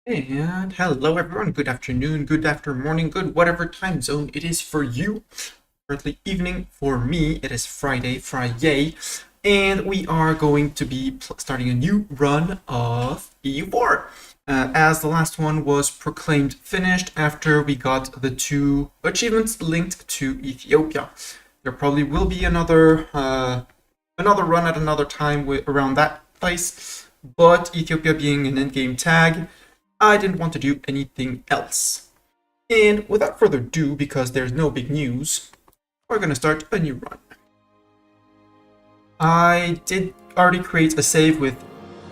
And hello everyone, good afternoon, good after morning, good whatever time zone it is for you. Currently evening for me, it is Friday, and we are going to be starting a new run of E04. As the last one was proclaimed finished after we got the two achievements linked to Ethiopia. There probably will be another run at another time around that place, but Ethiopia being an endgame tag, I didn't want to do anything else. And without further ado, because there's no big news, we're going to start a new run. I did already create a save with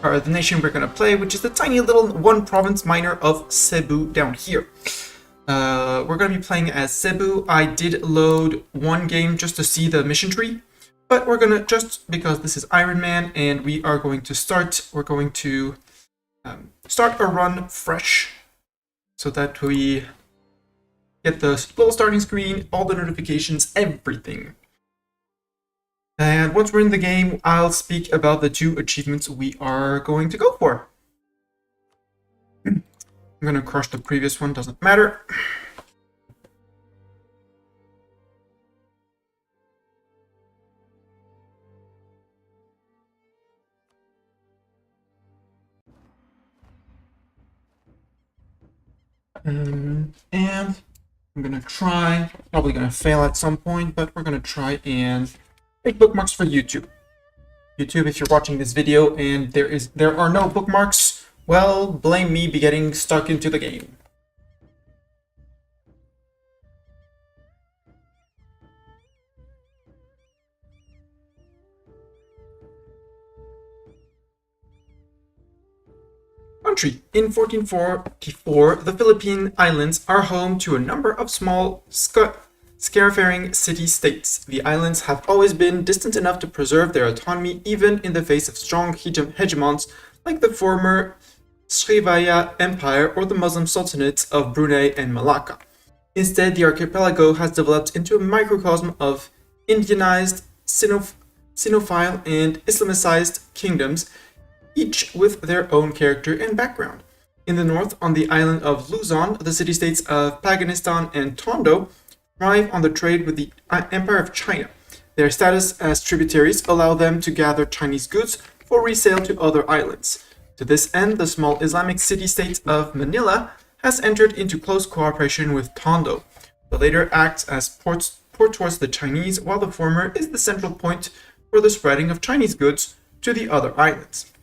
the nation we're going to play, which is the tiny little one province minor of Cebu down here. We're going to be playing as Cebu. I did load one game just to see the mission tree, but we're going to, just because this is Iron Man and we are going to start, we're going to start a run fresh so that we get the little starting screen, all the notifications, everything. And once we're in the game, I'll speak about the two achievements we are going to go for. I'm going to crush the previous one, doesn't matter. And I'm going to try, probably going to fail at some point, but we're going to try and make bookmarks for YouTube. YouTube, if you're watching this video and there are no bookmarks, well, blame me be getting stuck into the game. Country. In 1444, the Philippine Islands are home to a number of small seafaring city-states. The islands have always been distant enough to preserve their autonomy even in the face of strong hegemons like the former Chola Empire or the Muslim sultanates of Brunei and Malacca. Instead, the archipelago has developed into a microcosm of Indianized, Sinophile, and Islamicized kingdoms, each with their own character and background. In the north, on the island of Luzon, the city-states of Paganistan and Tondo thrive on the trade with the Empire of China. Their status as tributaries allow them to gather Chinese goods for resale to other islands. To this end, the small Islamic city-state of Manila has entered into close cooperation with Tondo. The latter acts as port towards the Chinese, while the former is the central point for the spreading of Chinese goods to the other islands.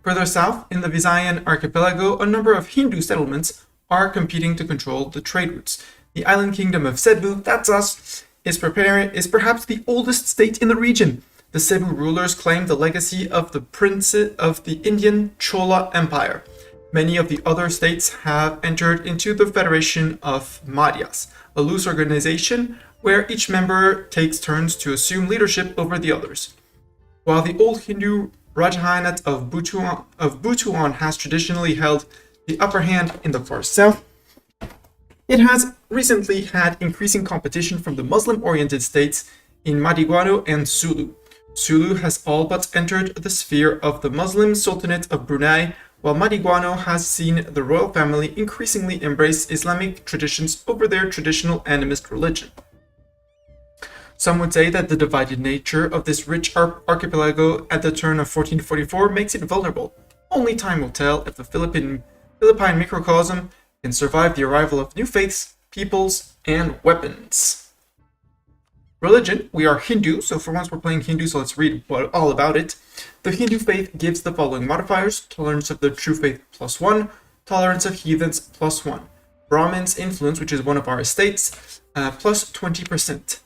Further south, in the Visayan archipelago, a number of Hindu settlements are competing to control the trade routes. The island kingdom of Cebu, that's us, is perhaps the oldest state in the region. The Cebu rulers claim the legacy of the Indian Chola Empire. Many of the other states have entered into the Federation of Marias, a loose organization where each member takes turns to assume leadership over the others. While the old Hindu Rajahanate of Butuan has traditionally held the upper hand in the far south, it has recently had increasing competition from the Muslim-oriented states in Madiguano and Sulu. Sulu has all but entered the sphere of the Muslim Sultanate of Brunei, while Madiguano has seen the royal family increasingly embrace Islamic traditions over their traditional animist religion. Some would say that the divided nature of this rich archipelago at the turn of 1444 makes it vulnerable. Only time will tell if the Philippine microcosm can survive the arrival of new faiths, peoples, and weapons. Religion, we are Hindu, so for once we're playing Hindu, so let's read all about it. The Hindu faith gives the following modifiers: tolerance of the true faith +1, tolerance of heathens +1, Brahmin's influence, which is one of our estates, plus 20%.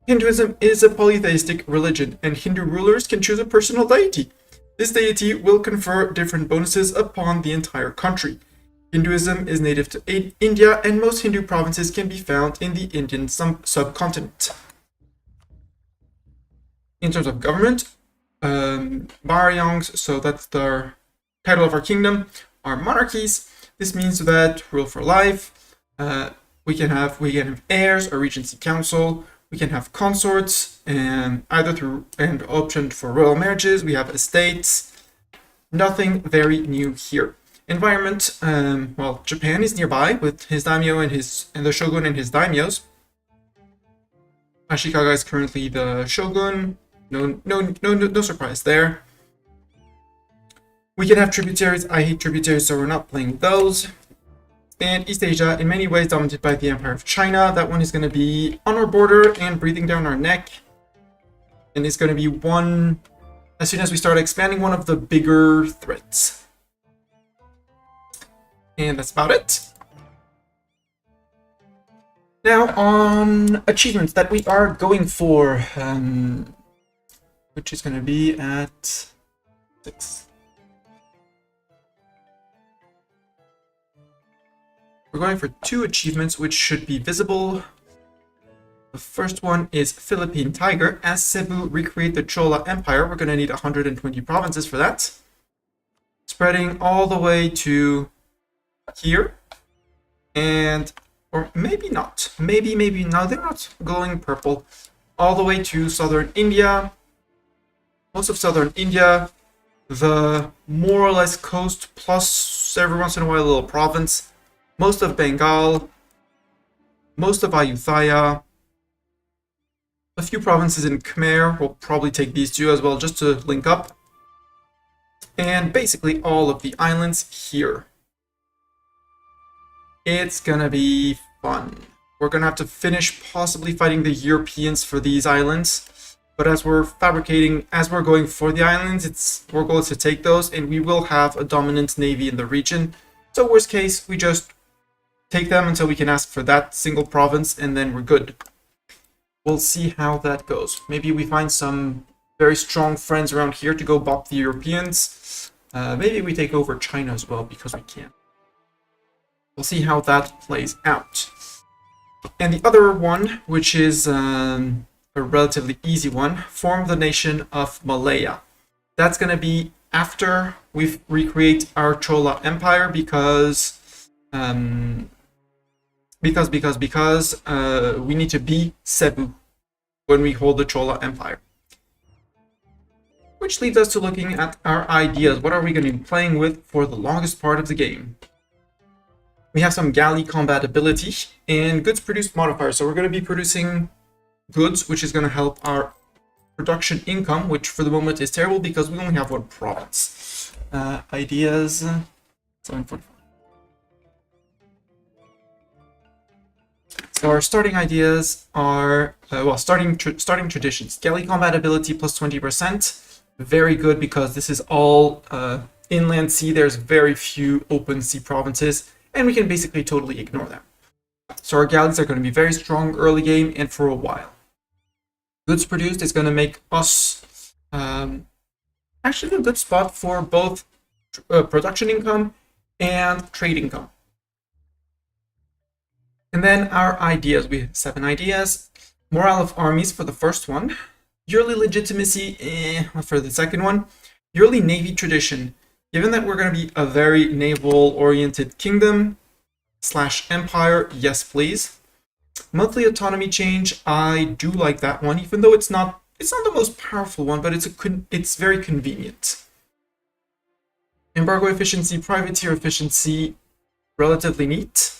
Hinduism is a polytheistic religion, and Hindu rulers can choose a personal deity. This deity will confer different bonuses upon the entire country. Hinduism is native to India, and most Hindu provinces can be found in the Indian subcontinent. In terms of government, Baryongs, so that's the title of our kingdom, are monarchies. This means that rule for life. We can have heirs or regency council. We can have consorts, and either through and option for royal marriages. We have estates, Nothing very new here. Environment, well, Japan is nearby with his daimyo and the shogun and his daimyos. Ashikaga is currently the shogun. No surprise there. We can have tributaries. I hate tributaries, so we're not playing those. And East Asia, in many ways dominated by the Empire of China. That one is going to be on our border and breathing down our neck. And it's going to be one, as soon as we start expanding, one of the bigger threats. And that's about it. Now on achievements that we are going for, which is going to be at 6. We're going for 2 achievements which should be visible. The first one is Philippine Tiger. As Cebu recreate the Chola Empire, we're going to need 120 provinces for that. Spreading all the way to here. And, or maybe not. Maybe, no, they're not glowing purple. All the way to southern India. Most of southern India. The more or less coast, plus every once in a while a little province. Most of Bengal. Most of Ayutthaya. A few provinces in Khmer. We'll probably take these 2 as well just to link up. And basically all of the islands here. It's gonna be fun. We're gonna have to finish possibly fighting the Europeans for these islands. But as we're going for the islands, our goal is to take those, and we will have a dominant navy in the region. So worst case, we just take them until we can ask for that single province, and then we're good. We'll see how that goes. Maybe we find some very strong friends around here to go bop the Europeans. Maybe we take over China as well, because we can. We'll see how that plays out. And the other one, which is a relatively easy one, form the nation of Malaya. That's going to be after we recreate our Chola Empire because we need to be Cebu when we hold the Chola Empire. Which leads us to looking at our ideas. What are we going to be playing with for the longest part of the game? We have some galley compatibility and goods produced modifiers. So we're going to be producing goods, which is going to help our production income, which for the moment is terrible because we only have 1 province. Ideas, 745. So our starting ideas are, starting traditions. Galley compatibility plus 20%. Very good because this is all inland sea. There's very few open sea provinces. And we can basically totally ignore them. So our galleys are going to be very strong early game and for a while. Goods produced is going to make us actually a good spot for both production income and trade income. And then our ideas. We have 7 ideas. Morale of armies for the first one. Yearly legitimacy for the second one. Yearly navy tradition. Given that we're going to be a very naval-oriented kingdom / empire, yes please. Monthly autonomy change, I do like that one, even though it's not the most powerful one, but it's very convenient. Embargo efficiency, privateer efficiency, relatively neat.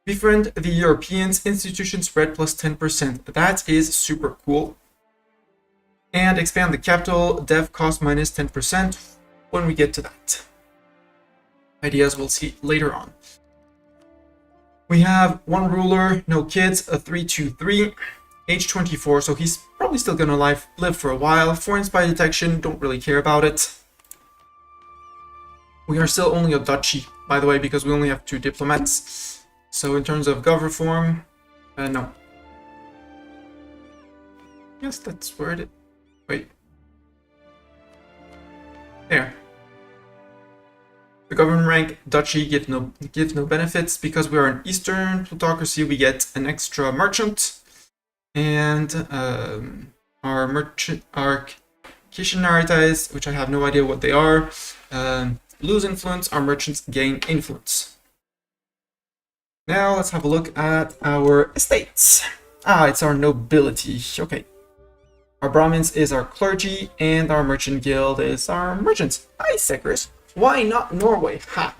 Befriend the Europeans, institution spread plus 10%. That is super cool. And expand the capital, dev cost minus 10%. When we get to that. Ideas we'll see later on. We have 1 ruler, no kids, a 323, age 24, so he's probably still gonna live for a while. Foreign spy detection, don't really care about it. We are still only a duchy, by the way, because we only have 2 diplomats. So in terms of gov reform, no. Yes, that's where it is. Wait. There. The government rank duchy give no benefits because we are an Eastern plutocracy. We get an extra merchant, and our Kishinarites, which I have no idea what they are, lose influence. Our merchants gain influence. Now let's have a look at our estates. It's our nobility. Okay. Our Brahmins is our clergy, and our merchant guild is our merchants. Icebreakers. Why not Norway? Ha!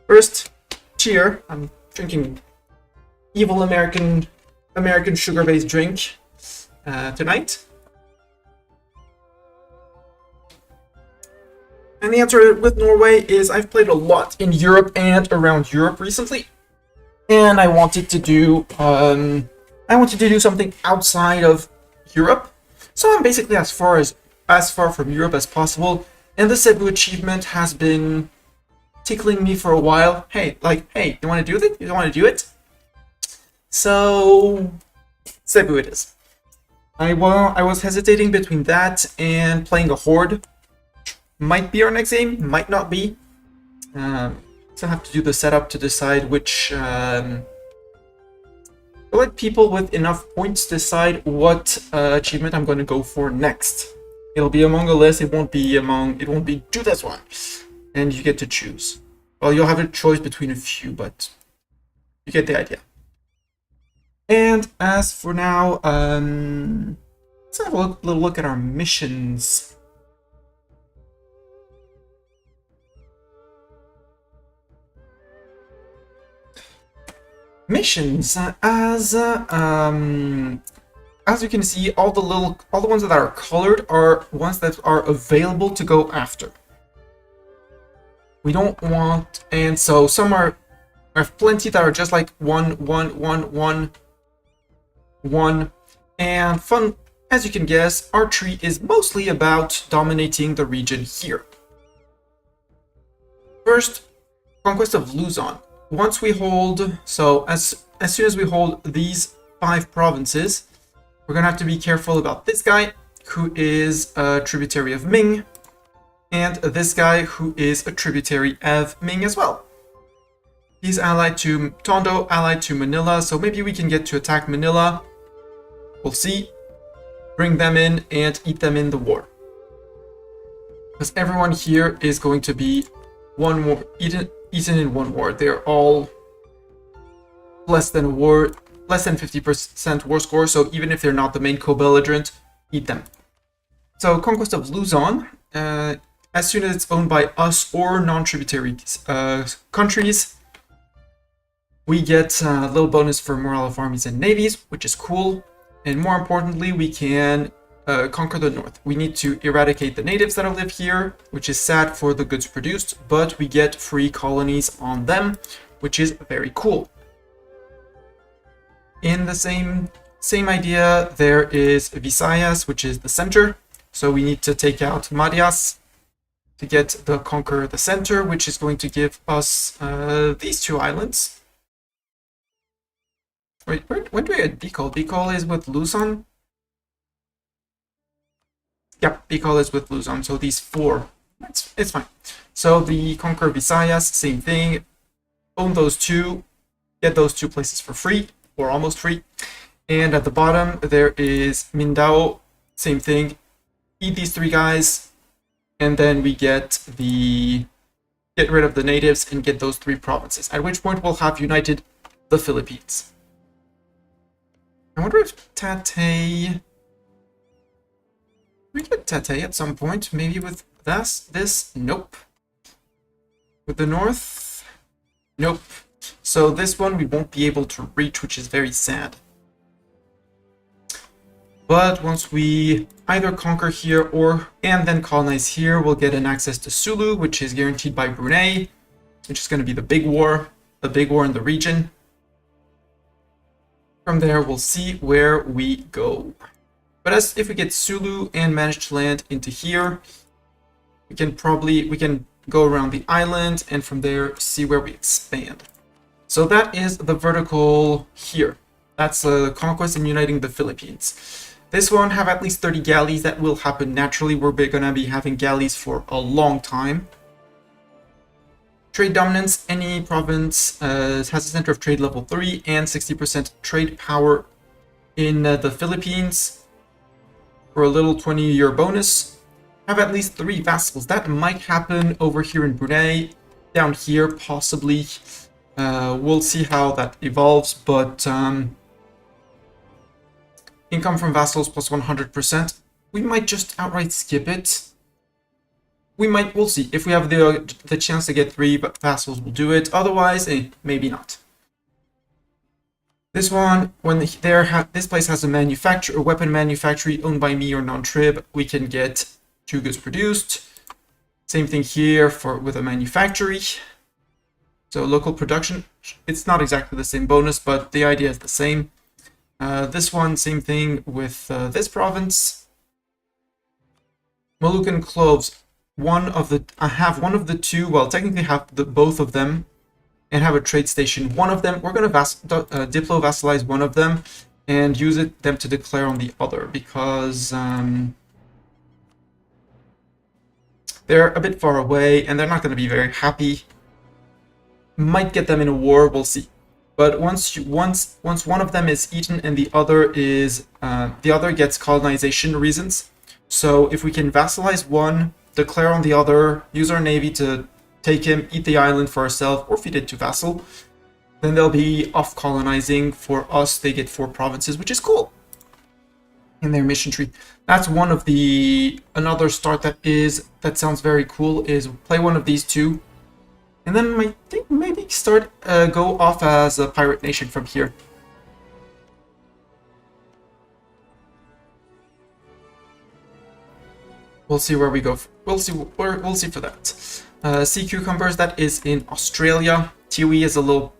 First, cheer. I'm drinking evil American sugar-based drink tonight. And the answer with Norway is I've played a lot in Europe and around Europe recently, and I wanted to do something outside of Europe. So I'm basically as far from Europe as possible, and the Cebu achievement has been tickling me for a while. Hey, you want to do it? You want to do it? So Cebu it is. I was hesitating between that and playing a horde. Might be our next game, might not be. So I have to do the setup to decide which. I'll let people with enough points decide what achievement I'm going to go for next. It'll be among a list. It won't be do this one, and you get to choose. Well, you'll have a choice between a few, but you get the idea. And as for now, let's have a little look at our missions. Missions, as you can see, all the ones that are colored are ones that are available to go after. We don't want, and so some I have plenty that are just like one, and fun. As you can guess, our tree is mostly about dominating the region here. First, conquest of Luzon. Once we hold, so as soon as we hold these 5 provinces, we're gonna have to be careful about this guy, who is a tributary of Ming, and this guy, who is a tributary of Ming as well. He's allied to Tondo, allied to Manila, so maybe we can get to attack Manila. We'll see. Bring them in and eat them in the war. Because everyone here is going to be eaten in one war. They're all less than 50% war score, so even if they're not the main co-belligerent, eat them. So conquest of Luzon, as soon as it's owned by us or non-tributary countries, we get a little bonus for morale of armies and navies, which is cool. And more importantly, we can conquer the north. We need to eradicate the natives that live here, which is sad for the goods produced, but we get free colonies on them, which is very cool. In the same idea, there is Visayas, which is the center. So we need to take out Marias to conquer the center, which is going to give us these 2 islands. Wait, when do we get Bicol? Bicol is with Luzon? Yep, Bicol is with Luzon, so these 4. It's fine. So the conquer Visayas, same thing. Own those 2. Get those 2 places for free, or almost free. And at the bottom, there is Mindao, same thing. Eat these 3 guys, and then we get rid of the natives and get those 3 provinces, at which point we'll have united the Philippines. I wonder if Tate... We get Tate at some point, maybe with this? Nope. With the north? Nope. So this one we won't be able to reach, which is very sad. But once we either conquer here and then colonize here, we'll get an access to Sulu, which is guaranteed by Brunei, which is going to be the big war in the region. From there, we'll see where we go. But if we get Sulu and manage to land into here, we can go around the island and from there see where we expand. So that is the vertical here. That's the conquest and uniting the Philippines. This one have at least 30 galleys. That will happen naturally. We're gonna be having galleys for a long time. Trade dominance, any province has a center of trade level 3 and 60% trade power in the Philippines for a little 20-year bonus. Have at least 3 vassals. That might happen over here in Brunei, down here possibly. We'll see how that evolves, but Income from vassals plus 100%. We might just outright skip it. We'll see. If we have the chance to get 3 vassals, we'll do it. Otherwise, maybe not. This one, when this place has a weapon manufactory owned by me or non-trib, we can get 2 goods produced. Same thing here with a manufactory. So local production, it's not exactly the same bonus, but the idea is the same. This one, same thing with this province. Moluccan cloves. I have one of the 2. Well, technically have both of them, and have a trade station. One of them, we're gonna diplo vassalize one of them, and use them to declare on the other because they're a bit far away and they're not gonna be very happy. Might get them in a war. We'll see. But once one of them is eaten and the other gets colonization reasons. So if we can vassalize one, declare on the other, use our navy to take him, eat the island for ourselves, or feed it to vassal, then they'll be off colonizing. For us, they get 4 provinces, which is cool in their mission tree. That's one of another start that sounds very cool, is play one of these 2. And then I think maybe go off as a pirate nation from here. We'll see where we go. We'll see for that. Sea cucumbers, that is in Australia. Tiwi is a little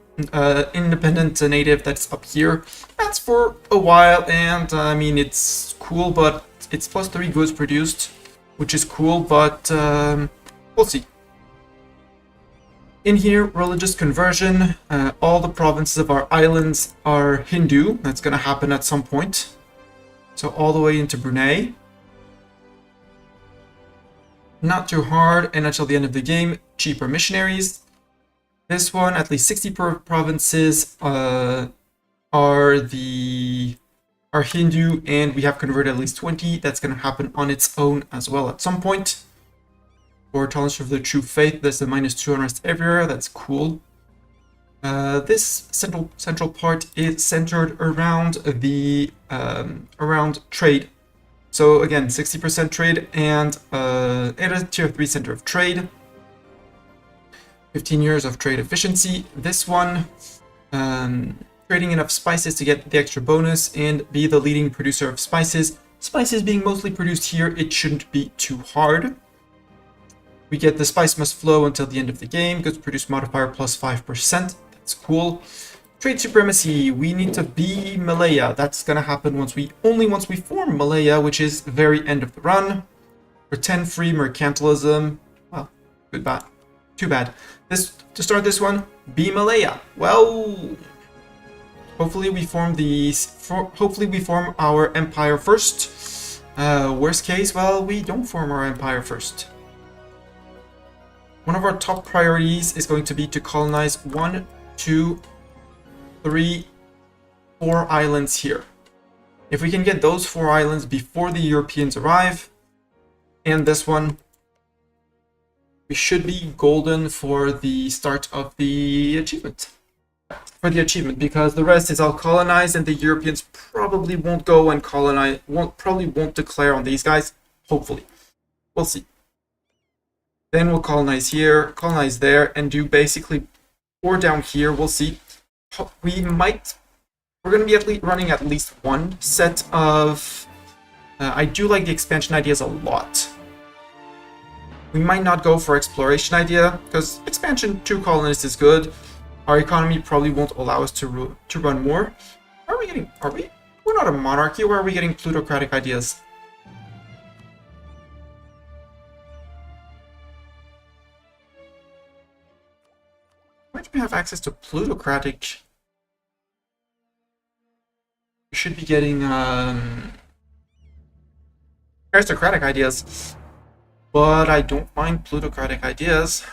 independent native that's up here. That's for a while, and I mean it's cool, but it's plus 3 goods produced, which is cool, but we'll see. In here, religious conversion. All the provinces of our islands are Hindu. That's going to happen at some point. So all the way into Brunei. Not too hard, and until the end of the game, cheaper missionaries. This one, at least 60 provinces are Hindu, and we have converted at least 20. That's going to happen on its own as well at some point. For tolerance of the true faith, there's a -2 unrest everywhere. That's cool. This central part is centered around around trade. So again, 60% trade and a tier 3 center of trade. 15 years of trade efficiency. This one, trading enough spices to get the extra bonus and be the leading producer of spices. Spices being mostly produced here, it shouldn't be too hard. We get the spice must flow until the end of the game. Goods produce modifier plus 5%. That's cool. Trade supremacy. We need to be Malaya. That's gonna happen once we form Malaya, which is very end of the run. Pretend free mercantilism. Well, goodbye. Too bad. To start this one, be Malaya. Well, hopefully we form our empire first. Worst case, well, we don't form our empire first. One of our top priorities is going to be to colonize 1, 2, 3, 4 islands here. If we can get those 4 islands before the Europeans arrive, and this one, we should be golden for the start of the achievement. Because the rest is all colonized, and the Europeans probably won't go and colonize, probably won't declare on these guys. Hopefully. We'll see. Then we'll colonize here, colonize there, and do basically, or down here, we'll see. We're going to be running at least one set of... I do like the expansion ideas a lot. We might not go for exploration idea, because expansion 2 colonists is good. Our economy probably won't allow us to run more. We're not a monarchy, where are we getting plutocratic ideas? Why do we have access to plutocratic? We should be getting aristocratic ideas, but I don't mind plutocratic ideas.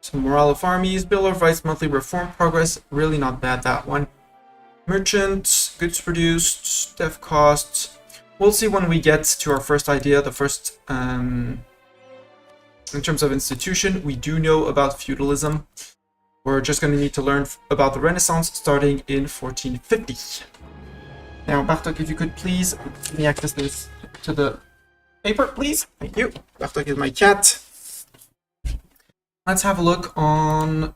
So morale of armies, Bill of Rights, monthly reform progress, really not bad, that one. Merchant, goods produced, dev costs. We'll see when we get to our first idea, the first, in terms of institution, we do know about feudalism. We're just going to need to learn about the Renaissance starting in 1450. Now, Bartok, if you could please give me access this to the paper, please. Thank you. Bartok is my cat. Let's have a look on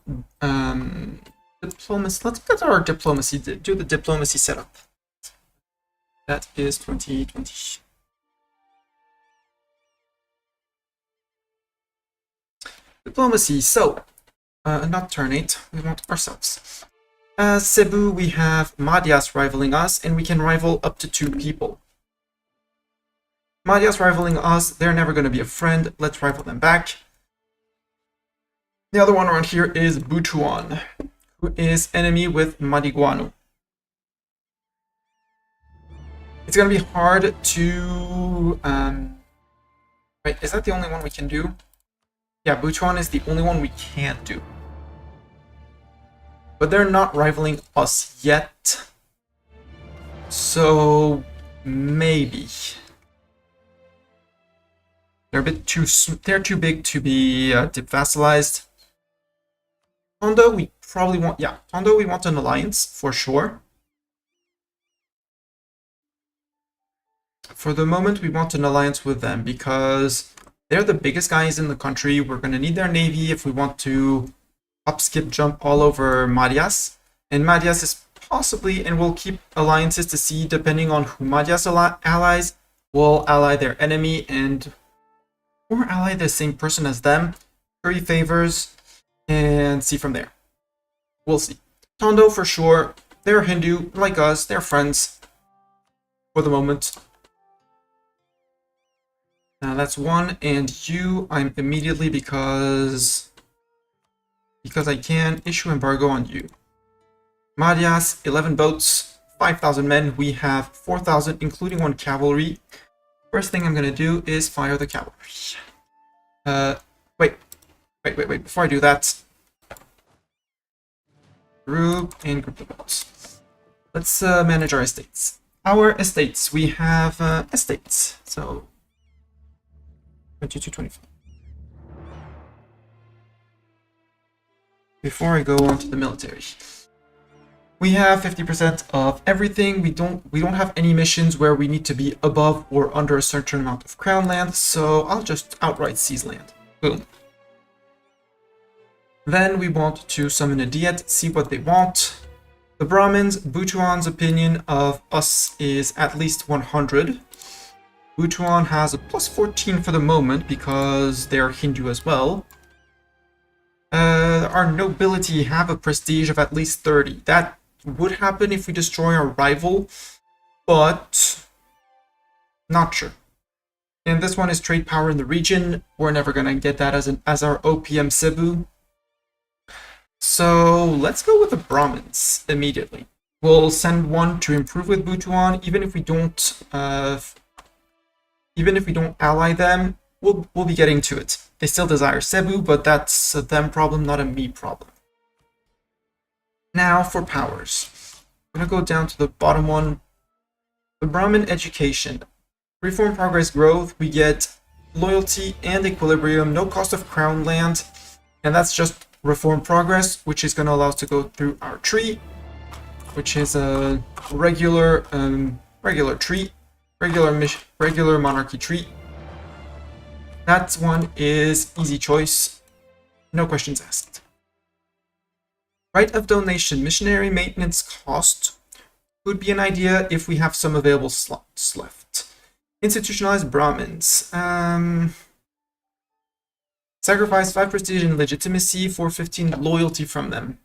diplomacy. Let's get our diplomacy, do the diplomacy setup. That is 2020. Diplomacy, so, not turn 8, we want ourselves. Cebu, we have Madias rivaling us, and we can rival up to 2 people. Madias rivaling us, they're never going to be a friend, let's rival them back. The other one around here is Butuan, who is enemy with Madiguano. It's going to be hard to... Wait, is that the only one we can do? Yeah, Butuan is the only one we can't do. But they're not rivaling us yet. So maybe. They're a bit too... They're too big to be vassalized. Tondo, we probably want... Yeah, Tondo, we want an alliance, for sure. For the moment, we want an alliance with them because they're the biggest guys in the country. We're going to need their navy if we want to hop, skip, jump all over Madias. And Madias is possibly, and we'll keep alliances to see, depending on who Madias allies, will ally their enemy and or ally the same person as them, curry favors, and see from there. We'll see. Tondo, for sure, they're Hindu, like us, they're friends for the moment. Now that's 1, and you, I'm immediately, because I can, issue embargo on you. Madias, 11 boats, 5,000 men, we have 4,000, including 1 cavalry. First thing I'm going to do is fire the cavalry. Wait, before I do that, group the boats. Let's manage our estates. Our estates, we have estates, so 22, 25. Before I go on to the military, we have 50% of everything. We don't have any missions where we need to be above or under a certain amount of crown land, so I'll just outright seize land. Boom. Then we want to summon a Diet, see what they want. The Brahmins, Butuan's opinion of us is at least 100. Butuan has a plus 14 for the moment because they're Hindu as well. Our nobility have a prestige of at least 30. That would happen if we destroy our rival, but not sure. And this one is trade power in the region. We're never gonna get that as our OPM Cebu. So let's go with the Brahmins immediately. We'll send 1 to improve with Butuan, even if we don't ally them. We'll be getting to it. They still desire Cebu, but that's a them problem, not a me problem. Now for powers. I'm gonna go down to the bottom one. The Brahmin education. Reform, progress, growth. We get loyalty and equilibrium, no cost of crown land, and that's just reform progress, which is gonna allow us to go through our tree, which is a regular tree, regular monarchy tree. That one is easy choice, no questions asked. Right of donation, missionary maintenance cost would be an idea if we have some available slots left. Institutionalized Brahmins. Sacrifice 5 prestige and legitimacy for 15 loyalty from them.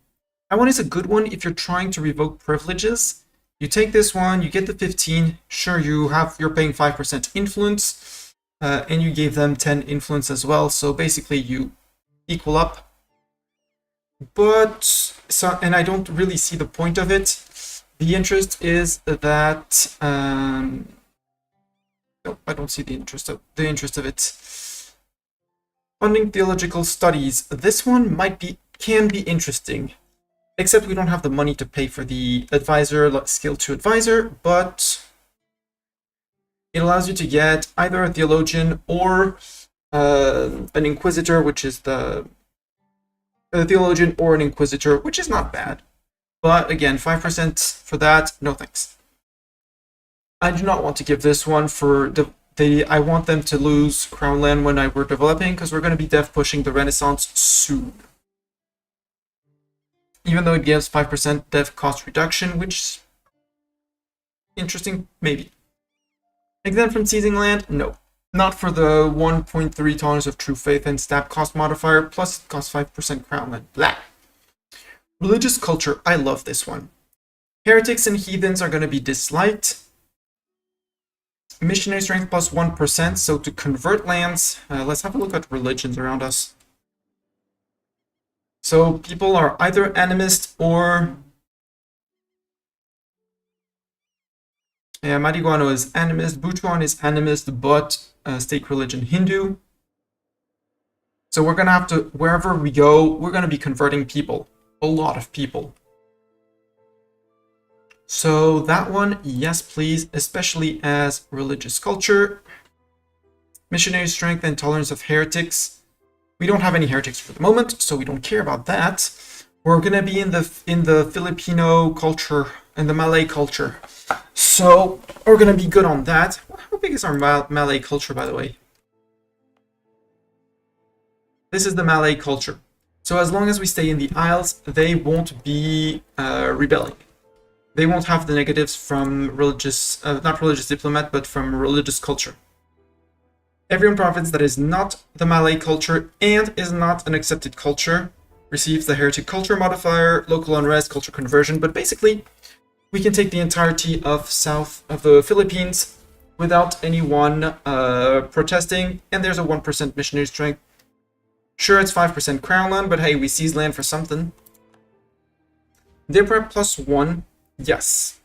That one is a good one if you're trying to revoke privileges. You take this one, you get the 15. Sure, you're paying 5% influence, and you gave them 10 influence as well. So basically, you equal up. And I don't really see the point of it. The interest is that no, I don't see the interest of it. Funding theological studies. This one can be interesting, except we don't have the money to pay for the advisor, skill to advisor, but it allows you to get either a theologian or an inquisitor, which is a theologian or an inquisitor, which is not bad. But again, 5% for that, no thanks. I do not want to give this one for I want them to lose crown land when we're developing, because we're going to be dev pushing the Renaissance soon. Even though it gives 5% dev cost reduction, which interesting, maybe. Exempt from seizing land? No. Not for the 1.3 tolerance of true faith and stab cost modifier, plus it costs 5% crown land. Blah. Religious culture, I love this one. Heretics and heathens are going to be disliked. Missionary strength plus 1%, so to convert lands, let's have a look at religions around us. So people are either animist or... Yeah, Mariguano is animist, Butuan is animist, but stake religion Hindu. So we're going to have to, wherever we go, we're going to be converting people. A lot of people. So that one, yes please, especially as religious culture. Missionary strength and tolerance of heretics. We don't have any heretics for the moment, so we don't care about that. We're gonna be in the Filipino culture and the Malay culture. So we're gonna be good on that. How big is our Malay culture, by the way? This is the Malay culture. So as long as we stay in the Isles, they won't be rebelling. They won't have the negatives from religious, not religious diplomat, but from religious culture. Every province that is not the Malay culture and is not an accepted culture receives the heretic culture modifier, local unrest, culture conversion, but basically we can take the entirety of south of the Philippines without anyone protesting, and there's a 1% missionary strength. Sure, it's 5% crown land, but hey, we seize land for something. Dipra plus 1. Yes.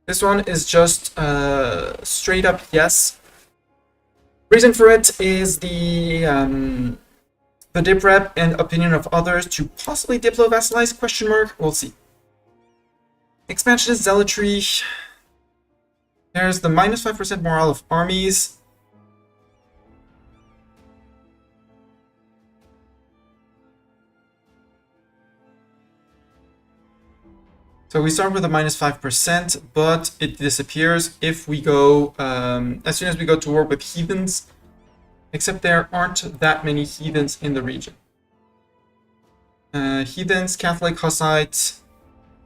This one is just straight up yes. Reason for it is the dip rep and opinion of others to possibly diplo vassalize, question mark, we'll see. Expansionist zealotry. There's the minus 5% morale of armies. So we start with a minus 5%, but it disappears if we go, as soon as we go to war with heathens, except there aren't that many heathens in the region. Heathens, Catholic, Hussites,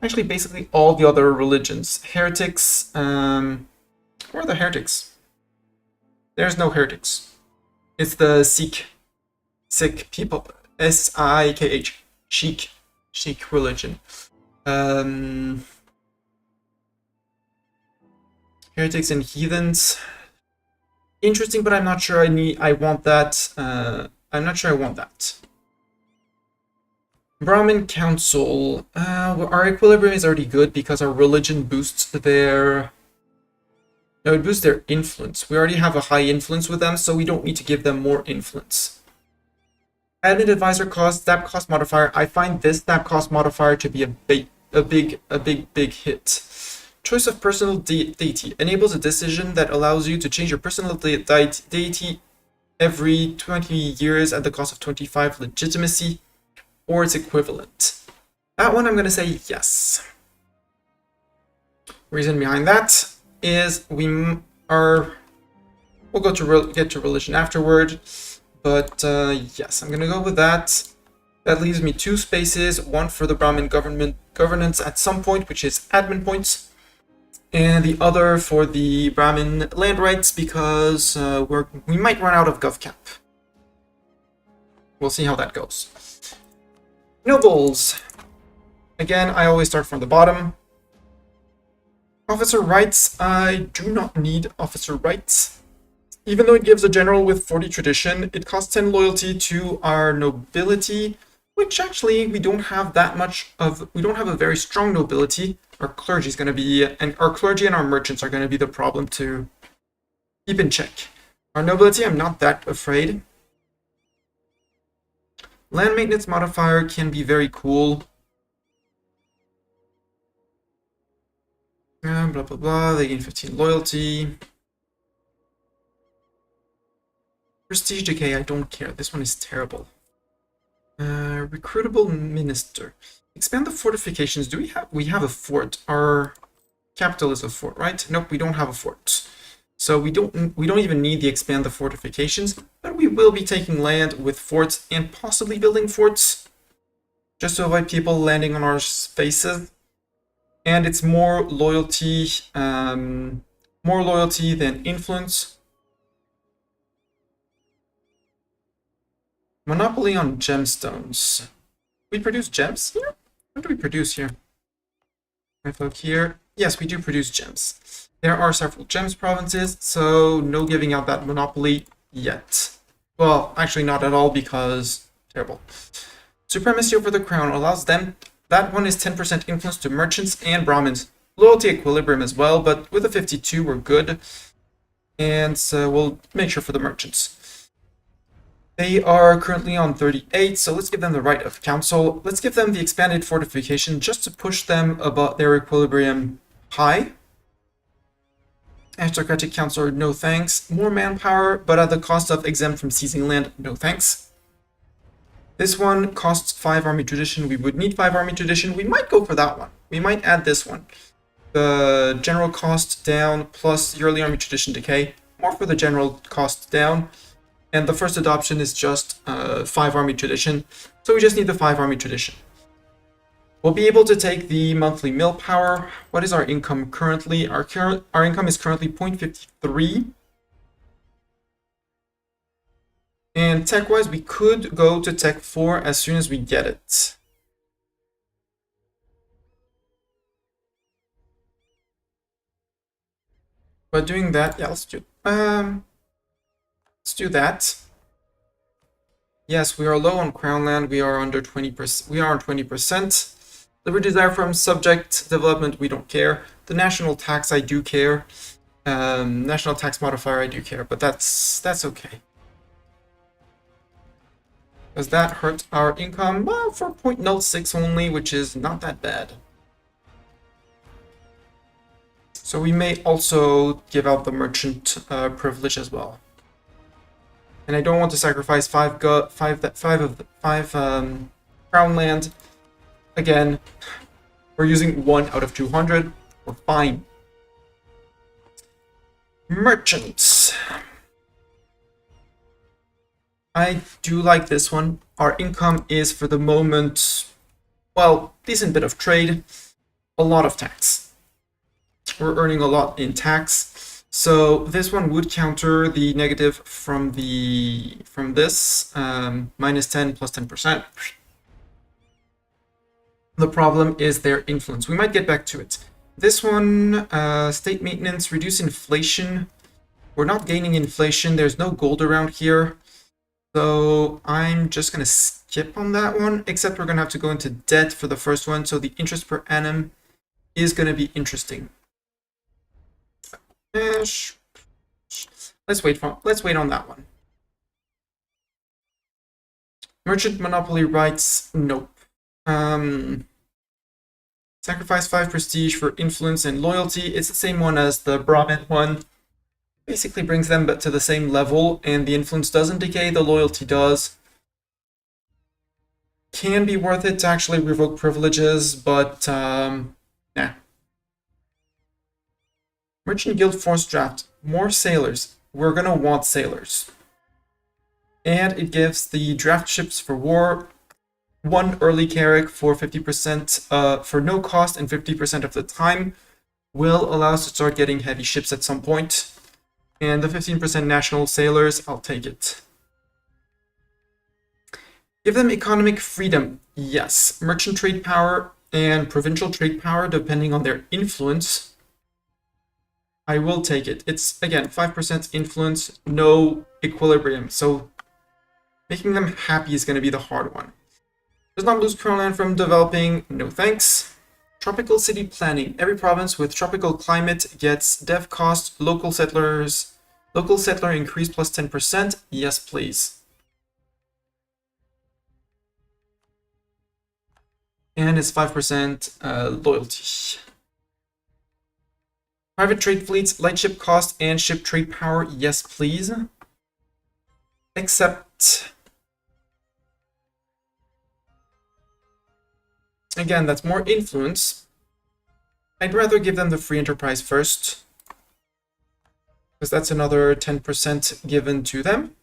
actually basically all the other religions. Heretics, where are the heretics? There's no heretics. It's the Sikh people, S-I-K-H, Sikh religion. Heretics and heathens. Interesting, but I'm not sure I want that. I'm not sure I want that. Brahmin Council. Our equilibrium is already good because our religion boosts their... No, it boosts their influence. We already have a high influence with them, so we don't need to give them more influence. Admin advisor cost, stab cost modifier. I find this stab cost modifier to be a big hit. Choice of personal deity enables a decision that allows you to change your personal deity every 20 years at the cost of 25 legitimacy or its equivalent. That one I'm going to say yes. Reason behind that is we'll get to religion afterward, but yes, I'm going to go with that. That leaves me 2 spaces, one for the Brahmin governance at some point, which is admin points, and the other for the Brahmin land rights, because we might run out of GovCap. We'll see how that goes. Nobles. Again, I always start from the bottom. Officer rights. I do not need officer rights. Even though it gives a general with 40 tradition, it costs 10 loyalty to our nobility, which actually we don't have that much of. We don't have a very strong nobility. Our clergy is going to be, and our clergy and our merchants are going to be the problem to keep in check. Our nobility, I'm not that afraid. Land maintenance modifier can be very cool. Blah blah blah. They gain 15 loyalty. Prestige decay, I don't care. This one is terrible. Recruitable minister. Expand the fortifications. Do we have a fort? Our capital is a fort, right? Nope, we don't have a fort. So we don't even need to expand the fortifications, but we will be taking land with forts and possibly building forts just to avoid people landing on our spaces. And it's more loyalty than influence. Monopoly on gemstones. We produce gems here? What do we produce here? If I look here, yes, we do produce gems. There are several gems provinces, so no giving out that monopoly yet. Well, actually not at all because terrible. Supremacy over the crown allows them. That one is 10% influence to merchants and Brahmins. Loyalty equilibrium as well, but with a 52 we're good. And so we'll make sure for the merchants. They are currently on 38, so let's give them the right of council. Let's give them the expanded fortification just to push them above their equilibrium high. Aristocratic council, no thanks. More manpower, but at the cost of exempt from seizing land, no thanks. This one costs 5 army tradition. We would need 5 army tradition. We might go for that one. We might add this one. The general cost down plus yearly army tradition decay. More for the general cost down. And the first adoption is just 5 army tradition. So we just need the 5 army tradition. We'll be able to take the monthly mill power. What is our income currently? Our income is currently 0.53. And tech-wise, we could go to tech 4 as soon as we get it. But doing that, yeah, let's do that. Yes, we are low on crown land. We are under 20%. We are on 20%. The desire from subject development, we don't care. The national tax, I do care. National tax modifier, I do care, but that's okay. Does that hurt our income? Well, for 0.06 only, which is not that bad. So we may also give out the merchant privilege as well. And I don't want to sacrifice five crown land. Again, we're using 1 out of 200. We're fine. Merchants. I do like this one. Our income is, for the moment, well, decent bit of trade, a lot of tax. We're earning a lot in tax. So this one would counter the negative from this, minus 10 plus 10%. The problem is their influence. We might get back to it. This one, state maintenance, reduce inflation. We're not gaining inflation. There's no gold around here. So I'm just going to skip on that one, except we're going to have to go into debt for the first one. So the interest per annum is going to be interesting. Let's wait on that one. Merchant monopoly rights, nope. Sacrifice 5 prestige for influence and loyalty. It's the same one as the Brahmin one. Basically brings them to the same level, and the influence doesn't decay, the loyalty does. Can be worth it to actually revoke privileges, but nah. Merchant Guild Force Draft. More sailors. We're gonna want sailors. And it gives the draft ships for war 1 early carrack for 50% for no cost and 50% of the time. Will allow us to start getting heavy ships at some point. And the 15% national sailors, I'll take it. Give them economic freedom. Yes. Merchant trade power and provincial trade power, depending on their influence. I will take it. It's, again, 5% influence, no equilibrium. So making them happy is going to be the hard one. Does not lose crown land from developing. No thanks. Tropical city planning. Every province with tropical climate gets dev cost, local settler increase plus 10%. Yes, please. And it's 5% loyalty. Private trade fleets, light ship cost, and ship trade power. Yes, please. Except, again, that's more influence. I'd rather give them the free enterprise first, because that's another 10% given to them.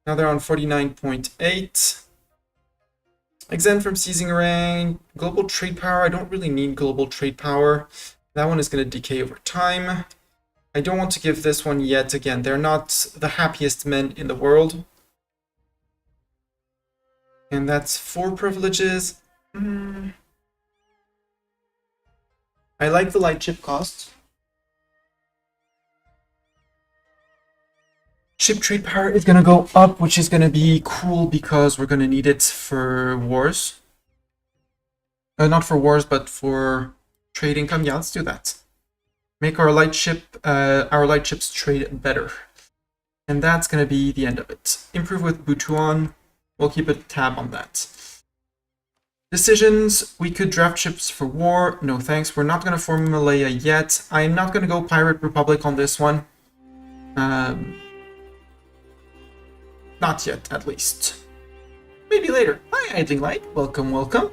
Now they're on 49.8. Exempt from seizing rank. Global trade power. I don't really need global trade power. That one is going to decay over time. I don't want to give this one yet. Again, they're not the happiest men in the world. And that's 4 privileges. I like the light chip cost. Ship trade power is going to go up, which is going to be cool because we're going to need it for wars. Not for wars, but for trade income. Yeah, let's do that. Make our light ships trade better. And that's going to be the end of it. Improve with Butuan. We'll keep a tab on that. Decisions. We could draft ships for war. No thanks. We're not going to form Malaya yet. I'm not going to go Pirate Republic on this one. Not yet, at least. Maybe later. Hi, Idling Light. Welcome, welcome.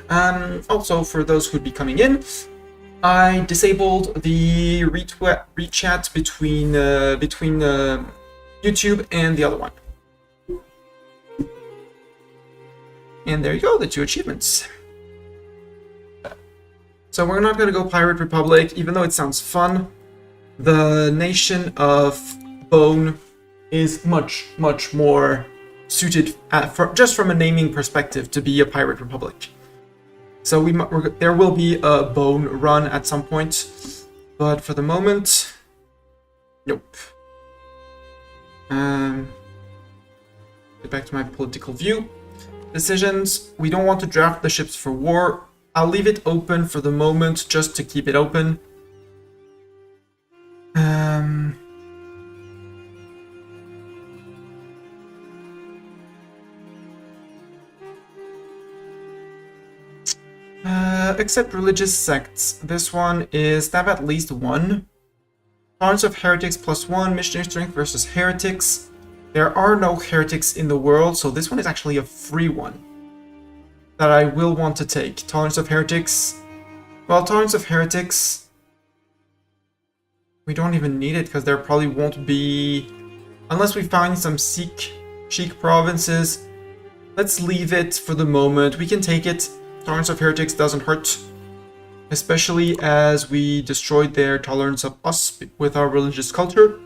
Also, for those who'd be coming in, I disabled the rechat between YouTube and the other one. And there you go, the 2 achievements. So we're not going to go Pirate Republic, even though it sounds fun. The nation of Bone is much more suited just from a naming perspective to be a Pirate Republic. So there will be a Bone run at some point, but for the moment, nope. Get back to my political view. Decisions. We don't want to draft the ships for war. I'll leave it open for the moment just to keep it open. Except religious sects. This one is to have at least 1. Tolerance of heretics +1. Missionary strength versus heretics. There are no heretics in the world, so this one is actually a free one that I will want to take. Tolerance of heretics. Well, tolerance of heretics, we don't even need it because there probably won't be, unless we find some Sikh provinces. Let's leave it for the moment. We can take it. Tolerance of heretics doesn't hurt, especially as we destroyed their tolerance of us with our religious culture.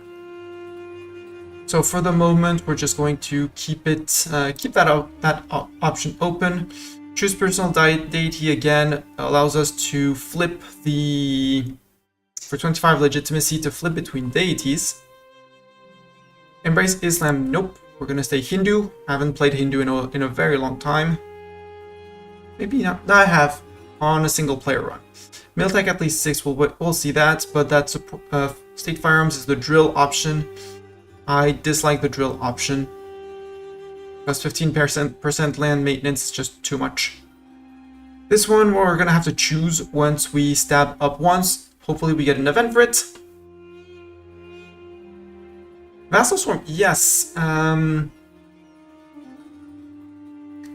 So for the moment, we're just going to keep that option open. Choose personal deity again allows us to flip for 25 legitimacy to flip between deities. Embrace Islam, nope. We're gonna stay Hindu. Haven't played Hindu in a very long time. Maybe not. I have on a single player run. Miltech at least 6. We'll see that, but that's state firearms is the drill option. I dislike the drill option because 15% land maintenance is just too much. This one we're gonna have to choose once we stab up once. Hopefully we get an event for it. Vassal Swarm, yes.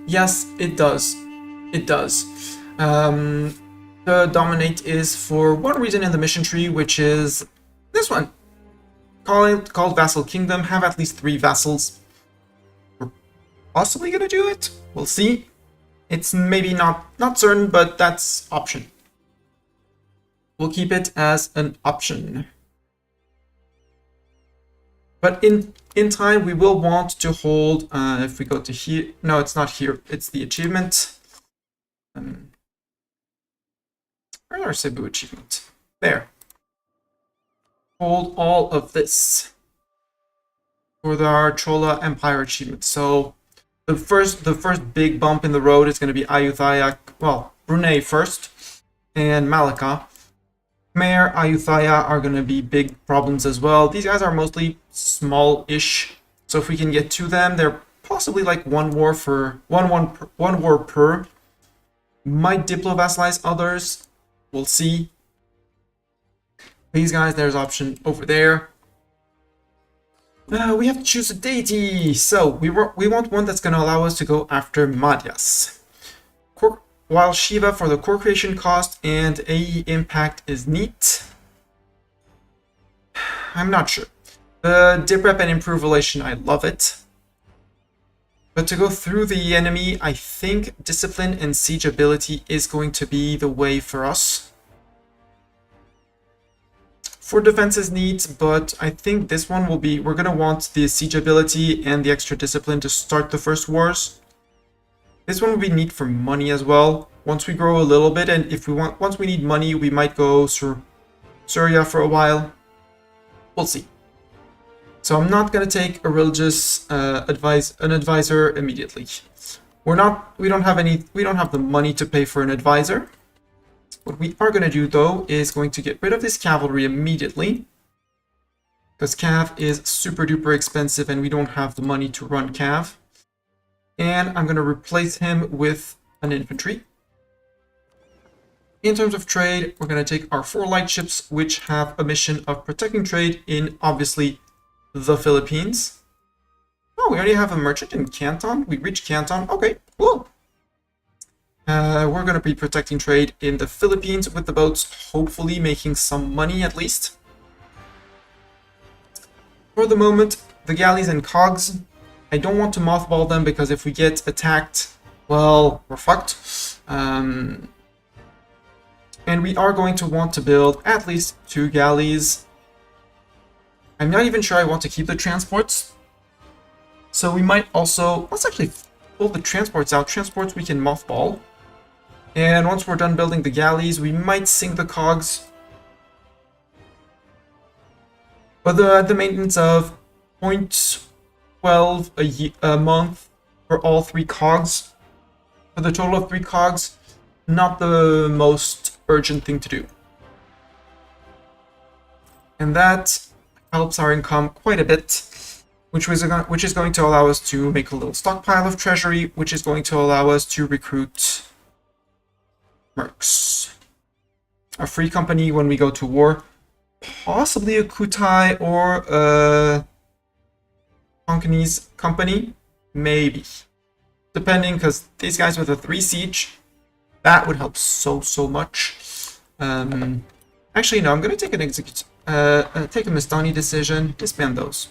Yes, it does. It does. The dominate is for one reason in the mission tree, which is this one. Called Vassal Kingdom. Have at least 3 vassals. We're possibly gonna do it. We'll see. It's maybe not certain, but that's option. We'll keep it as an option. But in time, we will want to hold, if we go to here, no, it's not here, it's the achievement. Where's our Cebu achievement? There. Hold all of this for our Chola Empire achievement. So the first big bump in the road is going to be Ayutthaya, well, Brunei first, and Malacca. Khmer, Ayutthaya are going to be big problems as well. These guys are mostly small-ish, so if we can get to them, they're possibly like one war per. Might diplo-vassalize others. We'll see. These guys, there's option over there. We have to choose a deity. So we want one that's going to allow us to go after Madhyas. while Shiva for the core creation cost and AE impact is neat. I'm not sure. The dip rep and improve relation, I love it. But to go through the enemy, I think discipline and siege ability is going to be the way for us. For defense is neat, but I think this one will be, we're going to want the siege ability and the extra discipline to start the first wars. This one will be neat for money as well. Once we grow a little bit, and if we want, once we need money, we might go Surya for a while. We'll see. So I'm not gonna take a religious advisor immediately. We don't have the money to pay for an advisor. What we are gonna do though is going to get rid of this cavalry immediately, because cav is super duper expensive and we don't have the money to run cav. And I'm going to replace him with an infantry. In terms of trade, we're going to take our 4 light ships, which have a mission of protecting trade in, obviously, the Philippines. Oh, we already have a merchant in Canton. We reached Canton. Okay, cool. We're going to be protecting trade in the Philippines with the boats, hopefully making some money at least. For the moment, the galleys and cogs, I don't want to mothball them because if we get attacked, well, we're fucked. And we are going to want to build at least 2 galleys. I'm not even sure I want to keep the transports. So we might also, let's actually pull the transports out. Transports we can mothball. And once we're done building the galleys, we might sink the cogs. But the maintenance of 0.12 a month for all 3 cogs, for the total of 3 cogs, not the most urgent thing to do. And that helps our income quite a bit, which is going to allow us to make a little stockpile of treasury, which is going to allow us to recruit mercs. A free company when we go to war, possibly a Kutai or a Tonkinese company, maybe. Depending, because these guys with a 3 siege, that would help so much. Actually, no, I'm going to take an take a Mistani decision, disband those.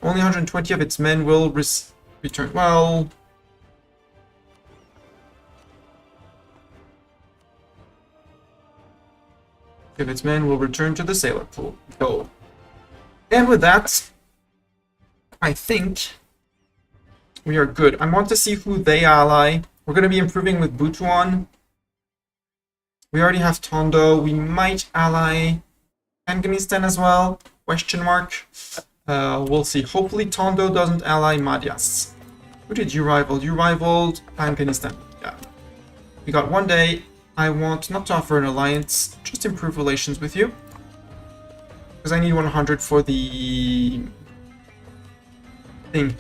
Only 120 of its men will return. Well, if its men will return to the sailor pool. Go. And with that, I think we are good. I want to see who they ally. We're going to be improving with Butuan. We already have Tondo. We might ally Afghanistan as well. Question mark. We'll see. Hopefully Tondo doesn't ally Madhyas. Who did you rival? You rivaled Afghanistan. Yeah. We got 1 day. I want not to offer an alliance, just improve relations with you. Because I need 100 for the thing.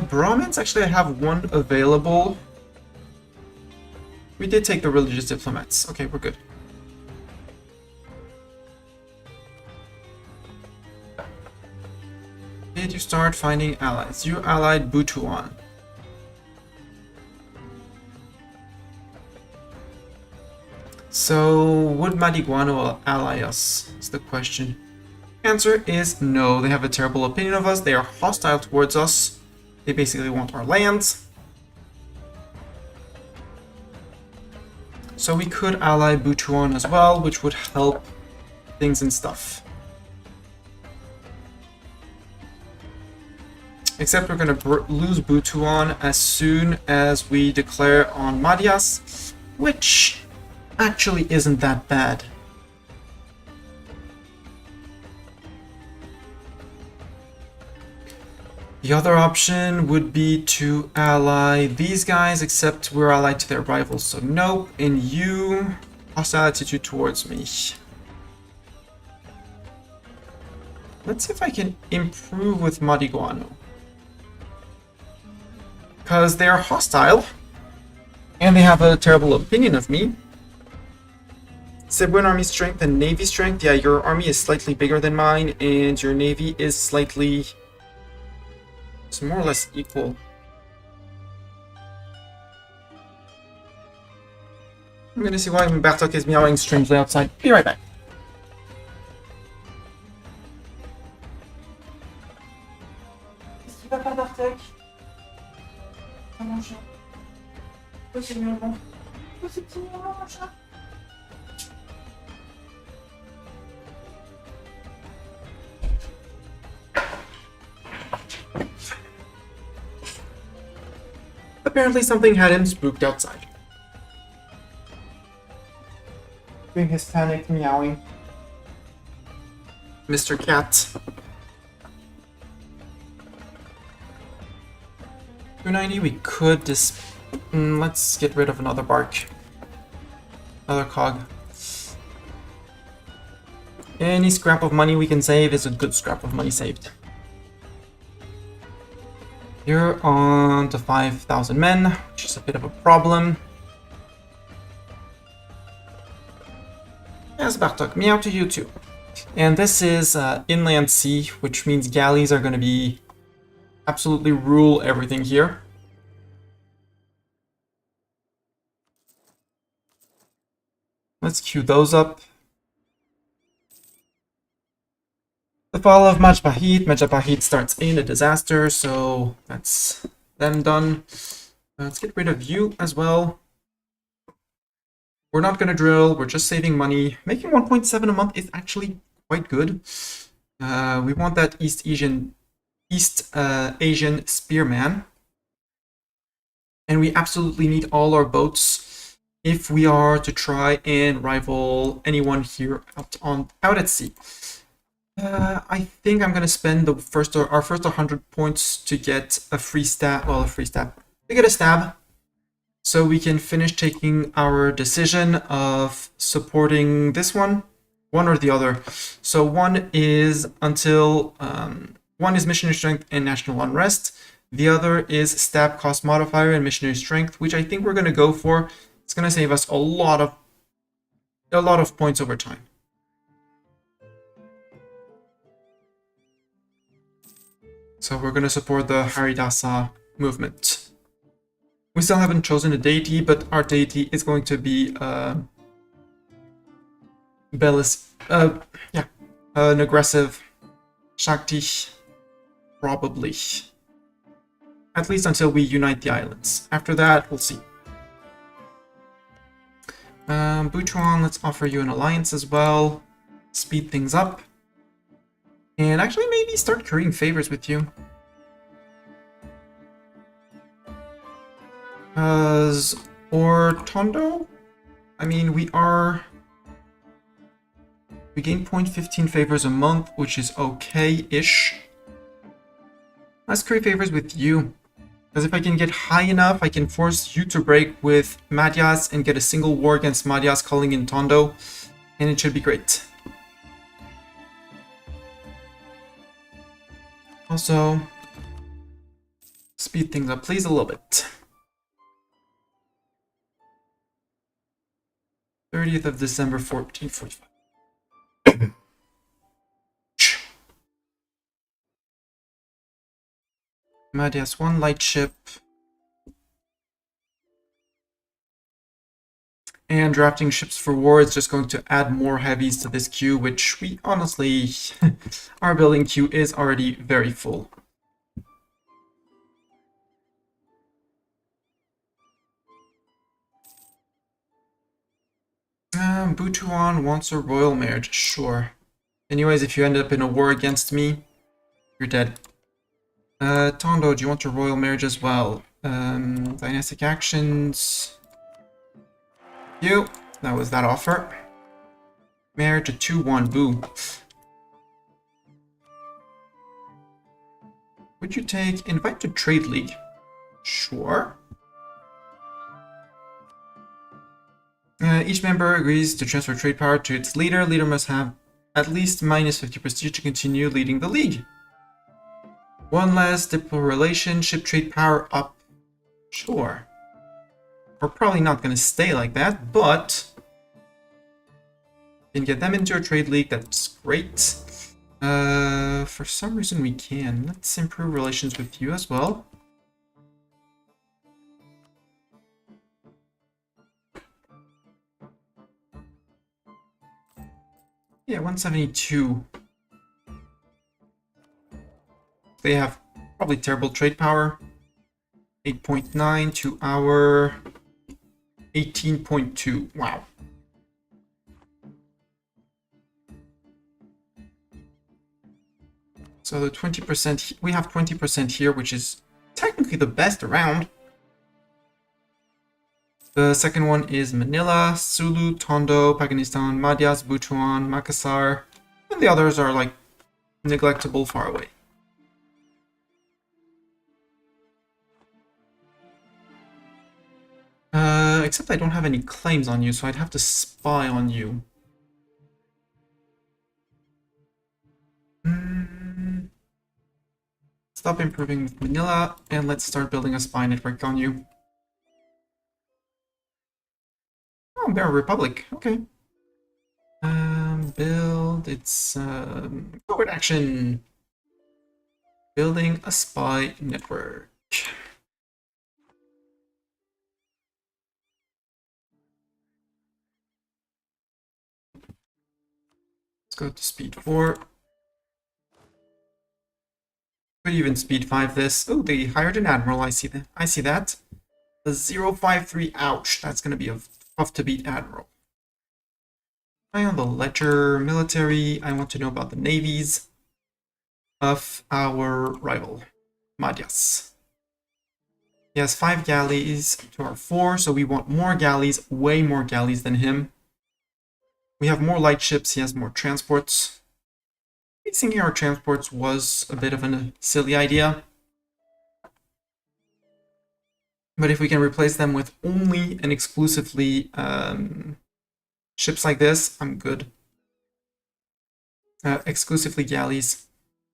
Brahmins, actually I have 1 available. We did take the religious diplomats. Okay, we're good. Did you start finding allies? You allied Butuan. So, would Madiguano ally us? Is the question. Answer is no. They have a terrible opinion of us. They are hostile towards us. They basically want our lands. So we could ally Butuan as well, which would help things and stuff. Except we're going to lose Butuan as soon as we declare on Madhyas, which actually isn't that bad. The other option would be to ally these guys, except we're allied to their rivals, so nope. And you, hostile attitude towards me. Let's see if I can improve with Madiguano. Because they are hostile, and they have a terrible opinion of me. Cebuan army strength and navy strength. Yeah, your army is slightly bigger than mine, and your navy is slightly... it's more or less equal. I'm gonna see why Bartok is meowing strangely outside. Be right back. Qu'est-ce qui va pas, Bartok? Ah, mon chat. Pourquoi c'est miaulement? Pourquoi c'est petit miaulement, mon chat? Apparently something had him spooked outside. Doing his panicked meowing. Mr. Cat. 290, we could let's get rid of another bark. Another cog. Any scrap of money we can save is a good scrap of money saved. You're on to 5,000 men, which is a bit of a problem. Yes, Bartok, meow to you too. And this is inland sea, which means galleys are going to be absolutely rule everything here. Let's queue those up. The fall of Majapahit. Majapahit starts in a disaster, so that's them done. Let's get rid of you as well. We're not going to drill, we're just saving money. Making 1.7 a month is actually quite good. We want that East Asian spearman. And we absolutely need all our boats if we are to try and rival anyone here out at sea. I think I'm gonna spend our first 100 points to get a free stab. Well, to get a stab, so we can finish taking our decision of supporting this one or the other. So one is missionary strength and national unrest. The other is stab cost modifier and missionary strength, which I think we're gonna go for. It's gonna save us a lot of points over time. So we're going to support the Haridasa movement. We still haven't chosen a deity, but our deity is going to be an aggressive Shakti, probably. At least until we unite the islands. After that, we'll see. Buchuan, let's offer you an alliance as well. Speed things up. And actually maybe start currying favors with you. Or Tondo? I mean, we gain 0.15 favors a month, which is okay-ish. Let's curry favors with you. Because if I can get high enough, I can force you to break with Madhyas and get a single war against Madhyas calling in Tondo. And it should be great. Also, speed things up, please, a little bit. 30th of December, 1445. Madhyas, one light ship. And drafting ships for war is just going to add more heavies to this queue, which we honestly, our building queue is already very full. Butuan wants a royal marriage, sure. Anyways, if you end up in a war against me, you're dead. Tondo, do you want a royal marriage as well? Dynastic actions. You. That was that offer. Marriage at 2-1, boo. Would you take invite to trade league? Sure. Each member agrees to transfer trade power to its leader. Leader must have at least minus 50 prestige to continue leading the league. One less diplomatic relationship trade power up. Sure. We're probably not going to stay like that, but can get them into a trade league. That's great. For some reason we can. Let's improve relations with you as well. Yeah, 172. They have probably terrible trade power. 8.9 to our 18.2. Wow. So the 20%, we have 20% here, which is technically the best around. The second one is Manila, Sulu, Tondo, Pakistan, Madhya, Butuan, Makassar, and the others are like neglectable far away. Except I don't have any claims on you, so I'd have to spy on you. Stop improving with Manila, and let's start building a spy network on you. Oh, they're a republic. Okay. Build its forward action. Building a spy network. Let's go to speed 4. Could even speed 5 this. Oh, they hired an admiral. I see that. I see that. The 053. Ouch. That's gonna be a tough to beat admiral. Eye on the ledger military. I want to know about the navies of our rival, Madhyas. He has 5 galleys to our 4, so we want more galleys, way more galleys than him. We have more light ships, he has more transports. Thinking our transports was a bit of a silly idea. But if we can replace them with only and exclusively ships like this, I'm good. Exclusively galleys.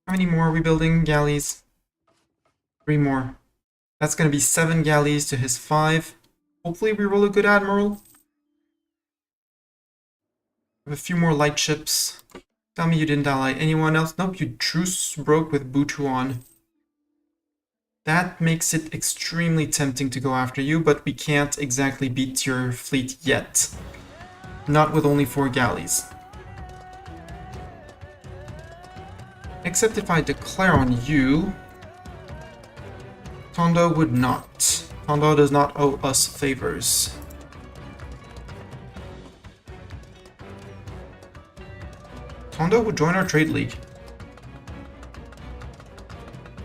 How many more are we building? Galleys. 3 more. That's going to be 7 galleys to his 5. Hopefully we roll a good admiral. Have a few more light ships. Tell me you didn't ally anyone else. Nope, you truce broke with Butuan. That makes it extremely tempting to go after you, but we can't exactly beat your fleet yet. Not with only 4 galleys. Except if I declare on you, Tondo would not. Tondo does not owe us favors. Tondo would join our trade league.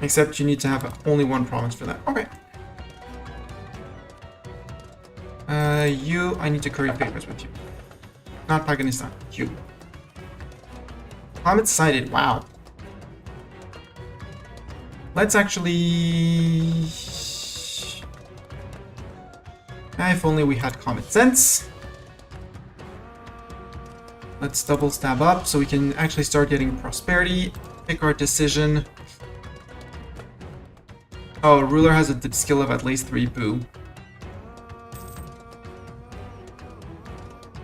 Except you need to have only 1 province for that. Okay. I need to curry favors with you. Not Pakistan, you. Comet sighted, wow. Let's actually... If only we had common sense. Let's double stab up so we can actually start getting prosperity. Pick our decision. Oh, ruler has a skill of at least 3, boo.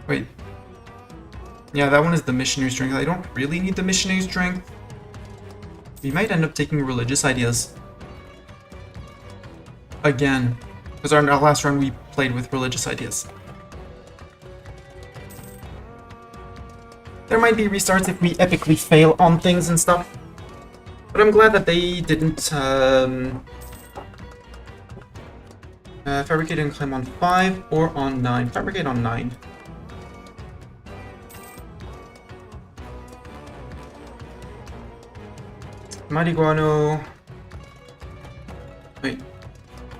Wait. Yeah, that one is the missionary strength. I don't really need the missionary strength. We might end up taking religious ideas. Again. Because our last run we played with religious ideas. There might be restarts if we epically fail on things and stuff. But I'm glad that they didn't fabricate and claim on 5 or on 9. Fabricate on 9. Mariguano. Wait.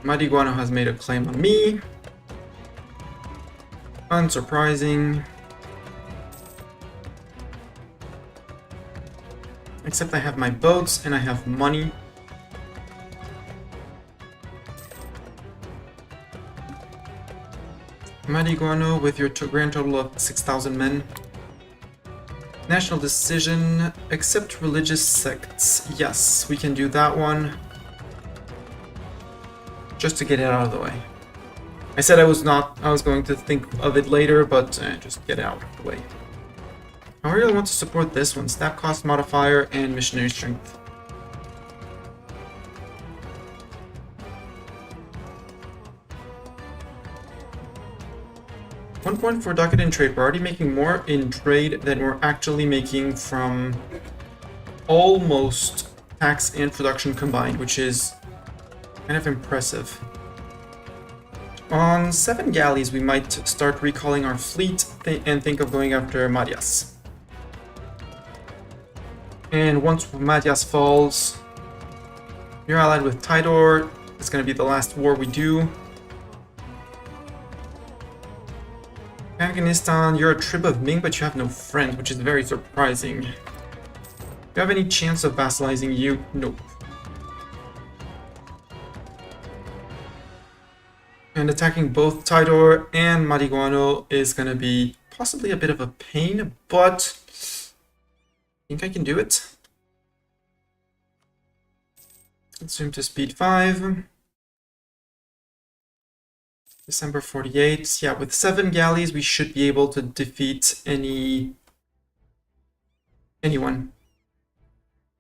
Mariguano has made a claim on me. Unsurprising. Except I have my boats and I have money. Mariguano with your grand total of 6,000 men. National decision, accept religious sects. Yes, we can do that one. Just to get it out of the way. I said I was going to think of it later, but just get it out of the way. I really want to support this one. Staff cost modifier and missionary strength. 1 point for docket in trade. We're already making more in trade than we're actually making from almost tax and production combined, which is kind of impressive. On 7 galleys, we might start recalling our fleet and think of going after Marias. And once Marias falls, you're allied with Tidor. It's going to be the last war we do. Afghanistan, you're a trib of Ming, but you have no friend, which is very surprising. Do you have any chance of vassalizing you? Nope. And attacking both Tidor and Mariguano is going to be possibly a bit of a pain, but I think I can do it. Let's zoom to speed 5. December 48. Yeah, with 7 galleys, we should be able to defeat anyone.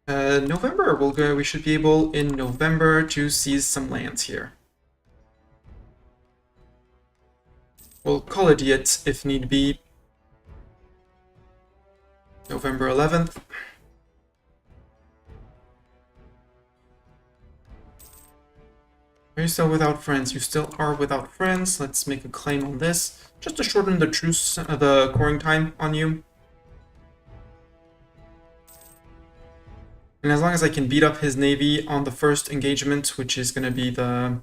November, we should be able in November to seize some lands here. We'll call it yet if need be. November 11th. Are you still without friends? You still are without friends. Let's make a claim on this. Just to shorten the truce, the coring time on you. And as long as I can beat up his navy on the first engagement, which is going to be the...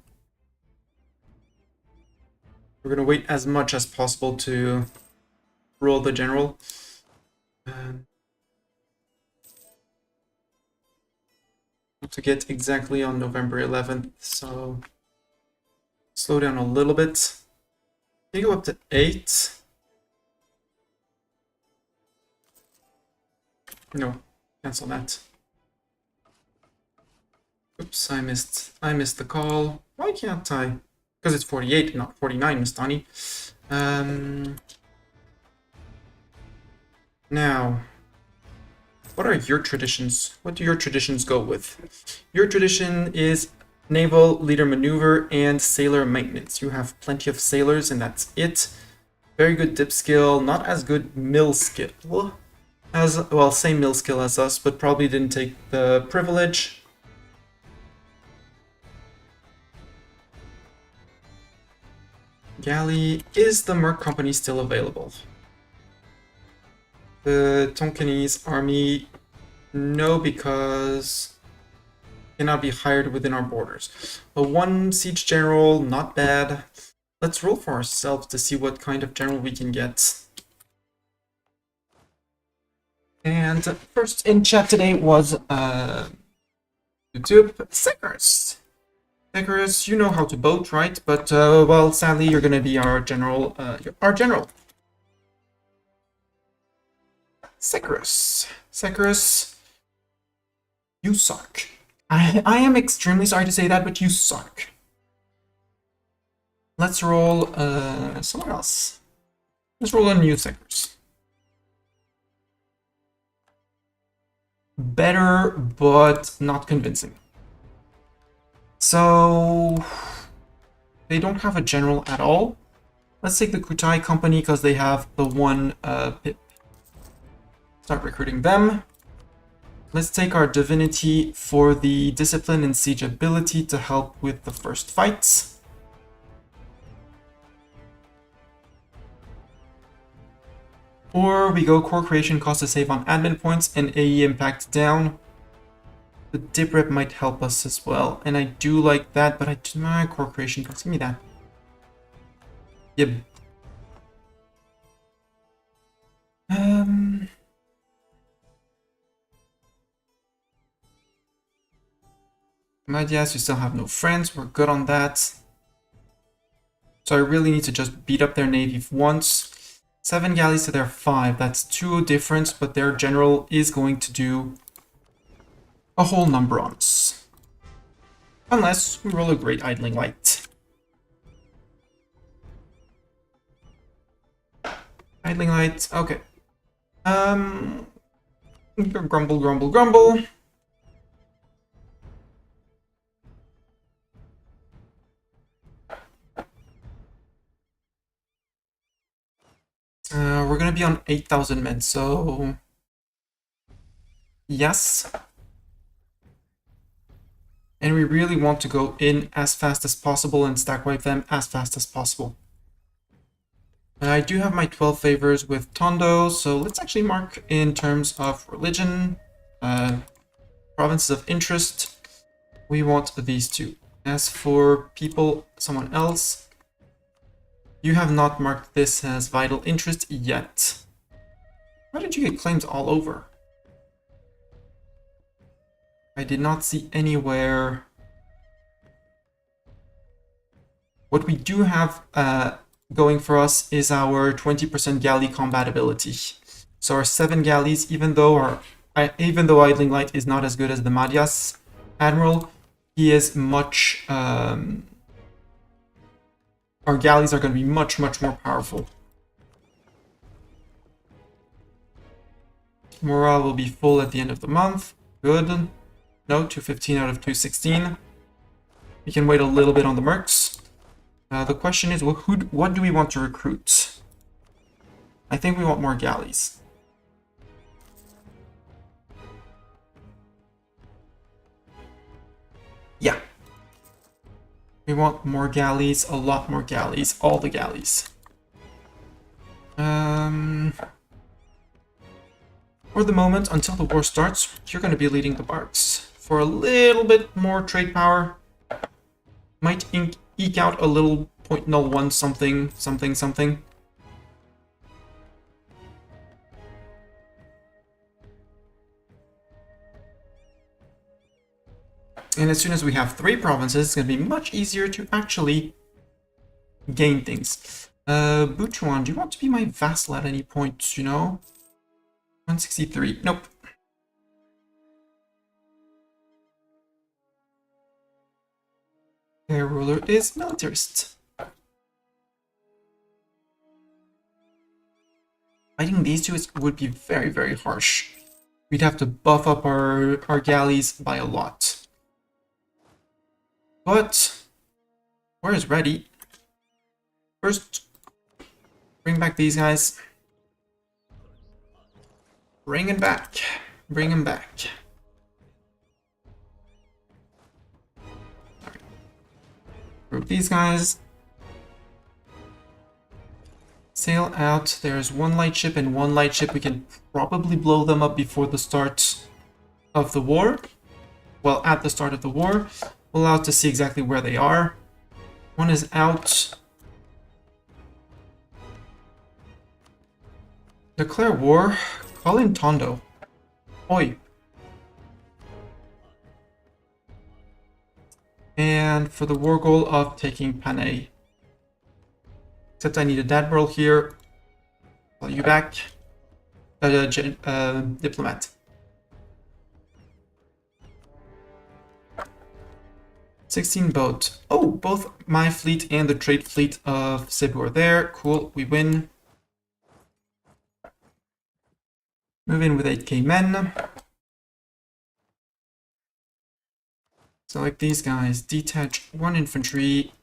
We're going to wait as much as possible to roll the general. To get exactly on November 11th, so slow down a little bit. You go up to 8. No, cancel that. Oops, I missed the call. Why can't I? Because it's 48, not 49, Mistani. Now, what are your traditions? What do your traditions go with? Your tradition is naval leader maneuver and sailor maintenance. You have plenty of sailors and that's it. Very good dip skill, not as good mill skill. Well, same mill skill as us, but probably didn't take the privilege. Galley, is the Merc Company still available? The Tonkinese army, no, because cannot be hired within our borders. A 1 siege general, not bad. Let's roll for ourselves to see what kind of general we can get. And first in chat today was YouTube Seckers. Seckers, you know how to boat, right? But well, sadly, you're gonna be our general. Seckers, you suck. I am extremely sorry to say that, but you suck. Let's roll someone else. Let's roll a new Seckers. Better, but not convincing. So they don't have a general at all. Let's take the Kutai company because they have the 1 pip. Start recruiting them. Let's take our divinity for the discipline and siege ability to help with the first fights. Or we go core creation cost to save on admin points and AE impact down. The dip rep might help us as well, and I do like that, but I do my core creation cost. Give me that. Yep. Yes, you still have no friends. We're good on that. So I really need to just beat up their navy once. 7 galleys to their 5. That's 2 difference, but their general is going to do a whole number on us. Unless we roll a great idling light. Idling light, okay. Grumble, grumble, grumble. We're gonna be on 8,000 men, so yes. And we really want to go in as fast as possible and stack wipe them as fast as possible. I do have my 12 favors with Tondo, so let's actually mark in terms of religion, provinces of interest. We want these two. As for people, someone else, you have not marked this as vital interest yet. Why did you get claims all over? I did not see anywhere. What we do have going for us is our 20% galley compatibility. So our 7 galleys, even though Idling Light is not as good as the Madias Admiral, he is much... our galleys are going to be much more powerful. Morale will be full at the end of the month. Good. No, 215 out of 216. We can wait a little bit on the mercs. The question is, what do we want to recruit? I think we want more galleys. Yeah. We want more galleys, a lot more galleys, all the galleys. For the moment, until the war starts, you're going to be leading the barks. For a little bit more trade power, might eke out a little 0.01 something. And as soon as we have 3 provinces, it's going to be much easier to actually gain things. Buchuan, do you want to be my vassal at any point, you know? 163. Nope. Their ruler is militarist. Fighting these two would be very harsh. We'd have to buff up our galleys by a lot. But war is ready. First, bring back these guys. Bring him back. Bring him back. Right. Group these guys. Sail out. There's 1 light ship and 1 light ship. We can probably blow them up before the start of the war. Well, at the start of the war. We'll allow us to see exactly where they are. 1 is out. Declare war. Call in Tondo. Oi. And for the war goal of taking Panay. Except I need a Admiral here. Call you back. Diplomat. 16 boat. Oh, both my fleet and the trade fleet of Cebu are there. Cool, we win. Move in with 8k men. Select these guys. Detach 1 infantry.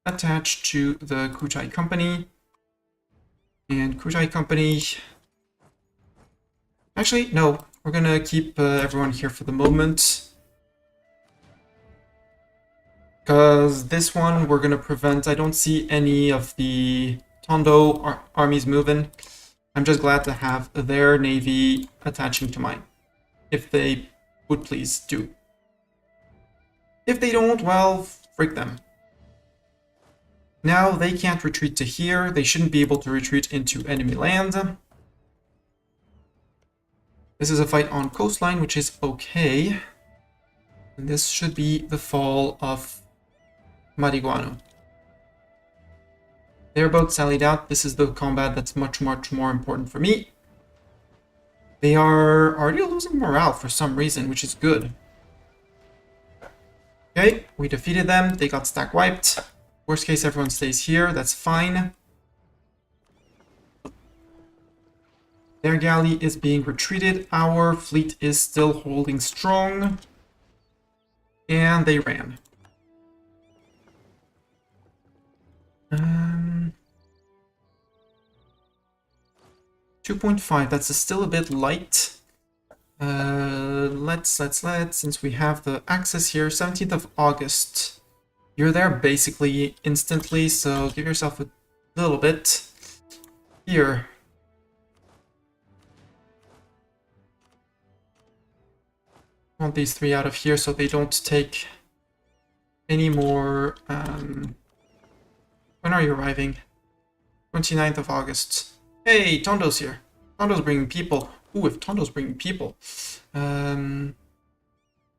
Attach to the Kuchai Company. And Kuchai Company... Actually, no. We're gonna keep everyone here for the moment. Because this one we're gonna prevent. I don't see any of the Tondo armies moving. I'm just glad to have their navy attaching to mine. If they would please do. If they don't, well, freak them. Now they can't retreat to here. They shouldn't be able to retreat into enemy land. This is a fight on coastline, which is okay. And this should be the fall of Mariguano. They're both sallied out. This is the combat that's much more important for me. They are already losing morale for some reason, which is good. Okay, we defeated them. They got stack wiped. Worst case, everyone stays here. That's fine. Their galley is being retreated. Our fleet is still holding strong. And they ran. 2.5, that's still a bit light. Let's, since we have the access here, 17th of August. You're there basically instantly, so give yourself a little bit. Here. I want these 3 out of here so they don't take any more. When are you arriving? 29th of August. Hey, Tondo's here. Tondo's bringing people. Ooh, if Tondo's bringing people. Then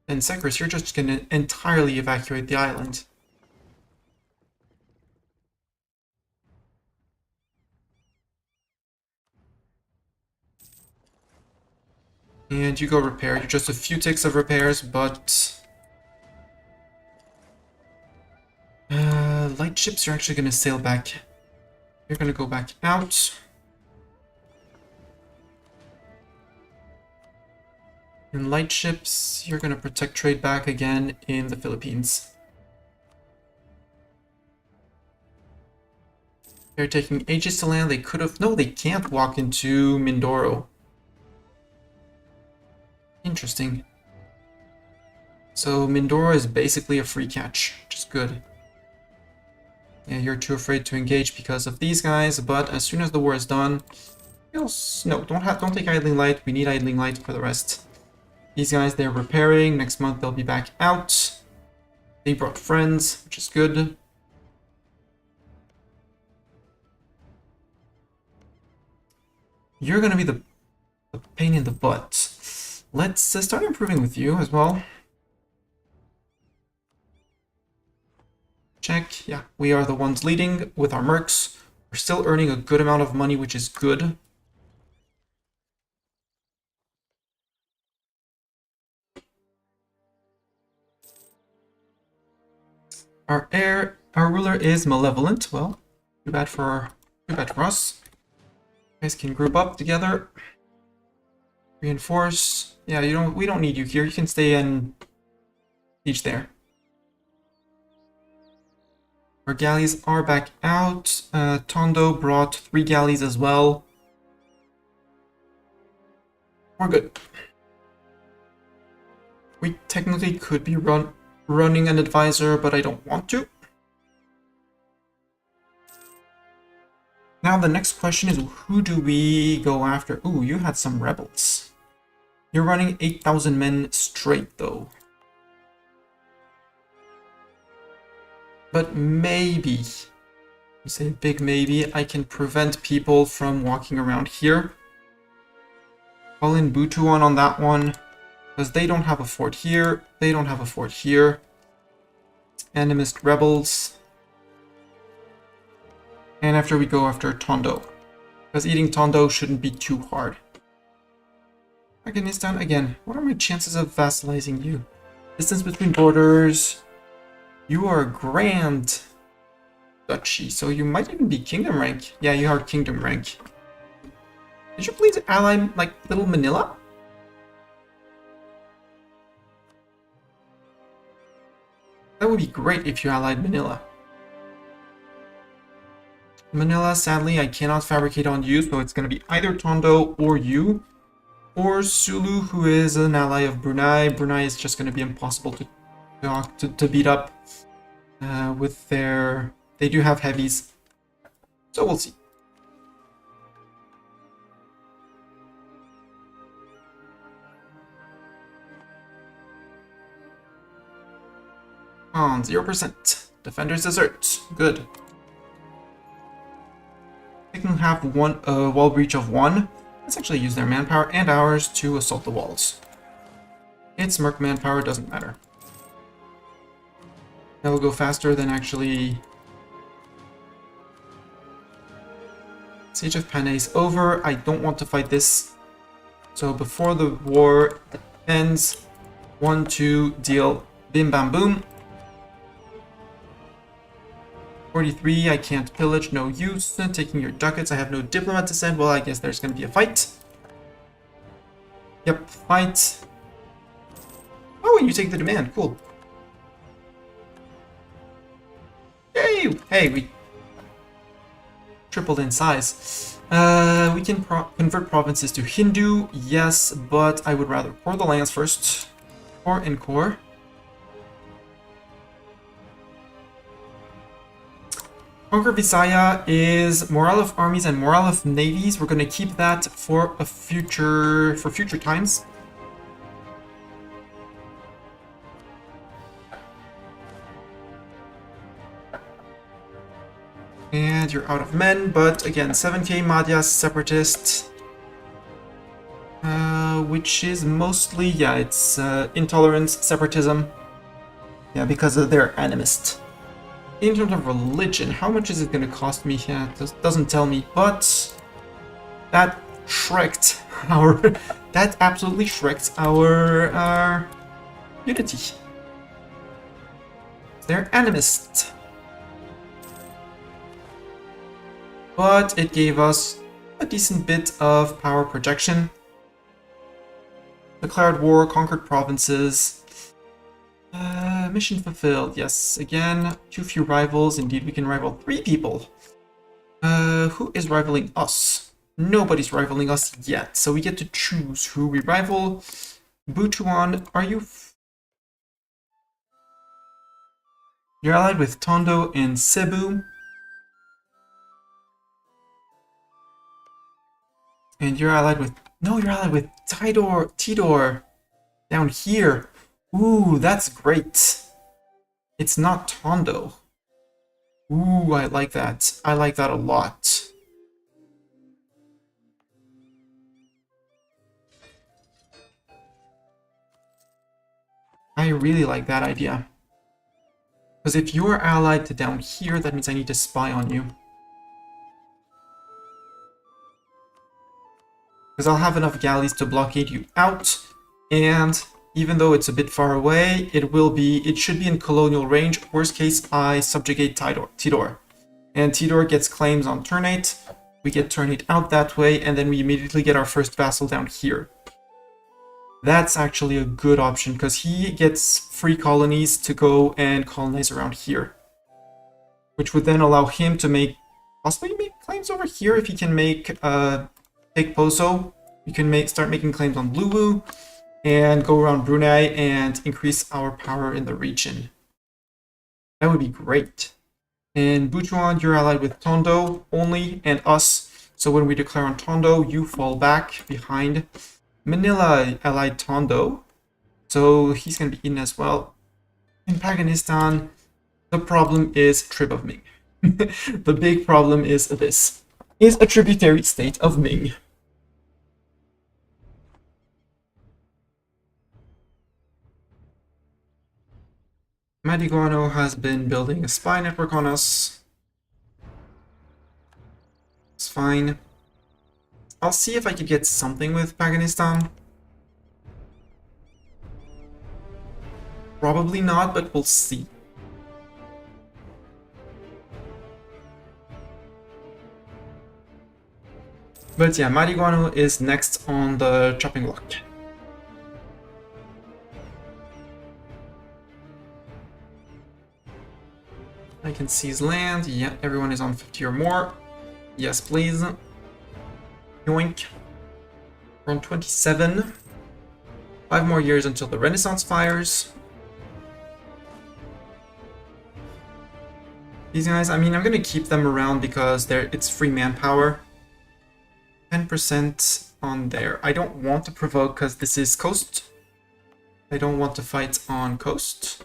Sekris, you're just gonna entirely evacuate the island. And you go repair. You're just a few ticks of repairs, but... light ships, you're actually gonna sail back. You're gonna go back out. In light ships, you're gonna protect trade back again in the Philippines. They're taking ages to land. They could have... No, they can't walk into Mindoro. Interesting. So Mindoro is basically a free catch, which is good. Yeah, you're too afraid to engage because of these guys, but as soon as the war is done... No, don't take idling light. We need idling light for the rest. These guys, they're repairing. Next month, they'll be back out. They brought friends, which is good. You're gonna be the pain in the butt. Let's start improving with you as well. Check. Yeah, we are the ones leading with our mercs. We're still earning a good amount of money, which is good. Our ruler is malevolent. Well, too bad for us. You guys can group up together. Reinforce. Yeah, we don't need you here. You can stay and siege there. Our galleys are back out. Tondo brought 3 galleys as well. We're good. We technically could be running an advisor, but I don't want to. Now the next question is, who do we go after? Ooh, you had some rebels. You're running 8,000 men straight, though. But maybe, you say big maybe, I can prevent people from walking around here. Call in Butuan on that one, because they don't have a fort here, they don't have a fort here. Animist rebels. And after we go after Tondo, because eating Tondo shouldn't be too hard. Afghanistan, again, what are my chances of vassalizing you? Distance between borders. You are a grand duchy, so you might even be kingdom rank. Yeah, you are kingdom rank. Did you please ally, like, little Manila? That would be great if you allied Manila. Manila, sadly, I cannot fabricate on you, so it's going to be either Tondo or you. Or Sulu, who is an ally of Brunei. Brunei is just going to be impossible to beat up with their... They do have heavies. So we'll see. On 0%. Defenders desert. Good. They can have one wall breach of 1. Let's actually use their manpower and ours to assault the walls. It's merc manpower, doesn't matter. That will go faster than actually... Siege of Panay is over. I don't want to fight this. So before the war ends, 1, 2, deal, bim bam boom. 43, I can't pillage, no use. Taking your ducats, I have no diplomat to send. Well, I guess there's going to be a fight. Yep, fight. Oh, and you take the demand, cool. Yay! Hey, we tripled in size. We can convert provinces to Hindu, yes, but I would rather core the lands first. Core and core. Conquer Visaya is morale of armies and morale of navies. We're going to keep that for future times. And you're out of men, but again, 7k Madhya separatist. Which is mostly, yeah, it's intolerance, separatism. Yeah, because of their animist. In terms of religion, how much is it going to cost me? Yeah, it doesn't tell me, but that shreked our... that absolutely shreked our unity. They're animist. But it gave us a decent bit of power projection. Declared war, conquered provinces. Mission fulfilled, yes. Again, too few rivals. Indeed, we can rival 3 people. Who is rivaling us? Nobody's rivaling us yet, so we get to choose who we rival. Butuan, are you... You're allied with Tondo and Cebu. And you're allied with... No, you're allied with Tidor. Down here. Ooh, that's great. It's not Tondo. Ooh, I like that. I like that a lot. I really like that idea. Because if you're allied to down here, that means I need to spy on you. Because I'll have enough galleys to blockade you out, and even though it's a bit far away, it should be in colonial range. Worst case, I subjugate Tidor. And Tidor gets claims on turn 8, we get turn 8 out that way, and then we immediately get our first vassal down here. That's actually a good option, because he gets free colonies to go and colonize around here. Which would then allow him to possibly make claims over here if he can take Poso. You can start making claims on Luwu and go around Brunei and increase our power in the region. That would be great. And Butuan, you're allied with Tondo only and us. So when we declare on Tondo, you fall back behind. Manila allied Tondo. So he's going to be eaten as well. In Paganistan, the problem is Trib of Ming. The big problem is this. Is a tributary state of Ming. Madiguano has been building a spy network on us. It's fine. I'll see if I could get something with Paganistan. Probably not, but we'll see. But yeah, Madiguano is next on the chopping block. I can seize land. Yeah, everyone is on 50 or more. Yes, please. Yoink. We're on 27. 5 more years until the Renaissance fires. These guys, I mean, I'm gonna keep them around because it's free manpower. 10% on there. I don't want to provoke because this is coast. I don't want to fight on coast.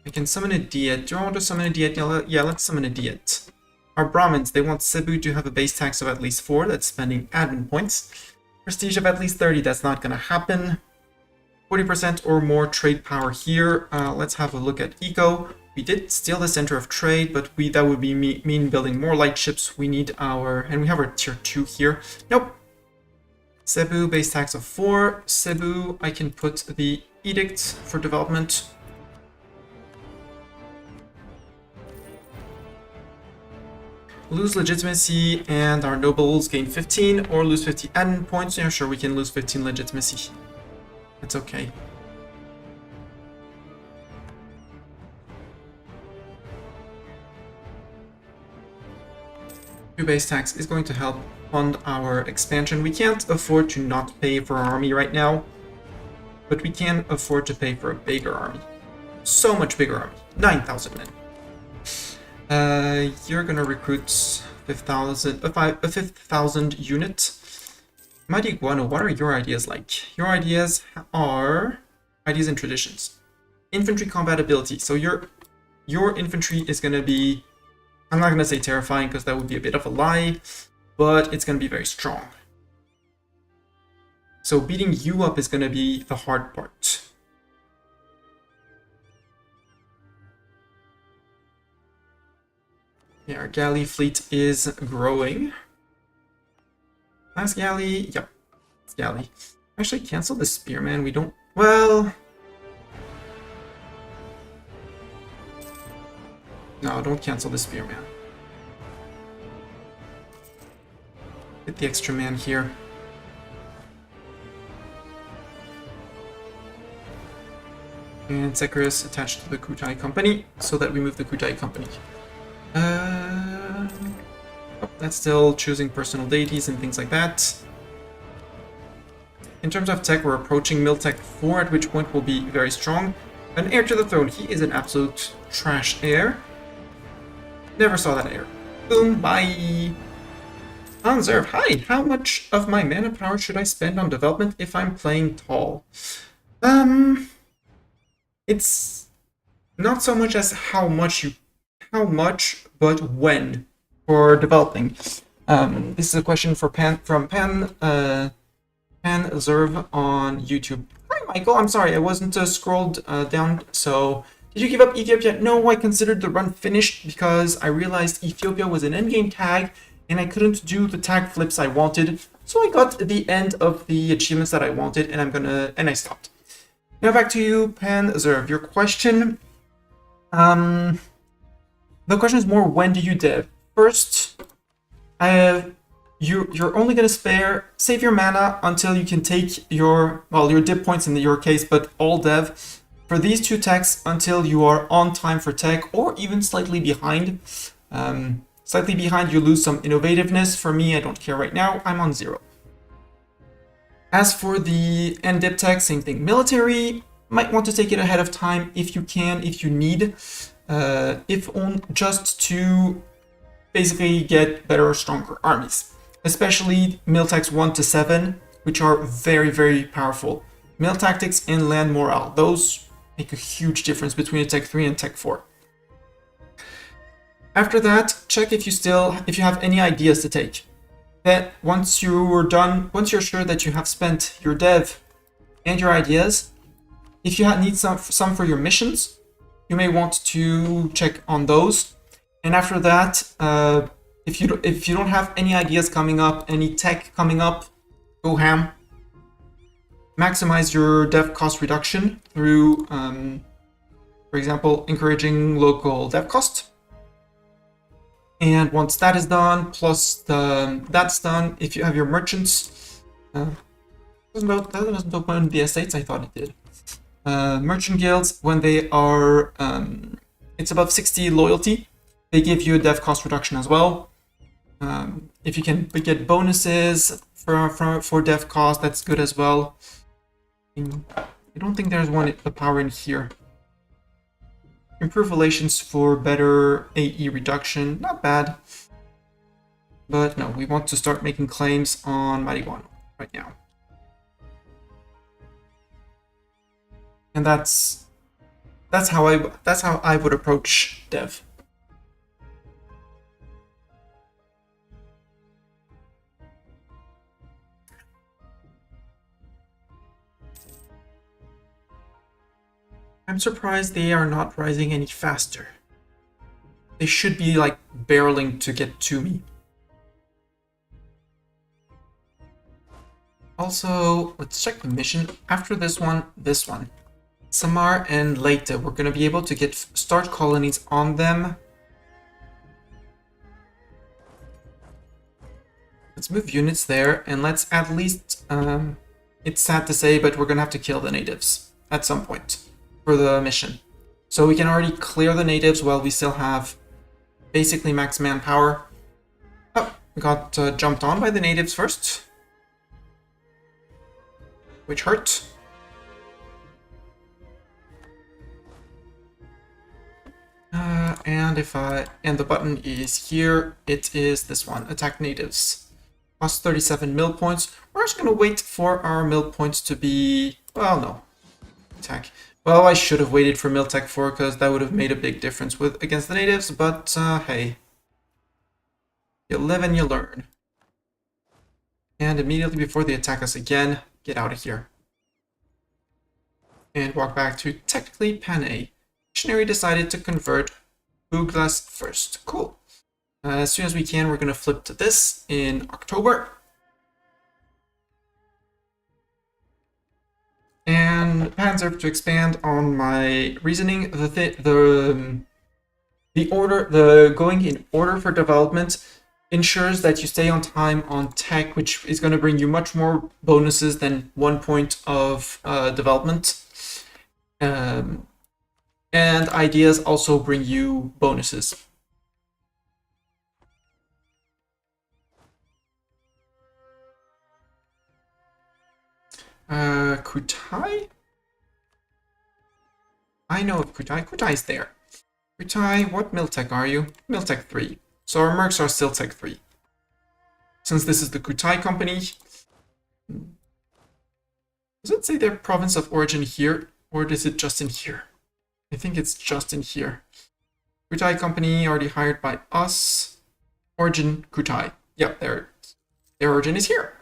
I can summon a Diet. Do I want to summon a Diet? Yeah, let's summon a Diet. Our Brahmins, they want Cebu to have a base tax of at least 4. That's spending admin points. Prestige of at least 30. That's not going to happen. 40% or more trade power here. Let's have a look at Eco. We did steal the center of trade, but that would be mean building more light ships. We need and we have our tier 2 here. Nope. Cebu, base tax of 4. Cebu, I can put the edict for development. Lose legitimacy and our nobles gain 15 or lose 50 admin points. Yeah, sure, we can lose 15 legitimacy. It's okay. 2 base tax is going to help fund our expansion. We can't afford to not pay for our army right now, but we can afford to pay for a bigger army. So much bigger army. 9,000 men. You're gonna recruit 5,000 unit. Mighty Guano, what are your ideas like? Your ideas are ideas and traditions. Infantry compatibility. So your infantry is gonna be, I'm not gonna say terrifying because that would be a bit of a lie, but it's gonna be very strong. So beating you up is gonna be the hard part. Yeah, our galley fleet is growing. Last galley, yep, it's galley. Actually, cancel the spearman. We don't. Well, no, don't cancel the spearman. Get the extra man here. And Securis attached to the Kutai company, so that we move the Kutai company. Oh, that's still choosing personal deities and things like that. In terms of tech, we're approaching Miltech 4, at which point we'll be very strong. An heir to the throne. He is an absolute trash heir. Never saw that heir. Boom, bye. Unserved. Hi, how much of my mana power should I spend on development if I'm playing tall? It's not so much as how much, but when for developing. This is a question from Pan Zerv on YouTube. Hi, Michael. I'm sorry, I wasn't scrolled down. So, did you give up Ethiopia? No, I considered the run finished because I realized Ethiopia was an endgame tag, and I couldn't do the tag flips I wanted. So I got the end of the achievements that I wanted, and I stopped. Now back to you, Pan Zerv. Your question. The question is more, when do you dev? First, you're only going to save your mana until you can take your dip points in your case, but all dev for these 2 techs until you are on time for tech, or even slightly behind. Slightly behind, you lose some innovativeness. For me, I don't care right now. I'm on 0. As for the end dip tech, same thing. Military, might want to take it ahead of time if you can, if you need. Just to basically get better, stronger armies. Especially Mil Techs 1 to 7, which are very, very powerful. Mil Tactics and Land Morale. Those make a huge difference between a Tech 3 and Tech 4. After that, check if you have any ideas to take. That once you're sure that you have spent your dev and your ideas, if you need some for your missions, you may want to check on those. And after that, if you don't have any ideas coming up, any tech coming up, go ham. Maximize your dev cost reduction through, for example, encouraging local dev cost. And once that is done, plus that's done, if you have your merchants, that doesn't open the estates, I thought it did. Merchant guilds, when they are, it's above 60 loyalty, they give you a dev cost reduction as well. If you can get bonuses for dev cost, that's good as well. I don't think there's the power in here. Improve relations for better AE reduction, not bad. But no, we want to start making claims on Mighty Guano right now. And that's how I would approach dev. I'm surprised they are not rising any faster. They should be like barreling to get to me. Also, let's check the mission. After this one. Samar and Leyte, we're going to be able to start colonies on them. Let's move units there, and let's at least, it's sad to say, but we're going to have to kill the natives at some point for the mission. So we can already clear the natives while we still have basically max manpower. Oh, We got jumped on by the natives first, which hurt. And the button is here. It is this one, attack natives. Cost 37 mill points. We're just gonna wait for our mill points to be, well, no, attack. Well, I should have waited for mill tech 4 because that would have made a big difference against the natives, but hey, you live and you learn. And immediately before they attack us again, get out of here. And walk back to technically Panay. Missionary decided to convert Douglas first. Cool. As soon as we can, we're going to flip to this in October. And Panzer, to expand on my reasoning, the going in order for development ensures that you stay on time on tech, which is going to bring you much more bonuses than 1 point of development. And ideas also bring you bonuses. Kutai? I know of Kutai. Kutai's there. Kutai, what Miltech are you? Miltech 3. So our mercs are still Tech 3. Since this is the Kutai company, does it say their province of origin here? Or is it just in here? I think it's just in here. Kutai company already hired by us. Origin Kutai. Yep, their origin is here.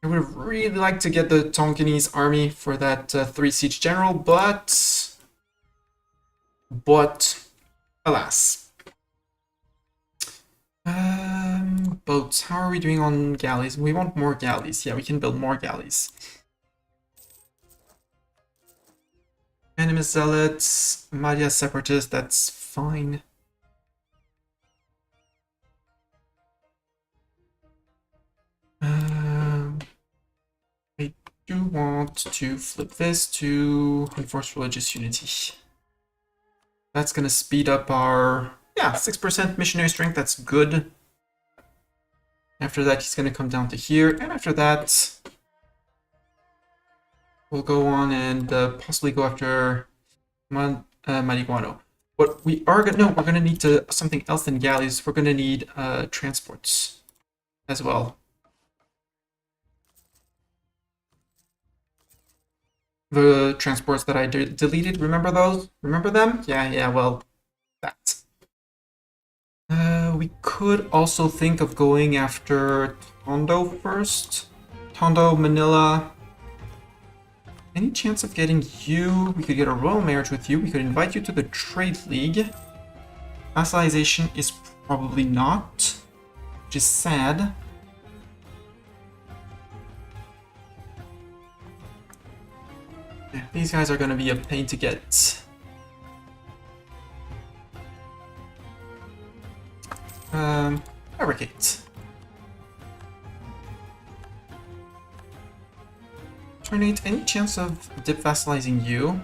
I would have really liked to get the Tonkinese army for that 3 siege general, but alas. Boats. How are we doing on galleys? We want more galleys. Yeah, we can build more galleys. Enemy zealots, Malaya separatists, that's fine. I do want to flip this to enforce religious unity. That's gonna speed up our, 6% missionary strength, that's good. After that, he's gonna come down to here, and after that, we'll go on and possibly go after Marihuano. What we are gonna, we're gonna need something else than galleys. We're gonna need transports as well. The transports that I deleted, remember those? Remember them? Yeah, well, that. We could also think of going after Tondo first. Tondo, Manila. Any chance of getting you? We could get a royal marriage with you. We could invite you to the Trade League. Vassalization is probably not, which is sad. Yeah, these guys are going to be a pain to get. Fabricate. Turn 8, any chance of dip vassalizing you?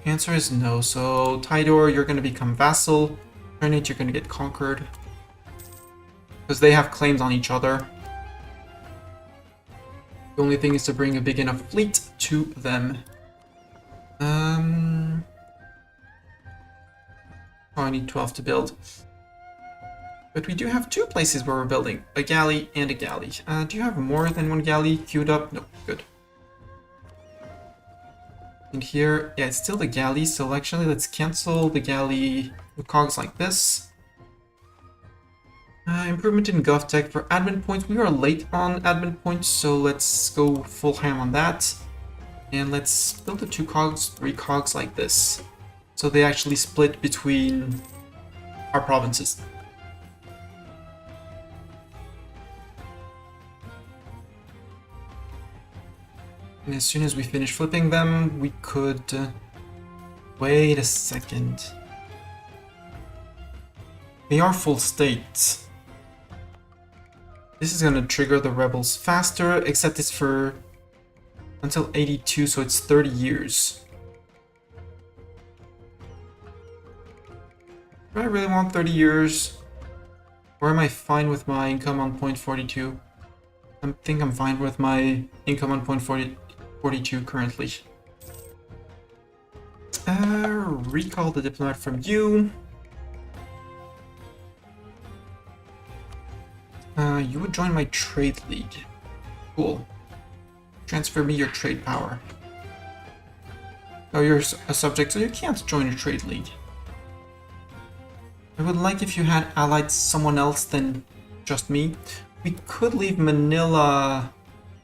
Answer is no, so Tidor, you're going to become vassal. Turn 8, you're going to get conquered. Because they have claims on each other. The only thing is to bring a big enough fleet to them. Oh, I need 12 to build. But we do have 2 places where we're building, a galley and a galley. Do you have more than 1 galley queued up? No, good. And here, yeah, it's still the galley, so actually let's cancel the galley with cogs like this. Improvement in GovTech for admin points. We are late on admin points, so let's go full ham on that. And let's build the 2 cogs, 3 cogs like this. So they actually split between our provinces. And as soon as we finish flipping them, we could... wait a second. They are full state. This is going to trigger the rebels faster, except it's for until 82, so it's 30 years. Do I really want 30 years? Or am I fine with my income on point 42? I think I'm fine with my income on point 42 currently. Recall the diplomat from you. You would join my trade league. Cool. Transfer me your trade power. Oh, you're a subject, so you can't join a trade league. I would like if you had allied someone else than just me. We could leave Manila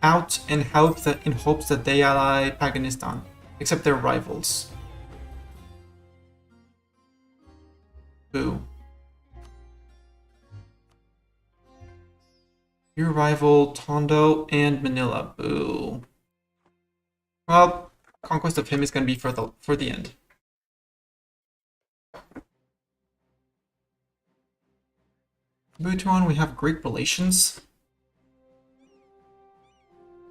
out in hopes that they ally Paganistan, except they're rivals. Boo. Your rival Tondo and Manila. Boo. Well, conquest of him is going to be for the end. Butuan, we have great relations.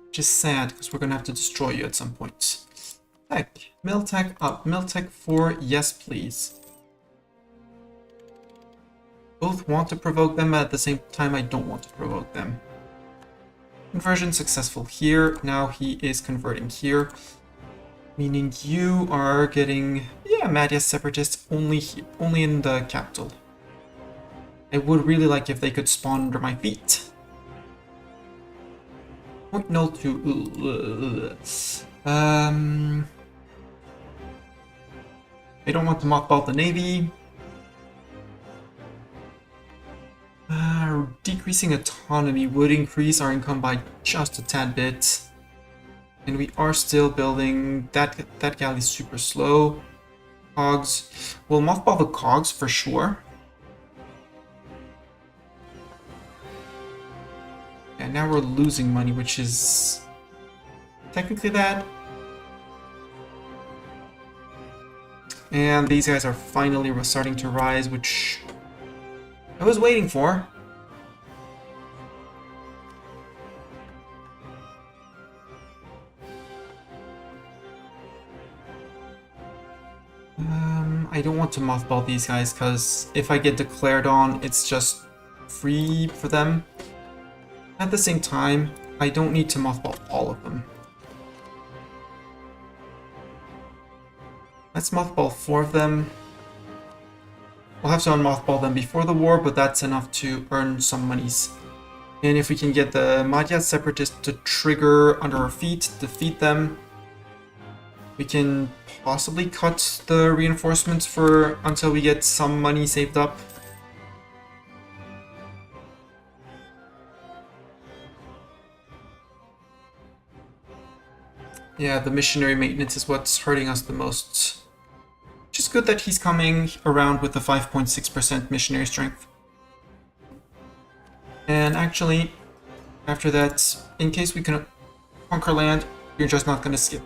Which is sad, because we're going to have to destroy you at some point. Tech. Miltech up. Miltech 4, yes please. Both want to provoke them, but at the same time I don't want to provoke them. Conversion successful here. Now he is converting here. Meaning you are getting, yeah, Madia's separatists only in the capital. I would really like if they could spawn under my feet. 0.02. I don't want to mothball the navy. Decreasing autonomy would increase our income by just a tad bit. And we are still building that galley is super slow. Cogs. We'll mothball the cogs for sure. And now we're losing money, which is technically bad. And these guys are finally starting to rise, which I was waiting for. I don't want to mothball these guys, because if I get declared on, it's just free for them. At the same time, I don't need to mothball all of them. Let's mothball 4 of them. We'll have to unmothball them before the war, but that's enough to earn some monies. And if we can get the Madhya separatists to trigger under our feet, defeat them, we can possibly cut the reinforcements until we get some money saved up. Yeah, the missionary maintenance is what's hurting us the most. Which is good that he's coming around with the 5.6% missionary strength. And actually, after that, in case we can conquer land, you're just not going to skip.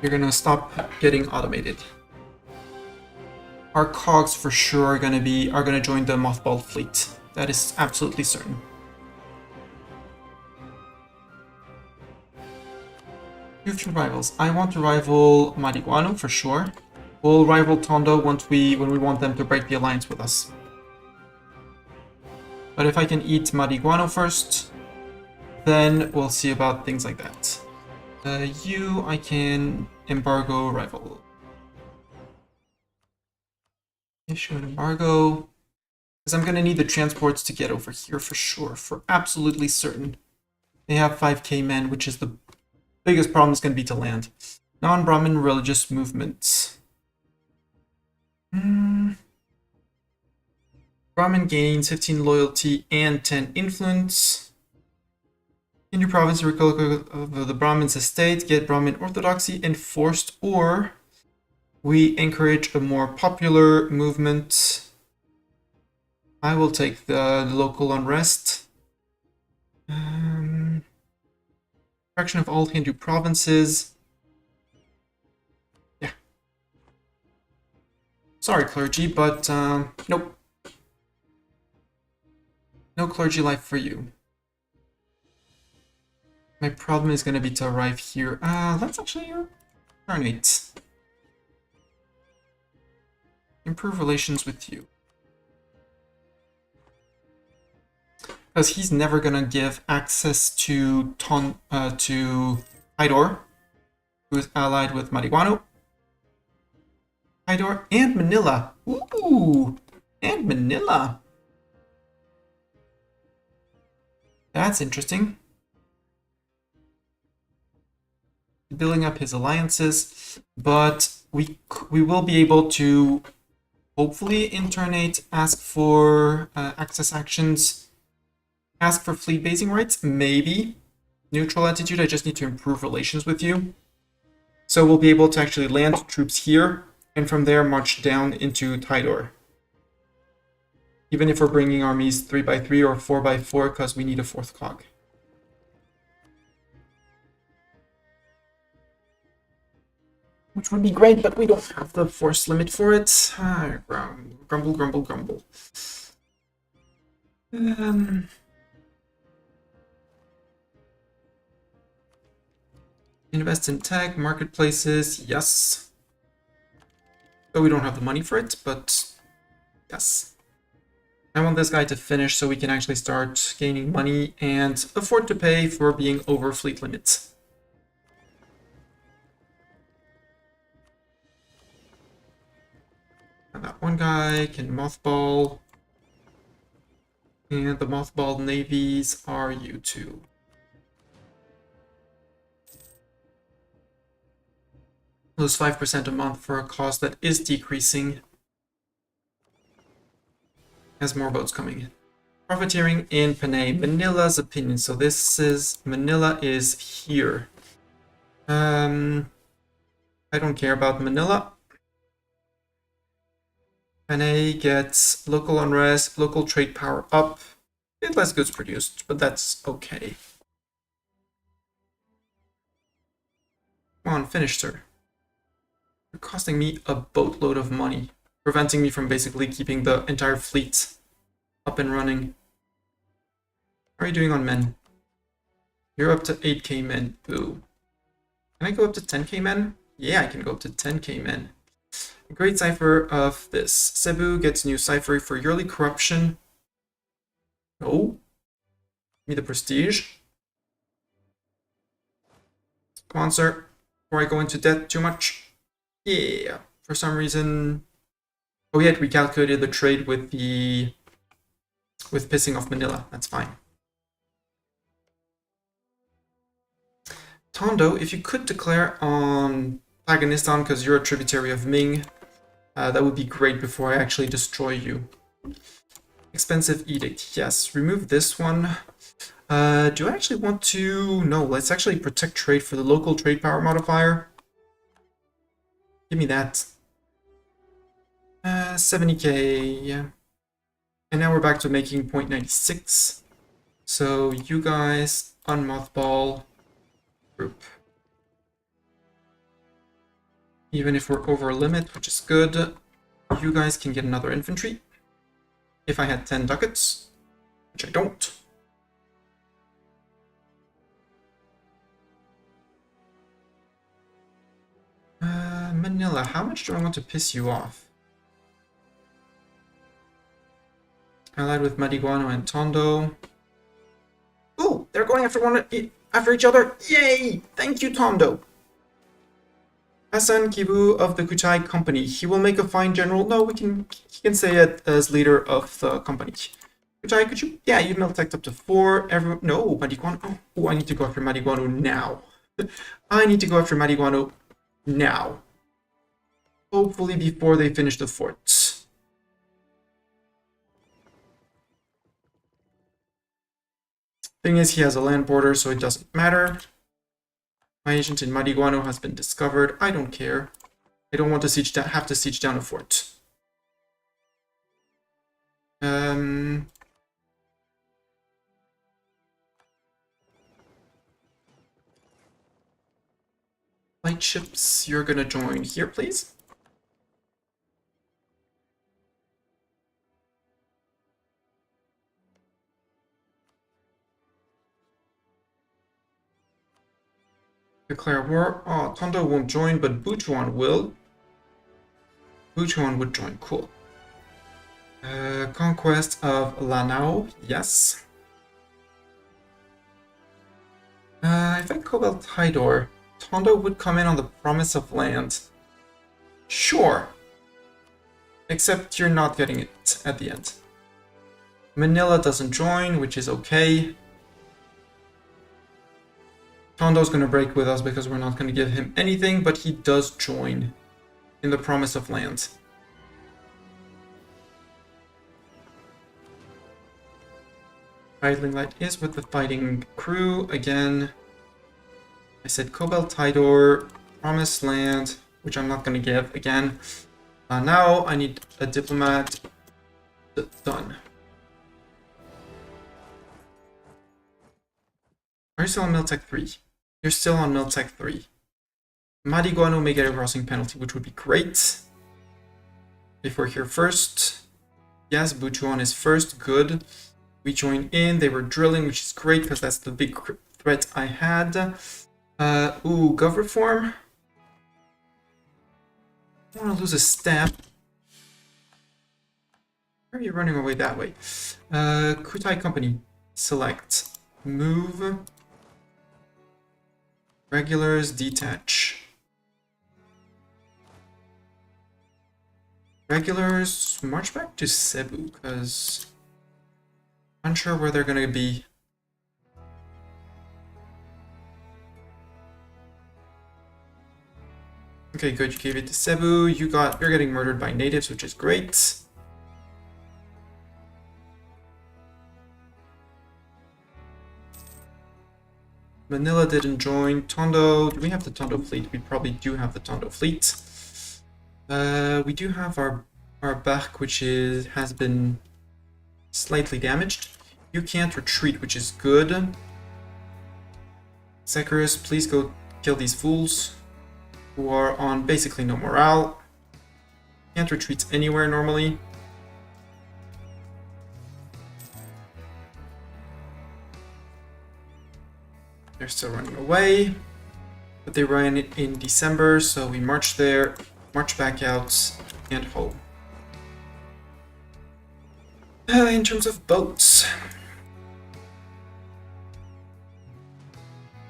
You're going to stop getting automated. Our cogs for sure are going to join the mothballed fleet. That is absolutely certain. Future rivals. I want to rival Mariguano for sure. We'll rival Tondo when we want them to break the alliance with us. But if I can eat Mariguano first, then we'll see about things like that. I can embargo rival. Issue an embargo. Because I'm going to need the transports to get over here for sure, for absolutely certain. They have 5k men, which is the biggest problem is going to be to land. Non-Brahmin religious movements. Brahmin gains 15 loyalty and 10 influence. In your province, recall of the Brahmin's estate, get Brahmin orthodoxy enforced, or we encourage a more popular movement. I will take the local unrest. Fraction of all Hindu provinces. Yeah. Sorry, clergy, but nope. No clergy life for you. My problem is going to be to arrive here. Let's actually Turn 8. Improve relations with you. Because he's never gonna give access to Tidor, who is allied with Marihuano. Tidor and Manila. Ooh, and Manila. That's interesting. Building up his alliances, but we will be able to hopefully internate, ask for access actions, ask for fleet basing rights, maybe. Neutral attitude, I just need to improve relations with you. So we'll be able to actually land troops here, and from there march down into Tidor. Even if we're bringing armies 3x3 or 4x4, because we need a 4th cog. Which would be great, but we don't have the force limit for it. Grumble, grumble, grumble. Invest in tech, marketplaces, yes. But we don't have the money for it, but yes. I want this guy to finish so we can actually start gaining money and afford to pay for being over fleet limits. And that one guy can mothball. And the mothballed navies are you two. Lose 5% a month for a cost that is decreasing as more boats coming in. Profiteering in Panay, Manila's opinion. So this is, Manila is here. I don't care about Manila. Panay gets local unrest, local trade power up, and less goods produced, but that's okay. Come on, finish, sir. You're costing me a boatload of money, preventing me from basically keeping the entire fleet up and running. How are you doing on men? You're up to 8k men. Ooh. Can I go up to 10k men? Yeah, I can go up to 10k men. Great cipher of this. Cebu gets new cipher for yearly corruption. No. Give me the prestige. Come on, sir. Before I go into debt too much. Yeah. For some reason. Oh, yeah, we calculated the trade with the. With pissing off Manila. That's fine. Tondo, if you could declare on Paganistan because you're a tributary of Ming, that would be great before I actually destroy you. Expensive edict. Yes, remove this one. Do I actually want to... No, let's actually protect trade for the local trade power modifier. Give me that. 70k, yeah. And now we're back to making 0.96. So you guys unmothball group. Even if we're over a limit, which is good, you guys can get another infantry. If I had 10 ducats, which I don't. Manila, how much do I want to piss you off? Allied with Madiguano and Tondo. Ooh, they're going after each other. Yay! Thank you, Tondo. Hassan Kibu of the Kuchai Company. He will make a fine general. No, he can say it as leader of the company. Kuchai, could you? Yeah, you militech up to 4. No, Madiguano. Oh, I need to go after Madiguano now. I need to go after Madiguano now. Hopefully before they finish the forts. Thing is, he has a land border, so it doesn't matter. My agent in Madiguano has been discovered. I don't care. I don't want to have to siege down a fort. Light ships, you're gonna join here, please. Declare war. Oh, Tondo won't join, but Butuan will. Butuan would join. Cool. Conquest of Lanao. Yes. If I Cobalt Hydor, Tondo would come in on the promise of land. Sure. Except you're not getting it at the end. Manila doesn't join, which is okay. Tondo's gonna break with us because we're not gonna give him anything, but he does join in the promise of land. Idling Light is with the fighting crew again. I said Cobalt Tidor, Promised Land, which I'm not gonna give again. Now I need a diplomat. Done. Are you still on Miltech 3? You're still on Miltech 3. Mariguano may get a crossing penalty, which would be great. If we're here first. Yes, Butuan is first. Good. We join in. They were drilling, which is great because that's the big threat I had. Gov reform. I don't want to lose a step. Why are you running away that way? Kutai Company. Select. Move. Regulars. Detach. Regulars. March back to Cebu because I'm unsure where they're going to be. Okay, good. You gave it to Cebu. You're getting murdered by natives, which is great. Manila didn't join. Tondo. Do we have the Tondo fleet? We probably do have the Tondo fleet. We do have our back, which has been slightly damaged. You can't retreat, which is good. Sekurus, please go kill these fools who are on basically no morale. Can't retreat anywhere normally. They're still running away, but they ran in December, so we march there, march back out, and home. In terms of boats,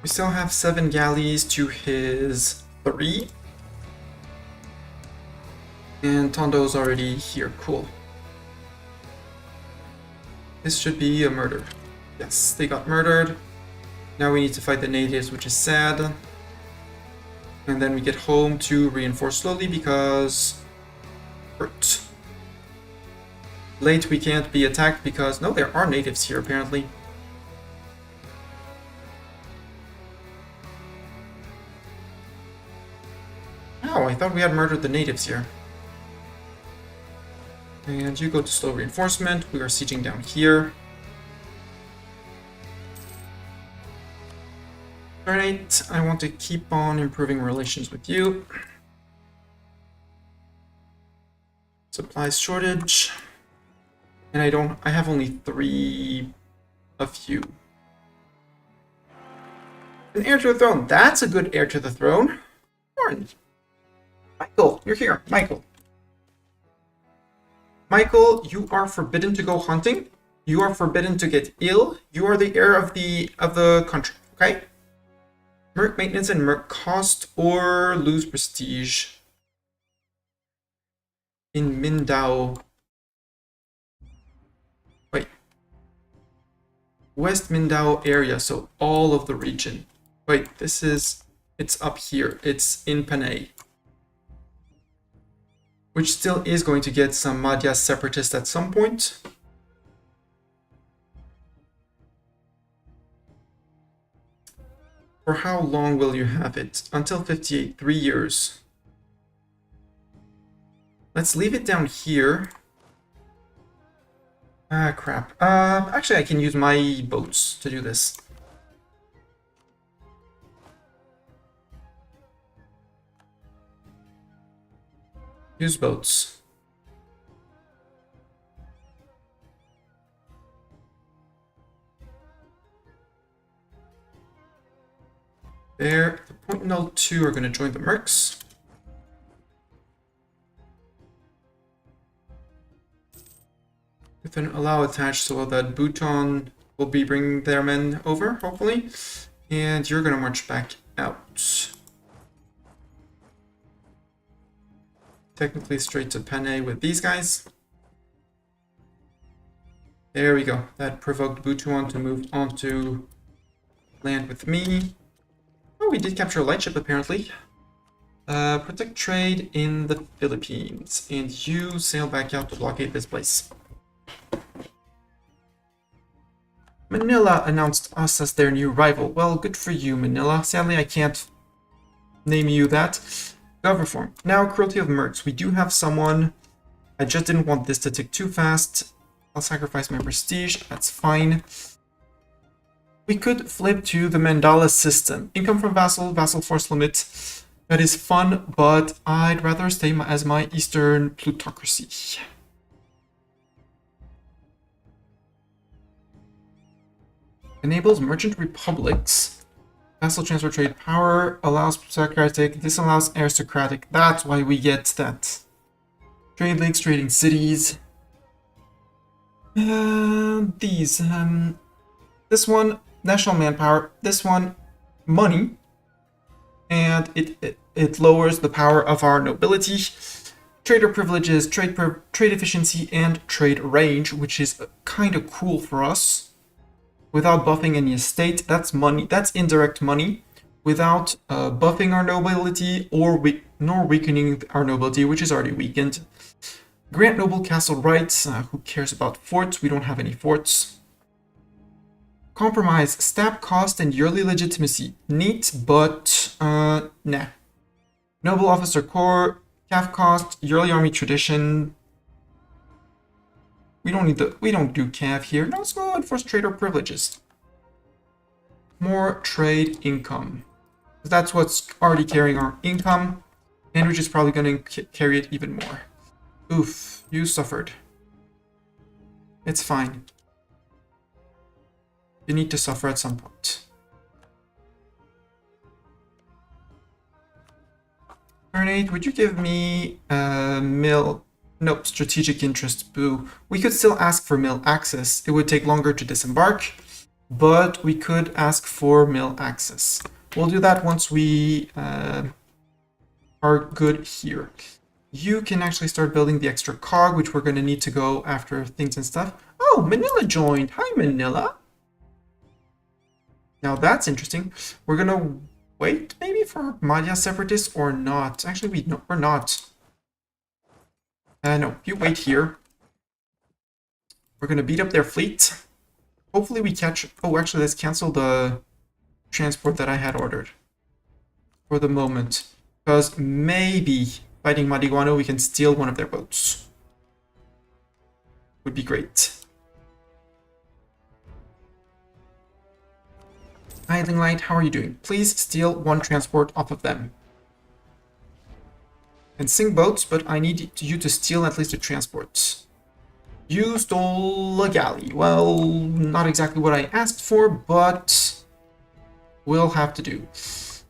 we still have 7 galleys to his 3. And Tondo's already here. Cool. This should be a murder. Yes, they got murdered. Now we need to fight the natives, which is sad. And then we get home to reinforce slowly because hurt. Late we can't be attacked because no, there are natives here apparently. Oh, I thought we had murdered the natives here. And you go to slow reinforcement. We are sieging down here. Alright, I want to keep on improving relations with you. Supplies shortage. And I have only 3 of you. An heir to the throne. That's a good heir to the throne. Orange. Michael, you're here. Michael. Michael, you are forbidden to go hunting. You are forbidden to get ill. You are the heir of the country, okay? Merc maintenance and merc cost or lose prestige. In Mindao. Wait. West Mindao area, so all of the region. Wait, it's up here. It's in Panay. Which still is going to get some Madhya separatists at some point. For how long will you have it? Until 58, 3 years. Let's leave it down here. Ah, crap. Actually, I can use my boats to do this. Use boats. There, the 0.02 are going to join the mercs. With an allow attached so that Bhutan will be bringing their men over, hopefully. And you're going to march back out. Technically straight to Panay with these guys. There we go. That provoked Bhutan to move on to land with me. Oh, we did capture a lightship apparently. Protect trade in the Philippines. And you sail back out to blockade this place. Manila announced us as their new rival. Well, good for you, Manila. Sadly, I can't name you that. Gov reform. Now, cruelty of mercs. We do have someone. I just didn't want this to tick too fast. I'll sacrifice my prestige. That's fine. We could flip to the mandala system. Income from vassal, vassal force limit. That is fun, but I'd rather stay as my Eastern plutocracy. Enables merchant republics. Vassal transfer trade power, allows plutocratic, disallows aristocratic. That's why we get that. Trade links, trading cities. These. This one, national manpower. This one, money. And it lowers the power of our nobility. Trader privileges, trade efficiency, and trade range, which is kind of cool for us. Without buffing any estate, that's money. That's indirect money. Without buffing our nobility nor weakening our nobility, which is already weakened. Grant noble castle rights. Who cares about forts? We don't have any forts. Compromise, stab cost, and yearly legitimacy. Neat, but nah. Noble officer corps, calf cost, yearly army tradition. We don't do cav here. No, let's go enforce trader privileges. More trade income. That's what's already carrying our income, and which is probably going to carry it even more. Oof, you suffered. It's fine. You need to suffer at some point. Turn 8, would you give me mill? Nope, strategic interest, boo. We could still ask for mill access. It would take longer to disembark, but we could ask for mill access. We'll do that once we are good here. You can actually start building the extra cog, which we're going to need to go after things and stuff. Oh, Manila joined. Hi, Manila. Now that's interesting. We're going to wait maybe for Malaya separatists or not. Actually, we're not. No, you wait here. We're going to beat up their fleet. Hopefully we catch... Oh, actually, let's cancel the transport that I had ordered. For the moment. Because maybe fighting Madiguano, we can steal one of their boats. Would be great. Idling Light, how are you doing? Please steal one transport off of them. And sink boats, but I need you to steal at least a transport. You stole a galley. Well, not exactly what I asked for, but we'll have to do.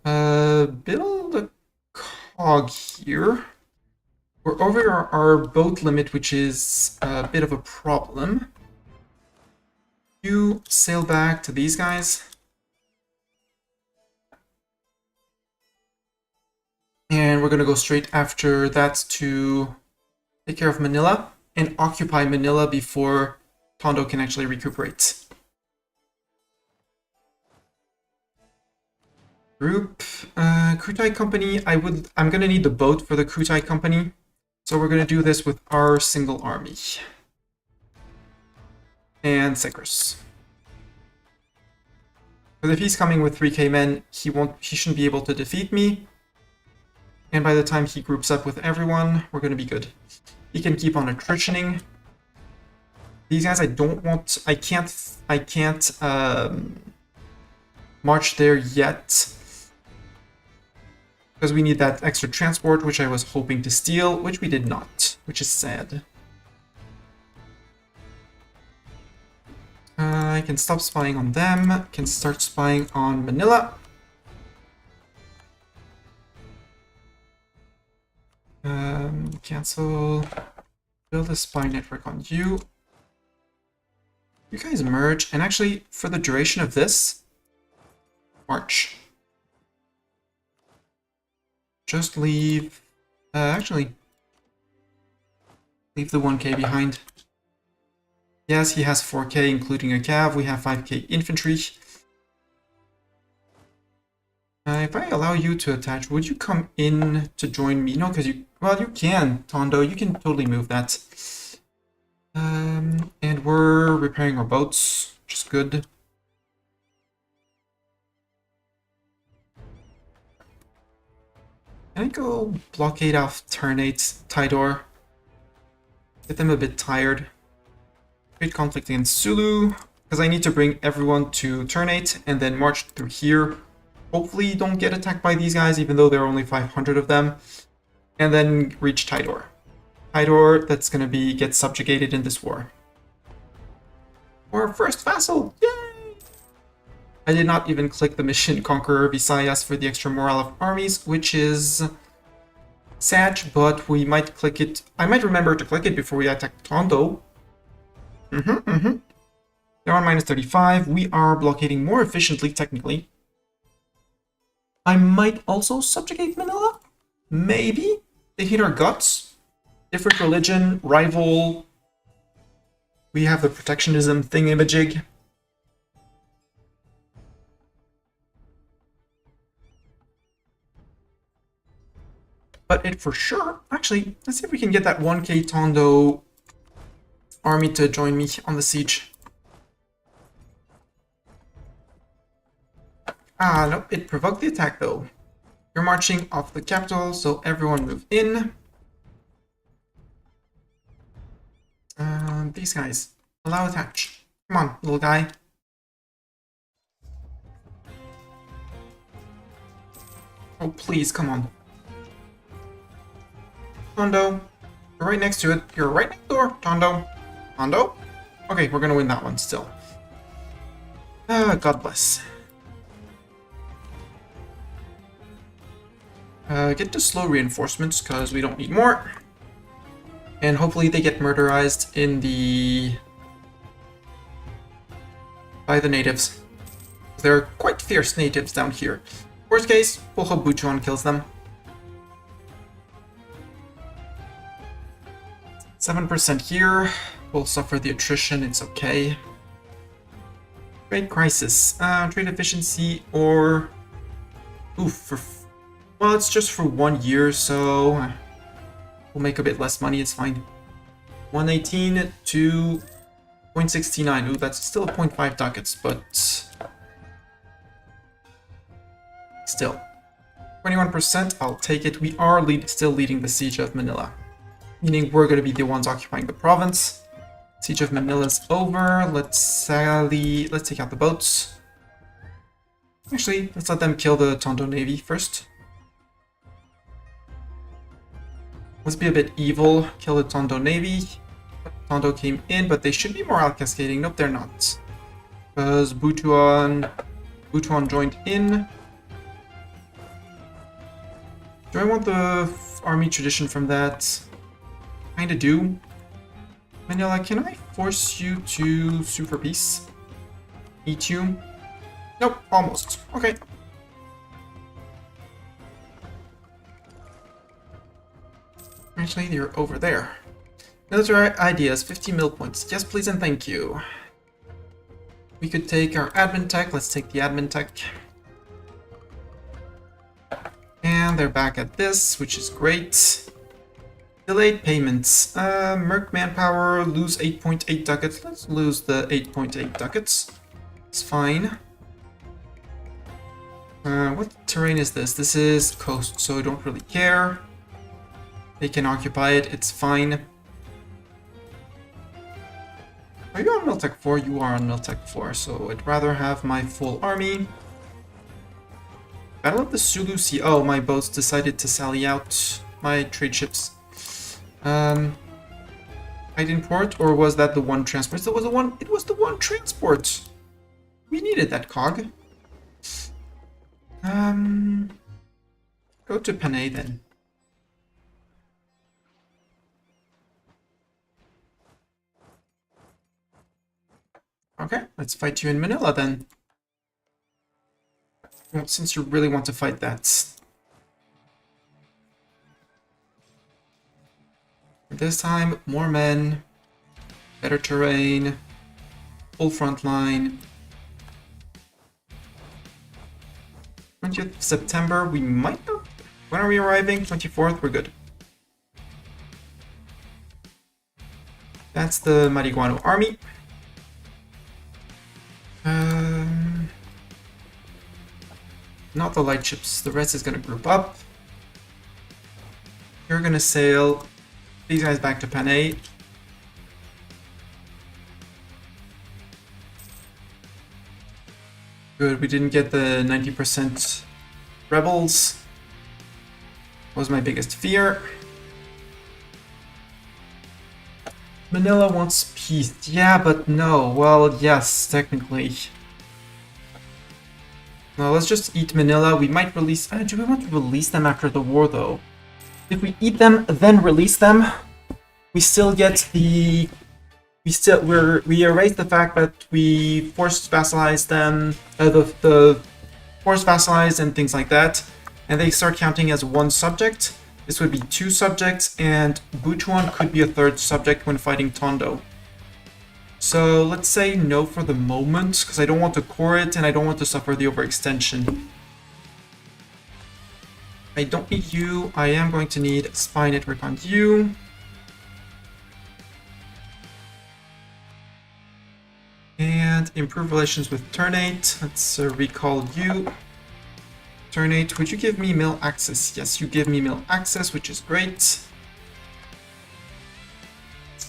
Build a cog here. We're over our boat limit, which is a bit of a problem. You sail back to these guys. And we're going to go straight after that to take care of Manila and occupy Manila before Tondo can actually recuperate. Group, Kutai Company, I'm going to need the boat for the Kutai Company. So we're going to do this with our single army. And Sekros. Because if he's coming with 3k men, he shouldn't be able to defeat me. And by the time he groups up with everyone, we're going to be good. He can keep on attritioning. These guys, I can't march there yet. Because we need that extra transport, which I was hoping to steal, which we did not, which is sad. I can stop spying on them, can start spying on Manila. cancel. Build a spy network on you. You guys merge, and actually, for the duration of this, march. Just leave... actually, leave the 1k behind. Yes, he has 4k, including a cav. We have 5k infantry. If I allow you to attach, would you come in to join me? No, because you... Well, you can, Tondo. You can totally move that. And we're repairing our boats, which is good. Can I go blockade off turn 8 Tidor? Get them a bit tired. Great conflict against Sulu, because I need to bring everyone to turn 8 and then march through here. Hopefully don't get attacked by these guys, even though there are only 500 of them. And then reach Tidor. Tidor, that's gonna be get subjugated in this war. Our first vassal! Yay! I did not even click the mission Conqueror Visayas for the extra morale of armies, which is sad, but we might click it. I might remember to click it before we attack Tondo. They're on minus 35. We are blockading more efficiently, technically. I might also subjugate Manila? Maybe? They hate our guts. Different religion, rival. We have the protectionism thingamajig. But it for sure... Actually, let's see if we can get that 1k Tondo army to join me on the siege. Ah, no, it provoked the attack though. You're marching off the capital, so everyone move in. These guys, allow attach. Come on, little guy. Oh, please, come on. Tondo, you're right next to it. You're right next door, Tondo. Tondo? Okay, we're gonna win that one still. God bless. Get to slow reinforcements, because we don't need more. And hopefully they get murderized in the... by the natives. They're quite fierce natives down here. Worst case, we'll hope Buchuan kills them. 7% here. We'll suffer the attrition, it's okay. Trade crisis. Trade efficiency or... Oof, for... Well, it's just for 1 year, so... We'll make a bit less money, it's fine. 118 to 0.69. Ooh, that's still 0.5 ducats, but... Still. 21%, I'll take it. We are still leading the siege of Manila. Meaning we're going to be the ones occupying the province. Siege of Manila's over. Let's take out the boats. Actually, let's let them kill the Tondo Navy first. Let's be a bit evil. Kill the Tondo Navy. Tondo came in, but they should be morale cascading. Nope, they're not. Because Butuan joined in. Do I want the army tradition from that? Kinda do. Manila, can I force you to super peace? Eat you? Nope, almost. Okay. Actually, you're over there. Military ideas, 50 mil points. Yes, please and thank you. We could take our admin tech. Let's take the admin tech. And they're back at this, which is great. Delayed payments. Merc manpower, lose 8.8 ducats. Let's lose the 8.8 ducats. It's fine. What terrain is this? This is coast, so I don't really care. They can occupy it, it's fine. Are you on Miltech 4? You are on Miltech 4, so I'd rather have my full army. Battle of the Sulu Sea. Oh, my boats decided to sally out. My trade ships. I didn't port, or was that the one transport? It was the one transport. We needed that cog. Go to Panay then. Okay, let's fight you in Manila then. Well, since you really want to fight that. This time, more men, better terrain, full front line. 20th September, we might not. When are we arriving? 24th, we're good. That's the Marihuano army. Not the light ships, the rest is gonna group up. You're gonna sail these guys back to Panay. Good, we didn't get the 90% rebels. Was my biggest fear. Manila wants peace. Yeah, but no. Well, yes, technically. No, let's just eat Manila. We might release... do we want to release them after the war, though? If we eat them, then release them, we still get the... We erase the fact that we forced vassalize them, the forced vassalize and things like that, and they start counting as one subject. This would be 2 subjects, and Butuan could be a 3rd subject when fighting Tondo. So let's say no for the moment, because I don't want to core it and I don't want to suffer the overextension. I don't need you. I am going to need spy network on you. And improve relations with Ternate. Let's recall you. Ternate, would you give me mill access? Yes, you give me mill access, which is great.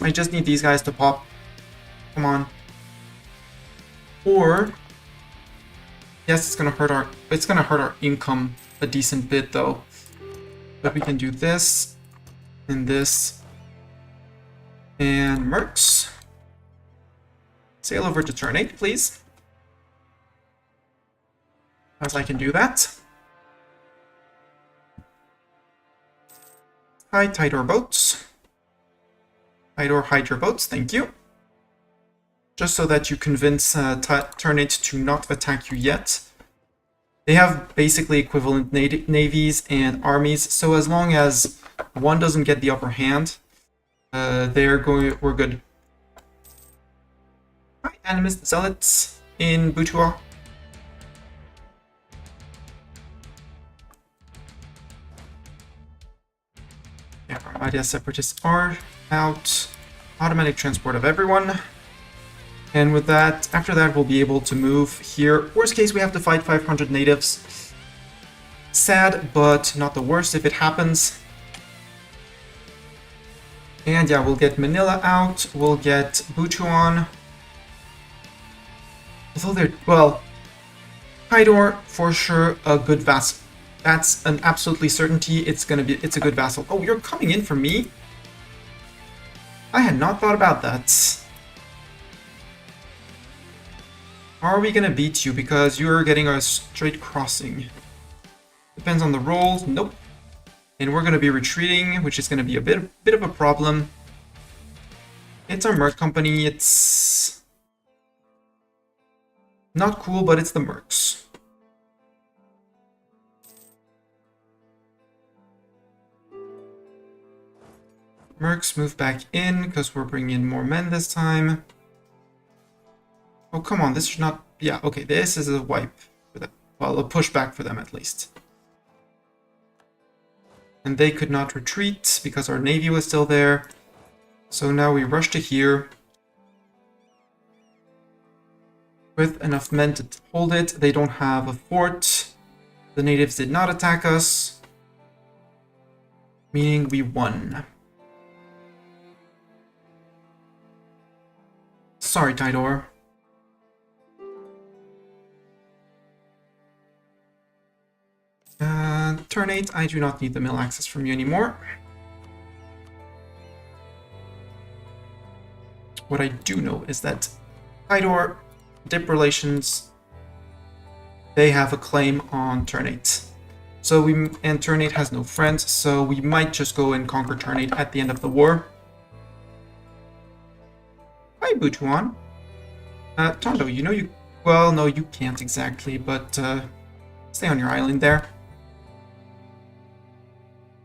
I just need these guys to pop. Come on. Or yes, it's gonna hurt our income a decent bit though. But we can do this and this and mercs. Sail over to turn 8, please. As I can do that. Hi, Tidor boats. Tidor, hide your boats, thank you. Just so that you convince Ternate to not attack you yet. They have basically equivalent navies and armies, so as long as one doesn't get the upper hand, we're good. Hi, Animist Zealots in Butua. Yeah, Armadia Separatists are out. Automatic transport of everyone. And with that, after that, we'll be able to move here. Worst case, we have to fight 500 natives. Sad, but not the worst if it happens. And yeah, we'll get Manila out. We'll get Butuan. Although they're, well, Haidor, for sure, a good vassal. That's an absolutely certainty. It's a good vassal. Oh, you're coming in for me? I had not thought about that. Are we gonna beat you because you're getting a straight crossing? Depends on the rolls. Nope. And we're gonna be retreating, which is gonna be a bit of a problem. It's our merc company. It's not cool, but it's the mercs. Mercs move back in because we're bringing in more men this time. Oh, come on, this should not... Yeah, okay, this is a wipe for them. Well, a pushback for them, at least. And they could not retreat because our navy was still there. So now we rush to here. With enough men to hold it. They don't have a fort. The natives did not attack us. Meaning we won. Sorry, Tidor. Turn 8, I do not need the mill access from you anymore. What I do know is that Tidor, Dip Relations, they have a claim on turn 8. So and turn 8 has no friends, so we might just go and conquer turn 8 at the end of the war. Hi, Butuan. Tondo, you know you... Well, no, you can't exactly, but stay on your island there.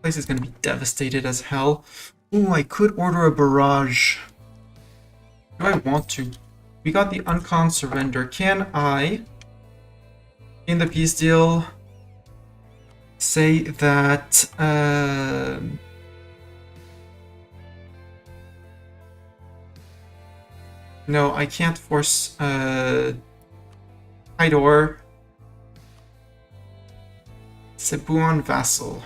Place is gonna be devastated as hell. Ooh, I could order a barrage. Do I want to? We got the uncon surrender. Can I, in the peace deal, say that... No, I can't force Tidor. Cebu on vassal.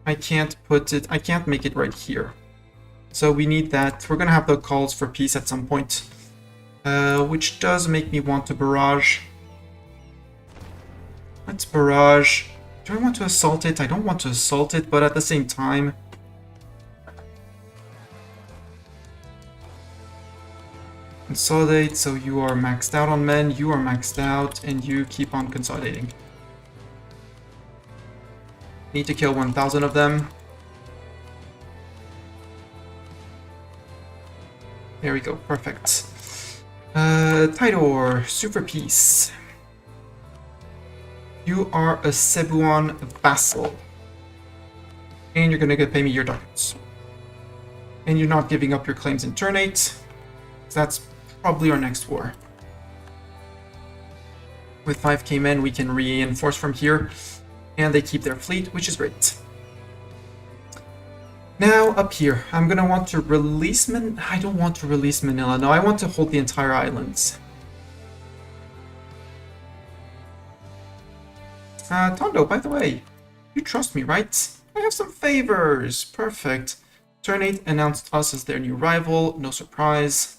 I can't put it, I can't make it right here. So we need that. We're gonna have the calls for peace at some point. Which does make me want to barrage. Let's barrage. Do I want to assault it? I don't want to assault it, but at the same time... Consolidate, so you are maxed out on men, you are maxed out, and you keep on consolidating. Need to kill 1,000 of them. There we go, perfect. Tidor, super peace. You are a Cebuan vassal. And you're gonna pay me your ducats. And you're not giving up your claims in turn 8. That's probably our next war. With 5k men, we can reinforce from here. And they keep their fleet, which is great. Now, up here, I'm gonna want to release I don't want to release Manila. No, I want to hold the entire islands. Tondo, by the way, you trust me, right? I have some favors. Perfect. Turn 8 announced us as their new rival. No surprise.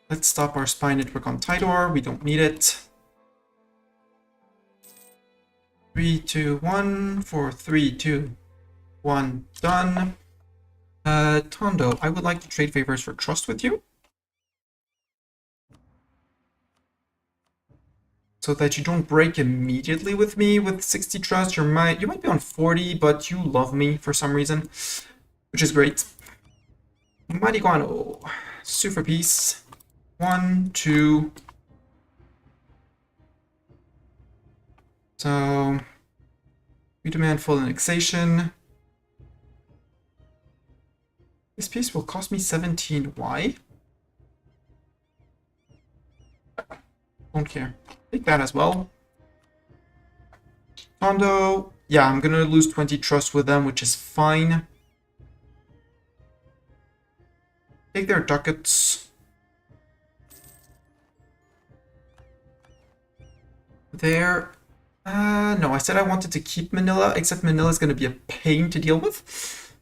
Let's stop our spy network on Tidor. We don't need it. 3, 2, 1, 4, 3, 2, 1, done. Tondo, I would like to trade favors for trust with you. So that you don't break immediately with me with 60 trust. You might be on 40, but you love me for some reason, which is great. Mighty Guano, super peace. 1, 2. So, we demand full annexation. This piece will cost me 17. Why? Don't care. Take that as well. Tondo. Yeah, I'm gonna lose 20 trust with them, which is fine. Take their ducats. There. No, I said I wanted to keep Manila, except Manila is going to be a pain to deal with.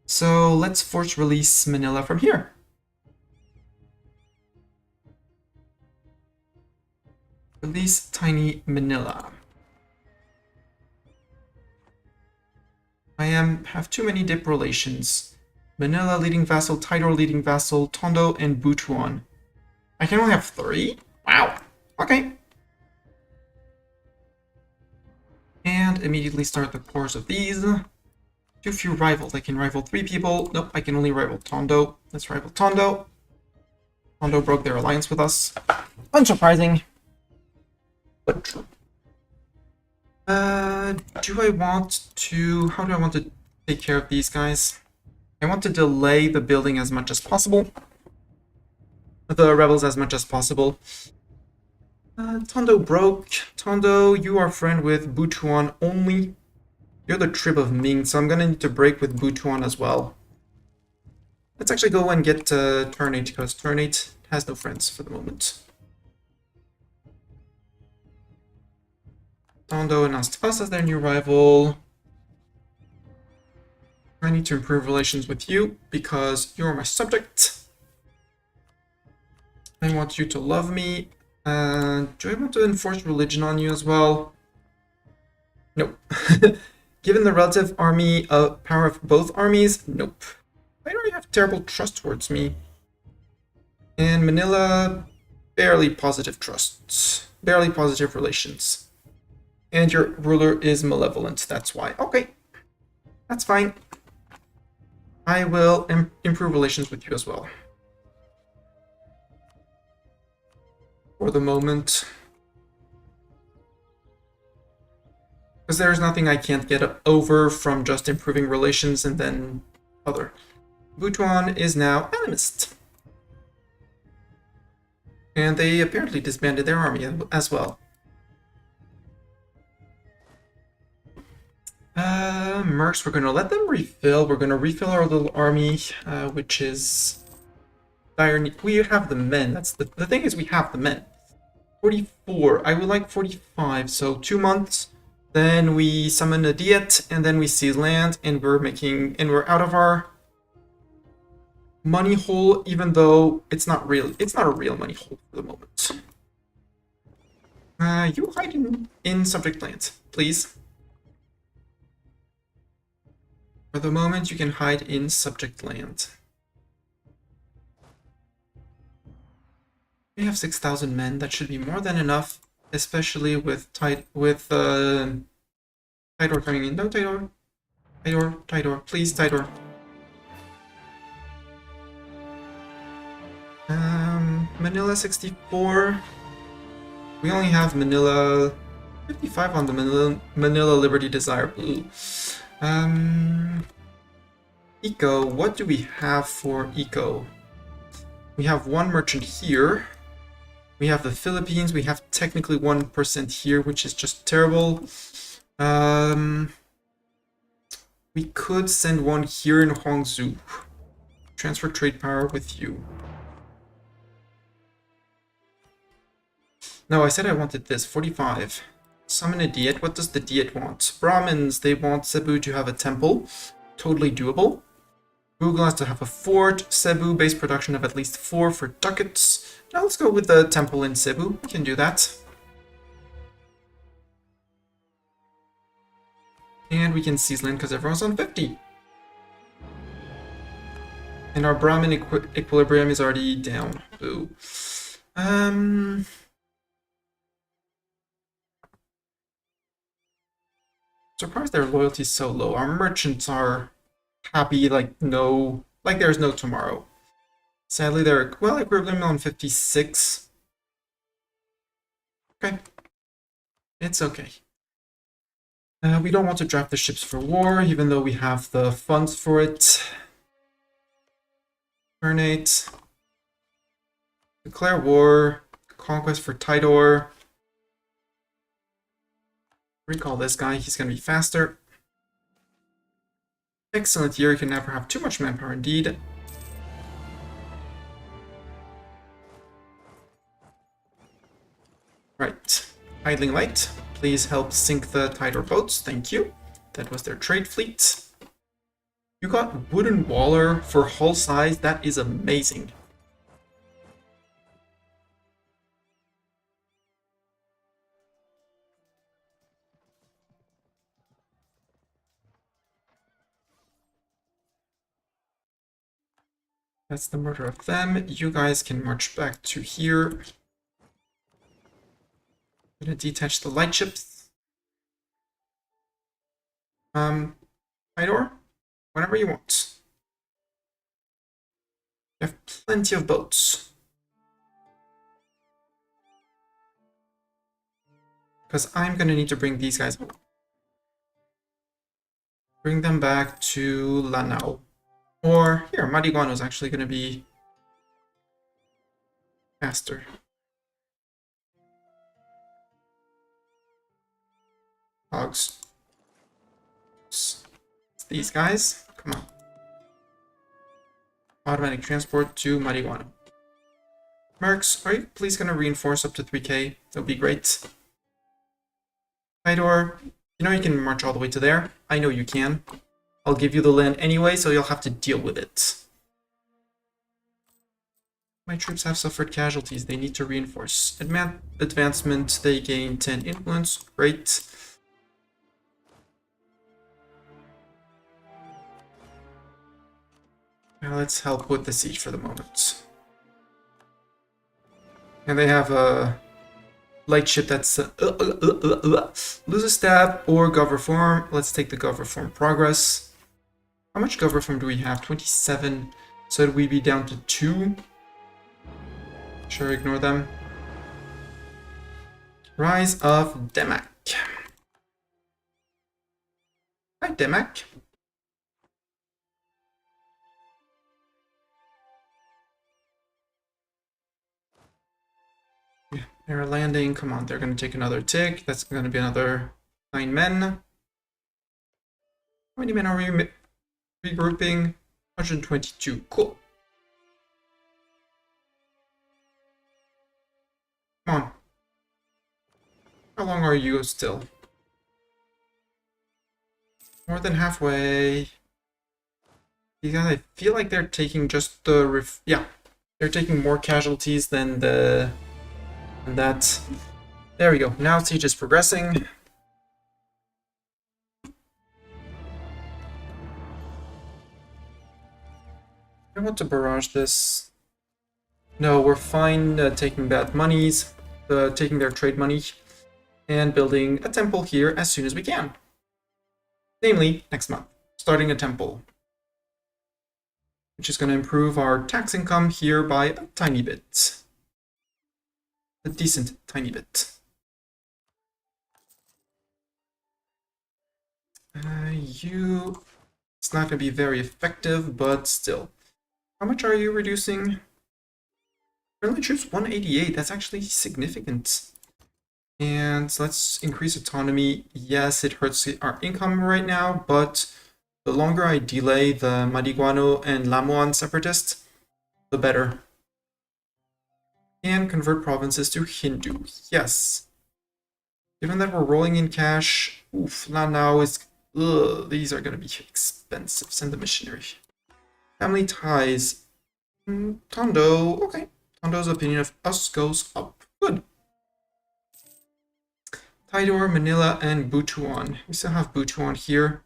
So let's force release Manila from here. Release tiny Manila. I have too many dip relations. Manila leading vassal, Tidor leading vassal, Tondo, and Butuan. I can only have 3? Wow. Okay. And immediately start the course of these. Too few rivals. I can rival 3 people. Nope, I can only rival Tondo. Let's rival Tondo. Tondo broke their alliance with us. Unsurprising. But true. Do I want to... How do I want to take care of these guys? I want to delay the building as much as possible. The rebels as much as possible. Tondo broke. Tondo, you are friend with Butuan only. You're the trib of Ming, so I'm gonna need to break with Butuan as well. Let's actually go and get turn 8, because turn 8 has no friends for the moment. Tondo announced us as their new rival. I need to improve relations with you, because you're my subject. I want you to love me. Do I want to enforce religion on you as well? Nope. Given the relative army power of both armies, nope. Why do you have terrible trust towards me? And Manila, barely positive trusts. Barely positive relations. And your ruler is malevolent, that's why. Okay. That's fine. I will improve relations with you as well. For the moment. Because there's nothing I can't get over from just improving relations and then other. Butuan is now animist. And they apparently disbanded their army as well. Mercs, we're gonna let them refill. We're gonna refill our little army, which is dire need. We have the men. That's the thing is we have the men. 44. I would like 45. So 2 months. Then we summon a diet, and then we seize land, and we're out of our money hole, even though it's not a real money hole for the moment. You hide in subject land, please. For the moment, you can hide in subject land. We have 6,000 men. That should be more than enough, especially with Tidor coming in. No, Tidor, please, Tidor. Manila 64. We only have Manila 55 on the Manila Liberty Desire Blue. Eco, what do we have for Eco? We have one merchant here. We have the Philippines. We have technically 1% here, which is just terrible. We could send one here in Huangzhou. Transfer trade power with you. No, I said I wanted this. 45. Summon a diet. What does the diet want? Brahmins, they want Cebu to have a temple. Totally doable. Google has to have a fort. Cebu, base production of at least 4 for ducats. Now let's go with the temple in Cebu. We can do that. And we can seize land because everyone's on 50. And our Brahmin equilibrium is already down. Boo. Surprised their loyalty is so low. Our merchants are happy like there's no tomorrow. Sadly, they're equilibrium on 56. Okay. It's okay. We don't want to draft the ships for war, even though we have the funds for it. Turn 8. Declare war. Conquest for Tidor. Recall this guy, he's going to be faster. Excellent year, you can never have too much manpower indeed. Right, idling light, please help sink the Tidor boats, thank you. That was their trade fleet. You got wooden waller for hull size, that is amazing. That's the murder of them. You guys can march back to here. I'm gonna detach the light ships. Tidor, whenever you want. You have plenty of boats. Because I'm gonna need to bring these guys home. Bring them back to Lanao. Or here, Mariguano is actually going to be faster. Hogs. It's these guys. Come on. Automatic transport to Mariguano. Mercs, are you please going to reinforce up to 3k? That would be great. Tidor, you know you can march all the way to there. I know you can. I'll give you the land anyway, so you'll have to deal with it. My troops have suffered casualties. They need to reinforce. Advancement, they gain 10 influence. Great. Now let's help with the siege for the moment. And they have a light ship that's lose a stab or gov reform. Let's take the gov reform progress. How much gov reform do we have? 27. So we'd be down to 2. Sure, ignore them. Rise of Demak. Hi, Demak. Yeah, they're landing. Come on, they're going to take another tick. That's going to be another 9 men. How many men are we regrouping? 122. Cool. Come on. How long are you still? More than halfway. These guys, I feel like they're taking just the yeah, they're taking more casualties than that. There we go. Now siege is progressing. I want to barrage this. No, we're fine taking that monies, taking their trade money, and building a temple here as soon as we can. Namely, next month, starting a temple, which is going to improve our tax income here by a tiny bit. A decent tiny bit. It's not going to be very effective, but still. How much are you reducing? Friendly troops 188, that's actually significant. And let's increase autonomy. Yes, it hurts our income right now, but the longer I delay the Mariguano and Lamuan separatists, the better. And convert provinces to Hindu. Yes. Given that we're rolling in cash, oof, Lanao is... Ugh, these are going to be expensive. Send the missionary. Family ties. Tondo. Okay. Tondo's opinion of us goes up. Good. Tidor, Manila, and Butuan. We still have Butuan here.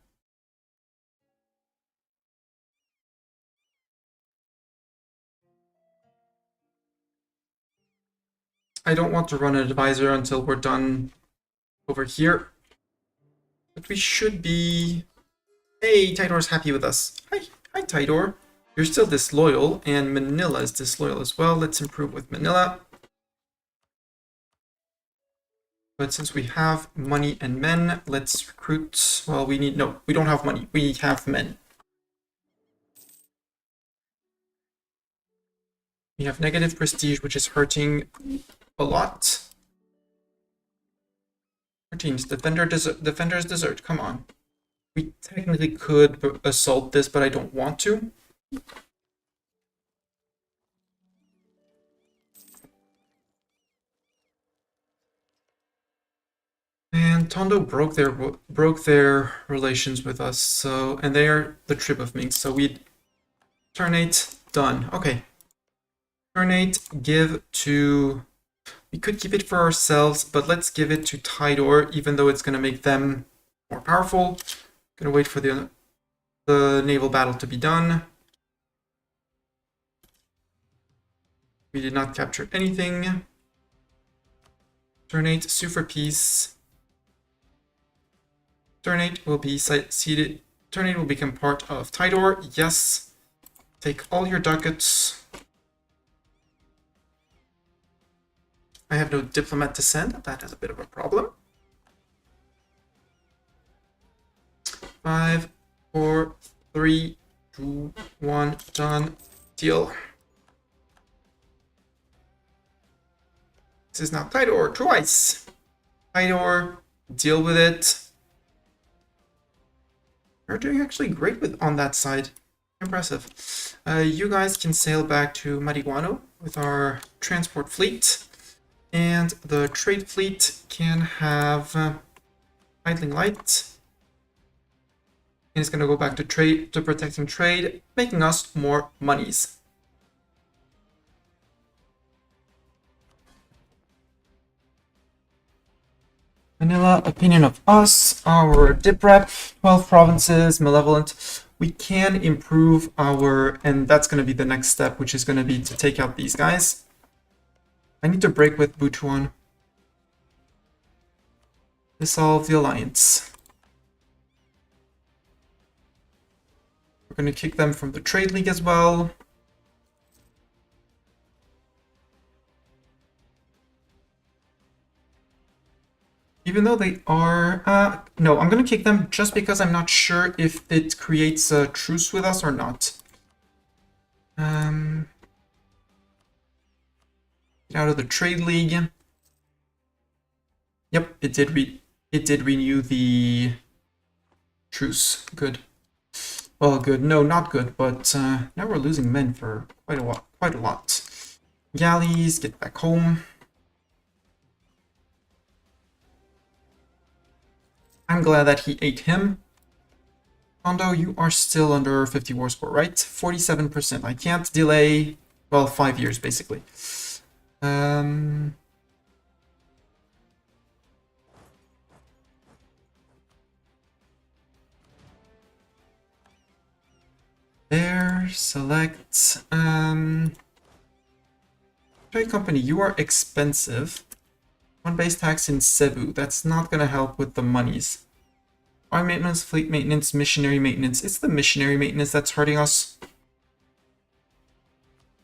I don't want to run an advisor until we're done over here. But we should be... Hey, Tidor's happy with us. Hi, Tidor. You're still disloyal, and Manila is disloyal as well. Let's improve with Manila. But since we have money and men, let's recruit... Well, no, we don't have money. We have men. We have negative prestige, which is hurting a lot. 13, Defender's Desert, come on. We technically could assault this, but I don't want to. And Tondo broke their relations with us, so and they are the Trib of Ming, so we turn 8, done. Okay. Turn 8, give to... We could keep it for ourselves, but let's give it to Tidor, even though it's going to make them more powerful. Gonna wait for the naval battle to be done. We did not capture anything. Turn 8, sue for peace. Turn 8 will be seated. Turn 8 will become part of Tidor. Yes. Take all your ducats. I have no diplomat to send. That is a bit of a problem. 5, 4, 3, 2, 1, done. Deal. This is now Tidor twice. Tidor, deal with it. We're doing actually great on that side. Impressive. You guys can sail back to Mariguano with our transport fleet. And the trade fleet can have idling light. And it's going to go back to protecting trade, making us more monies. Manila, opinion of us, our dip rep, 12 provinces, malevolent. We can improve and that's going to be the next step, which is going to be to take out these guys. I need to break with Butuan. Dissolve the alliance. We're going to kick them from the Trade League as well. Even though they are... no, I'm going to kick them just because I'm not sure if it creates a truce with us or not. Get out of the Trade League. Yep, it did renew the truce. Good. Well, good. No, not good, but now we're losing men for quite a lot. Galleys, get back home. I'm glad that he ate him. Kondo, you are still under 50 war score, right? 47%. I can't delay, well, 5 years, basically. There, select, trade company, you are expensive. One base tax in Cebu, that's not gonna help with the monies. Army maintenance, fleet maintenance, missionary maintenance. It's the missionary maintenance that's hurting us.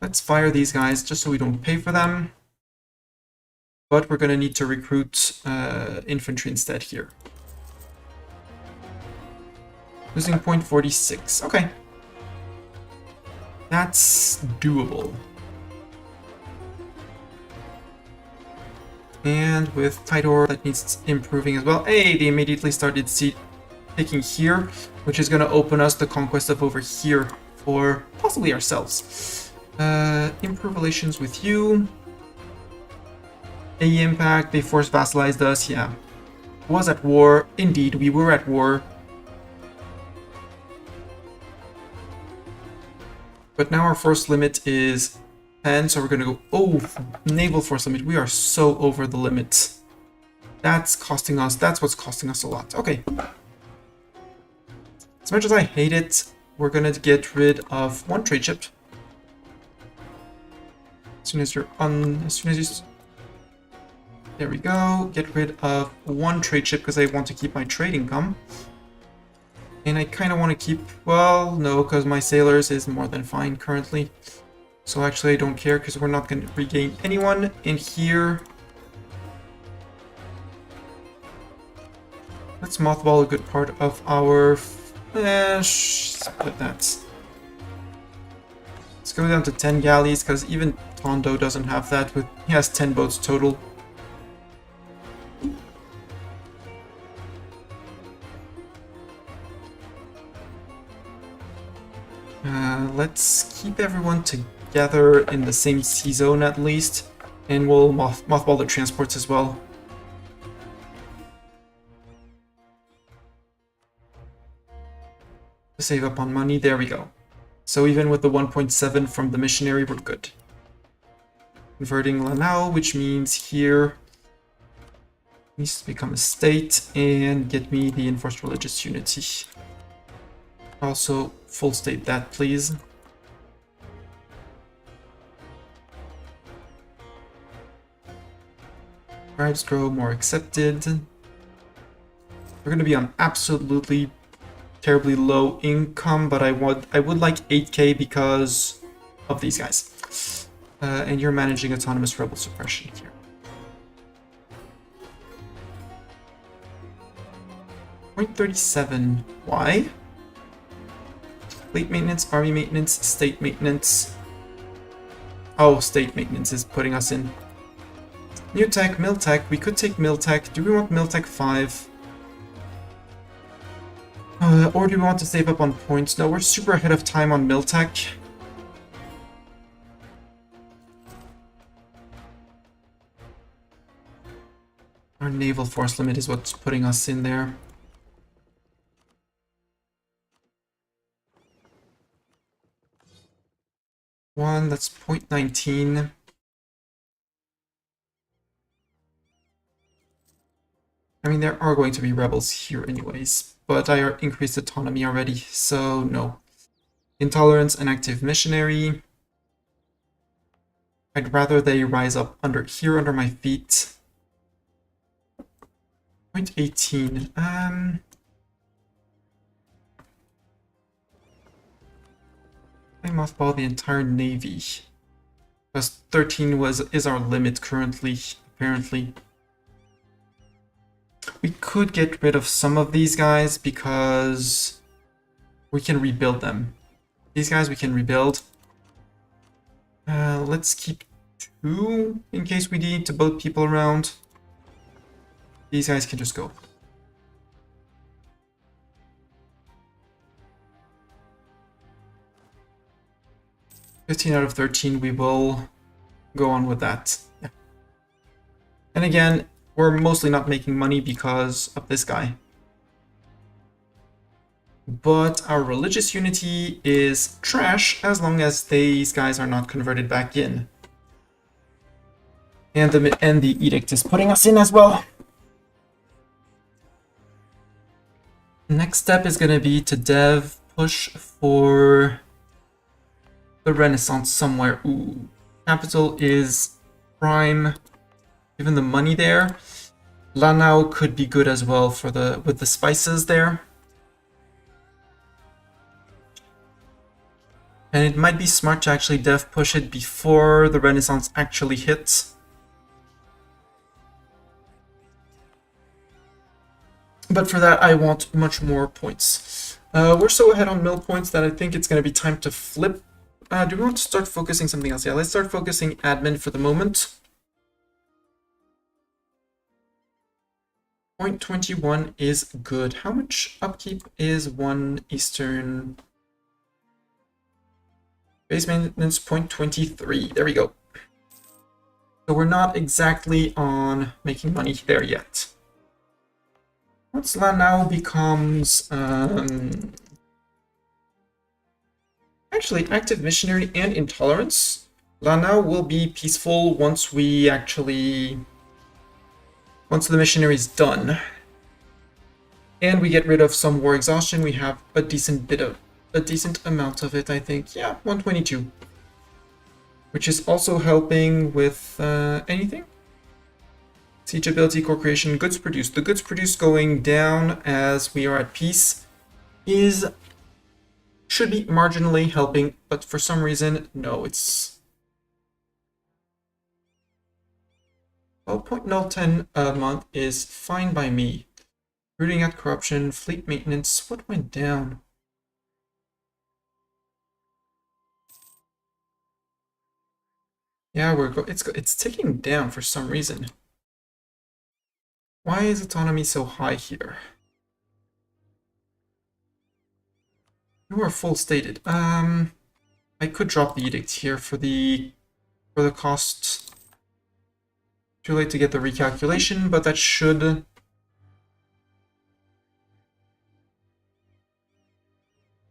Let's fire these guys just so we don't pay for them. But we're gonna need to recruit infantry instead here. Losing point 46, okay. That's doable. And with Tidor, that needs improving as well. Hey, they immediately started taking here, which is going to open us the conquest of over here for possibly ourselves. Improve relations with you. AE impact, they force vassalized us, yeah. Was at war. Indeed, we were at war. But now our force limit is 10, so we're going to go... Oh, naval force limit. We are so over the limit. That's costing us... That's what's costing us a lot. Okay. As much as I hate it, we're going to get rid of one trade ship. As soon as you're on... As soon as you... There we go. Get rid of one trade ship because I want to keep my trade income. And I kind of want to keep... Well, no, because my sailors is more than fine currently. So actually I don't care because we're not going to regain anyone in here. Let's mothball a good part of our... split that. Let's go down to 10 galleys because even Tondo doesn't have that. He has 10 boats total. Let's keep everyone together in the same sea zone at least, and we'll mothball the transports as well. To save up on money, there we go. So even with the 1.7 from the missionary, we're good. Converting Lanao, which means here needs to become a state and get me the enforced religious unity. Also, full state that, please. Tribes grow more accepted. We're going to be on absolutely terribly low income, but I would like 8k because of these guys. And you're managing autonomous rebel suppression here. .37. Why? Fleet maintenance, army maintenance, state maintenance. Oh, state maintenance is putting us in. New tech, mill tech. We could take mill tech. Do we want mill tech 5? Or do we want to save up on points? No, we're super ahead of time on mill tech. Our naval force limit is what's putting us in there. That's 0.19. I mean, there are going to be rebels here anyways, but I increased autonomy already, so no. Intolerance and active missionary. I'd rather they rise up under my feet. 0.18. I mothball the entire navy. Because 13 is our limit currently, apparently. We could get rid of some of these guys because we can rebuild them. These guys we can rebuild. Let's keep 2 in case we need to boat people around. These guys can just go. 15 out of 13, we will go on with that. Yeah. And again, we're mostly not making money because of this guy. But our religious unity is trash as long as these guys are not converted back in. And the edict is putting us in as well. Next step is going to be to dev push for the Renaissance somewhere. Ooh, capital is prime. Given the money there, Lanao could be good as well for with the spices there. And it might be smart to actually dev push it before the Renaissance actually hits. But for that, I want much more points. We're so ahead on mill points that I think it's going to be time to flip. Do we want to start focusing something else? Yeah, let's start focusing admin for the moment. 0.21 is good. How much upkeep is 1 Eastern? Base maintenance 0.23. There we go. So we're not exactly on making money there yet. Once Lanao becomes actually active missionary and intolerance, Lanao will be peaceful once the missionary is done. And we get rid of some war exhaustion. We have a decent amount of it, I think. Yeah, 122. Which is also helping with anything. Siege ability, core creation, goods produced. The goods produced going down as we are at peace should be marginally helping, but for some reason, no, it's 12.010 a month is fine by me. Rooting out corruption, fleet maintenance, what went down? Yeah, it's ticking down for some reason. Why is autonomy so high here? You are full stated. I could drop the edict here for the cost. Too late to get the recalculation, but that should.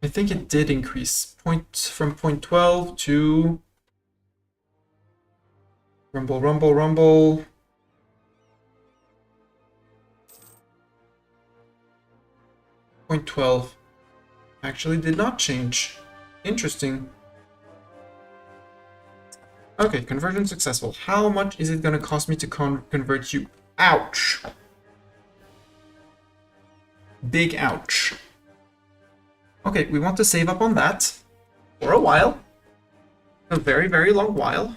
I think it did increase from 0.12 to rumble. 0.12 actually did not change. Interesting. Okay, conversion successful. How much is it going to cost me to convert you? Ouch. Big ouch. Okay, we want to save up on that for a while. A very, very long while.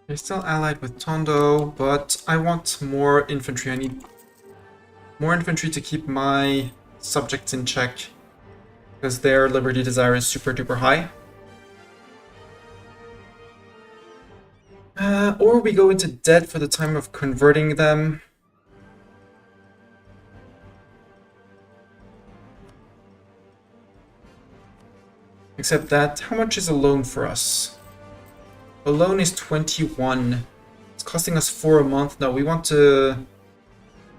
They're still allied with Tondo, but I want more infantry. I need more infantry to keep my subjects in check, because their liberty desire is super duper high. Or we go into debt for the time of converting them. Except that, how much is a loan for us? A loan is 21. It's costing us 4 a month. No, we want to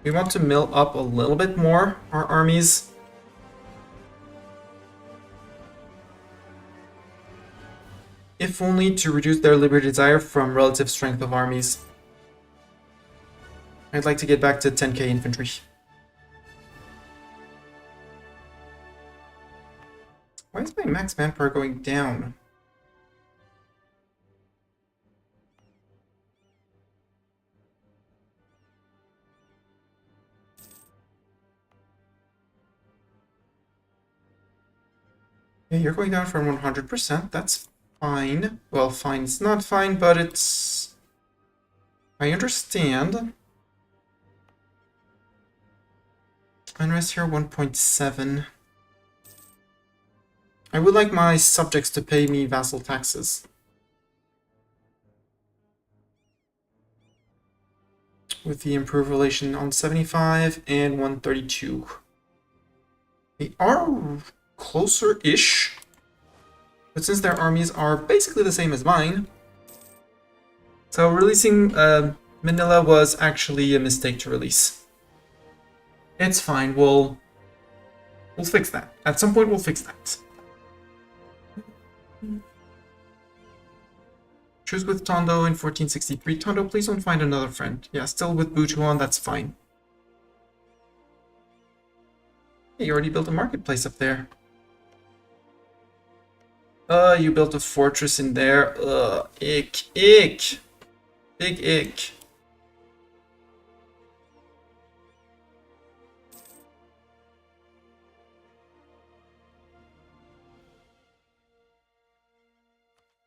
mill up a little bit more our armies. If only to reduce their liberty desire from relative strength of armies. I'd like to get back to 10k infantry. Why is my max manpower going down? Yeah, you're going down from 100%. That's fine. Well, fine. It's not fine, but it's... I understand. Unrest here, 1.7. I would like my subjects to pay me vassal taxes. With the improved relation on 75 and 132. They are closer-ish, but since their armies are basically the same as mine, so releasing Manila was actually a mistake to release. It's fine, we'll fix that. At some point we'll fix that. Truce with Tondo in 1463. Tondo, please don't find another friend. Yeah, still with Butuan, that's fine. Hey, you already built a marketplace up there. You built a fortress in there. Ick. Big ick.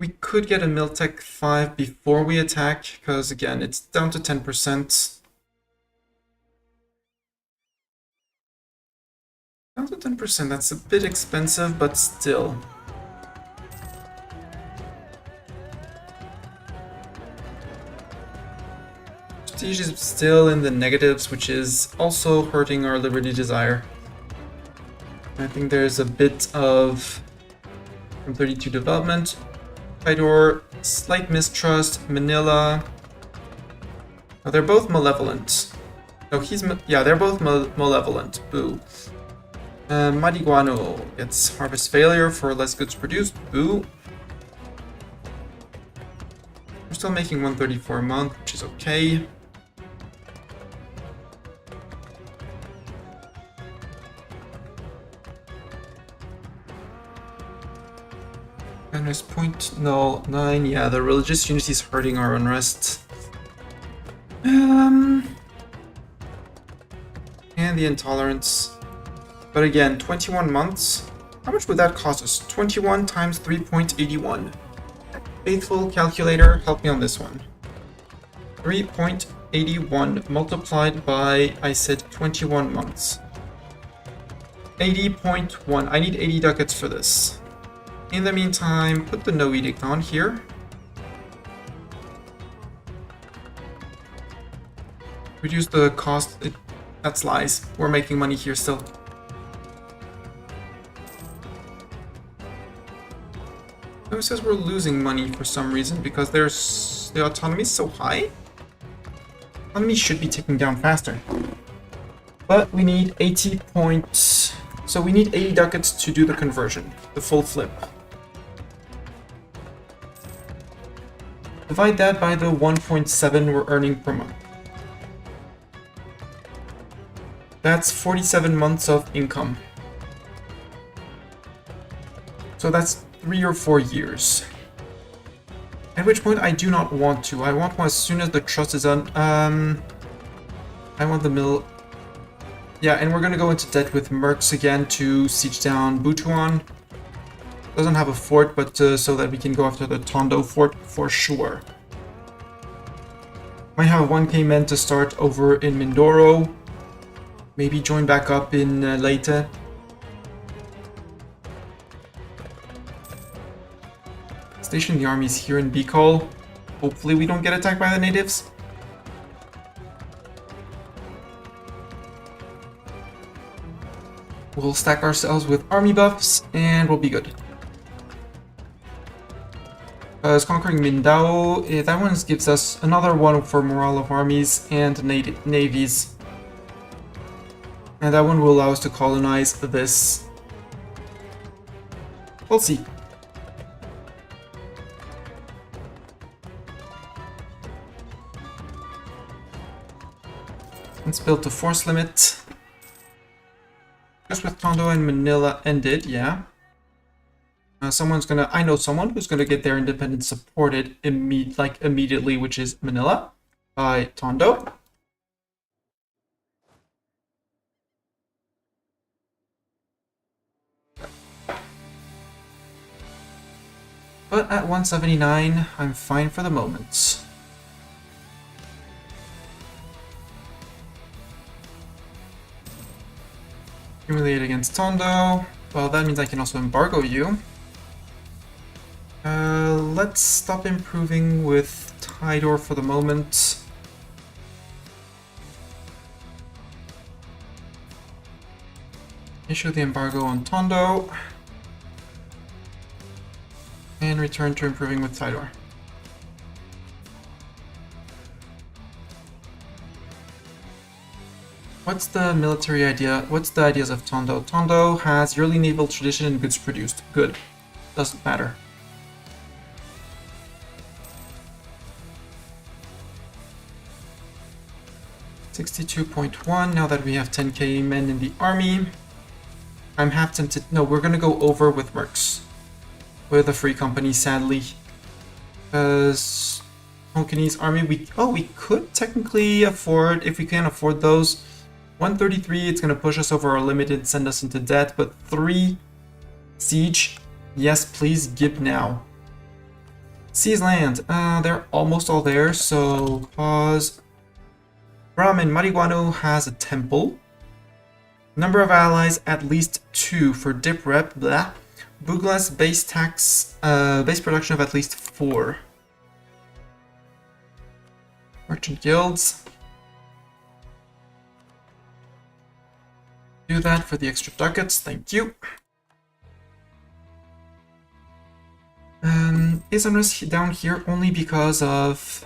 We could get a Miltech 5 before we attack, because again, it's down to 10%. Down to 10%, that's a bit expensive, but still. Prestige is still in the negatives, which is also hurting our Liberty Desire. I think there's a bit of... from 32 development. Tidor, slight mistrust, Manila. Oh, they're both malevolent. No, yeah, they're both malevolent. Boo. Madiguano gets harvest failure for less goods produced. Boo. We're still making 134 a month, which is okay. Unrest 0.09. Yeah, the religious unity is hurting our unrest. And the intolerance. But again, 21 months. How much would that cost us? 21 times 3.81. Faithful calculator, help me on this one. 3.81 multiplied by, I said 21 months. 80.1. I need 80 ducats for this. In the meantime, put the no edict on here. Reduce the cost. That's lies. We're making money here still. No, it says we're losing money for some reason because there's the autonomy is so high. Autonomy should be ticking down faster. But we need 80 points. So we need 80 ducats to do the conversion, the full flip. Divide that by the 1.7 we're earning per month. That's 47 months of income. So that's 3 or 4 years. At which point I do not want to. I want one as soon as the trust is on. I want the mill. Yeah, and we're gonna go into debt with Mercs again to siege down Butuan. Doesn't have a fort, but so that we can go after the Tondo fort for sure. Might have 1k men to start over in Mindoro. Maybe join back up in Leyte. Station the armies here in Bicol. Hopefully we don't get attacked by the natives. We'll stack ourselves with army buffs and we'll be good. As conquering Mindao, that one gives us another one for morale of armies and navies. And that one will allow us to colonize this. We'll see. Let's build the force limit. Just with Tondo and Manila ended, yeah. I know someone who's gonna get their independence supported immediately, which is Manila by Tondo. But at 179, I'm fine for the moment. Humiliate against Tondo. Well, that means I can also embargo you. Let's stop improving with Tidor for the moment. Issue the embargo on Tondo. And return to improving with Tidor. What's the military idea? What's the ideas of Tondo? Tondo has yearly naval tradition and goods produced. Good. Doesn't matter. $62.1 now that we have 10k men in the army. I'm half tempted. No, we're gonna go over with mercs. With a free company, sadly. Because Honkinese army, we could technically afford, if we can afford those. 133, it's gonna push us over our limit and send us into debt, but 3 siege. Yes, please, give now. Seize land. They're almost all there, so pause. Brahmin Marihuano has a temple. Number of allies, at least 2 for dip rep, blah. Buglas base tax, base production of at least 4. Merchant guilds. Do that for the extra ducats, thank you. Is unrest down here only because of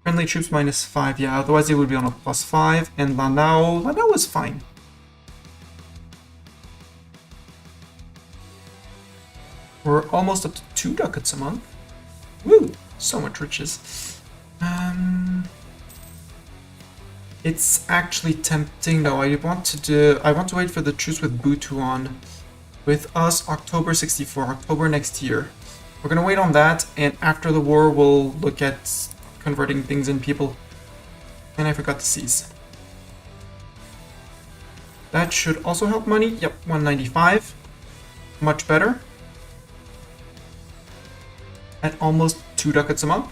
friendly troops -5? Yeah, otherwise it would be on a +5. And Lanao is fine. We're almost up to 2 ducats a month. Woo! So much riches. It's actually tempting. No, I want to wait for the truce with Butuan. With us, October 64, October next year. We're gonna wait on that, and after the war, we'll look at converting things in people. And I forgot to seize. That should also help money. Yep, 195. Much better. At almost 2 ducats a month.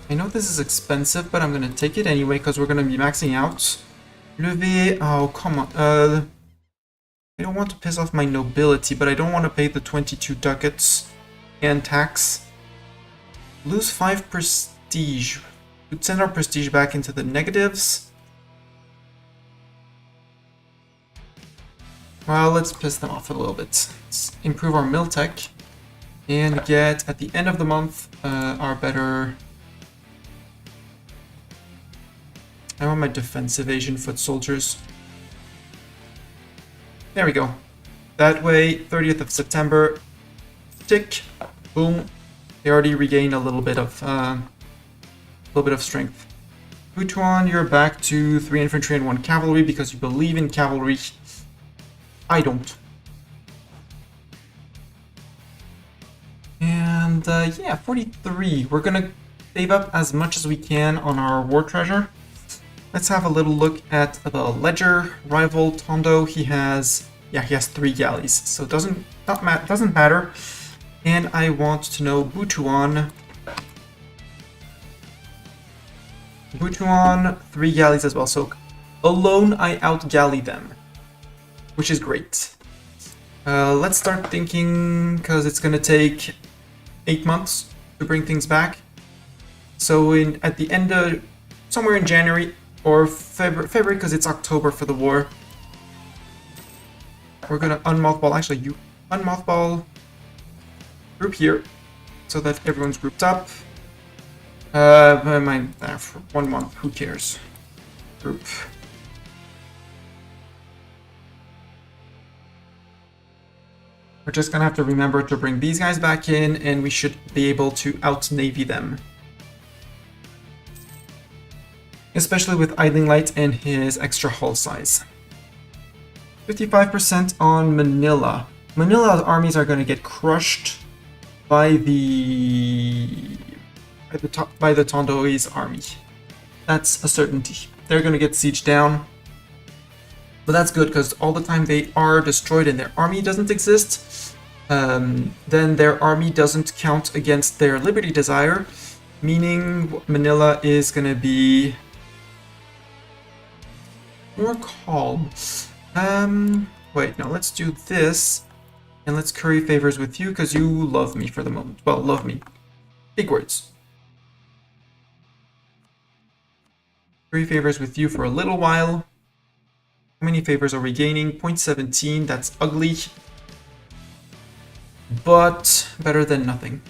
I know this is expensive, but I'm gonna take it anyway because we're gonna be maxing out. Levé, oh come on. I don't want to piss off my nobility, but I don't want to pay the 22 ducats and tax. Lose 5 prestige. We'd send our prestige back into the negatives. Well, let's piss them off a little bit. Let's improve our mill tech and get at the end of the month our better. I want my defensive Asian foot soldiers. There we go. That way, 30th of September, tick, boom. They already regained a little bit of strength. Butuan, you're back to 3 infantry and 1 cavalry because you believe in cavalry. I don't. And yeah, 43. We're gonna save up as much as we can on our war treasure. Let's have a little look at the ledger. Rival Tondo, he has 3 galleys, so it doesn't matter. And I want to know Butuan. Butuan, 3 galleys as well, so alone I out-galley them, which is great. Let's start thinking, because it's gonna take 8 months to bring things back. So at the end of, somewhere in January, or February, because it's October for the war. We're gonna unmothball, actually you unmothball group here, so that everyone's grouped up. For 1 month, who cares? Group. We're just gonna have to remember to bring these guys back in, and we should be able to out-navy them. Especially with Idling Light and his extra hull size. 55% on Manila. Manila's armies are gonna get crushed by the Tondoi's army. That's a certainty. They're gonna get sieged down. But that's good, because all the time they are destroyed and their army doesn't exist, then their army doesn't count against their Liberty Desire, meaning Manila is going to be more calm. Wait, no, let's do this, and let's curry favors with you, because you love me for the moment. Well, love me. Big words. Curry favors with you for a little while. How many favors are we gaining? 0.17, that's ugly. But better than nothing.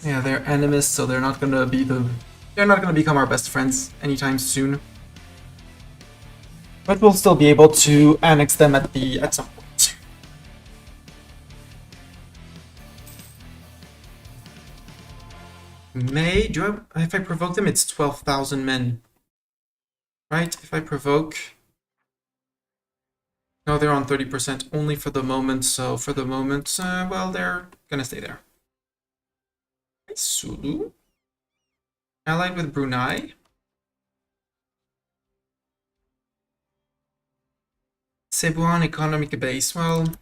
Yeah, they're enemies, so they're not gonna become our best friends anytime soon. But we'll still be able to annex them at some point. If I provoke them, it's 12,000 men. Right? If I provoke... No, they're on 30% only for the moment, so for the moment, well, they're gonna stay there. Sulu. Allied with Brunei. Cebu on economic base. Well,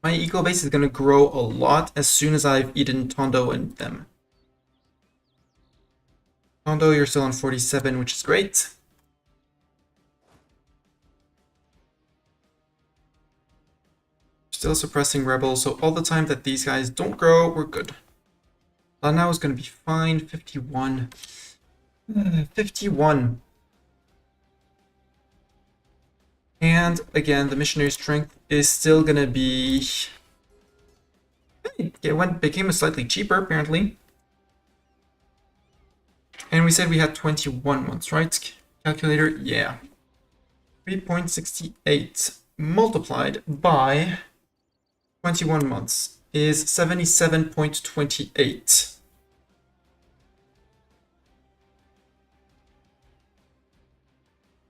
my eco base is gonna grow a lot as soon as I've eaten Tondo and them. Tondo, you're still on 47, which is great. Still suppressing rebels, so all the time that these guys don't grow, we're good. Lanao is going to be fine. 51. 51. And again, the missionary strength is still going to be... It became slightly cheaper, apparently. And we said we had 21 months, right? Calculator, yeah. 3.68 multiplied by 21 months is 77.28.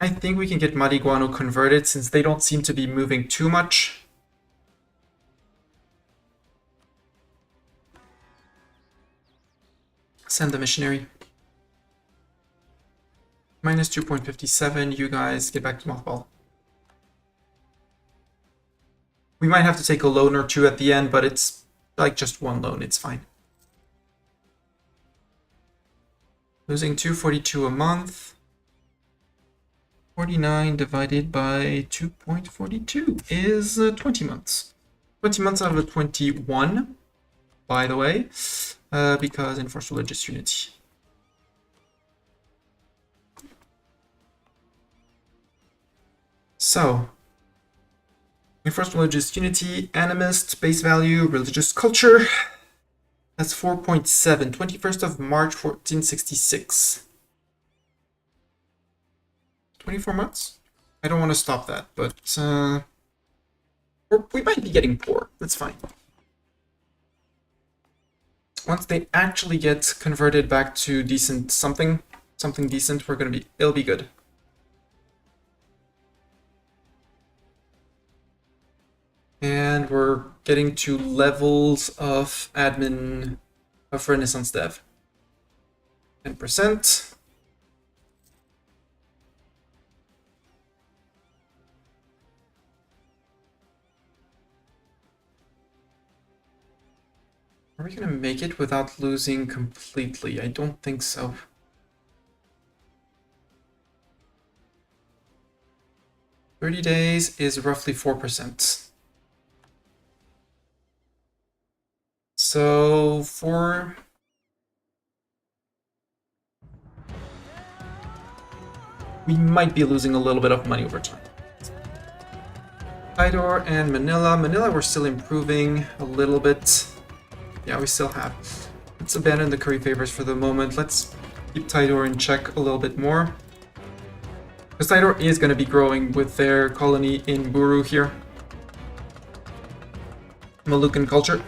I think we can get Mariguano converted since they don't seem to be moving too much. Send the missionary. Minus 2.57, you guys get back to Mothball. We might have to take a loan or two at the end, but it's like just one loan, it's fine. Losing 242 a month. 49 divided by 2.42 is 20 months. 20 months out of the 21, by the way, because enforced religious unity. So, enforced religious unity, animist, base value, religious culture. That's 4.7, 21st of March, 1466. 24 months? I don't want to stop that, but we might be getting poor. That's fine. Once they actually get converted back to decent something decent, it'll be good. And we're getting to levels of admin of Renaissance Dev. 10%. Are we going to make it without losing completely? I don't think so. $30 days is roughly 4%. So we might be losing a little bit of money over time. Tidor and Manila. Manila, we're still improving a little bit. Yeah, we still have. Let's abandon the curry favors for the moment. Let's keep Tidor in check a little bit more. Because Tidor is going to be growing with their colony in Buru here. Moluccan culture.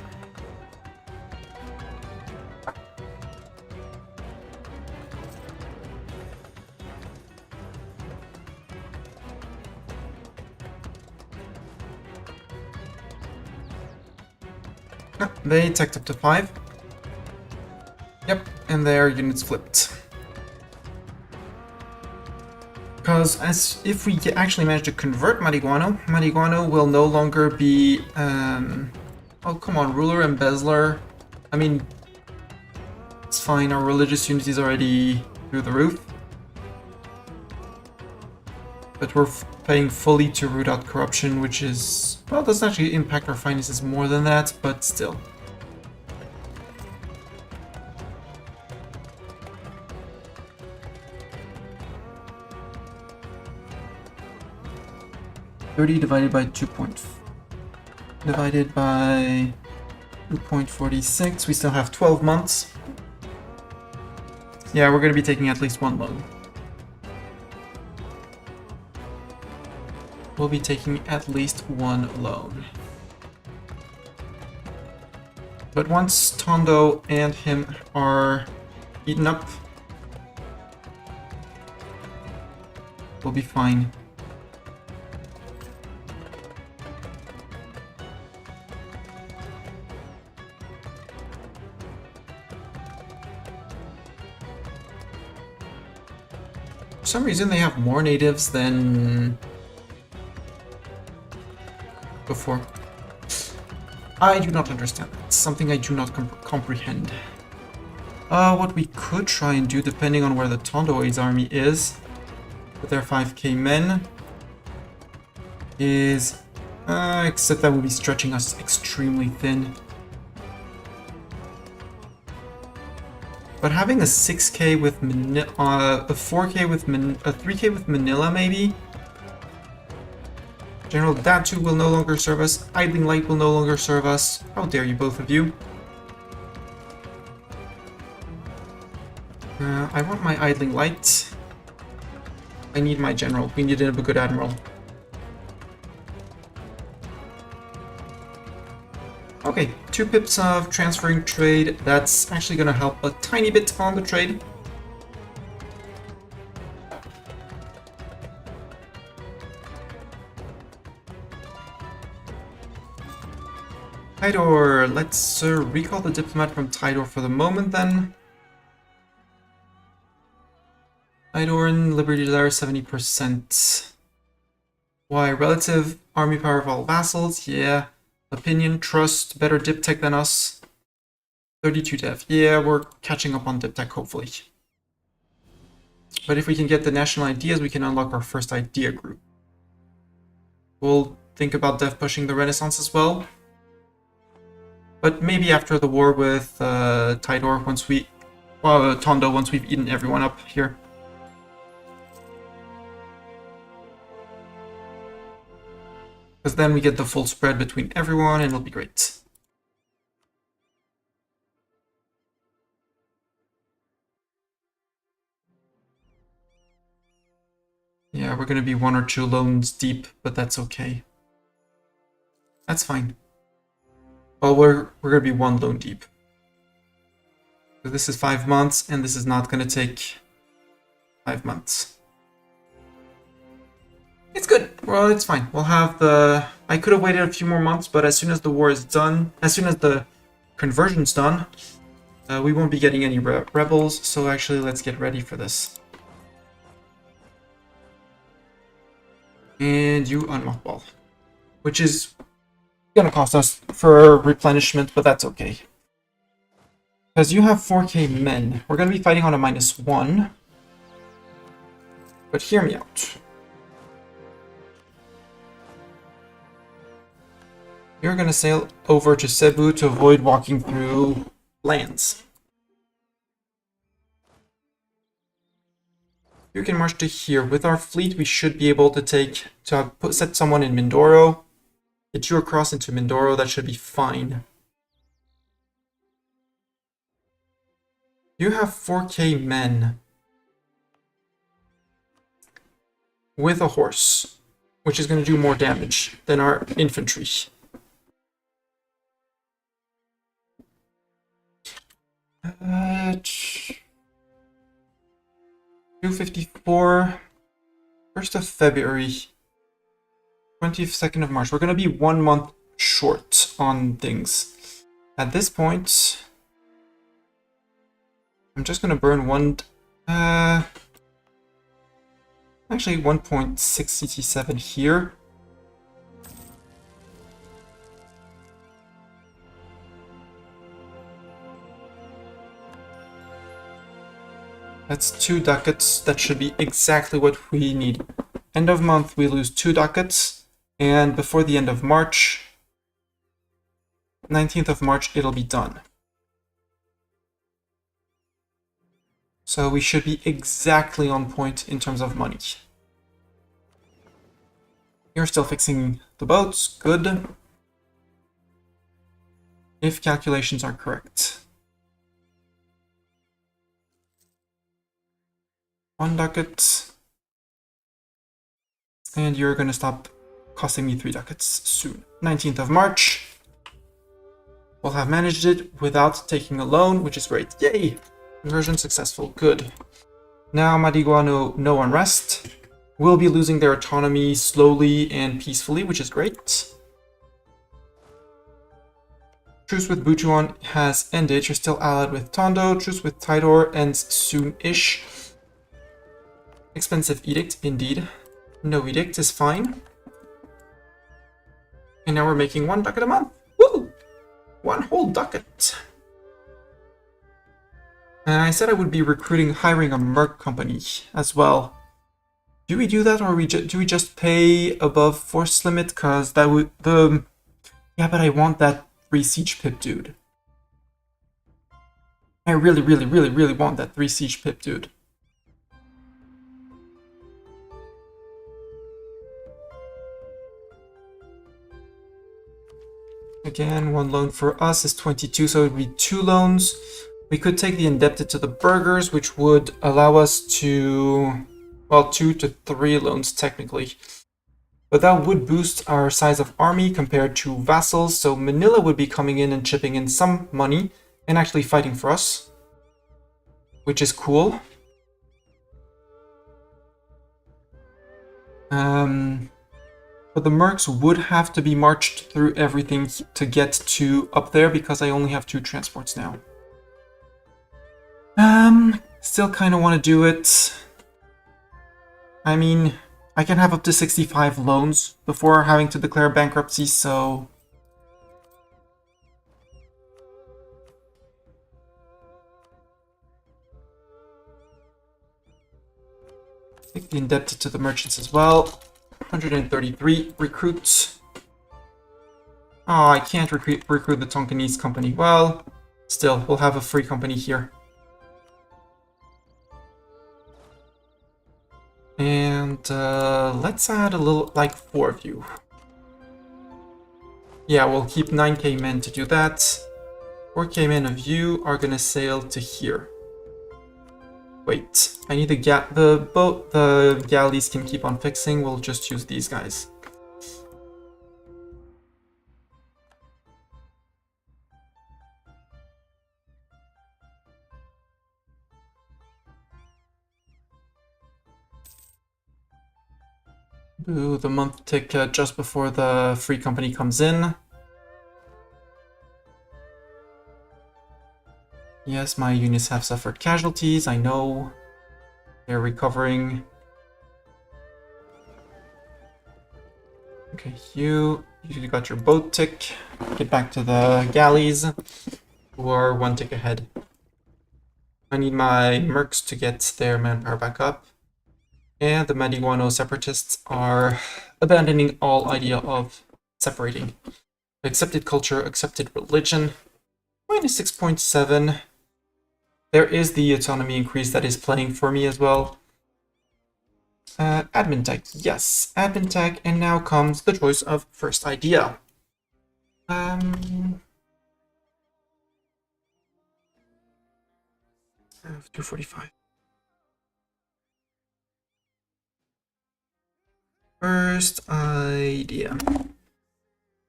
They teched up to 5. Yep, and their units flipped. Because if we actually manage to convert Mariguano will no longer be... oh, come on, Ruler, Embezzler. I mean, it's fine, our religious unity is already through the roof. But we're paying fully to root out corruption, which is... well, it doesn't actually impact our finances more than that, but still. Divided by 2.46, we still have 12 months. Yeah, we're going to be taking at least one loan. We'll be taking at least one loan. But once Tondo and him are eaten up, we'll be fine. For some reason they have more natives than before. I do not understand that. It's something I do not comprehend. What we could try and do, depending on where the Tondoi's army is, with their 5k men, is... except that will be stretching us extremely thin. But having a 6k with Manila, a 4k with a 3k with Manila, maybe? General Datu will no longer serve us. Idling Light will no longer serve us. How dare you, both of you. I want my Idling Light. I need my General. We need a good Admiral. Okay, 2 pips of transferring trade. That's actually going to help a tiny bit on the trade. Tidor, let's recall the diplomat from Tidor for the moment then. Tidoran, Liberty Desire 70%. Why? Relative army power of all vassals? Yeah. Opinion, trust, better dip tech than us. 32 dev. Yeah, we're catching up on dip tech, hopefully. But if we can get the national ideas, we can unlock our first idea group. We'll think about dev pushing the Renaissance as well. But maybe after the war with Tidor, once we... well, Tondo, once we've eaten everyone up here. Because then we get the full spread between everyone and it'll be great. Yeah, we're going to be 1 or 2 loans deep, but that's okay. That's fine. Well, we're going to be 1 loan deep. So this is 5 months, and this is not going to take 5 months. It's good. Well, it's fine. We'll have the... I could have waited a few more months, but as soon as the war is done, as soon as the conversion's done, we won't be getting any rebels, so actually let's get ready for this. And you unmothball. Which is gonna cost us for replenishment, but that's okay. Because you have 4k men. We're gonna be fighting on a -1. But hear me out. You're gonna sail over to Cebu to avoid walking through lands. You can march to here. With our fleet, we should be able to set someone in Mindoro. Get you across into Mindoro, that should be fine. You have 4k men with a horse, which is going to do more damage than our infantry. Uh, 254, 1st of February, 22nd of March. We're going to be 1 month short on things. At this point, I'm just going to burn one... actually 1.6 CT7 here. That's 2 ducats. That should be exactly what we need. End of month, we lose 2 ducats. And before the end of March, 19th of March, it'll be done. So we should be exactly on point in terms of money. You're still fixing the boats. Good. If calculations are correct. 1 ducat. And you're going to stop costing me 3 ducats soon. 19th of March. We'll have managed it without taking a loan, which is great. Yay! Conversion successful. Good. Now Madiguano, no unrest. Will be losing their autonomy slowly and peacefully, which is great. Truce with Butuan has ended. You're still allied with Tondo. Truce with Tidor ends soon-ish. Expensive edict, indeed. No edict is fine. And now we're making 1 ducat a month. Woo! 1 whole ducat. And I said I would be hiring a merc company as well. Do we do that, or do we just pay above force limit? Because that would yeah, but I want that 3 siege pip dude. I really, really, really, really want that 3 siege pip dude. Again, 1 loan for us is 22, so it would be 2 loans. We could take the indebted to the burghers, which would allow us to, well, 2 to 3 loans technically. But that would boost our size of army compared to vassals, so Manila would be coming in and chipping in some money and actually fighting for us, which is cool. But the mercs would have to be marched through everything to get to up there because I only have 2 transports now. Still kind of want to do it. I mean, I can have up to 65 loans before having to declare bankruptcy, so... Take the indebted to the merchants as well. 133 recruits. Oh, I can't recruit the Tonkinese company. Well, still, we'll have a free company here. And let's add a little, like 4 of you. Yeah, we'll keep 9k men to do that. 4k men of you are gonna sail to here. Wait, I need the boat. The galleys can keep on fixing. We'll just use these guys. Ooh, the month tick just before the free company comes in. Yes, my units have suffered casualties, I know. They're recovering. Okay, you got your boat tick. Get back to the galleys, who are 1 tick ahead. I need my mercs to get their manpower back up. And the Madiguano separatists are abandoning all idea of separating. Accepted culture, accepted religion. Minus 6.7. There is the autonomy increase that is playing for me as well. Admin tech, yes, admin tech, and now comes the choice of first idea. 245. First idea.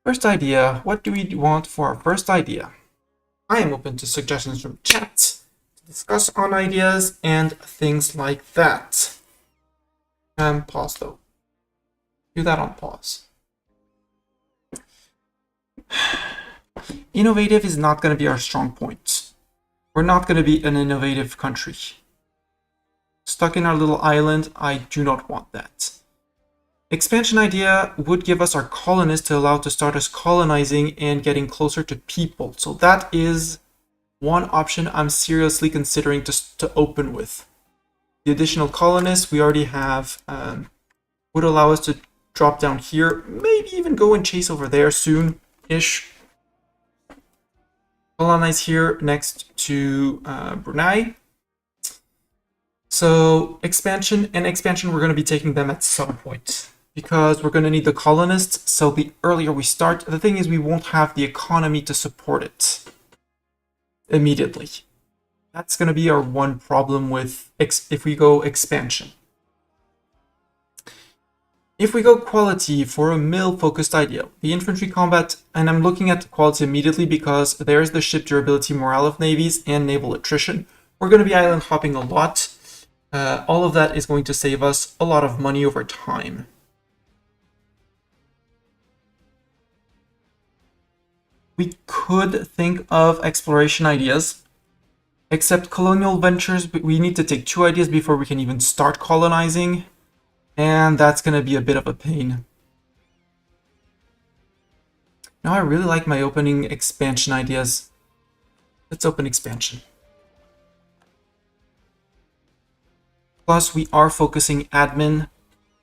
First idea. What do we want for our first idea? I am open to suggestions from chat to discuss on ideas and things like that. Pause though. Do that on pause. Innovative is not going to be our strong point. We're not going to be an innovative country. Stuck in our little island, I do not want that. Expansion idea would give us our colonists to allow to start us colonizing and getting closer to people. So that is one option I'm seriously considering to open with. The additional colonists we already have would allow us to drop down here, maybe even go and chase over there soon-ish. Colonize here next to Brunei. So expansion, we're going to be taking them at some point because we're going to need the colonists. So the earlier we start, the thing is we won't have the economy to support it immediately. That's going to be our one problem with if we go expansion. If we go quality for a mill-focused idea, the infantry combat, and I'm looking at quality immediately because there's the ship durability, morale of navies, and naval attrition. We're going to be island hopping a lot. All of that is going to save us a lot of money over time. We could think of exploration ideas, except colonial ventures, we need to take 2 ideas before we can even start colonizing. And that's going to be a bit of a pain. Now I really like my opening expansion ideas. Let's open expansion. Plus, we are focusing admin,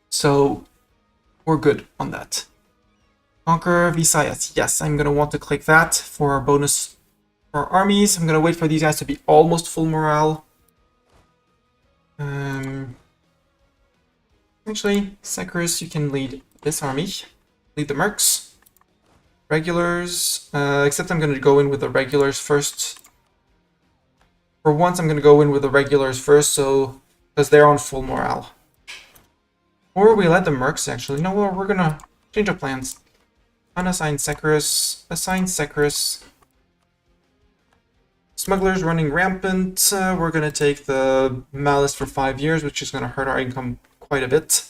so we're good on that. Conquer Visayas. Yes, I'm going to want to click that for our bonus for our armies. I'm going to wait for these guys to be almost full morale. Actually, Securis, you can lead this army. Lead the mercs. Regulars, except I'm going to go in with the regulars first. For once, I'm going to go in with the regulars first, so because they're on full morale. Or we let the mercs, actually. No, well, we're going to change our plans. Unassign Securis. Assign Securis. Smugglers running rampant. We're going to take the Malice for 5 years, which is going to hurt our income quite a bit.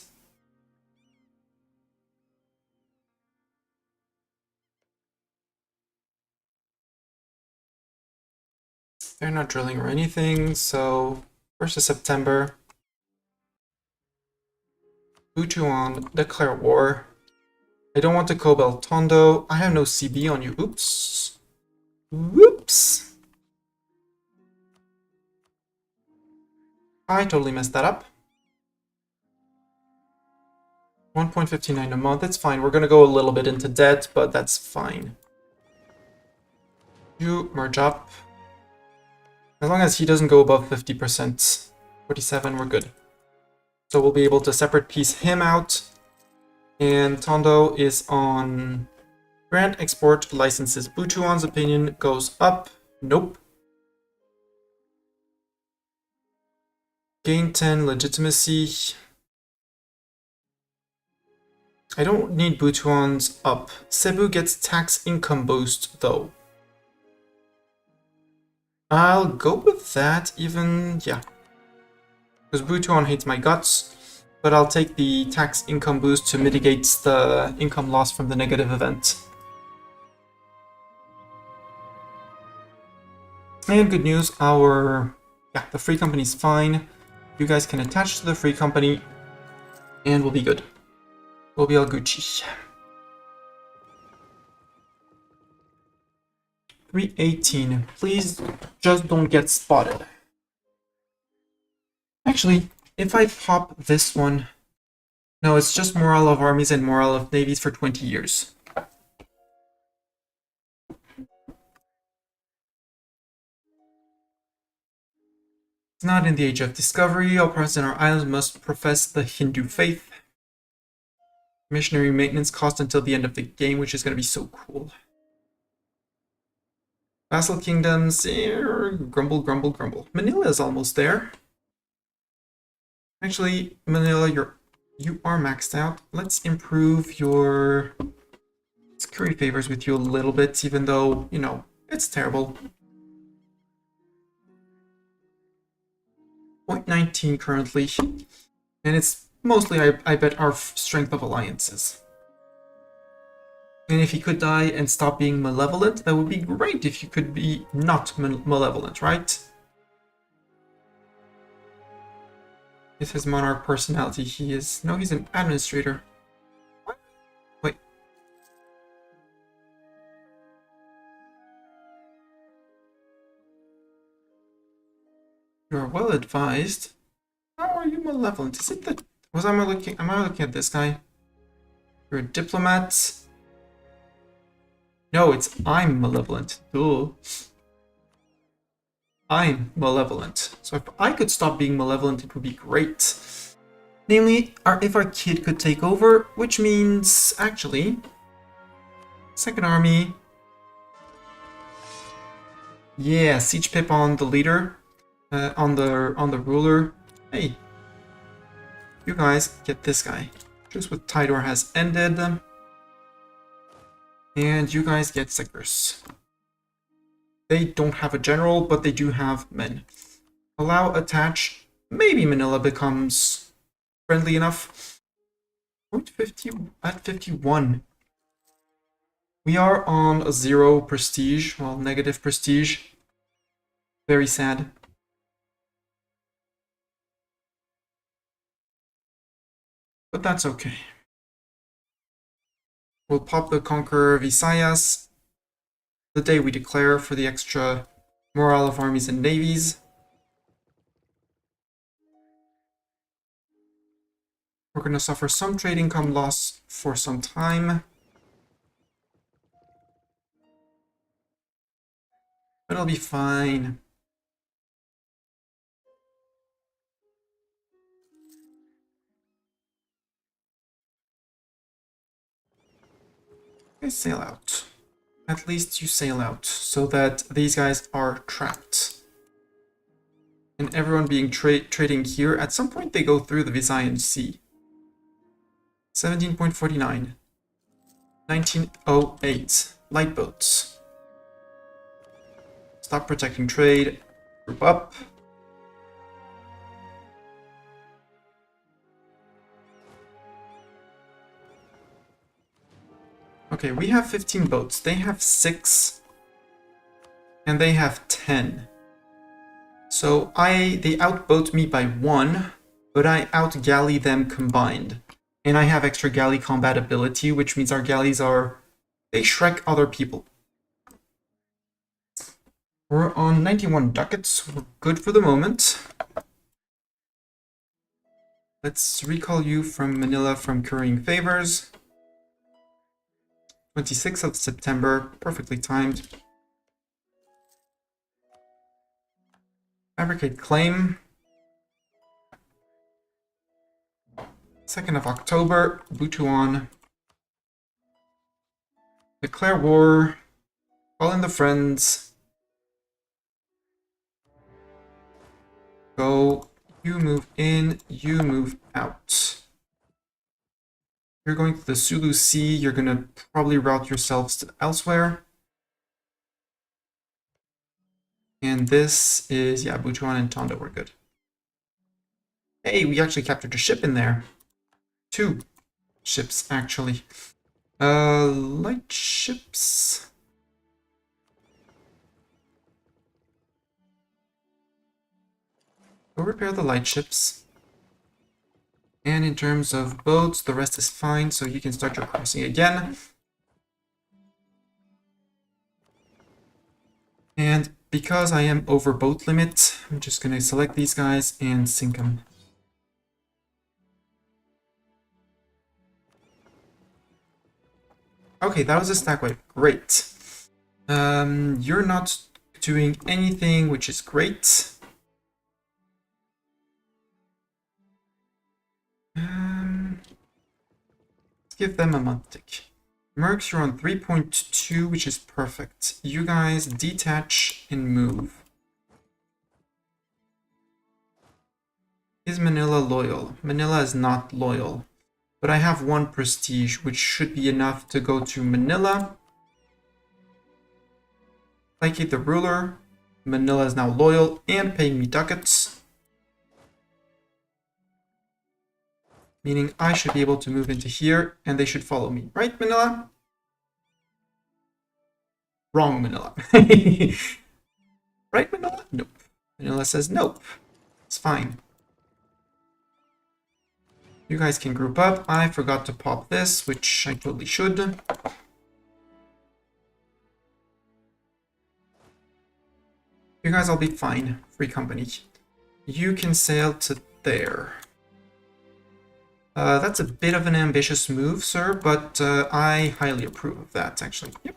They're not drilling or anything, so 1st of September. Butuan, declare war. I don't want to Cobalt Tondo. I have no CB on you. Oops. Whoops. I totally messed that up. 1.59 a month, it's fine. We're gonna go a little bit into debt, but that's fine. You merge up. As long as he doesn't go above 50%, 47, we're good. So we'll be able to separate piece him out. And Tondo is on grant export licenses. Butuan's opinion goes up. Nope. Gain 10 legitimacy. I don't need Butuan's up. Cebu gets tax income boost though. I'll go with that even, yeah. Because Butuan hates my guts, but I'll take the tax income boost to mitigate the income loss from the negative event. And good news, the free company's fine. You guys can attach to the free company, and we'll be good. We'll be all Gucci. 318. Please just don't get spotted. Actually, if I pop this one... No, it's just morale of armies and morale of navies for 20 years. It's not in the age of discovery. All persons in our islands must profess the Hindu faith. Missionary maintenance cost until the end of the game, which is going to be so cool. Vassal kingdoms, grumble, grumble, grumble. Manila is almost there. Actually, Manila, you are maxed out. Let's improve your curry favors with you a little bit, even though, you know, it's terrible. 0.19 currently. And it's mostly, I bet, our strength of alliances. And if he could die and stop being malevolent, that would be great if you could be not malevolent, right? It's his monarch personality. He is... No, he's an administrator. What? Wait. You're well advised. How are you malevolent? Is it the... Am I looking at this guy? You're a diplomat. No, it's I'm malevolent. Duh. I'm malevolent. So if I could stop being malevolent, it would be great. Namely, if our kid could take over, which means, actually, second army. Yeah, siege pip on the leader, on the ruler. Hey, you guys get this guy. Truce with Tidor has ended, and you guys get Sickers. They don't have a general, but they do have men. Allow attach. Maybe Manila becomes friendly enough. 50 at 51. We are on a 0 prestige, well, negative prestige. Very sad. But that's okay. We'll pop the Conqueror Visayas the day we declare for the extra morale of armies and navies. We're going to suffer some trade income loss for some time. But it'll be fine. Okay, sail out. At least you sail out, so that these guys are trapped. And everyone being trading here, at some point they go through the Visayan Sea. 17.49. 1908. Light boats. Stop protecting trade. Group up. Okay, we have 15 boats. They have 6. And they have 10. So they outboat me by 1, but I outgalley them combined. And I have extra galley combat ability, which means our galleys they Shrek other people. We're on 91 ducats. We're good for the moment. Let's recall you from Manila from currying favors. 26th of September, perfectly timed. Fabricate claim. 2nd of October, Butuan. Declare war. Call in the friends. Go. You move in, you move out. You're going to the Sulu Sea, you're going to probably route yourselves to elsewhere. And this is, yeah, Butuan and Tonda were good. Hey, we actually captured a ship in there. 2 ships, actually. Light ships. Go repair the light ships. And in terms of boats, the rest is fine, so you can start your crossing again. And because I am over boat limit, I'm just going to select these guys and sink them. Okay, that was a stack wipe. Great. You're not doing anything, which is great. Let's give them a month tick. Mercs, you're on 3.2, which is perfect. You guys detach and move. Is Manila loyal? Manila is not loyal. But I have 1 prestige, which should be enough to go to Manila. Placate the ruler. Manila is now loyal and paying me ducats. Meaning I should be able to move into here and they should follow me. Right, Manila? Wrong, Manila. Right, Manila? Nope. Manila says nope. It's fine. You guys can group up. I forgot to pop this, which I totally should. You guys all be fine. Free company. You can sail to there. That's a bit of an ambitious move, sir, but I highly approve of that, actually. Yep.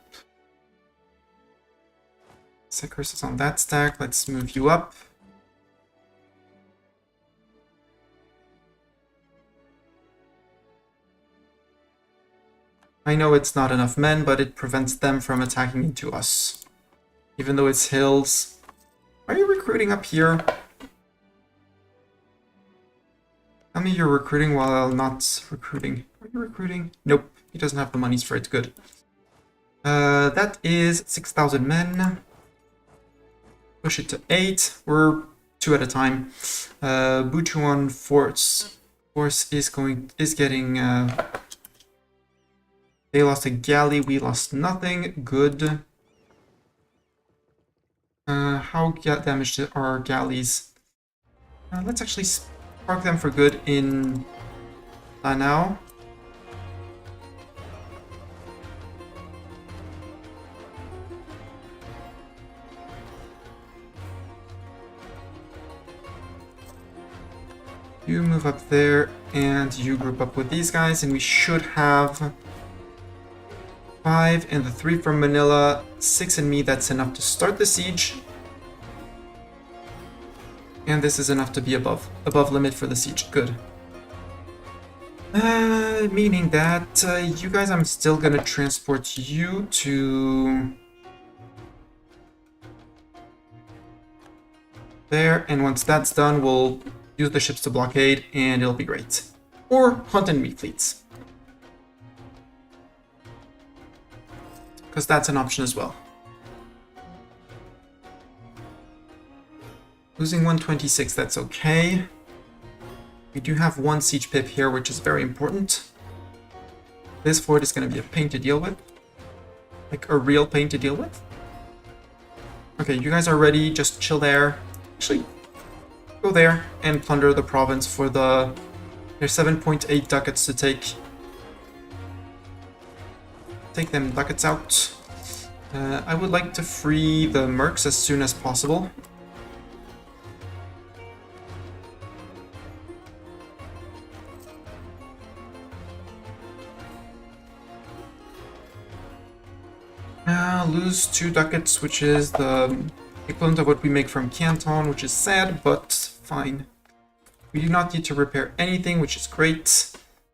Set curses on that stack. Let's move you up. I know it's not enough men, but it prevents them from attacking into us. Even though it's hills. Are you recruiting up here? Tell me you're recruiting while I'm not recruiting. Are you recruiting? Nope, he doesn't have the monies for it. Good. That is 6,000 men. Push it to 8. We're 2 at a time. Butuan force is getting. They lost a galley. We lost nothing. Good. How damaged are galleys? Let's actually park them for good in now. You move up there, and you group up with these guys, and we should have 5 and the 3 from Manila, 6 in me. That's enough to start the siege. And this is enough to be above limit for the siege. Good. Meaning that you guys, I'm still gonna transport you to there, and once that's done, we'll use the ships to blockade, and it'll be great. Or hunt enemy fleets. Because that's an option as well. Losing 126, that's okay. We do have 1 siege pip here, which is very important. This fort is going to be a pain to deal with. Like, a real pain to deal with. Okay, you guys are ready, just chill there. Actually, go there and plunder the province for there's 7.8 ducats to take. Take them ducats out. I would like to free the mercs as soon as possible. Lose 2 ducats, which is the equivalent of what we make from Canton, which is sad, but fine. We do not need to repair anything, which is great.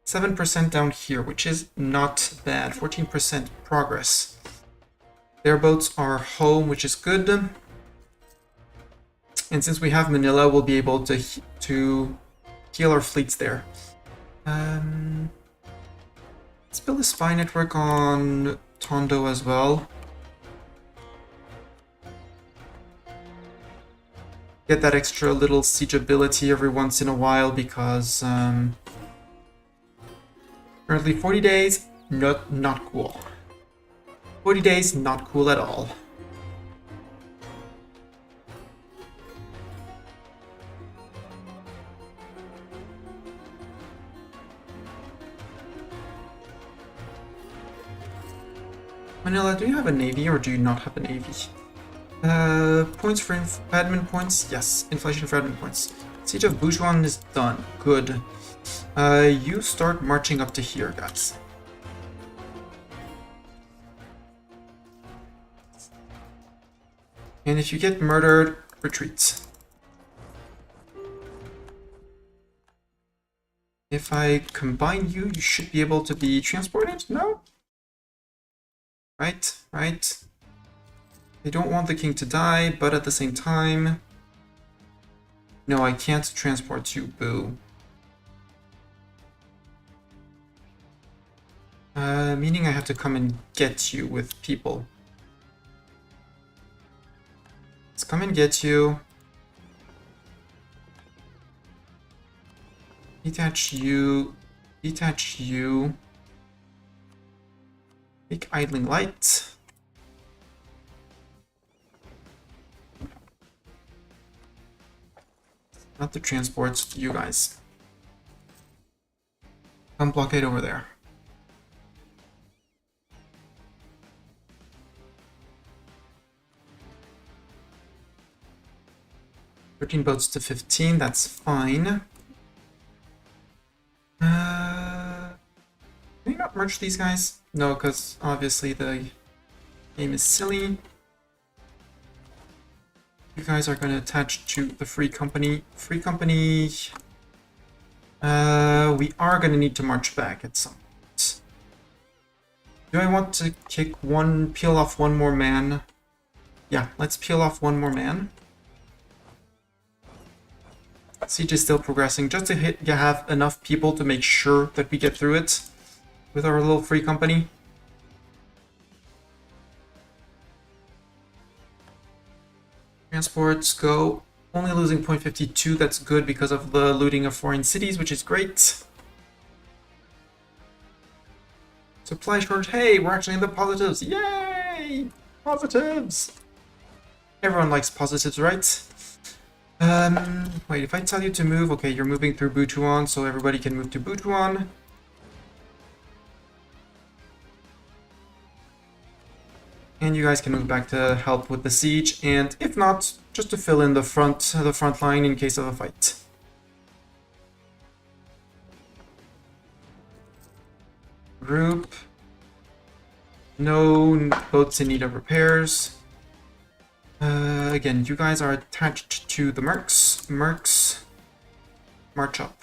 7% down here, which is not bad. 14% progress. Their boats are home, which is good. And since we have Manila, we'll be able to heal our fleets there. Let's build a spy network on Tondo as well. Get that extra little siege ability every once in a while because currently 40 days, not cool. 40 days, not cool at all. Manila, do you have a navy or do you not have a navy? Points for admin points? Yes, inflation for admin points. Siege of Bujuan is done. Good. You start marching up to here, guys. And if you get murdered, retreat. If I combine you, you should be able to be transported? No? Right, right. I don't want the king to die, but at the same time... No, I can't transport you, boo. Meaning I have to come and get you with people. Let's come and get you. Detach you. Detach you. Make idling light. Not the transports, you guys. Come blockade over there. "13 boats to 15, that's fine. Can we not merge these guys? No, because obviously the game is silly. You guys are going to attach to the free company. Free company... we are going to need to march back at some point. Do I want to peel off one more man? Yeah, let's peel off one more man. Siege is still progressing, just to have enough people to make sure that we get through it with our little free company. Transports go. Only losing 0.52, that's good because of the looting of foreign cities, which is great. Supply shortage, hey, we're actually in the positives, yay! Positives! Everyone likes positives, right? Wait, if I tell you to move, okay, you're moving through Butuan, so everybody can move to Butuan. And you guys can move back to help with the siege, and if not, just to fill in the front line in case of a fight. Group. No boats in need of repairs. Again, you guys are attached to the mercs. Mercs, march up.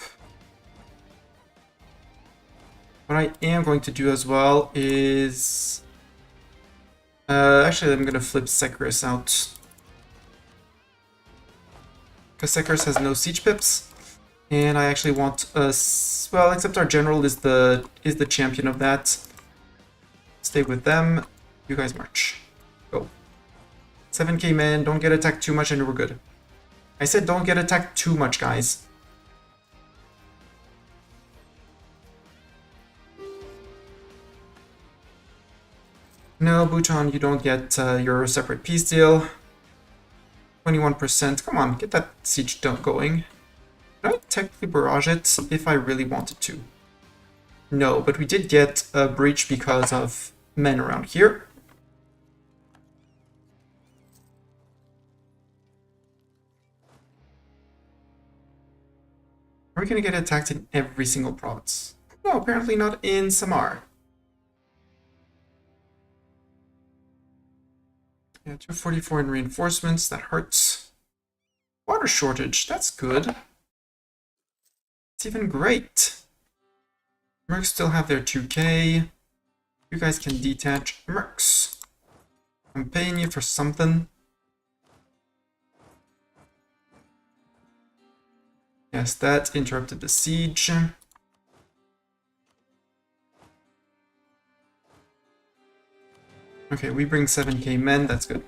What I am going to do as well is... actually, I'm going to flip Securis out. Because Securis has no siege pips. And I actually want us... Well, except our general is the champion of that. Stay with them. You guys march. Go. 7k men, don't get attacked too much and we're good. I said don't get attacked too much, guys. No, Bhutan, you don't get your separate peace deal. 21%, come on, get that siege going. Could I technically barrage it if I really wanted to? No, but we did get a breach because of men around here. Are we going to get attacked in every single province? No, apparently not in Samar. Yeah, 244 in reinforcements, that hurts. Water shortage, that's good. It's even great. Mercs still have their 2k. You guys can detach mercs. I'm paying you for something. Yes, that interrupted the siege. Okay, we bring 7k men, that's good.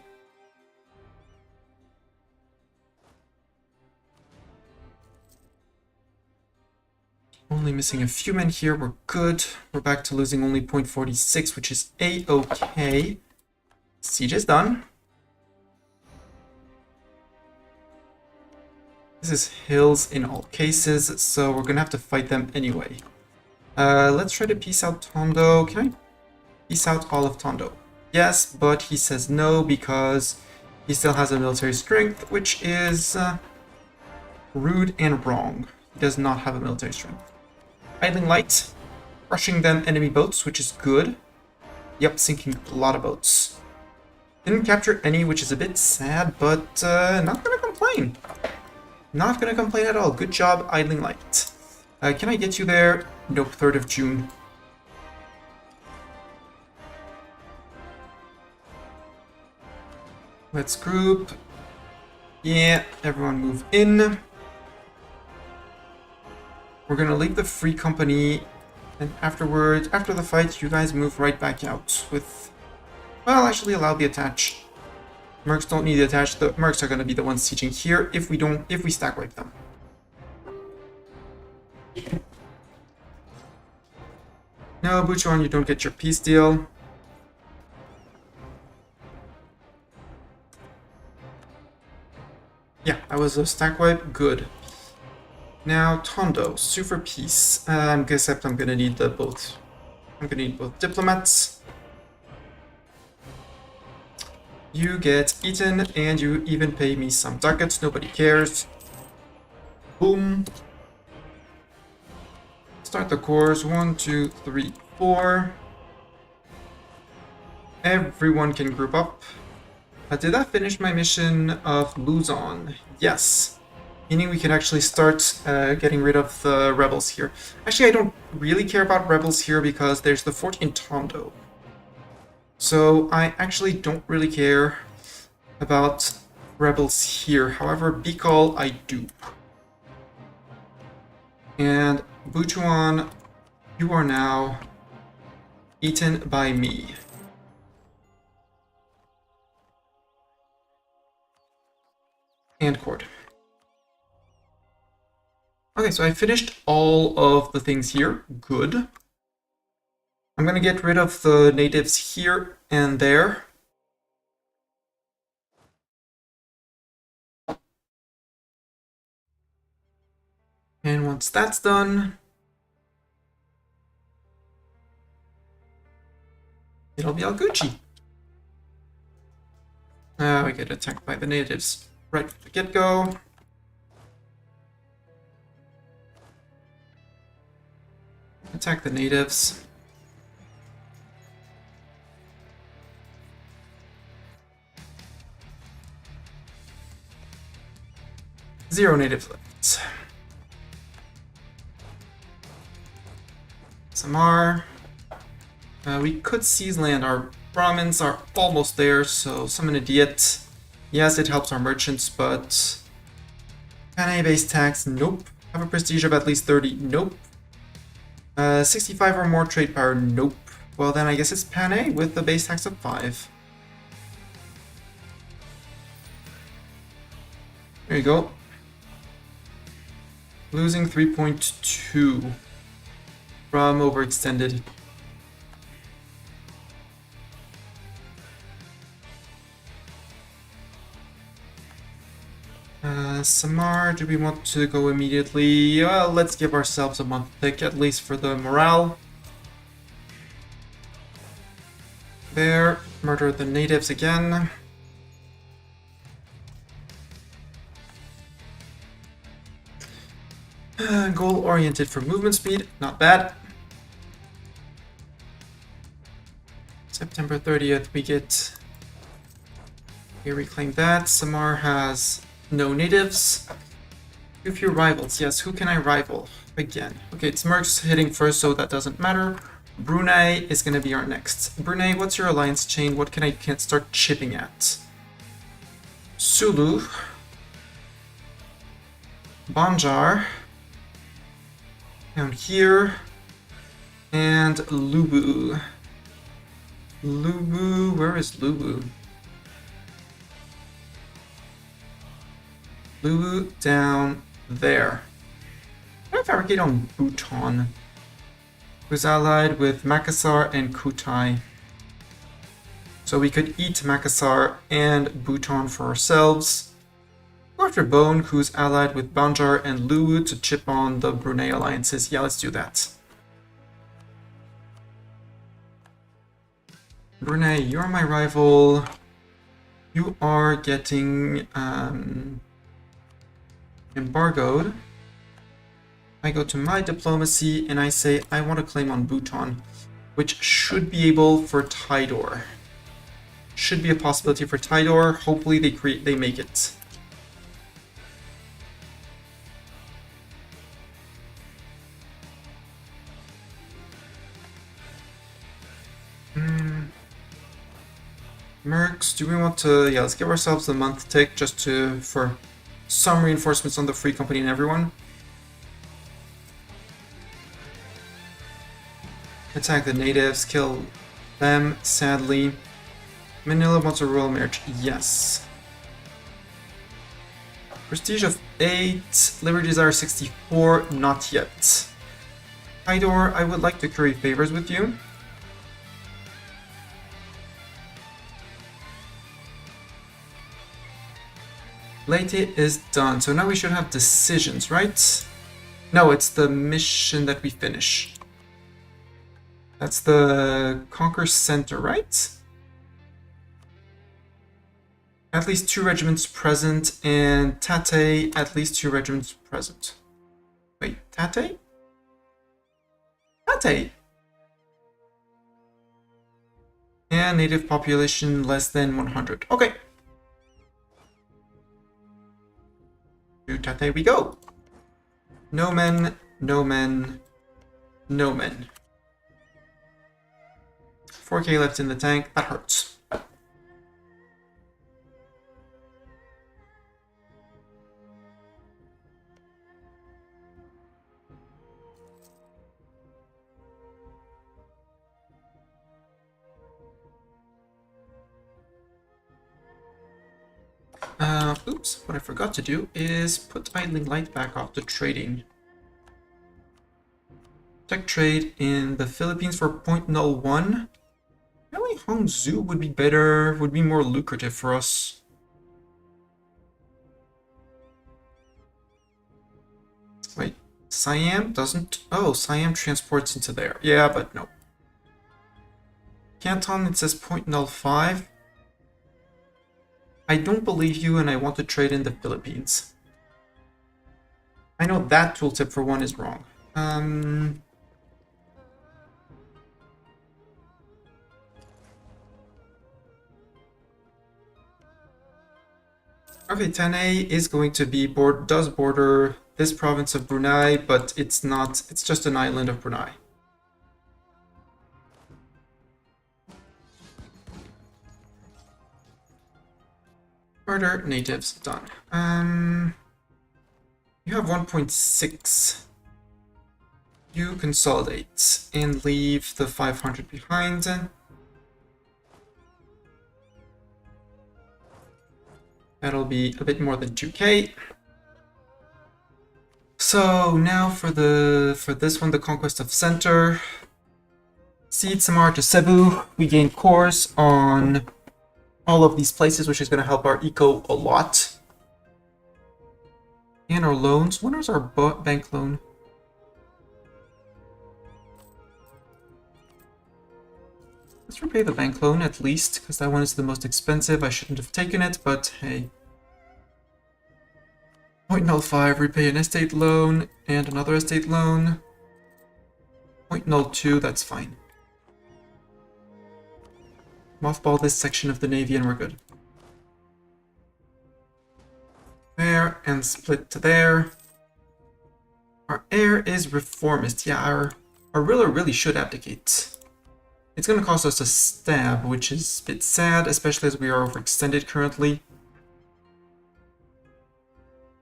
Only missing a few men here, we're good. We're back to losing only 0.46, which is a-okay. Siege is done. This is hills in all cases, so we're gonna have to fight them anyway. Let's try to peace out Tondo. Can I peace out all of Tondo? Yes, but he says no because he still has a military strength, which is rude and wrong. He does not have a military strength. Idling light, crushing them enemy boats, which is good. Yep, sinking a lot of boats. Didn't capture any, which is a bit sad, but not gonna complain. Not gonna complain at all. Good job, idling light. Can I get you there? Nope, 3rd of June. Let's group. Yeah, everyone move in. We're gonna leave the free company, and afterwards, after the fight, you guys move right back out with... Well, actually allow the attach. Mercs don't need the attach. The Mercs are gonna be the ones sieging here if we stack wipe them. No, Buchuan, you don't get your peace deal. Yeah, that was a stack wipe. Good. Now, Tondo, super peace. Except I'm gonna need both. I'm gonna need both diplomats. You get eaten, and you even pay me some ducats. Nobody cares. Boom. Start the cores. 1, 2, 3, 4. Everyone can group up. Did that finish my mission of Luzon? Yes. Meaning we can actually start getting rid of the rebels here. Actually, I don't really care about rebels here because there's the fort in Tondo. So I actually don't really care about rebels here. However, Bicol I do. And Buchuan, you are now eaten by me. And Cord. Okay, so I finished all of the things here. Good. I'm gonna get rid of the natives here and there. And once that's done, it'll be all Gucci. We get attacked by the natives right from the get-go. Attack the natives. Zero natives left. Samar. We could seize land. Our Brahmins are almost there, so summon a Diet. Yes, it helps our merchants, but... Panay-based tax, nope. Have a prestige of at least 30, nope. 65 or more trade power, nope. Well then I guess it's Panay with the base tax of 5. There you go. Losing 3.2 from overextended. Samar, do we want to go immediately? Well, let's give ourselves a month pick, at least for the morale. There, murder the natives again. Goal-oriented for movement speed, not bad. September 30th, we reclaim that. Samar has no natives. Too few rivals. Yes, who can I rival? Again. Okay, it's Mercs hitting first, so that doesn't matter. Brunei is going to be our next. Brunei, what's your alliance chain? What can I start chipping at? Sulu. Banjar. Down here. And Lubu. Lubu, where is Lubu? Lubu down there. What if I fabricate on Bhutan? Who's allied with Makassar and Kutai. So we could eat Makassar and Bhutan for ourselves. Go after Bone, who's allied with Banjar and Luwu to chip on the Brunei alliances. Yeah, let's do that. Brunei, you're my rival. You are getting embargoed. I go to my diplomacy and I say I want to claim on Bhutan, which should be able for Tidor. Should be a possibility for Tidor. Hopefully they make it. Mercs, do we want to... Yeah, let's give ourselves the month tick just for some reinforcements on the Free Company and everyone. Attack the natives, kill them, sadly. Manila wants a royal marriage, yes. Prestige of 8, Liberty Desire 64, not yet. Hydor, I would like to curry favors with you. Leyte is done, so now we should have decisions, right? No, it's the mission that we finish. That's the Conquer Center, right? At least 2 regiments present, and Tate, at least 2 regiments present. Wait, Tate? Tate! And native population less than 100. Okay. To Tate we go. No men, no men, no men. 4k left in the tank, that hurts. Oops, what I forgot to do is put idling light back off the trading. Tech trade in the Philippines for 0.01. Really, Hangzhou would be better, would be more lucrative for us. Wait, Siam doesn't... Oh, Siam transports into there. Yeah, but no. Canton, it says 0.05. I don't believe you and I want to trade in the Philippines. I know that tooltip for one is wrong. Okay, Tane is going to be does border this province of Brunei, but it's not, it's just an island of Brunei. Murder natives, done. You have 1.6. You consolidate and leave the 500 behind. That'll be a bit more than 2k. So now for this one, the conquest of center. Cede Samar to Cebu. We gain cores on all of these places, which is going to help our eco a lot. And our loans. When is our bank loan? Let's repay the bank loan at least, because that one is the most expensive. I shouldn't have taken it, but hey. 0.05, repay an estate loan and another estate loan. 0.02, that's fine. Mothball this section of the Navy and we're good. There, and split to there. Our heir is reformist. Yeah, our ruler really should abdicate. It's going to cost us a stab, which is a bit sad, especially as we are overextended currently.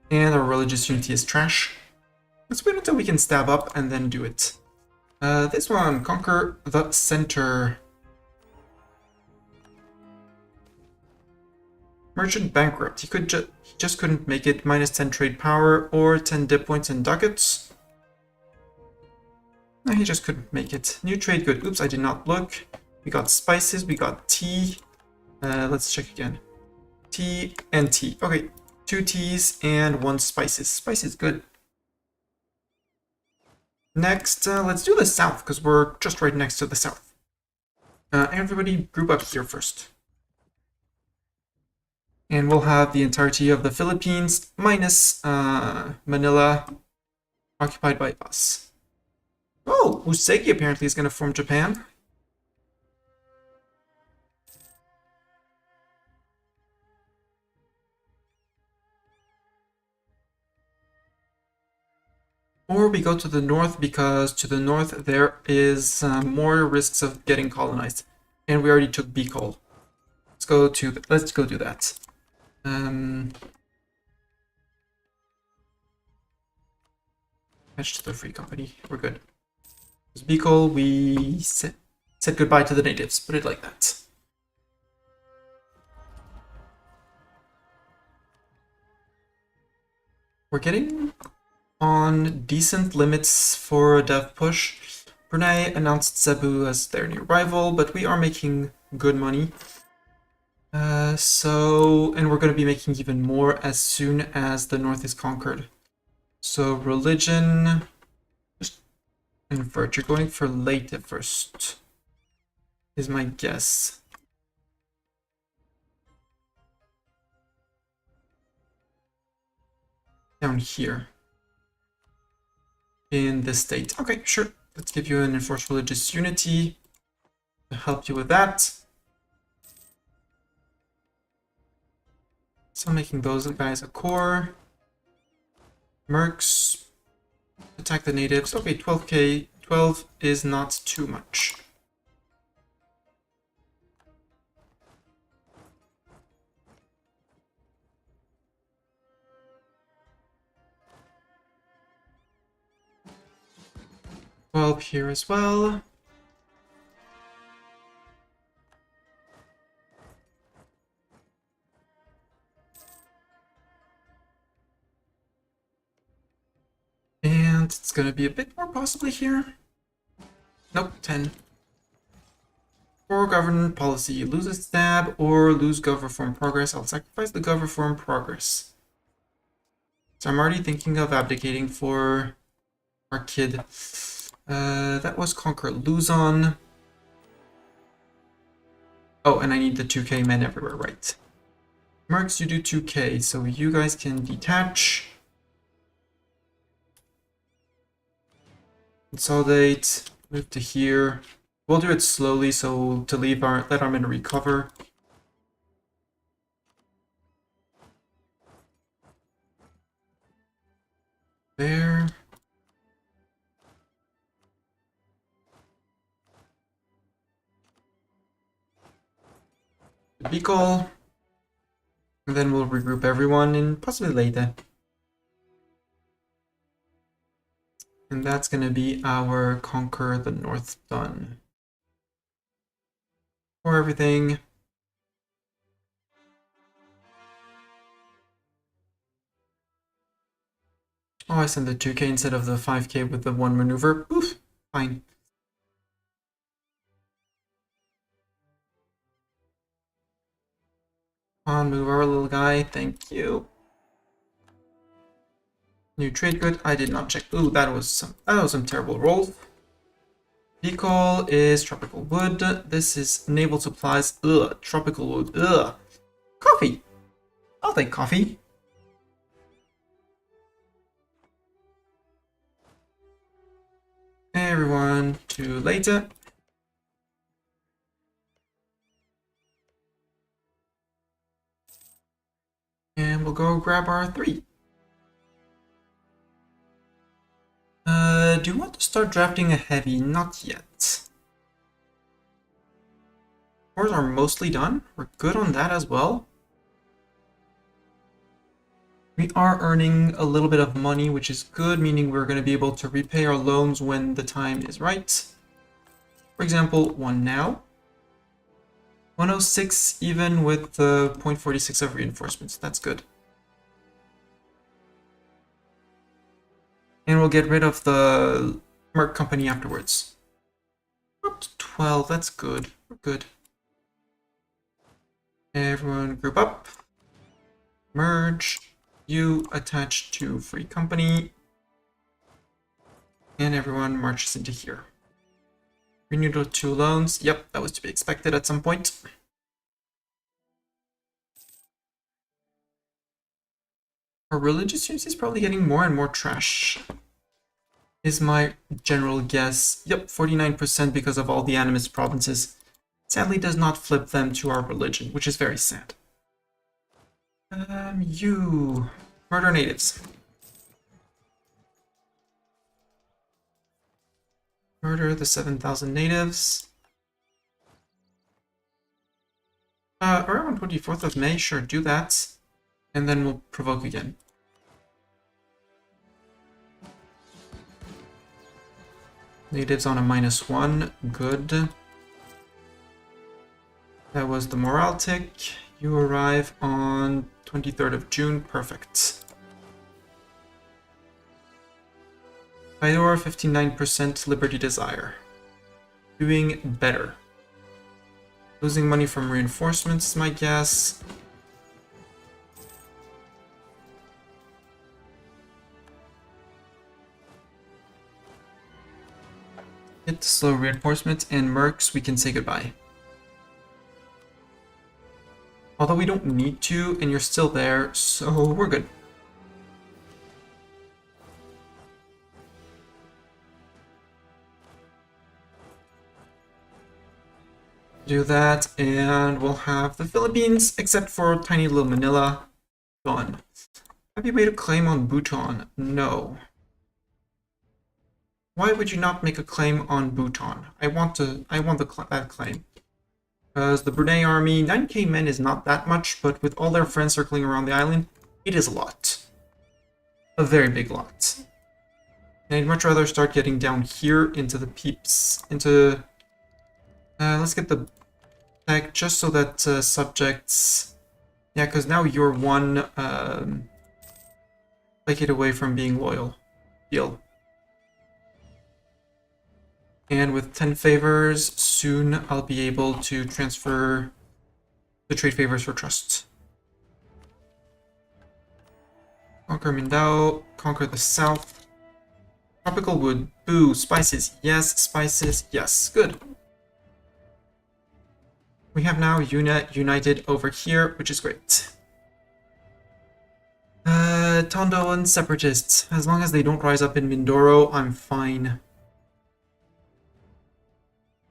And our religious unity is trash. Let's wait until we can stab up and then do it. This one, conquer the center. Merchant bankrupt. He just couldn't make it. Minus 10 trade power or 10 dip points and ducats. No, he just couldn't make it. New trade good. Oops, I did not look. We got spices, we got tea. Let's check again. Tea and tea. Okay, 2 teas and 1 spices. Spices good. Next, let's do the south, because we're just right next to the south. Everybody group up here first. And we'll have the entirety of the Philippines minus Manila occupied by us. Oh, Usegi apparently is going to form Japan. Or we go to the north, because to the north there is more risks of getting colonized. And we already took Bicol. let's go do that. Match to the free company. We're good. Bicol, we said goodbye to the natives. Put it like that. We're getting on decent limits for a dev push. Brunei announced Cebu as their new rival, but we are making good money. And we're going to be making even more as soon as the north is conquered. So religion, just invert. You're going for late at first, is my guess. Down here. In this state. Okay, sure. Let's give you an enforced religious unity to help you with that. So making those guys a core. Mercs. Attack the natives. Okay, 12k. 12 is not too much. Well, here as well. And it's gonna be a bit more possibly here. Nope, 10. For government policy, lose a stab or lose gov reform progress. I'll sacrifice the gov reform progress. So I'm already thinking of abdicating for our kid. That was conquer Luzon. Oh, and I need the 2k men everywhere, right? Mercs, you do 2k, so you guys can detach. Consolidate, move to here. We'll do it slowly, so to let our men recover. There. Bicol. And then we'll regroup everyone and possibly Leyte. And that's gonna be our Conquer the North done. For everything. Oh, I sent the 2k instead of the 5k with the one maneuver. Oof, fine. On, move our little guy, thank you. New trade good, I did not check. Ooh, that was some terrible rolls. Bicol is tropical wood. This is naval supplies. Ugh, tropical wood. Ugh. Coffee. I'll take coffee. Everyone to later. And we'll go grab our 3. Do you want to start drafting a heavy? Not yet. Wars are mostly done. We're good on that as well. We are earning a little bit of money, which is good, meaning we're going to be able to repay our loans when the time is right. For example, one now. 106 even with the 0.46 of reinforcements. That's good. And we'll get rid of the Merc company afterwards. Up to 12, that's good. We're good. Everyone group up. Merge. You attach to free company. And everyone marches into here. Renew the 2 loans. Yep, that was to be expected at some point. Our religious unity is probably getting more and more trash. Is my general guess. Yep, 49% because of all the animist provinces. Sadly does not flip them to our religion, which is very sad. You murder natives. Murder the 7,000 natives. Around 24th of May, sure, do that. And then we'll provoke again. Natives on a -1, good. That was the morale tick. You arrive on 23rd of June, perfect. Fedor, 59% Liberty Desire. Doing better. Losing money from reinforcements is my guess. Hit the slow reinforcements and mercs, we can say goodbye. Although we don't need to, and you're still there, so we're good. Do that, and we'll have the Philippines, except for tiny little Manila, gone. Have you made a claim on Bhutan? No. Why would you not make a claim on Bhutan? I want that claim. Because the Brunei army, 9k men is not that much, but with all their friends circling around the island, it is a lot. A very big lot. And I'd much rather start getting down here into the peeps, into... let's get the tech just so that subjects... Yeah, because now you're one it away from being loyal. Deal. And with 10 favors, soon I'll be able to transfer the trade favors for trust. Conquer Mindao, conquer the south. Tropical wood, boo, spices, yes, good. We have now united over here, which is great. Tondoan separatists, as long as they don't rise up in Mindoro, I'm fine.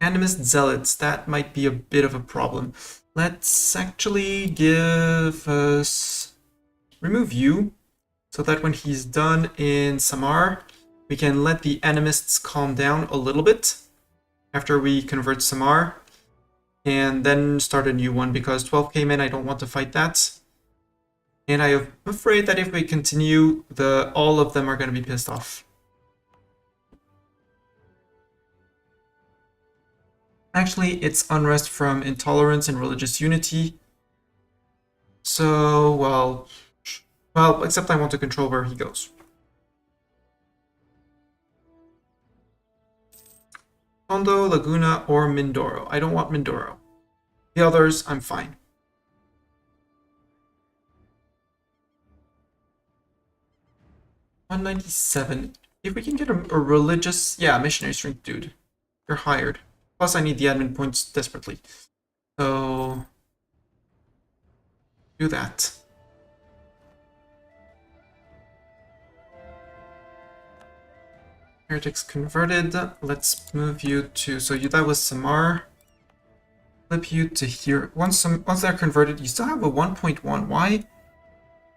Animist zealots, that might be a bit of a problem. Let's actually give us... remove you, so that when he's done in Samar, we can let the animists calm down a little bit after we convert Samar, and then start a new one, because 12k men, I don't want to fight that. And I'm afraid that if we continue, all of them are going to be pissed off. Actually, it's unrest from intolerance and religious unity. So, well, except I want to control where he goes. Tondo, Laguna, or Mindoro. I don't want Mindoro. The others, I'm fine. $197. If we can get a religious... Yeah, missionary strength, dude. You're hired. Plus, I need the admin points desperately. So... do that. Heretics converted. Let's move you to... so that was Samar. Flip you to here. Once they're converted, you still have a 1.1. Why?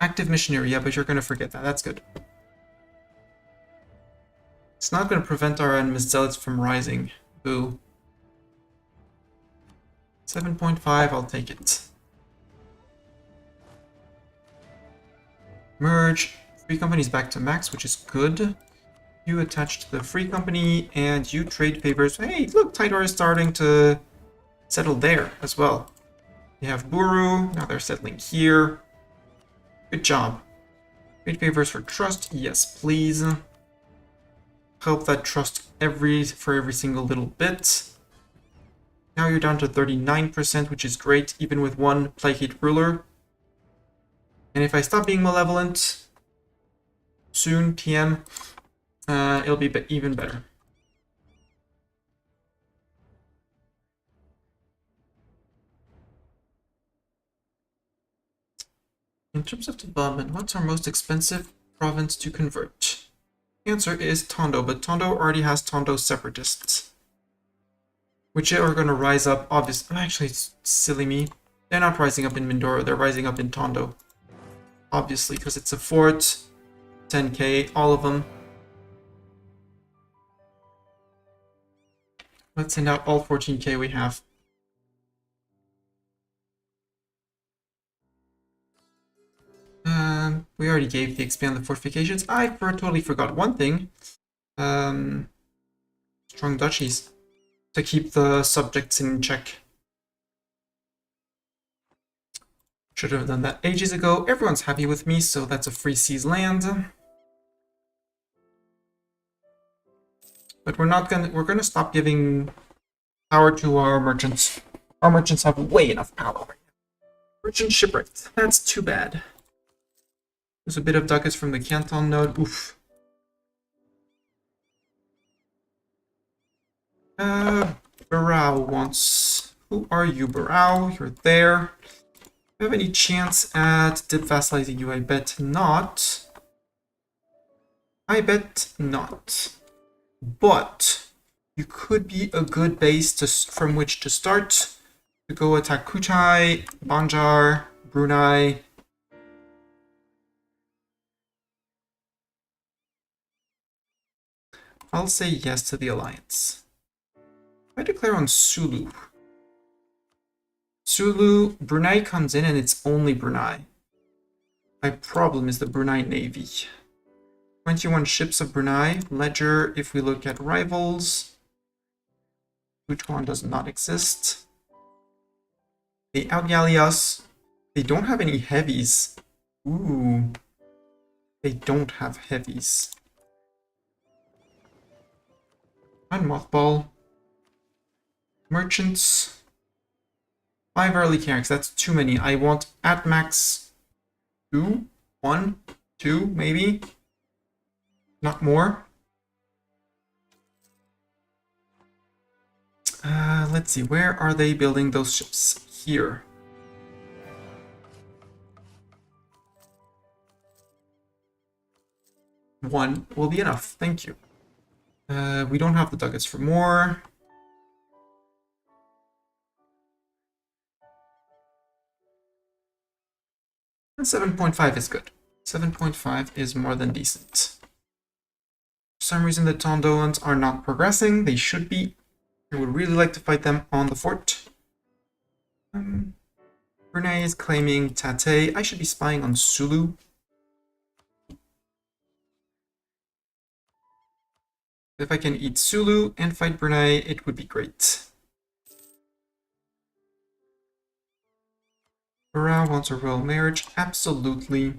Active missionary. Yeah, but you're going to forget that. That's good. It's not going to prevent our animist zealots from rising. Boo. 7.5, I'll take it. Merge. Free companies back to max, which is good. You attach to the free company, and you trade favors. Hey, look, Tidor is starting to settle there as well. They have Buru, now they're settling here. Good job. Trade favors for trust, yes please. Help that trust for every single little bit. Now you're down to 39%, which is great, even with one Plague ruler. And if I stop being malevolent soon, TM, it'll be even better. In terms of development, what's our most expensive province to convert? The answer is Tondo, but Tondo already has Tondo separatists, which are going to rise up, obviously. Actually, it's silly me. They're not rising up in Mindoro, they're rising up in Tondo. Obviously, because it's a fort, 10k, all of them. Let's send out all 14k we have. already gave the expand the fortifications. I totally forgot one thing. Strong duchies to keep the subjects in check. Should have done that ages ago. Everyone's happy with me, so that's a free seas land. But we're gonna stop giving power to our merchants. Our merchants have way enough power right now. Merchant shipwrecked. That's too bad. There's a bit of ducats from the Canton node. Oof. Barao wants... Who are you, Barao? You're there. Do you have any chance at dip vassalizing you? I bet not. I bet not. But you could be a good base from which to start to go attack Kuchai, Banjar, Brunei. I'll say yes to the alliance. I declare on Sulu. Sulu, Brunei comes in and it's only Brunei. My problem is the Brunei Navy. 21 ships of Brunei. Ledger, if we look at rivals, which one does not exist? They outgalley us. They don't have any heavies. Ooh. They don't have heavies. And mothball. Merchants. 5 early carracks. That's too many. I want at max 2, 1, 2, maybe. Not more. Let's see. Where are they building those ships? Here. One will be enough. Thank you. We don't have the ducats for more. And 7.5 is good. 7.5 is more than decent. For some reason, the Tondoans are not progressing. They should be. I would really like to fight them on the fort. Brunei is claiming Tate. I should be spying on Sulu. If I can eat Sulu and fight Brunei, it would be great. Barao wants a royal marriage. Absolutely.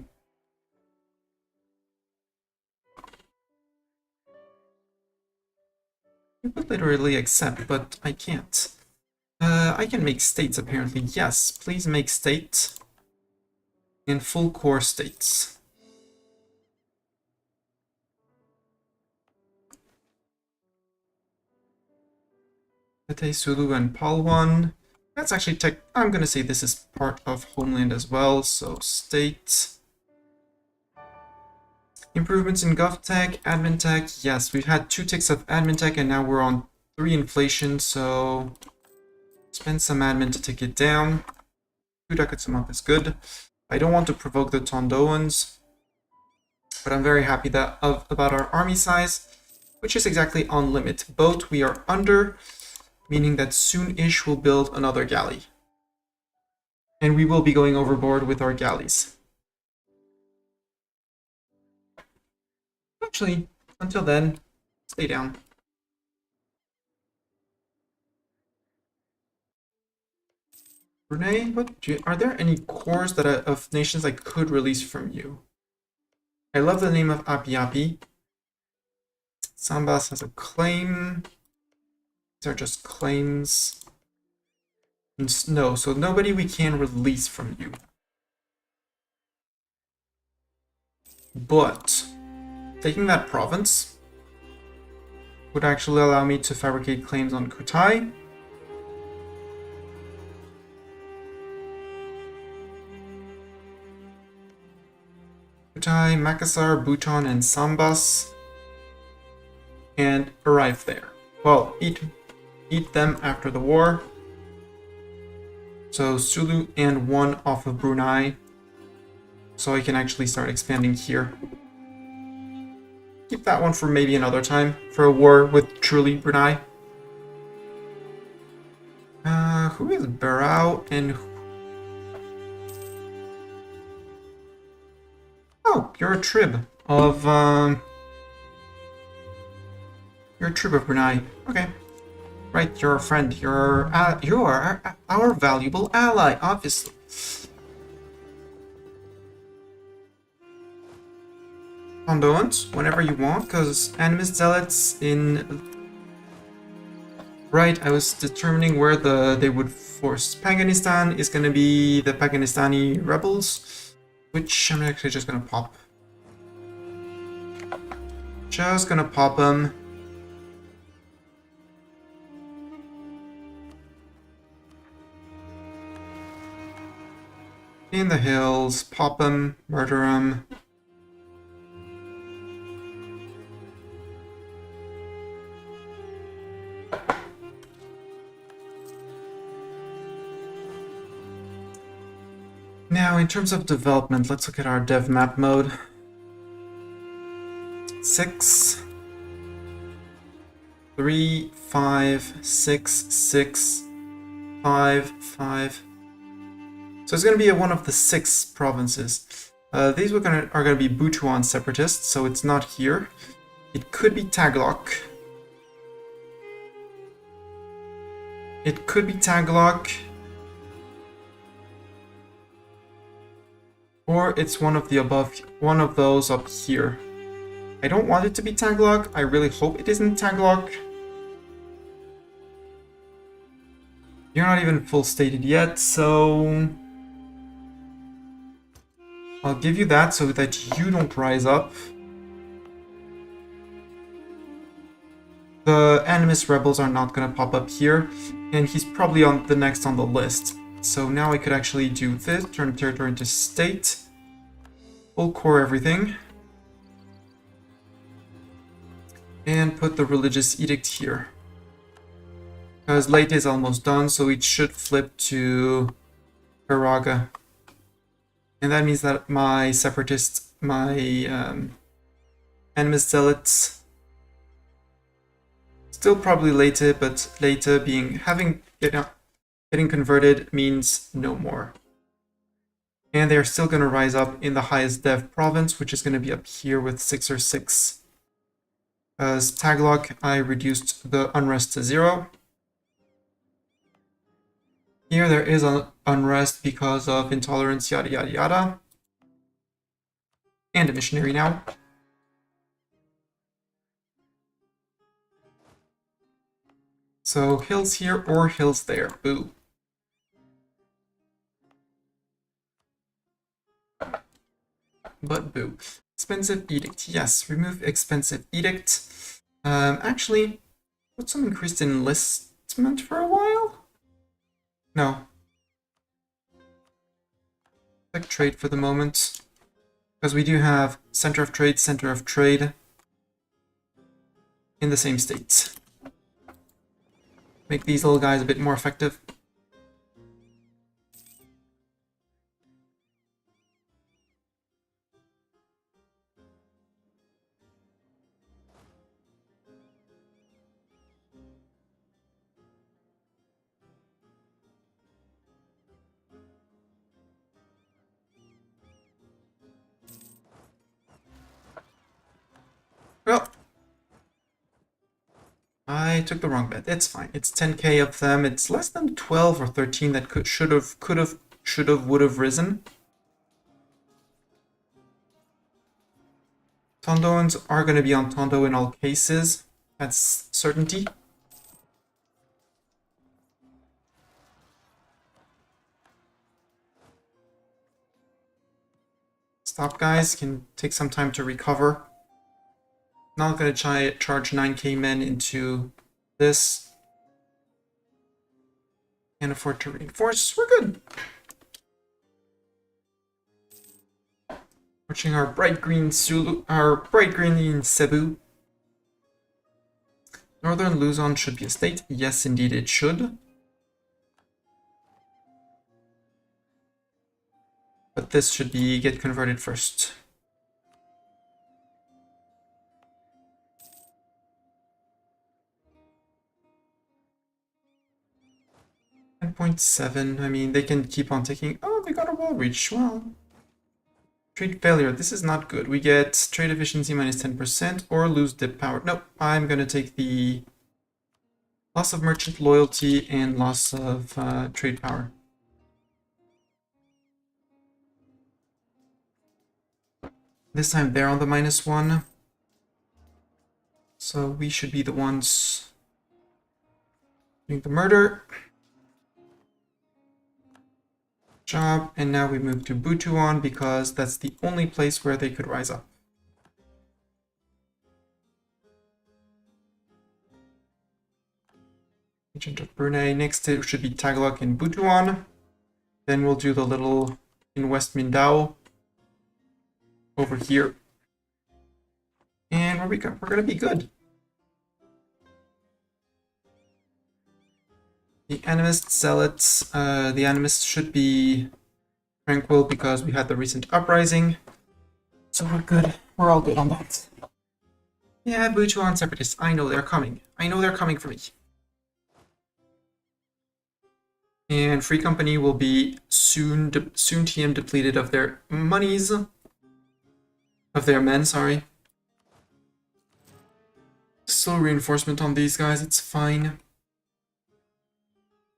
I would literally accept, but I can't. I can make states, apparently. Yes, please make state. In full core states. Tate, Sulu, and Palwan. That's actually I'm gonna say this is part of Homeland as well, so state. Improvements in GovTech, Admin Tech. Yes, we've had 2 ticks of Admin Tech and now we're on 3 inflation, so spend some admin to take it down. 2 ducats a month is good. I don't want to provoke the Tondoans, but I'm very happy about our army size, which is exactly on limit. Boat we are under, meaning that soon-ish we'll build another galley. And we will be going overboard with our galleys. Actually, until then, stay down. Brunei, are there any cores of nations I could release from you? I love the name of Api Api. Sambas has a claim. These are just claims. No, so nobody we can release from you. But taking that province would actually allow me to fabricate claims on Kutai. Kutai, Makassar, Bhutan, and Sambas. And arrive there. Well, eat them after the war. So Sulu and 1 off of Brunei. So I can actually start expanding here. Keep that one for maybe another time, for a war with truly Brunei. Who is Barao and... Oh, you're a trib of Brunei. Okay. Right, you're a friend. You are our valuable ally, obviously. Condolence, whenever you want, because Animist Zealots in... Right, I was determining where they would force. Paganistan is going to be the Paganistani rebels, which I'm actually just going to pop. Just going to pop them. In the hills, pop them, murder them. Now, in terms of development, let's look at our dev map mode. 6, 3, 5, 6, 6, 5, 5. So it's going to be one of the 6 provinces. These are going to be Butuan separatists, so it's not here. It could be Tagalog. It could be Tagalog. Or it's one of the above, one of those up here. I don't want it to be Tagalog. I really hope it isn't Tagalog. You're not even full stated yet, so I'll give you that so that you don't rise up. The Animist rebels are not going to pop up here, and he's probably on the next on the list. So now I could actually do this, turn territory into state, full core everything, and put the religious edict here. Because Leyte is almost done, so it should flip to Caraga. And that means that my separatists, my Animist zealots, still probably Leyte, but Leyte getting converted means no more. And they're still going to rise up in the highest dev province, which is going to be up here with 6 or 6. As Tagalog, I reduced the unrest to 0. Here there is an unrest because of intolerance, yada yada yada. And a missionary now. So hills here or hills there. Boo. But boo. Expensive edict. Yes, remove expensive edict. Actually, put some increased enlistment for a while? No. Check trade for the moment. Because we do have center of trade in the same state. Make these little guys a bit more effective. Well, I took the wrong bet. It's fine. It's 10k of them. It's less than 12 or 13 that should have, would have risen. Tondoans are going to be on Tondo in all cases. That's certainty. Stop guys can take some time to recover. Not going to charge 9k men into this. Can't afford to reinforce. We're good. Watching our bright green in Cebu. Northern Luzon should be a state. Yes, indeed it should. But this should get converted first. .7. I mean, they can keep on taking... Oh, they got a wall reach. Well, Trade failure. This is not good. We get trade efficiency minus 10% or lose dip power. Nope, I'm going to take the loss of merchant loyalty and loss of trade power. This time they're on the -1. So we should be the ones doing the murder. Job. And now we move to Butuan because that's the only place where they could rise up. Agent of Brunei. Next it should be Tagalog and Butuan. Then we'll do the little in West Mindao over here. And we're gonna be good. The animist zealots, the animists should be tranquil because we had the recent uprising. So we're good. We're all good on that. Yeah, Butuan separatists. I know they're coming. I know they're coming for me. And Free Company will be soon TM depleted of their monies. Of their men, sorry. Slow reinforcement on these guys, it's fine.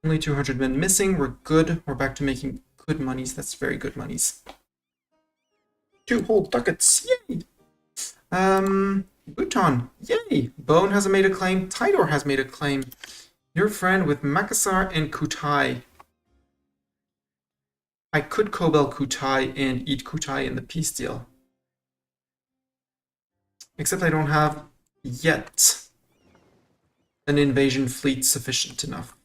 Only 200 men missing, we're good. We're back to making good monies, that's very good monies. 2 whole ducats, yay! Bhutan, yay! Bone has made a claim, Tidor has made a claim. Your friend with Makassar and Kutai. I could Kobel Kutai and eat Kutai in the peace deal. Except I don't have yet an invasion fleet sufficient enough.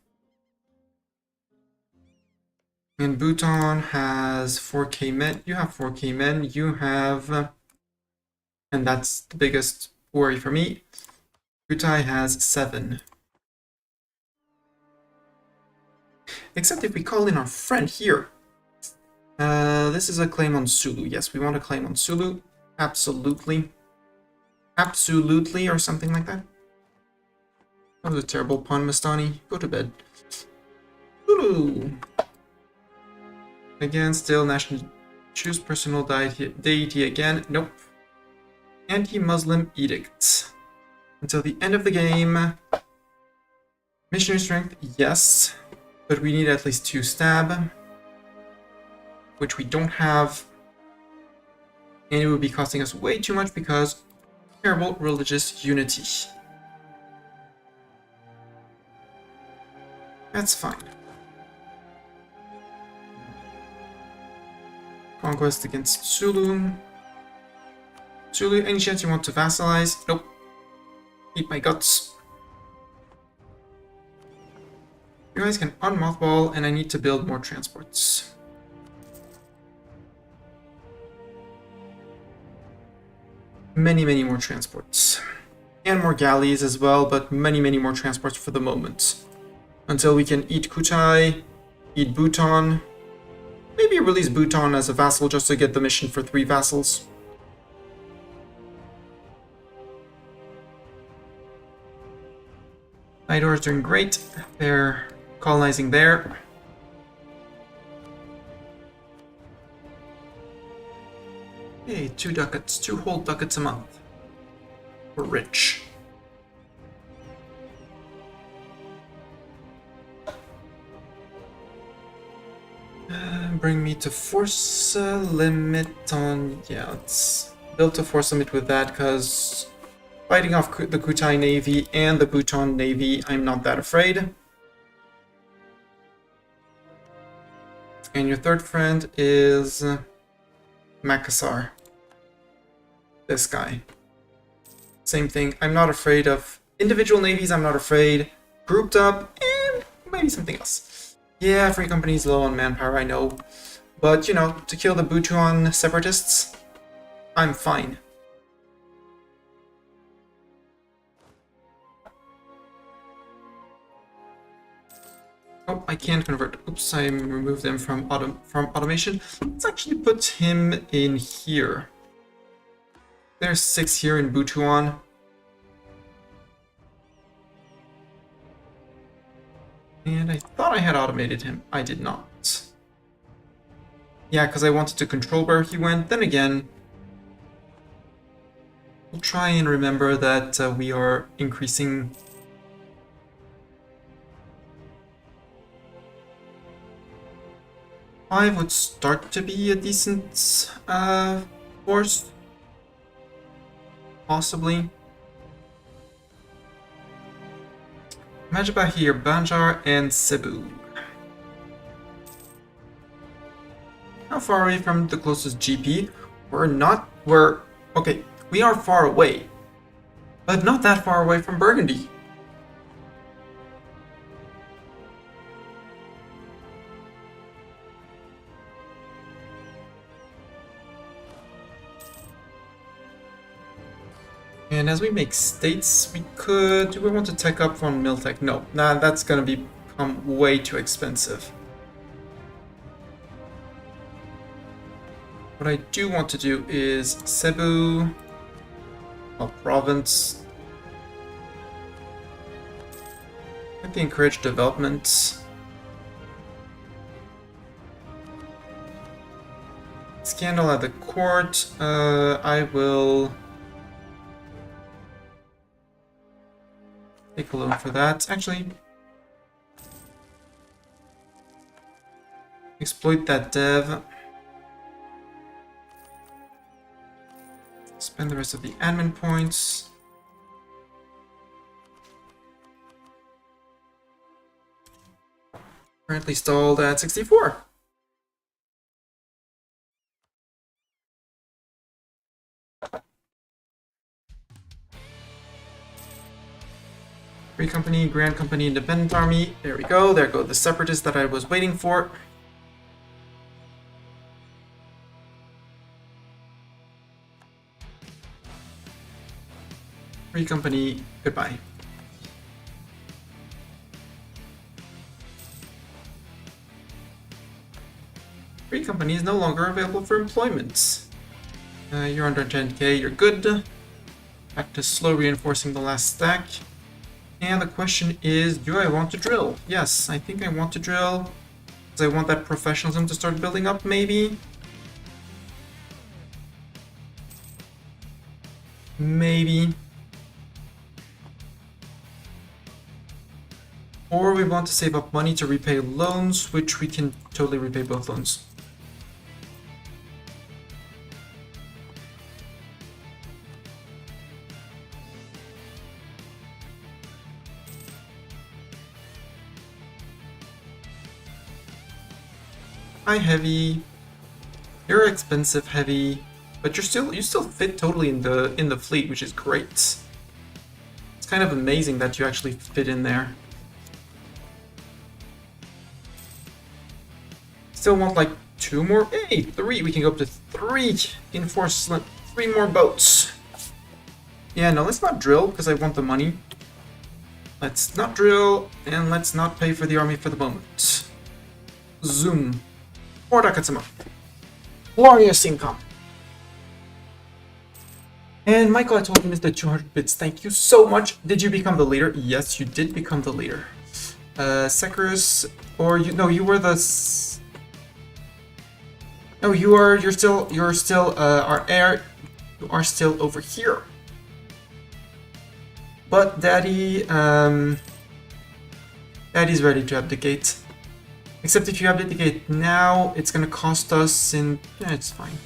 And Bhutan has 4k men. You have 4k men. You have... and that's the biggest worry for me. Kutai has 7. Except if we call in our friend here. This is a claim on Sulu. Yes, we want a claim on Sulu. Absolutely. Absolutely, or something like that. That was a terrible pun, Mastani. Go to bed. Sulu! Again, still national... choose personal deity again. Nope. Anti-Muslim edict. Until the end of the game. Missionary strength, yes. But we need at least 2 stab. Which we don't have. And it would be costing us way too much because terrible religious unity. That's fine. Conquest against Sulu. Sulu, any chance you want to vassalize? Nope. Eat my guts. You guys can unmothball, and I need to build more transports. Many more transports. And more galleys as well, but many more transports for the moment. Until we can eat Kutai, eat Bhutan. Maybe release Bhutan as a vassal just to get the mission for 3 vassals. Idor is doing great. They're colonizing there. Hey, 2 ducats, 2 whole ducats a month. We're rich. Bring me to force limit on... yeah, let's build to force limit with that, because fighting off the Kutai Navy and the Bhutan Navy, I'm not that afraid. And your third friend is Makassar. This guy. Same thing, I'm not afraid of individual navies, I'm not afraid. Grouped up, and maybe something else. Yeah, Free Company's low on manpower, I know. But, you know, to kill the Butuan separatists, I'm fine. Oh, I can't convert. Oops, I removed them from automation. Let's actually put him in here. There's 6 here in Butuan. And I thought I had automated him. I did not. Yeah, because I wanted to control where he went. Then again, we'll try and remember that we are increasing. 5 would start to be a decent force, possibly. Imagine here, Banjar and Cebu. How far away from the closest GP? Okay, we are far away, but not that far away from Burgundy. And as we make states, do we want to tech up on Miltech? No, nah, that's gonna become way too expensive. What I do want to do is Cebu, a province. Let me encourage development. Scandal at the court. I will take a loan for that. Actually, exploit that dev. Spend the rest of the admin points. Currently stalled at 64. Free Company, Grand Company, Independent Army. There we go. There go the separatists that I was waiting for. Free Company, goodbye. Free Company is no longer available for employment. You're under 10k, you're good. Back to slow reinforcing the last stack. And the question is, do I want to drill? Yes, I think I want to drill. Because I want that professionalism to start building up, maybe? Maybe. Or we want to save up money to repay loans, which we can totally repay both loans. Hi, heavy. You're expensive, heavy, but you still fit totally in the fleet, which is great. It's kind of amazing that you actually fit in there. Still want like 2 more. Hey, 3. We can go up to 3 in force. 3 more boats. Yeah, no, let's not drill because I want the money. Let's not drill and let's not pay for the army for the moment. Zoom. Or Dakatsuma. Glorious income. And Michael, I told you, Mr. 200 bits. Thank you so much. Did you become the leader? Yes, you did become the leader. Sekurus, or you were the. No, you're still our heir. You are still over here. But Daddy's ready to abdicate. Except if you abdicate now, it's gonna cost us in... Yeah, it's fine.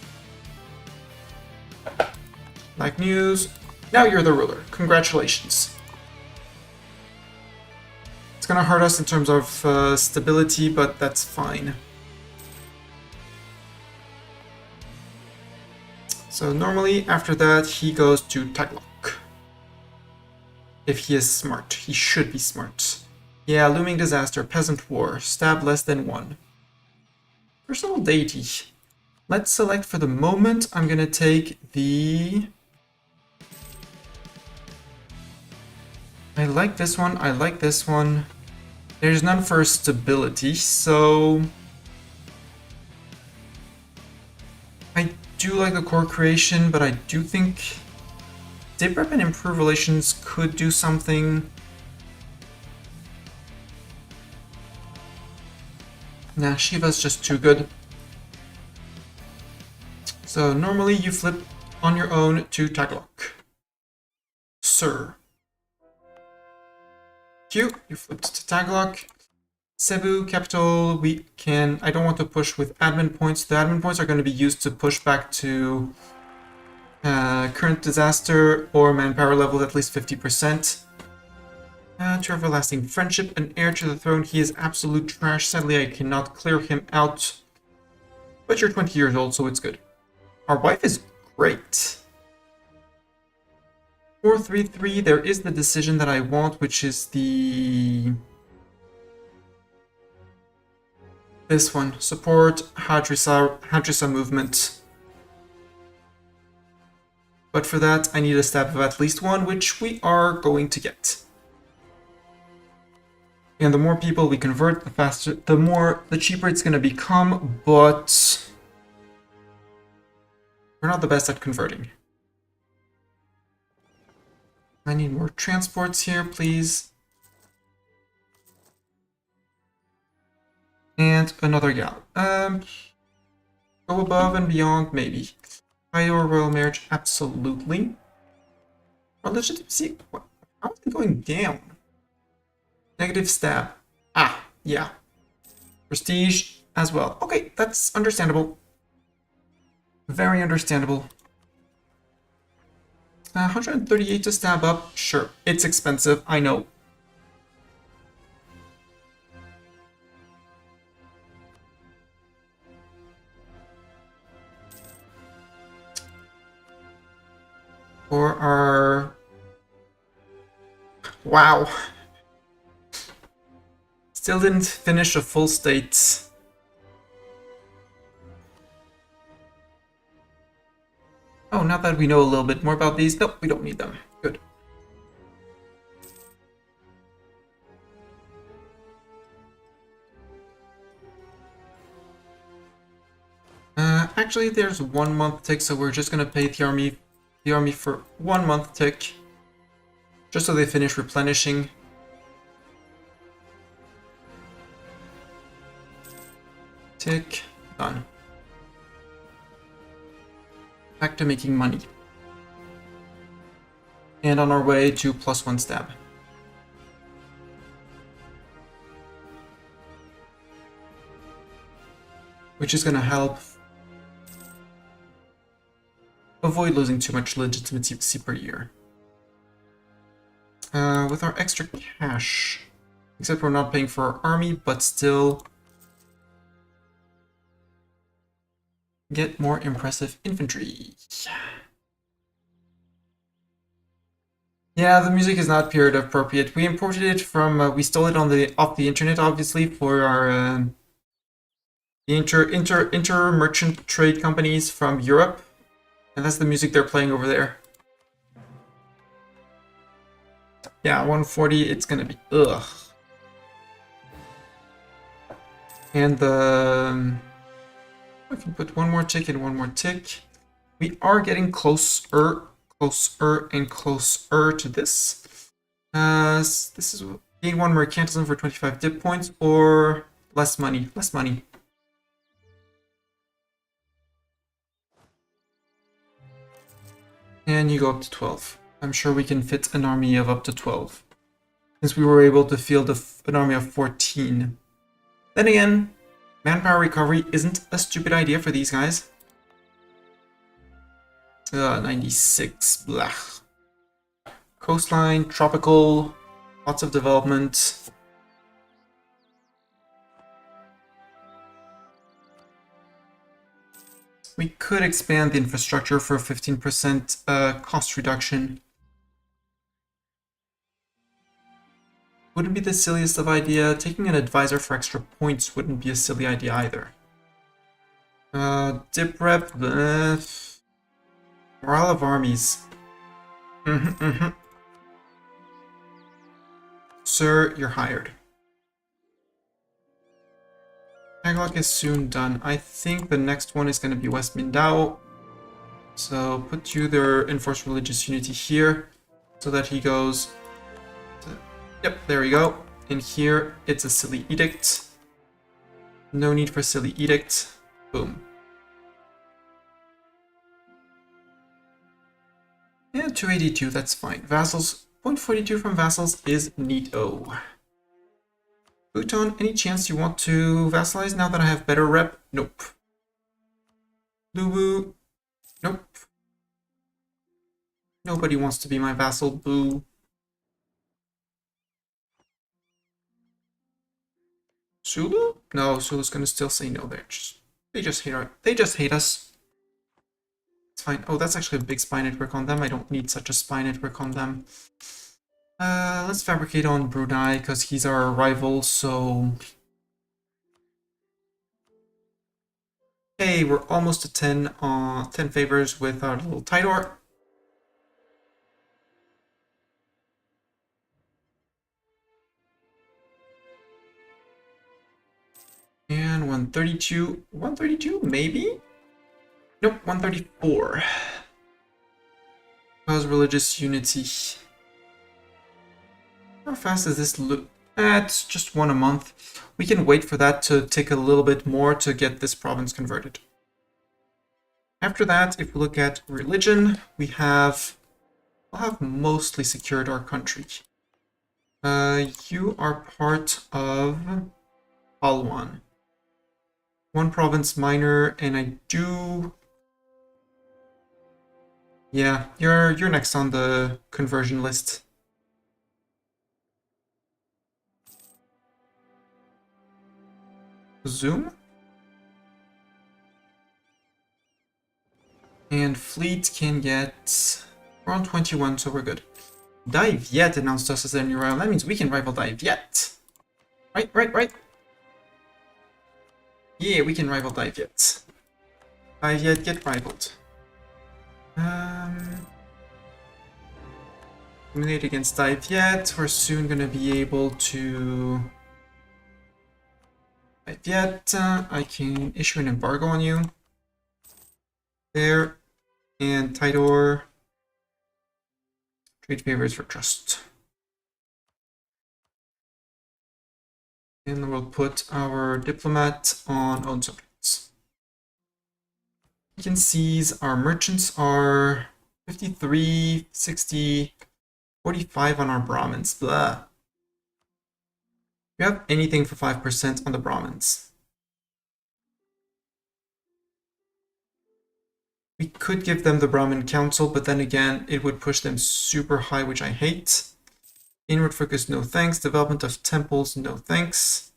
Like news. Now you're the ruler. Congratulations. It's gonna hurt us in terms of stability, but that's fine. So normally, after that, he goes to Taglock. If he is smart. He should be smart. Yeah, looming disaster, peasant war, stab less than 1. Personal deity. Let's select for the moment. I'm gonna take the... I like this one, I like this one. There's none for stability, so... I do like the core creation, but I do think... State prep and improve relations could do something. Nah, Shiva's just too good. So normally you flip on your own to Tagalog. Sir. Q, you flipped to Tagalog. Cebu, capital, we can... I don't want to push with admin points. The admin points are going to be used to push back to current disaster or manpower level at least 50%. To everlasting friendship, an heir to the throne. He is absolute trash. Sadly, I cannot clear him out. But you're 20 years old, so it's good. Our wife is great. 433, there is the decision that I want, which is the... this one. Support Hadrissa movement. But for that, I need a stab of at least one, which we are going to get. And the more people we convert, the faster, the cheaper it's going to become, but we're not the best at converting. I need more transports here, please. And another gal. Go above and beyond, maybe. Higher royal marriage, absolutely. Our legitimacy, what? How are they going down? Negative stab. Ah, yeah. Prestige as well. Okay, that's understandable. Very understandable. 138 to stab up. Sure, it's expensive, I know. For our... wow. Still didn't finish a full state. Oh, now that we know a little bit more about these, nope, we don't need them. Good. Actually, there's 1 month tick, so we're just gonna pay the army for 1 month tick, just so they finish replenishing. Tick, done. Back to making money. And on our way to +1 stab. Which is gonna help avoid losing too much legitimacy per year. With our extra cash. Except we're not paying for our army, but still get more impressive infantry. Yeah, the music is not period appropriate. We imported it from, we stole it off the internet, obviously, for our inter-merchant trade companies from Europe. And that's the music they're playing over there. Yeah, 140, it's gonna be ugh. And the... I can put one more tick and one more tick. We are getting closer and closer to this. This is gain 1 mercantilism for 25 dip points, or less money. And you go up to 12. I'm sure we can fit an army of up to 12. Since we were able to field an army of 14. Then again, manpower recovery isn't a stupid idea for these guys. 96, blah. Coastline, tropical, lots of development. We could expand the infrastructure for a 15% cost reduction. Wouldn't be the silliest of idea. Taking an advisor for extra points wouldn't be a silly idea either. Dip rep, morale of armies. Sir, you're hired. Tagalog is soon done. I think the next one is going to be West Mindao. So put you there, enforce religious unity here, so that he goes... Yep, there we go. In here, it's a silly edict. No need for silly edict. Boom. Yeah, 282, that's fine. Vassals, 0.42 from vassals is neato. Bhutan, any chance you want to vassalize now that I have better rep? Nope. Luwu, nope. Nobody wants to be my vassal, boo. Sulu? No, Sulu's gonna still say no. They just hate us. It's fine. Oh, that's actually a big spy network on them. I don't need such a spy network on them. Let's fabricate on Brunei because he's our rival. So, hey, we're almost to 10 favors with our little Tidor. And 132. 132, maybe? Nope, 134. Cause religious unity. How fast is this loop? It's just one a month. We can wait for that to take a little bit more to get this province converted. After that, if we look at religion, we'll have mostly secured our country. You are part of Palwan. One province minor, and I do... Yeah, you're next on the conversion list. Zoom? And fleet can get around 21, so we're good. Dai Viet announced us as their new rival. That means we can rival Dai Viet. Right. Yeah, we can rival Dai Viet. Dai Viet, get rivaled. Eliminate against Dai Viet. We're soon gonna be able to... Dai Viet, I can issue an embargo on you. There. And Tidor. Trade favors for trust. And we'll put our diplomat on own subjects. You can seize our merchants are 53, 60, 45 on our Brahmins. Blah. We have anything for 5% on the Brahmins. We could give them the Brahmin Council, but then again, it would push them super high, which I hate. Inward focus, no thanks. Development of temples, no thanks.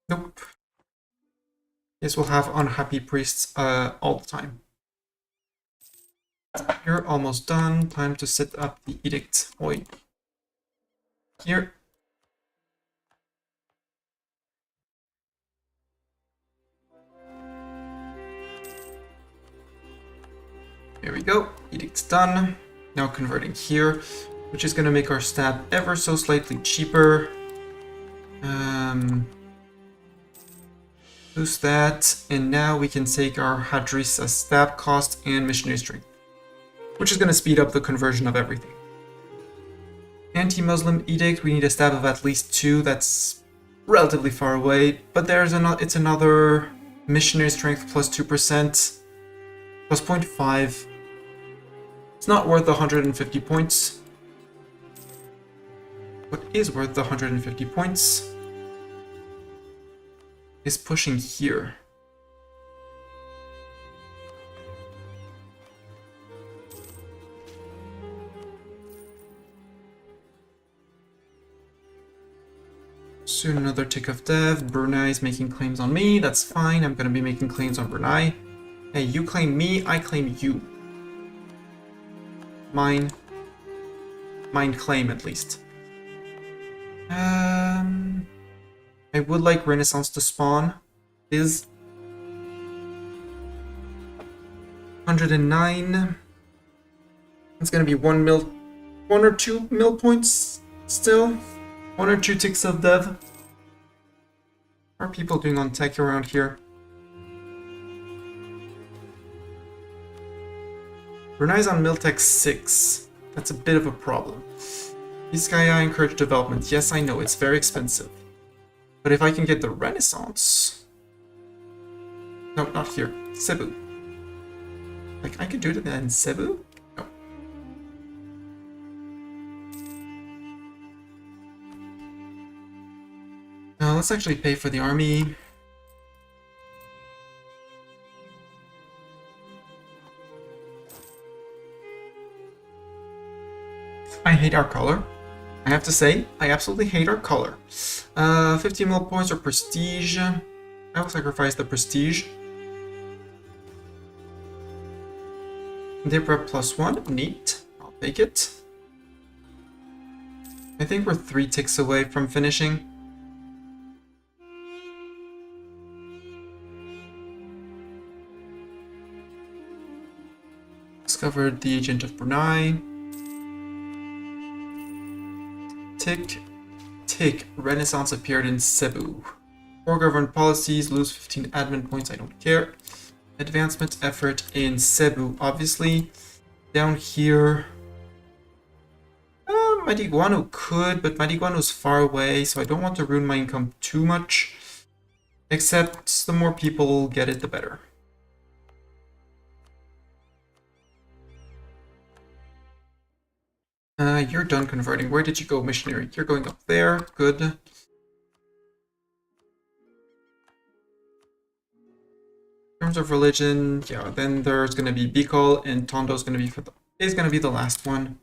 Nope. Yes, we'll have unhappy priests all the time. You're almost done. Time to set up the edict. Oi. Here. There we go. Edict's done. Now converting here, which is going to make our stab ever so slightly cheaper. Boost that, and now we can take our Hadrisa stab cost and missionary strength, which is going to speed up the conversion of everything. Anti-Muslim edict, we need a stab of at least 2. That's relatively far away, but it's another missionary strength plus 2%, plus 0.5. It's not worth 150 points. What is worth the 150 points is pushing here. Soon another tick of death. Brunei is making claims on me. That's fine. I'm going to be making claims on Brunei. Hey, you claim me, I claim you. Mine claim at least. I would like Renaissance to spawn. Is 109. It's gonna be 1 or 2 mil points still. 1 or 2 ticks of dev. How are people doing on tech around here? Brunei's on Miltech 6. That's a bit of a problem. Vizcaya encourage development. Yes, I know, it's very expensive. But if I can get the Renaissance... No, not here. Cebu. Like, I could do it in Cebu? No. Let's actually pay for the army. I hate our color. I have to say, I absolutely hate our color. 50 mil points or prestige. I will sacrifice the prestige. Dipra +1, neat. I'll take it. I think we're 3 ticks away from finishing. Discovered the agent of Brunei. Tick, tick. Renaissance appeared in Cebu. 4 government policies, lose 15 admin points, I don't care. Advancement effort in Cebu, obviously. Down here... Madiguano could, but Madiguano's far away, so I don't want to ruin my income too much. Except the more people get it, the better. You're done converting. Where did you go, missionary? You're going up there. Good. In terms of religion, yeah, then there's going to be Bicol, and Tondo's going to be is going to be the last one.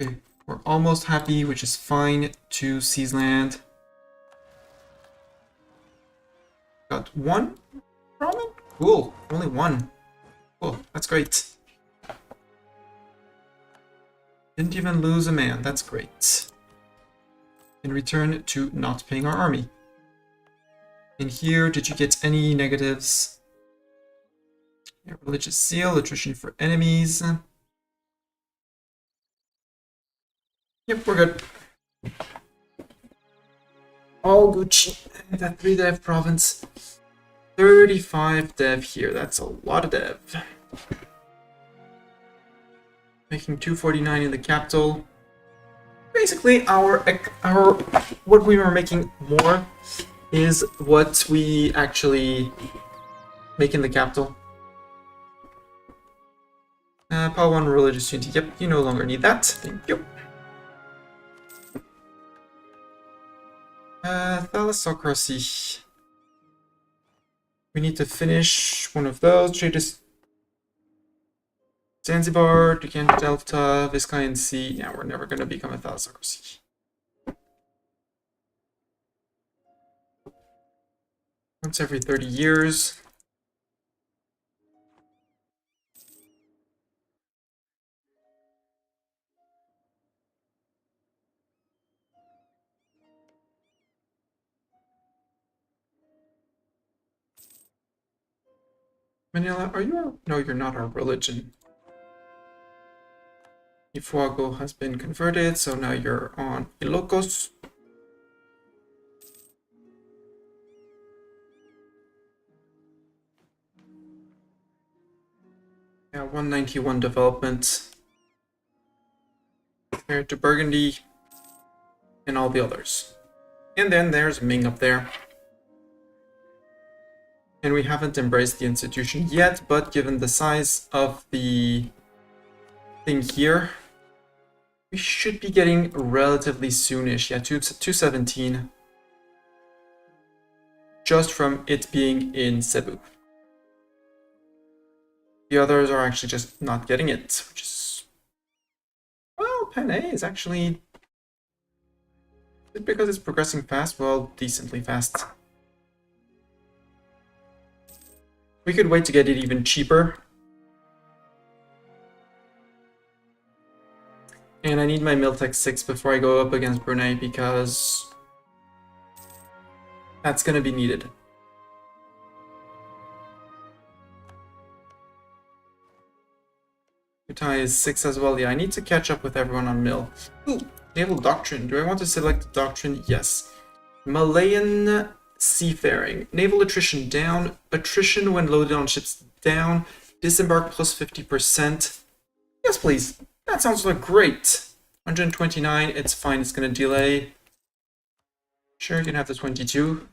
Okay, we're almost happy, which is fine. To seize land. Got 1 Roman? Cool. Only 1. Cool. That's great. Didn't even lose a man. That's great. In return to not paying our army. In here, did you get any negatives? Yeah, religious seal, attrition for enemies. Yep, we're good. All Gucci. That 3 dev province. 35 dev here. That's a lot of dev. Making 249 in the capital. Basically, our what we were making more is what we actually make in the capital. Power 1 religious unity. Yep, you no longer need that. Thank you. Thalassocracy. We need to finish one of those. Trade is Zanzibar, Dukan Delta, Viscayan Sea. Yeah, we're never going to become a thalassocracy. Once every 30 years. Manila, are you our... No, you're not our religion. Ifuago has been converted, so now you're on Ilocos. Yeah, 191 development. Compared to Burgundy and all the others. And then there's Ming up there. And we haven't embraced the institution yet, but given the size of the thing here, we should be getting relatively soonish. Yeah, 217. Just from it being in Cebu. The others are actually just not getting it, which is... Well, Pen A is actually... Is it because it's progressing fast? Well, decently fast. We could wait to get it even cheaper. And I need my Miltech 6 before I go up against Brunei because that's going to be needed. Utah is 6 as well. Yeah, I need to catch up with everyone on Mill. Ooh, naval doctrine. Do I want to select the doctrine? Yes. Malayan seafaring. Naval attrition down. Attrition when loaded on ships down. Disembark plus 50%. Yes, please. That sounds like great. 129, it's fine, it's gonna delay. Sure, you can have the 22.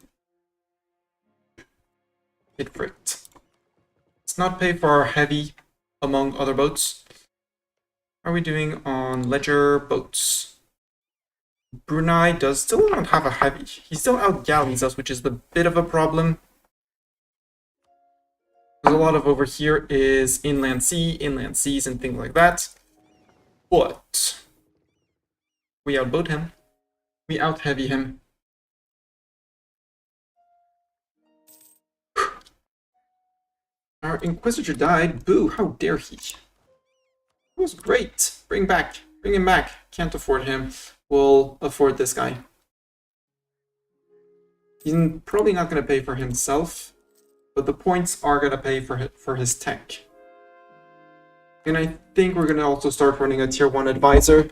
Hit for it. Let's not pay for our heavy among other boats. How are we doing on ledger boats? Brunei does still not have a heavy. He still outgalleys us, which is a bit of a problem. There's a lot of over here is inland seas, and things like that. But we outboat him. We out-heavy him. Our Inquisitor died. Boo, how dare he? It was great. Bring him back. Can't afford him. We'll afford this guy. He's probably not going to pay for himself, but the points are going to pay for his tech. And I think we're going to also start running a tier 1 advisor.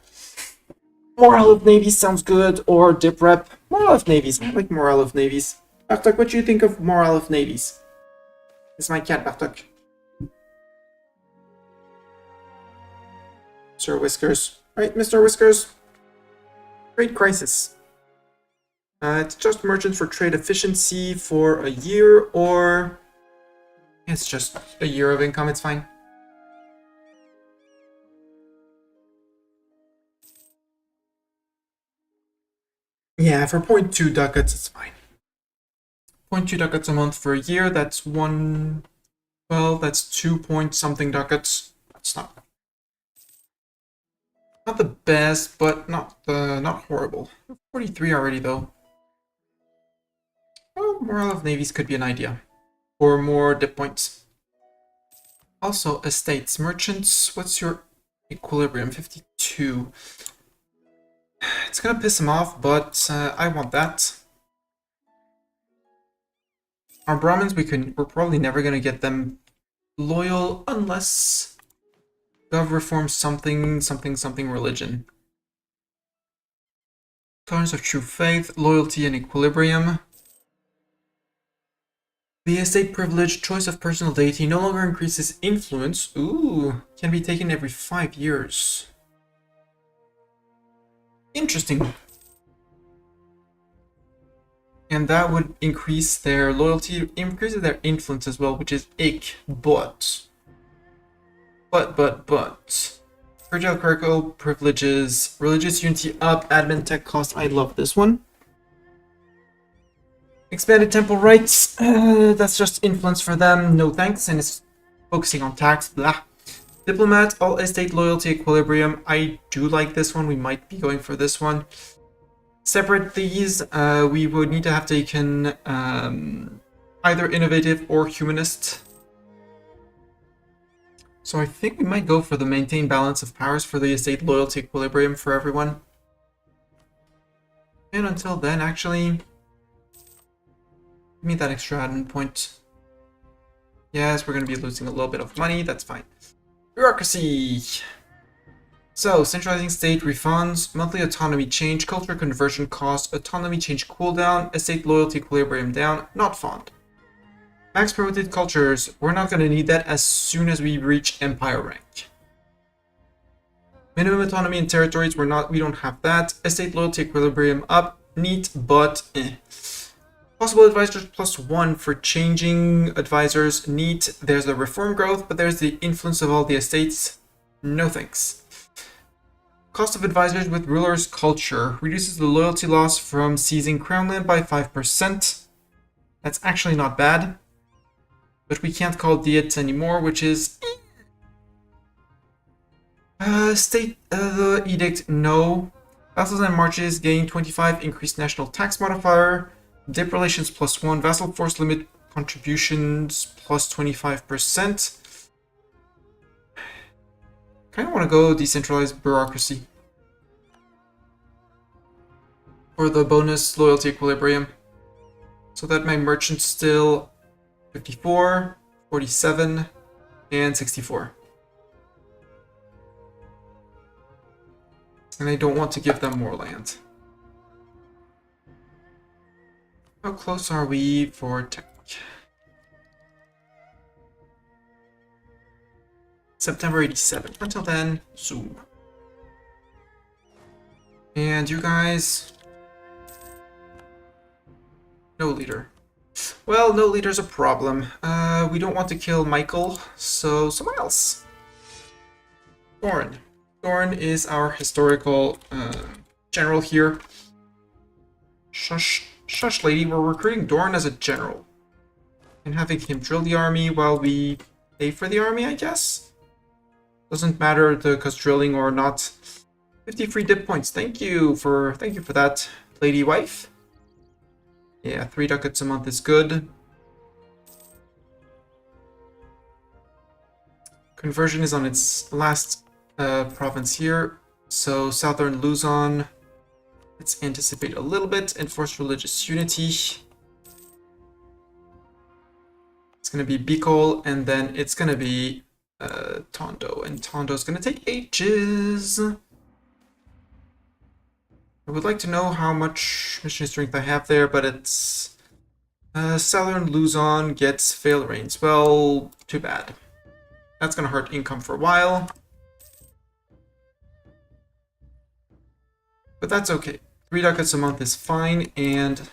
Morale of Navies sounds good, or Dip Rep. Morale of Navies. I like Morale of Navies. Bartok, what do you think of Morale of Navies? This is my cat, Bartok. Mr. Whiskers. Right, Mr. Whiskers? Trade crisis. It's just merchants for trade efficiency for a year, or it's just a year of income, it's fine. Yeah, for 0.2 ducats, it's fine. 0.2 ducats a month for a year, that's that's 2 point something ducats. That's not the best, but not horrible. 43 already, though. Well, Morale of Navies could be an idea. Or more dip points. Also, estates. Merchants, what's your equilibrium? 52. It's gonna piss him off, but I want that. Our Brahmins, we're probably never gonna get them loyal unless Gov reforms something religion. Tolerance of true faith, loyalty, and equilibrium. The estate privilege, choice of personal deity no longer increases influence. Ooh, can be taken every 5 years. Interesting. And that would increase their loyalty, increases their influence as well, which is ick, but. Fragile clerical privileges, religious unity up, admin tech cost, I love this one. Expanded temple rights, that's just influence for them, no thanks, and it's focusing on tax, blah. Diplomat, all estate loyalty equilibrium, I do like this one, we might be going for this one. Separate these, we would need to have taken either innovative or humanist. So I think we might go for the maintain balance of powers for the estate loyalty equilibrium for everyone. And until then, actually, give me that extra admin point. Yes, we're going to be losing a little bit of money, that's fine. Bureaucracy! So, centralizing state refunds, monthly autonomy change, culture conversion cost, autonomy change cooldown, estate loyalty equilibrium down, not fond. Max promoted cultures, we're not going to need that as soon as we reach empire rank. Minimum autonomy in territories, we don't have that. Estate loyalty equilibrium up, neat, but eh. Possible advisors +1 for changing advisors, neat. There's the reform growth, but there's the influence of all the estates. No thanks. Cost of advisors with ruler's culture reduces the loyalty loss from seizing crown land by 5%. That's actually not bad. But we can't call diets anymore, which is... state the edict, no. Vassals and marches gain 25 increased national tax modifier. Dip relations +1. Vassal force limit contributions +25%. Kind of want to go decentralized bureaucracy for the bonus loyalty equilibrium, so that my merchants still 54, 47, and 64. And I don't want to give them more land. How close are we for tech? September 87. Until then, zoom. And you guys... No leader. Well, no leader's a problem. We don't want to kill Michael, so someone else. Thorin. Thorin is our historical general here. Shush, lady. We're recruiting Dorn as a general. And having him drill the army while we pay for the army, I guess? Doesn't matter because drilling or not. 50 free dip points. Thank you for that, lady wife. Yeah, 3 ducats a month is good. Conversion is on its last province here. So southern Luzon. Let's anticipate a little bit. Enforce religious unity. It's going to be Bicol, and then it's going to be Tondo. And Tondo is going to take ages. I would like to know how much missionary strength I have there, but it's... Southern Luzon gets fail rains. Well, too bad. That's going to hurt income for a while. But that's okay. 3 ducats a month is fine, and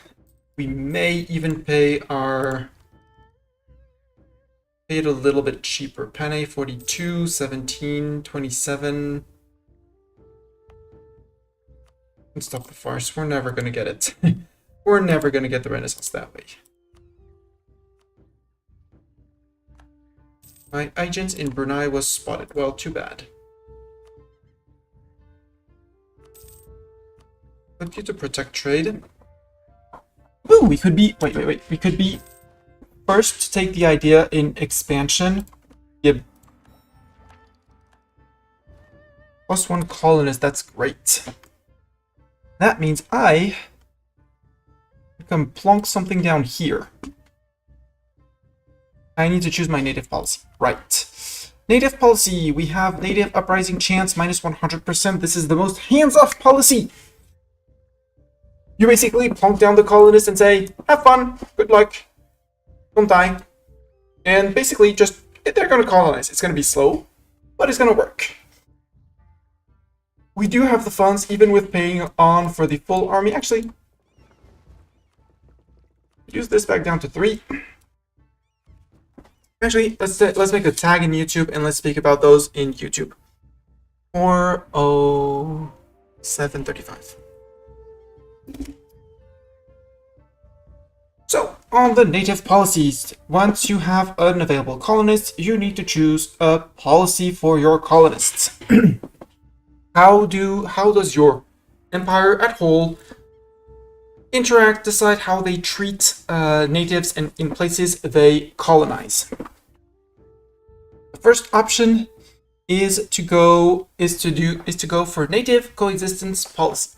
we may even pay it a little bit cheaper. Penne 42, 17, 27. And stop the farce. We're never gonna get it. We're never gonna get the Renaissance that way. My agent in Brunei was spotted. Well, too bad. Help you to protect trade. Ooh, we could be... Wait. We could be... First, to take the idea in expansion. Give +1 colonist. That's great. That means I can plonk something down here. I need to choose my native policy. Right. Native policy. We have native uprising chance minus 100%. This is the most hands-off policy. You basically plonk down the colonist and say, have fun, good luck, don't die. And basically just, they're going to colonize. It's going to be slow, but it's going to work. We do have the funds, even with paying on for the full army. Actually, use this back down to 3. Actually, let's make a tag in YouTube and let's speak about those in YouTube. 40735. So, on the native policies, once you have an available colonist, you need to choose a policy for your colonists. How does your empire at whole interact, decide how they treat natives and in places they colonize? The first option is to go for native coexistence policy.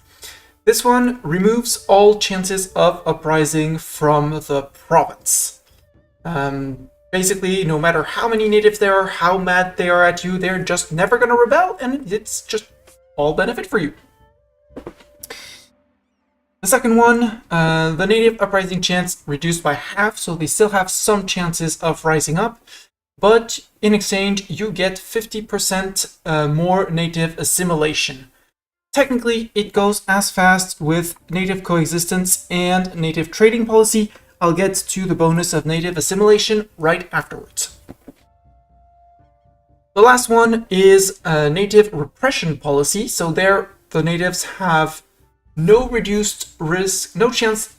This one removes all chances of uprising from the province. Basically, no matter how many natives there are, how mad they are at you, they're just never going to rebel, and it's just all benefit for you. The second one, the native uprising chance reduced by half, so they still have some chances of rising up, but in exchange, you get 50% more native assimilation. Technically, it goes as fast with native coexistence and native trading policy. I'll get to the bonus of native assimilation right afterwards. The last one is native repression policy. So there, the natives have no reduced risk,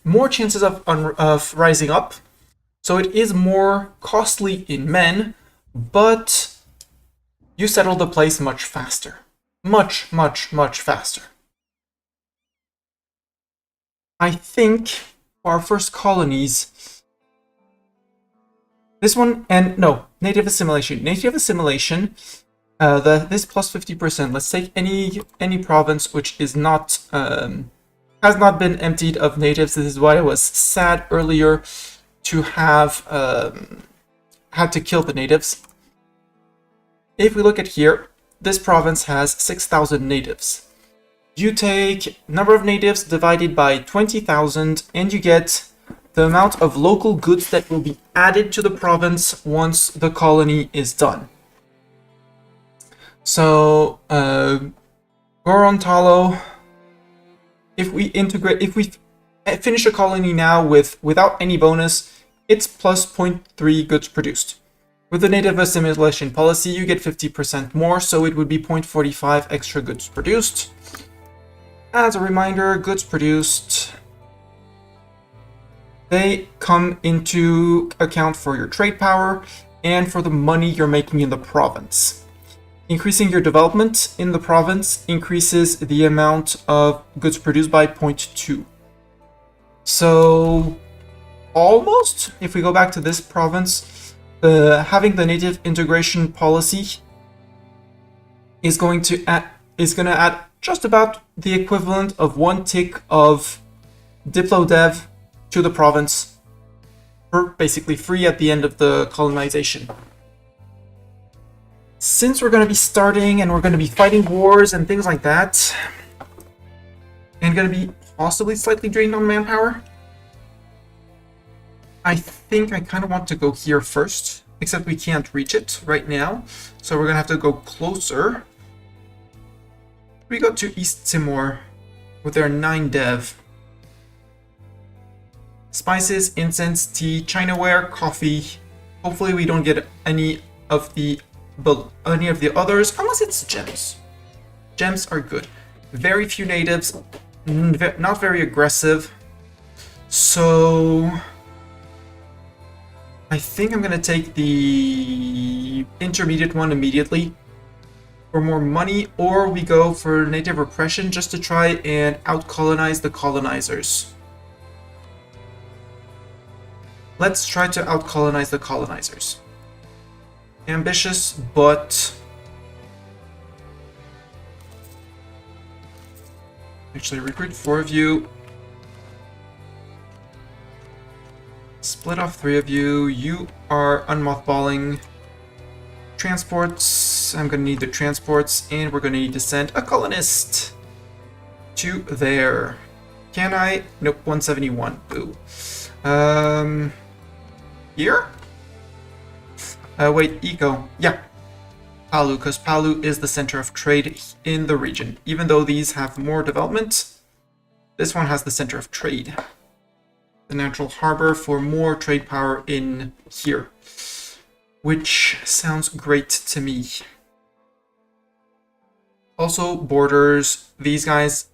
more chances of rising up. So it is more costly in men, but you settle the place much faster. Much faster. I think for our first colonies, this one, and no, native assimilation. Native assimilation, this plus 50%. Let's take any province which is not has not been emptied of natives. This is why I was sad earlier to have had to kill the natives. If we look at here, this province has 6,000 natives. You take number of natives divided by 20,000 and you get the amount of local goods that will be added to the province once the colony is done. So, Gorontalo, if we finish a colony now without any bonus, it's plus 0.3 goods produced. With the native assimilation policy, you get 50% more, so it would be 0.45 extra goods produced. As a reminder, goods produced, they come into account for your trade power and for the money you're making in the province. Increasing your development in the province increases the amount of goods produced by 0.2. So, almost, if we go back to this province, having the native integration policy is going to add just about the equivalent of 1 tick of Diplo Dev to the province for basically free at the end of the colonization. Since we're going to be starting and we're going to be fighting wars and things like that, and going to be possibly slightly drained on manpower, I think I kind of want to go here first, except we can't reach it right now, so we're going to have to go closer. We go to East Timor with their 9 dev. Spices, incense, tea, Chinaware, coffee. Hopefully we don't get any of the others, unless it's gems. Gems are good. Very few natives, not very aggressive. So I think I'm gonna take the intermediate one immediately for more money, or we go for native repression just to try and out-colonize the colonizers. Let's try to out-colonize the colonizers. Ambitious, but actually recruit 4 of you. Split off 3 of you. You are unmothballing transports. I'm gonna need the transports, and we're gonna need to send a colonist to there. Can I? Nope, 171. Boo. Here? Wait, Eco. Yeah. Palu, because Palu is the center of trade in the region. Even though these have more development, this one has the center of trade. The natural harbor for more trade power in here, which sounds great to me. Also, borders, these guys,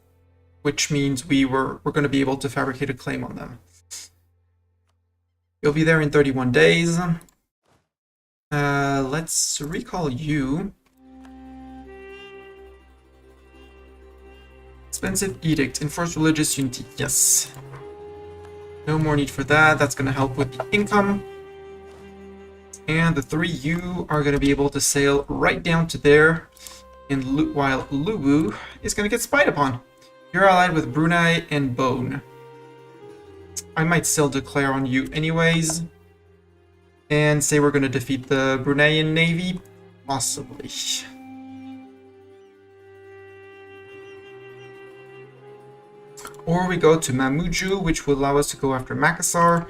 which means we're going to be able to fabricate a claim on them. You'll be there in 31 days. Let's recall you. Expensive edict, enforce religious unity. Yes. No more need for that. That's going to help with the income. And the 3 you are going to be able to sail right down to there. And while Luwu is going to get spied upon. You're allied with Brunei and Bone. I might still declare on you anyways. And say we're going to defeat the Bruneian Navy? Possibly. Or we go to Mamuju, which will allow us to go after Makassar.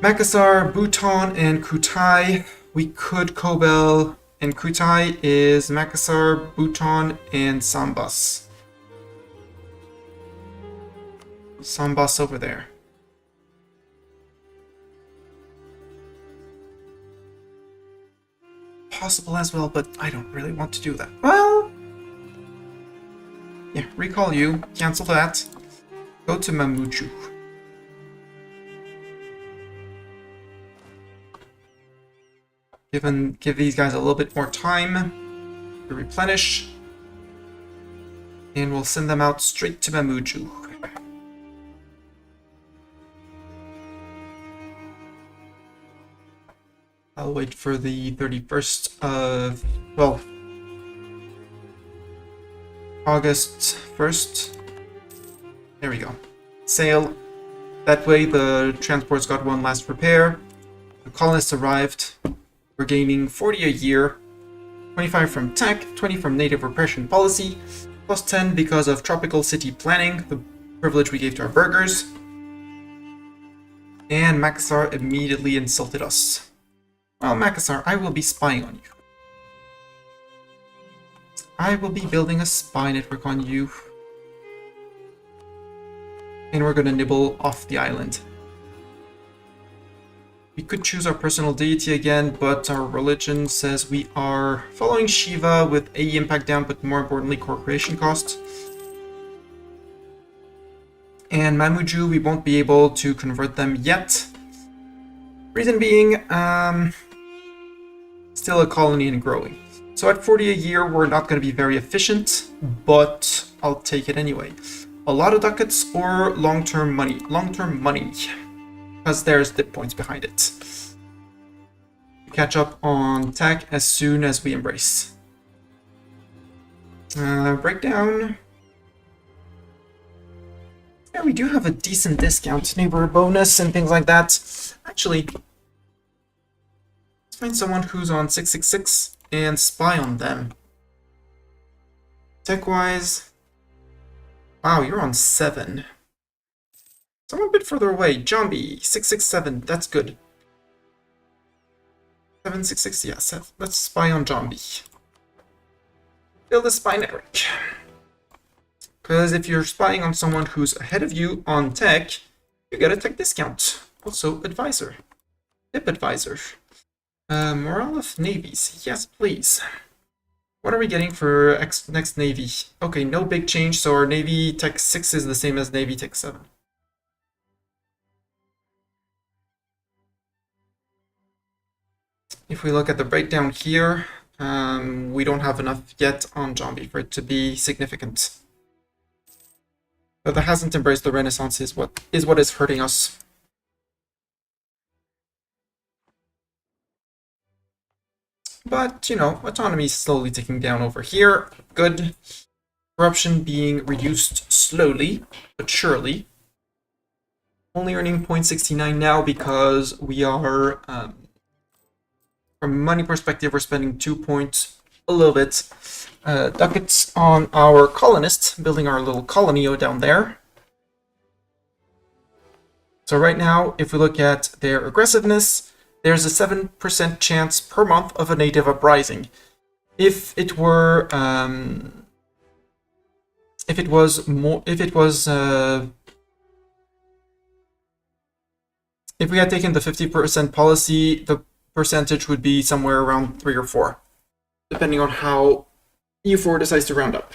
Makassar, Bhutan, and Kutai. We could Kobel, and Kutai is Makassar, Bhutan, and Sambas. Sambas over there. Possible as well, but I don't really want to do that. Well, yeah, recall you, cancel that, go to Mamuju. Give these guys a little bit more time to replenish, and we'll send them out straight to Mamuju. I'll wait for the 31st of, well, August 1st. There we go. Sail. That way the transports got one last repair. The colonists arrived. We're gaining 40 a year. 25 from tech, 20 from native repression policy, plus 10 because of tropical city planning, the privilege we gave to our burghers. And Makassar immediately insulted us. Well, Makassar, I will be spying on you. I will be building a spy network on you. And we're gonna nibble off the island. We could choose our personal deity again, but our religion says we are following Shiva with AE impact down, but more importantly, core creation cost. And Mamuju, we won't be able to convert them yet. Reason being, still a colony and growing. So at 40 a year, we're not going to be very efficient, but I'll take it anyway. A lot of ducats or long-term money? Long-term money, because there's dip points behind it. Catch up on tech as soon as we embrace. Breakdown. Yeah, we do have a decent discount, neighbor bonus and things like that. Actually, let's find someone who's on 666 and spy on them. Tech-wise, wow, you're on 7. Someone a bit further away. Jambi, 667, that's good. 766, yeah, let's spy on Jambi. Build a spy network. Because if you're spying on someone who's ahead of you on tech, you get a tech discount. Also, advisor. Tip advisor. Morale of navies. Yes, please. What are we getting for next navy? Okay, no big change, so our navy tech 6 is the same as navy tech 7. If we look at the breakdown here, we don't have enough yet on Jambi for it to be significant. But that hasn't embraced the Renaissance is what is hurting us. But, you know, autonomy is slowly ticking down over here. Good. Corruption being reduced slowly, but surely. Only earning 0.69 now because we are, from a money perspective, we're spending 2 points, a little bit. Ducats on our colonists, building our little colony down there. So right now, if we look at their aggressiveness, there's a 7% chance per month of a native uprising. If it were, if we had taken the 50% policy, the percentage would be somewhere around 3 or 4, depending on how E04 decides to round up.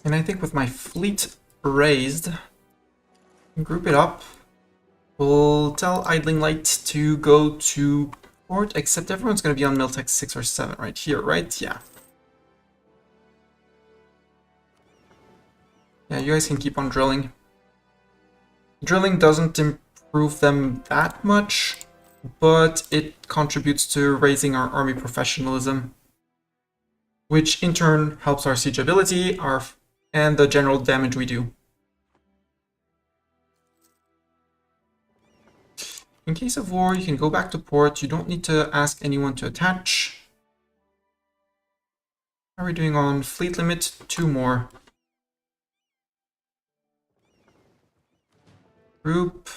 And I think with my fleet raised, group it up, we'll tell Idling Light to go to port, except everyone's going to be on Miltech 6 or 7 right here, right? Yeah. Yeah, you guys can keep on drilling. Drilling doesn't improve them that much, but it contributes to raising our army professionalism, which in turn helps our siege ability, and the general damage we do. In case of war, you can go back to port. You don't need to ask anyone to attach. How are we doing on fleet limit? 2 more. Group.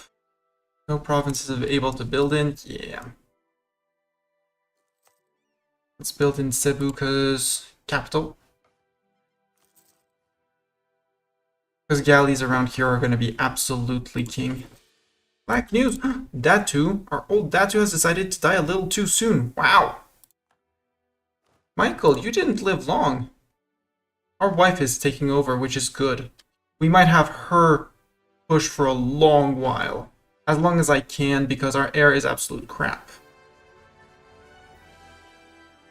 No provinces are able to build in. Yeah. Let's build in Cebu because capital. Because galleys around here are going to be absolutely king. Black news! Datu, our old Datu has decided to die a little too soon. Wow! Michael, you didn't live long. Our wife is taking over, which is good. We might have her push for a long while. As long as I can, because our heir is absolute crap.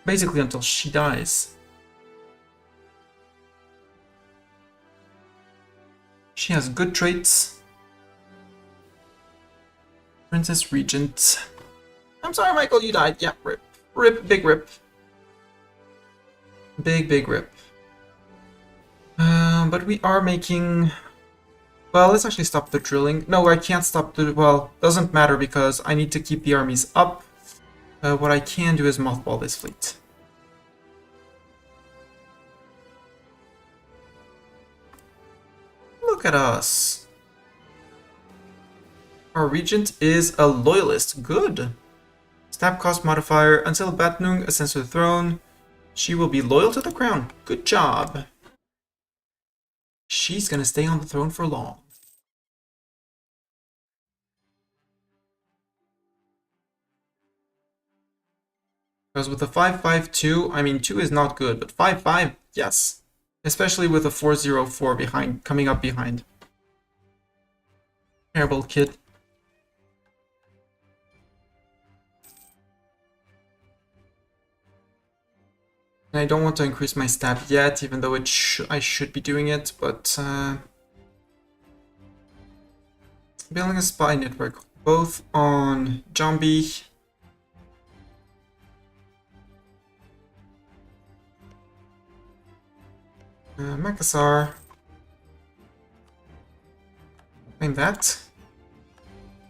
Basically until she dies. She has good traits. Princess Regent. I'm sorry, Michael, you died. Yeah, rip. Rip, big rip. Big rip. But we are making... Well, let's actually stop the drilling. No, I can't stop the... Well, doesn't matter because I need to keep the armies up. What I can do is mothball this fleet. Look at us. Our regent is a loyalist. Good. Stab cost modifier. Until Batnung ascends to the throne, she will be loyal to the crown. Good job. She's gonna stay on the throne for long. Because with the 5-5-2, I mean 2 is not good, but 5-5, yes. Especially with a 4-0-4 behind, coming up behind. Terrible kid. And I don't want to increase my stab yet, even though I should be doing it, but building a spy network, both on Jambi Makassar. Claim that.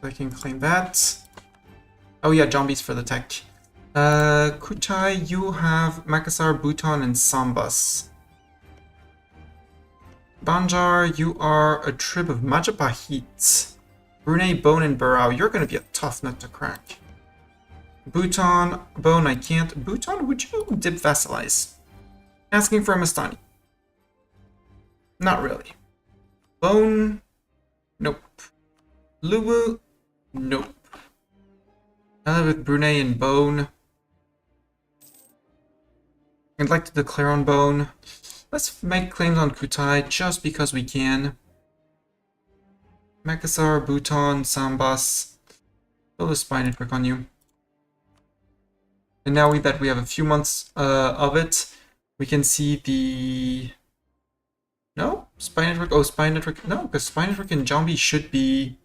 I can claim that. Oh yeah, Jambi's for the tech. Kutai, you have Makassar, Bhutan, and Sambas. Banjar, you are a trib of Majapahit. Brunei, Bone, and Burao, you're gonna be a tough nut to crack. Bhutan, Bone, I can't. Bhutan, would you dip vassalize? Asking for a Mastani. Not really. Bone, nope. Luwu, nope. With Brunei and Bone. I'd like to declare on Bone. Let's make claims on Kutai just because we can. Makassar, Bhutan, Sambas. Build a spy network on you. And now that we have a few months of it, we can see the... No? Spy network? Oh, spy network. No, because spy network in Jambi should be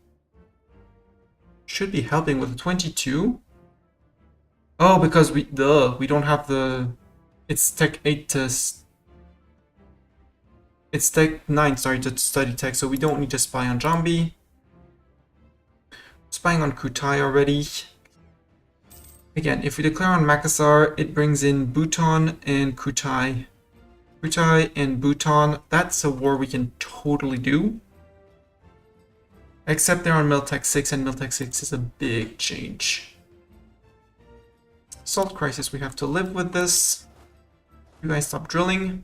helping with 22. Oh, because we don't have the... It's Tech 8 to... It's Tech 9, sorry, to study tech, so we don't need to spy on Jambi. Spying on Kutai already. Again, if we declare on Makassar, it brings in Bhutan and Kutai. Kutai and Bhutan, that's a war we can totally do. Except they're on Miltech 6, and Miltech 6 is a big change. Salt crisis, we have to live with this. You guys stop drilling.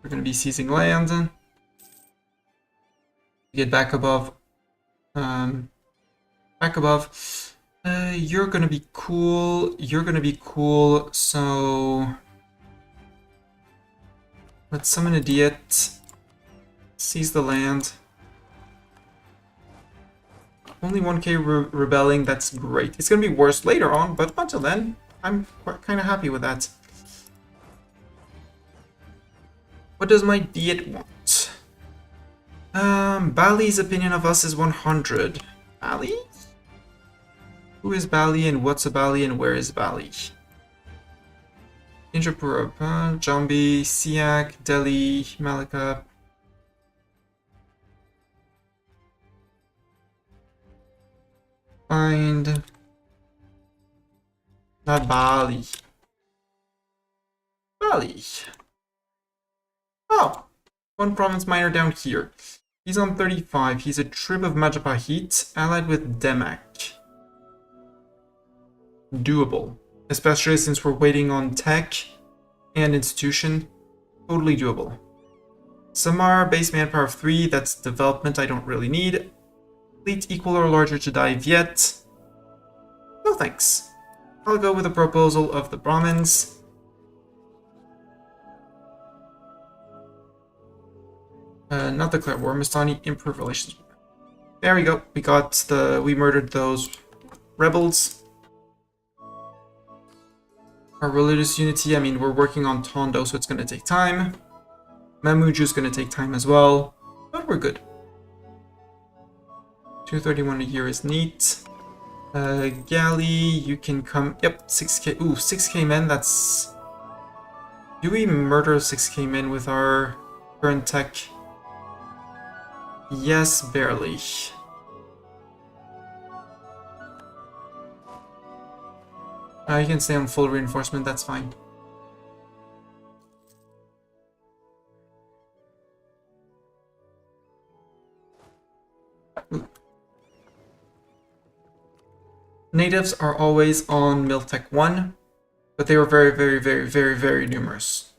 We're going to be seizing land. Get back above. Back above. You're going to be cool. You're going to be cool. So let's summon a Diet. Seize the land. Only 1k rebelling. That's great. It's going to be worse later on, but until then, I'm kind of happy with that. What does my Diet want? Bali's opinion of us is 100. Bali? Who is Bali and what's a Bali and where is Bali? Indrapura, Jambi, Siak, Delhi, Malacca. Find... Not Bali. Bali. Oh, one province minor down here. He's on 35. He's a trib of Majapahit, allied with Demak. Doable. Especially since we're waiting on tech and institution. Totally doable. Samar, base manpower of 3. That's development I don't really need. Fleet equal or larger to dive yet. No thanks. I'll go with a proposal of the Brahmins. Not declare war, Mastani, improve relations. There we go. We murdered those rebels. Our religious unity, I mean, we're working on Tondo, so it's going to take time. Mamuju's going to take time as well, but we're good. 231 a year is neat. Galley, you can come. Yep, 6k. Ooh, 6k men, that's... Do we murder 6k men with our current tech? Yes, barely. You can stay on full reinforcement, that's fine. Natives are always on Miltech 1, but they were very, very, very, very, very numerous.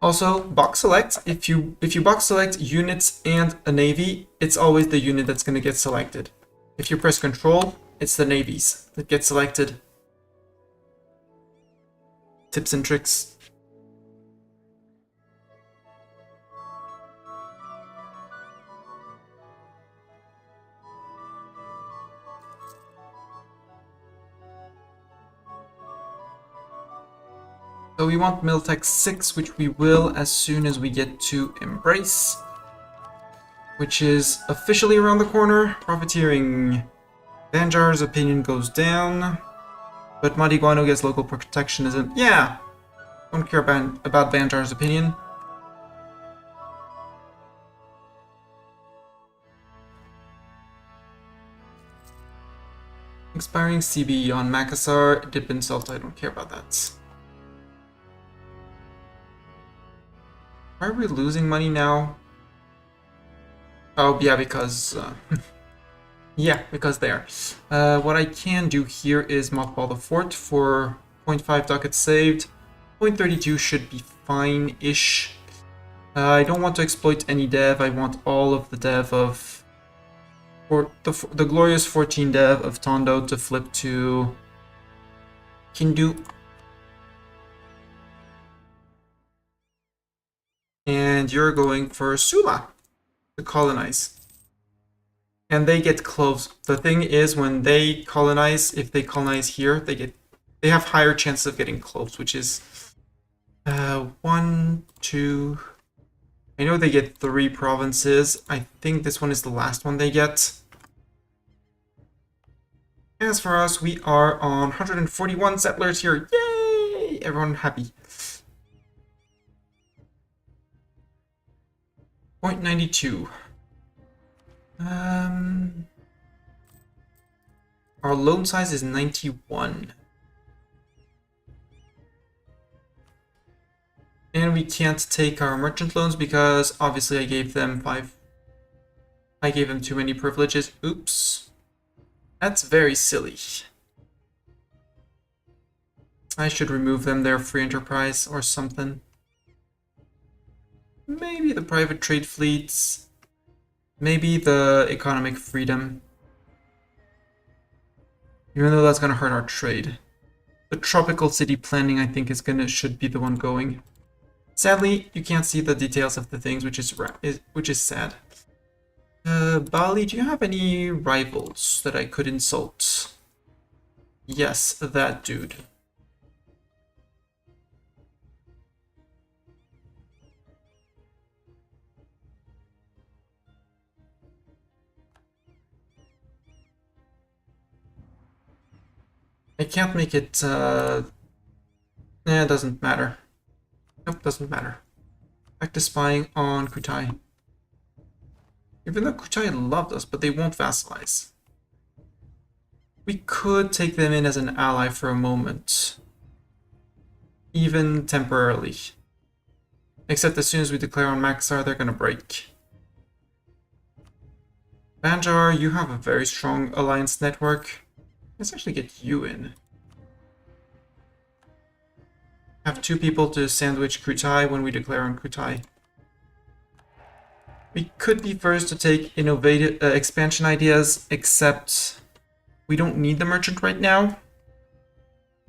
Also, box select. If you box select units and a navy, it's always the unit that's going to get selected. If you press control, it's the navies that get selected. Tips and tricks. So we want Miltech 6, which we will as soon as we get to Embrace, which is officially around the corner. Profiteering. Banjar's opinion goes down, but Madiguano gets local protectionism. Yeah, don't care about Banjar's opinion. Expiring CB on Makassar, dip insult, I don't care about that. Are we losing money now? Oh, yeah, because... yeah, because there. What I can do here is mothball the fort for 0.5 ducats saved. 0.32 should be fine-ish. I don't want to exploit any dev, I want all of the dev of... the glorious 14 dev of Tondo to flip to... Kindu. And you're going for Sula to colonize. And they get cloves. The thing is, when they colonize, if they colonize here, they have higher chances of getting cloves, which is 1, 2. I know they get 3 provinces. I think this one is the last one they get. As for us, we are on 141 settlers here. Yay! Everyone happy. 0.92. Our loan size is 91. And we can't take our merchant loans because obviously I gave them too many privileges. Oops. That's very silly. I should remove them, their free enterprise or something. Maybe the private trade fleets. Maybe the economic freedom. Even though that's gonna hurt our trade. The tropical city planning, I think, should be the one going. Sadly, you can't see the details of the things, which is sad. Bali, do you have any rivals that I could insult? Yes, that dude. I can't make it, it doesn't matter. Nope, doesn't matter. Back to spying on Kutai. Even though Kutai loved us, but they won't vassalize. We could take them in as an ally for a moment. Even temporarily. Except as soon as we declare on Makassar, they're gonna break. Banjar, you have a very strong alliance network. Let's actually get you in. Have 2 people to sandwich Kutai when we declare on Kutai. We could be first to take innovative expansion ideas, except we don't need the merchant right now.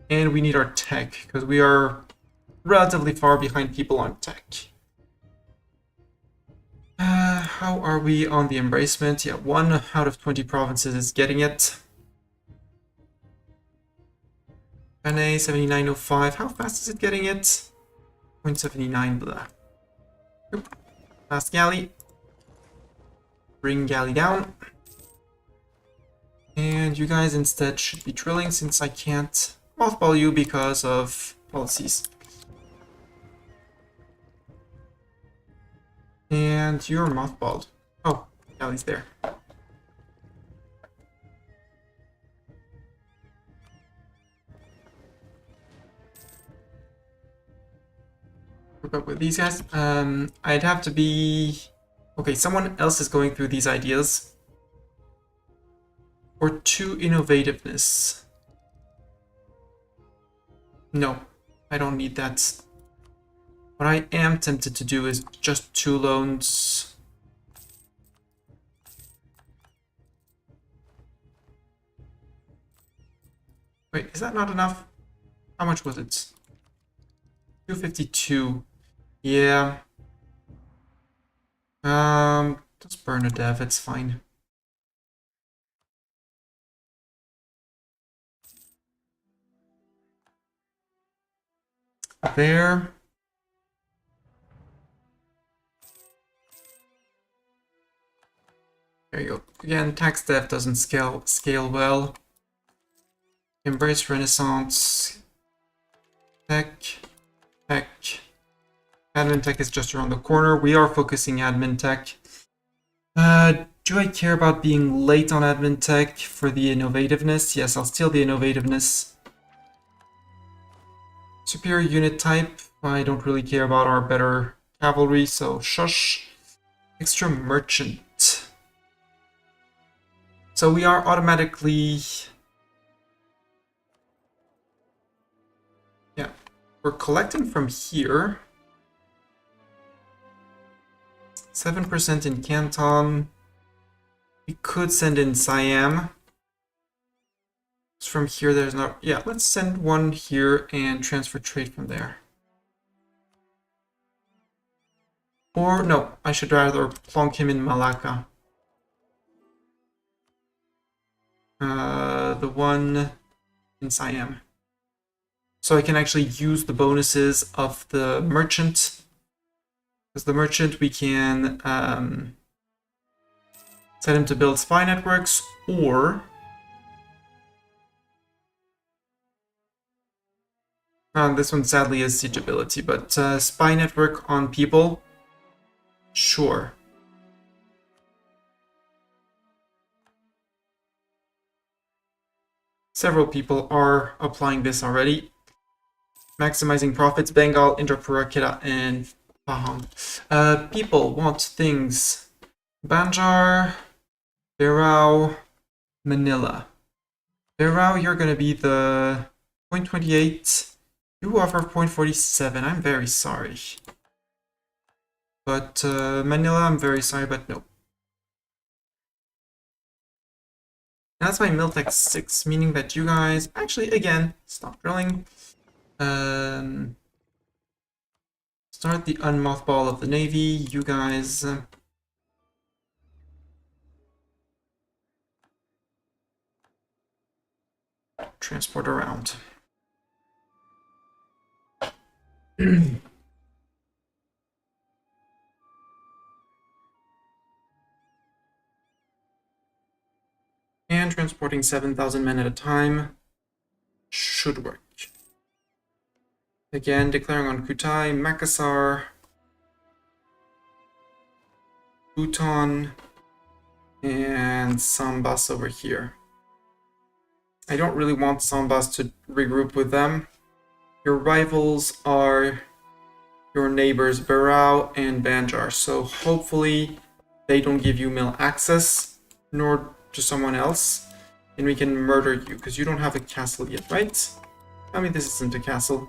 And we need our tech, because we are relatively far behind people on tech. How are we on the embracement? Yeah, 1 out of 20 provinces is getting it. NA 7905. How fast is it getting it? 0.79, blah. Oop. Last galley. Bring galley down. And you guys instead should be drilling since I can't mothball you because of policies. And you're mothballed. Oh, galley's there. But with these guys, I'd have to be... Okay, someone else is going through these ideas. Or 2 innovativeness. No, I don't need that. What I am tempted to do is just 2 loans. Wait, is that not enough? How much was it? 252. Yeah. Let's burn a dev, it's fine. There. There you go. Again, tax dev doesn't scale well. Embrace Renaissance. Tech. Tech. Admin tech is just around the corner. We are focusing admin tech. Do I care about being late on admin tech for the innovativeness? Yes, I'll steal the innovativeness. Superior unit type. I don't really care about our better cavalry, so shush. Extra merchant. So we are automatically... Yeah, we're collecting from here. 7% in Canton. We could send in Siam. From here, there's no... Yeah, let's send one here and transfer trade from there. Or, no, I should rather plonk him in Malacca. The one in Siam. So I can actually use the bonuses of the merchant. Because the merchant, we can set him to build spy networks, or... this one sadly is siege ability, but spy network on people, sure. Several people are applying this already. Maximizing profits, Bengal, Indrapurakita, and Pahang. People want things. Banjar, Berau, Manila. Berau, you're gonna be the 0.28. You offer 0.47. I'm very sorry. But Manila, I'm very sorry, but no. And that's my Miltech 6, meaning that you guys actually, again, stop drilling. Start the unmothball of the Navy. You guys... transport around. And transporting 7,000 men at a time should work. Again, declaring on Kutai, Makassar, Bhutan, and Sambas over here. I don't really want Sambas to regroup with them. Your rivals are your neighbors Barao and Banjar, so hopefully they don't give you mill access, nor to someone else, and we can murder you, because you don't have a castle yet, right? I mean, this isn't a castle.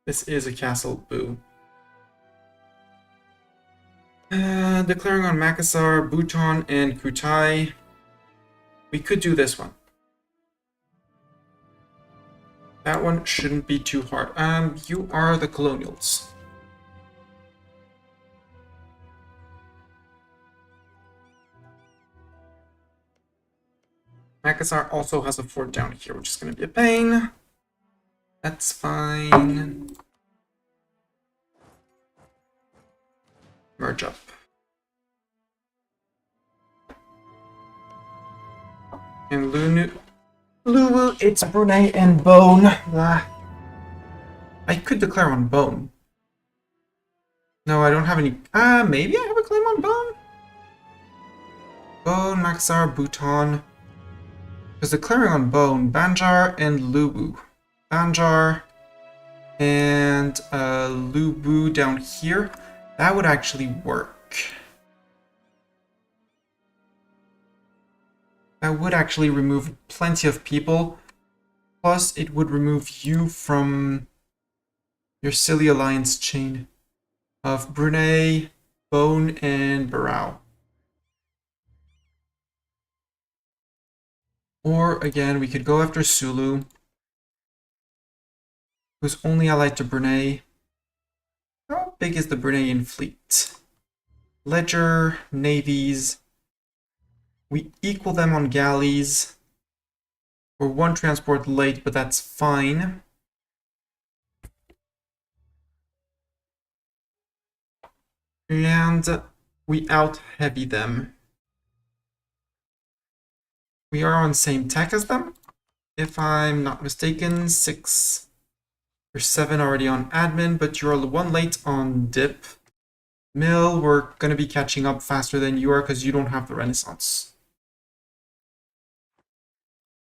This is a castle, boo. Declaring on Makassar, Bhutan, and Kutai. We could do this one. That one shouldn't be too hard. You are the colonials. Makassar also has a fort down here, which is going to be a pain. That's fine. Merge up. And Luwu, it's Brunei and Bone. I could declare on Bone. No, I don't have any. Maybe I have a claim on Bone? Bone, Makassar, Bhutan. Because declaring on Bone, Banjar and Luwu. Banjar and Luwu down here. That would actually work. That would actually remove plenty of people. Plus, it would remove you from your silly alliance chain of Brunei, Bone, and Barao. Or again, we could go after Sulu, who's only allied to Brunei. How big is the Bruneian fleet? Ledger, navies. We equal them on galleys. We're one transport late, but that's fine. And we out-heavy them. We are on same tech as them. If I'm not mistaken, 6 or 7 already on admin, but you're one late on dip. Mill, we're going to be catching up faster than you are because you don't have the Renaissance.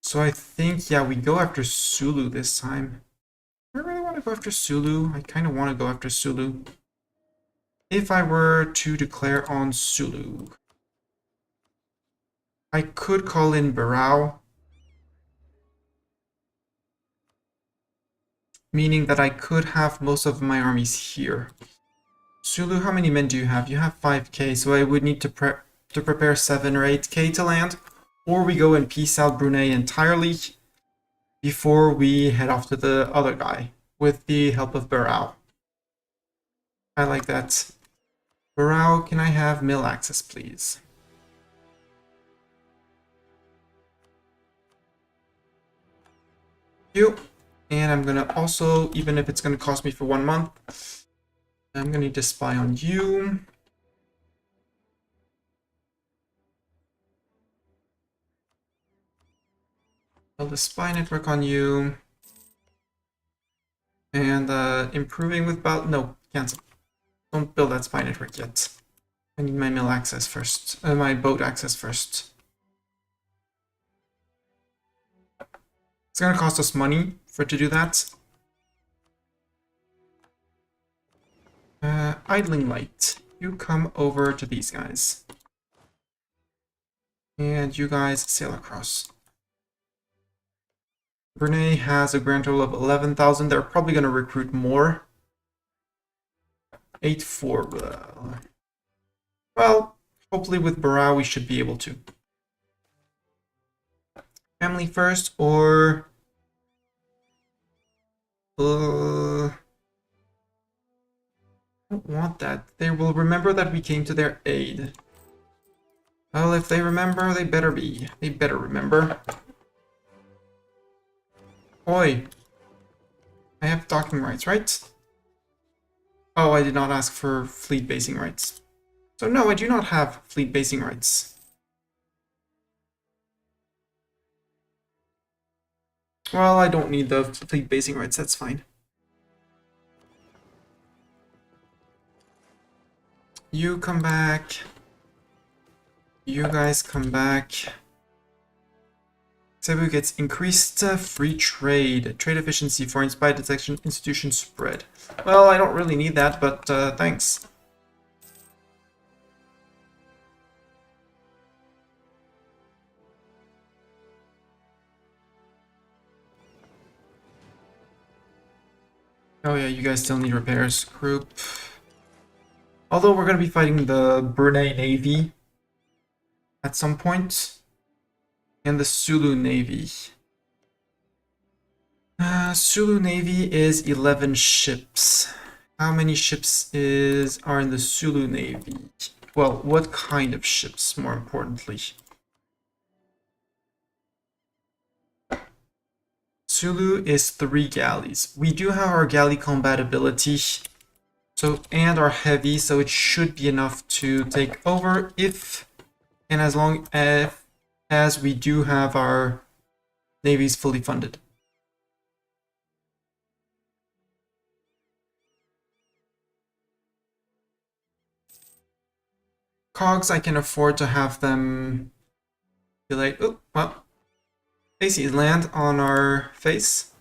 So I think, yeah, we go after Sulu this time. Do I really want to go after Sulu? I kind of want to go after Sulu. If I were to declare on Sulu, I could call in Barao, meaning that I could have most of my armies here. Sulu, how many men do you have? You have 5k, so I would need to prepare 7 or 8k to land, or we go and peace out Brunei entirely before we head off to the other guy with the help of Barao. I like that. Barao, can I have mill access, please? You. And I'm gonna also, even if it's gonna cost me for 1 month, I'm gonna need to spy on you. Build a spy network on you. And improving with no, cancel. Don't build that spy network yet. I need my mill access first, my boat access first. It's gonna cost us money for it to do that. Idling light, you come over to these guys. And you guys sail across. Brunei has a grand total of 11,000. They're probably going to recruit more. 8-4. Well, hopefully with Barao we should be able to. Family first, or... I don't want that. They will remember that we came to their aid. Well, if they remember, they better be. They better remember. Oi. I have docking rights, right? Oh, I did not ask for fleet basing rights. So no, I do not have fleet basing rights. Well, I don't need the fleet basing rights, that's fine. You come back. You guys come back. Cebu gets increased free trade. Trade efficiency for spy detection institution spread. Well, I don't really need that, but thanks. Oh yeah, you guys still need repairs. Group. Although we're going to be fighting the Brunei Navy at some point. And the Sulu Navy. Sulu Navy is 11 ships. How many ships are in the Sulu Navy? Well, what kind of ships, more importantly? Sulu is 3 galleys. We do have our galley compatibility, and our heavy, so it should be enough to take over if and as long as we do have our navies fully funded. Cogs, I can afford to have them delayed. Oh, well, they see land on our face.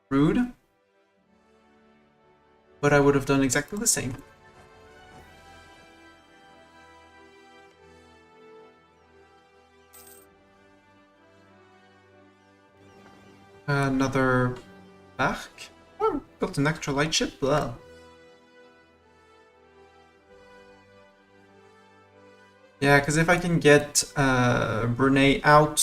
Rude. But I would have done exactly the same. Another back. Oh, built an extra light ship. Well. Yeah, because if I can get Brunei out...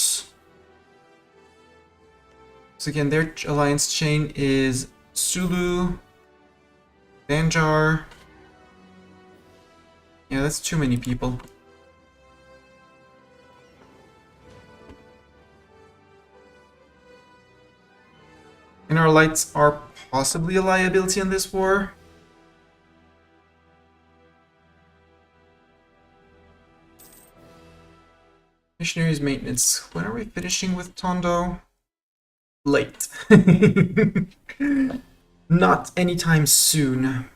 So again, their alliance chain is Sulu, Banjar... Yeah, that's too many people. And our lights are possibly a liability in this war. Missionaries maintenance. When are we finishing with Tondo? Late. Not anytime soon.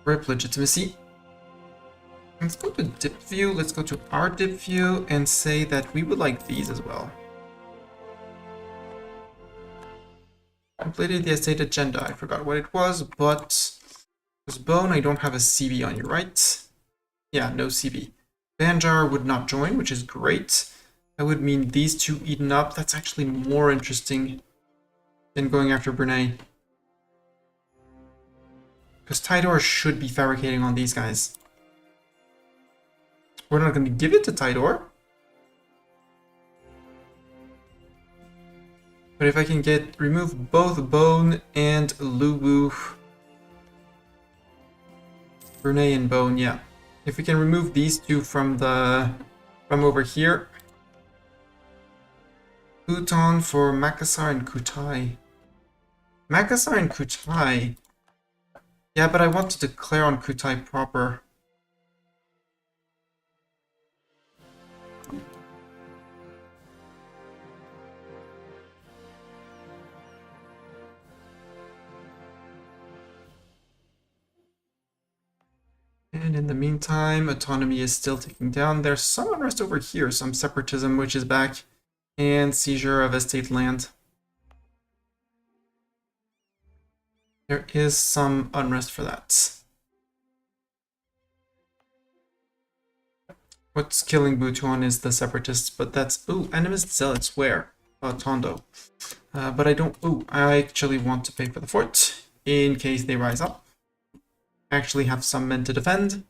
Rip legitimacy. Let's go to dip view. Let's go to our dip view and say that we would like these as well. Completed the estate agenda. I forgot what it was, but this bone, I don't have a CB on you, right? Yeah, no CB. Banjar would not join, which is great. That would mean these two eaten up. That's actually more interesting than going after Brunei. Because Tidor should be fabricating on these guys. We're not going to give it to Tidor. But if I can remove both Bone and Luwu. Brunei and Bone, yeah. If we can remove these two from over here. Bhutan for Makassar and Kutai. Makassar and Kutai. Yeah, but I want to declare on Kutai proper. And in the meantime, autonomy is still ticking down. There's some unrest over here, some separatism, which is back, and seizure of estate land. There is some unrest for that. What's killing Butuan is the separatists, but that's... Ooh, animist zealots, where? Tondo. But I don't... Ooh, I actually want to pay for the fort, in case they rise up. I actually have some men to defend,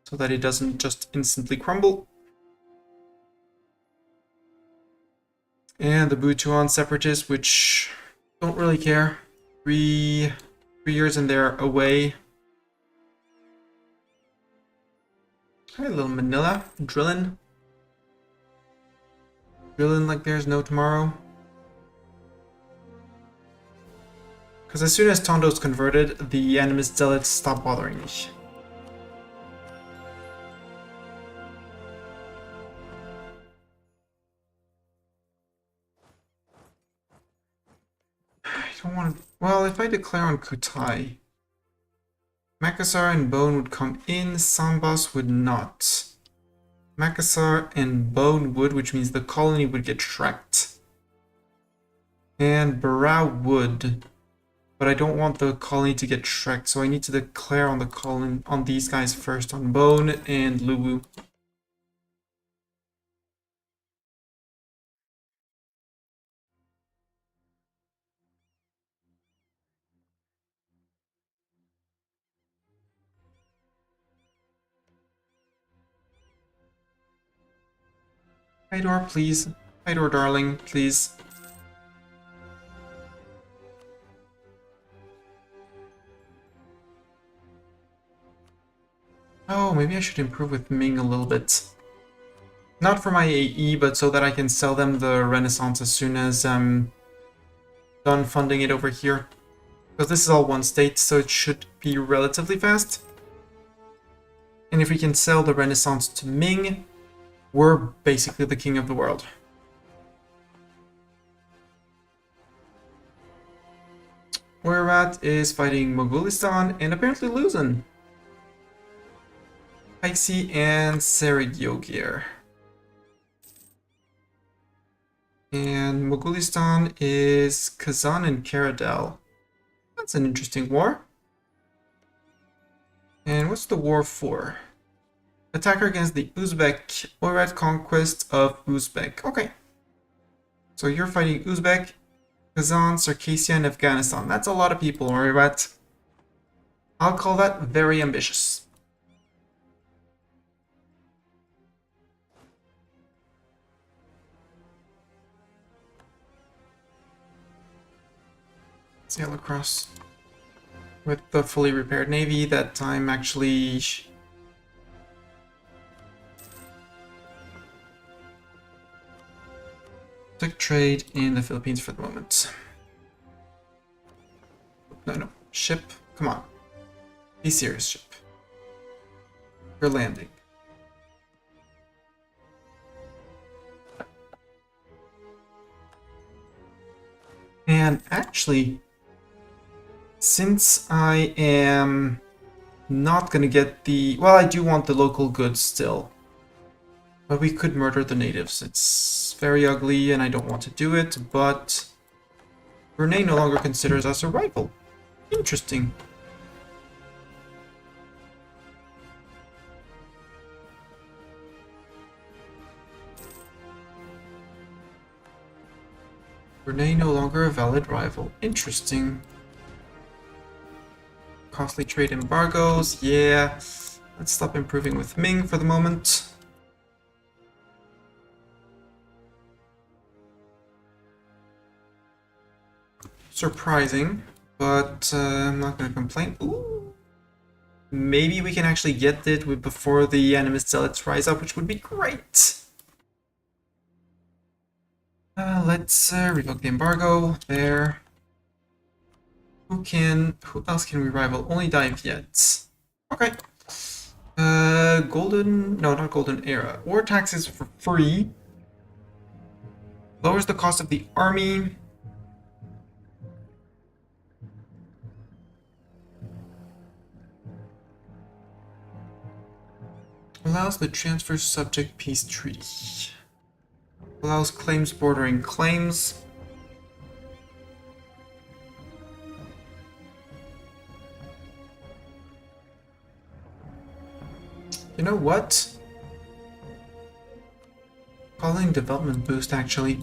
so that it doesn't just instantly crumble. And the Butuan separatists, which don't really care. 3 years and they're away. Hi, little Manila. Drillin' like there's no tomorrow. Because as soon as Tondo's converted, the animist zealots stop bothering me. I don't want to... Well, if I declare on Kutai, Makassar and Bone would come in, Sambas would not. Makassar and Bone would, which means the colony would get tracked. And Barao would. But I don't want the colony to get tracked, so I need to declare on the colony on these guys first, on Bone and Luwu. Hydor, please. Hydor, darling, please. Oh, maybe I should improve with Ming a little bit. Not for my AE, but so that I can sell them the Renaissance as soon as I'm done funding it over here. Because this is all one state, so it should be relatively fast. And if we can sell the Renaissance to Ming, we're basically the king of the world. Where we're at is fighting Mogulistan and apparently losing. Paixi and Serigogir. And Mogulistan is Kazan and Karadel. That's an interesting war. And what's the war for? Attacker against the Uzbek, Oirat conquest of Uzbek. Okay. So you're fighting Uzbek. Kazan, Circassia, and Afghanistan. That's a lot of people, but I'll call that very ambitious. Sail across with the fully repaired navy that I'm actually took trade in the Philippines for the moment. No, ship, come on, be serious, ship. You're landing. And actually, since I am not gonna get the... Well, I do want the local goods still. But we could murder the natives. It's very ugly and I don't want to do it, but... Brunei no longer considers us a rival. Interesting. Brunei no longer a valid rival. Interesting. Costly trade embargoes, yeah. Let's stop improving with Ming for the moment. Surprising, but I'm not going to complain. Ooh. Maybe we can actually get it before the animist zealots rise up, which would be great. Let's revoke the embargo. There. Who else can we rival? Only Dive Okay. Golden... No, not Golden Era. War taxes for free. Lowers the cost of the army. Allows the transfer subject peace treaty. Allows claims bordering claims. You know what? Colony development boost actually.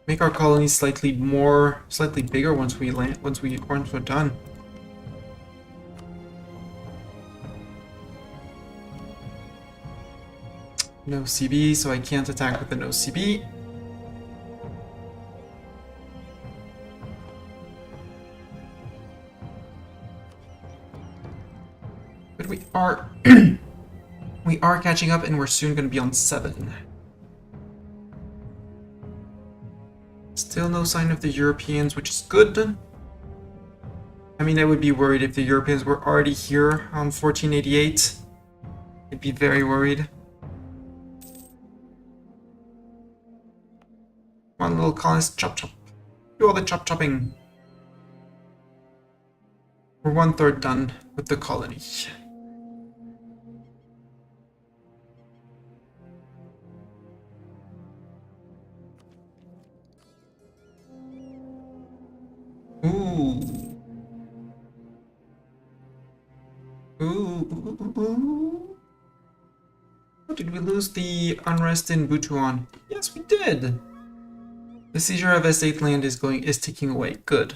Make our colonies slightly bigger once we're done. No CB, so I can't attack with the no CB. But we are we are catching up and we're soon going to be on 7. Still no sign of the Europeans, which is good. I mean, I would be worried if the Europeans were already here on 1488. I'd be very worried. One little colonist, chop chop. Do all the chop chopping. We're 1/3 done with the colony. Ooh. Ooh. Oh, did we lose the unrest in Butuan? Yes, we did. The seizure of estate land is ticking away. Good.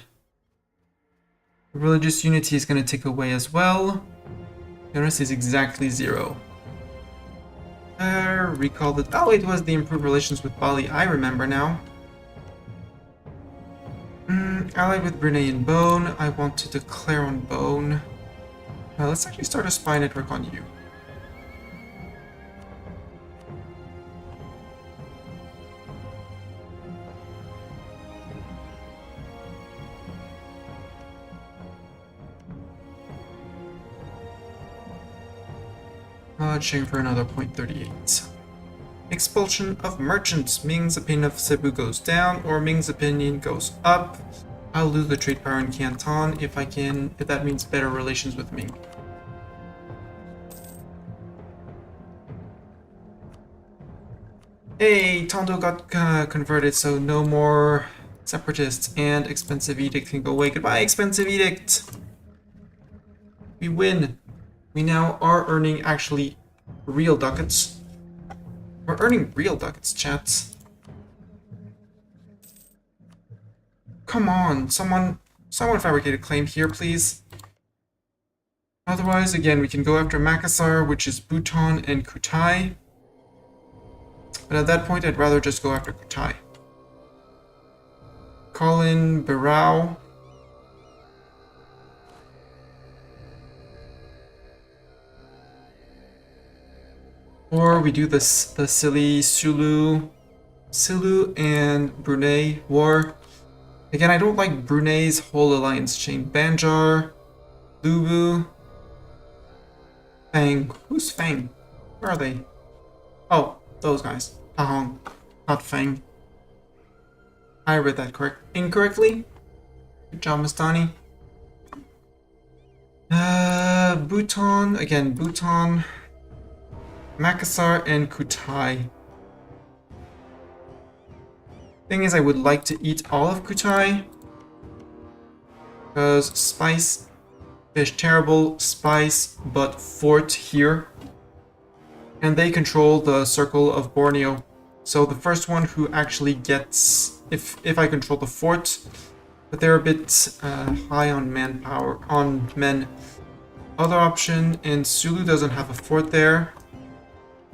Religious unity is going to tick away as well. The unrest is exactly 0. Recall that. Oh, it was the improved relations with Bali. I remember now. Allied with Brunei and Bone. I want to declare on Bone. Let's actually start a spy network on you. Chain for another 0.38. Expulsion of merchants. Ming's opinion of Cebu goes down, or Ming's opinion goes up. I'll lose the trade power in Canton if that means better relations with Ming. Hey, Tondo got converted, so no more separatists, and expensive edict can go away. Goodbye, expensive edict. We win. We now are earning actually real ducats. We're earning real ducats, chats. come on, someone fabricate a claim here, please. Otherwise, again, we can go after Makassar, which is Bhutan and Kutai. But at that point, I'd rather just go after Kutai. Call in Barao. Or we do this the silly Sulu and Brunei war. Again, I don't like Brunei's whole alliance chain. Banjar, Lubu, Fang. Who's Fang? Where are they? Oh, those guys. Pahong, not Fang. I read that incorrectly. Good job, Mastani. Bhutan, again, Bhutan, Makassar, and Kutai. Thing is, I would like to eat all of Kutai. Because spice, fish terrible, spice, but fort here. And they control the circle of Borneo. So the first one who actually gets, if I control the fort, but they're a bit high on manpower, on men. Other option, and Sulu doesn't have a fort there.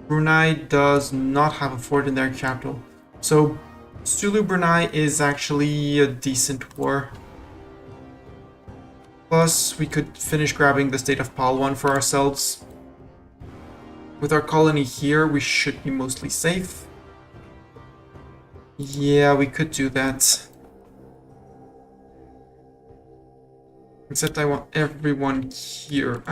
Brunei does not have a fort in their capital. So Sulu Brunei is actually a decent war. Plus, we could finish grabbing the state of Palwan for ourselves. With our colony here, we should be mostly safe. Yeah, we could do that. Except I want everyone here.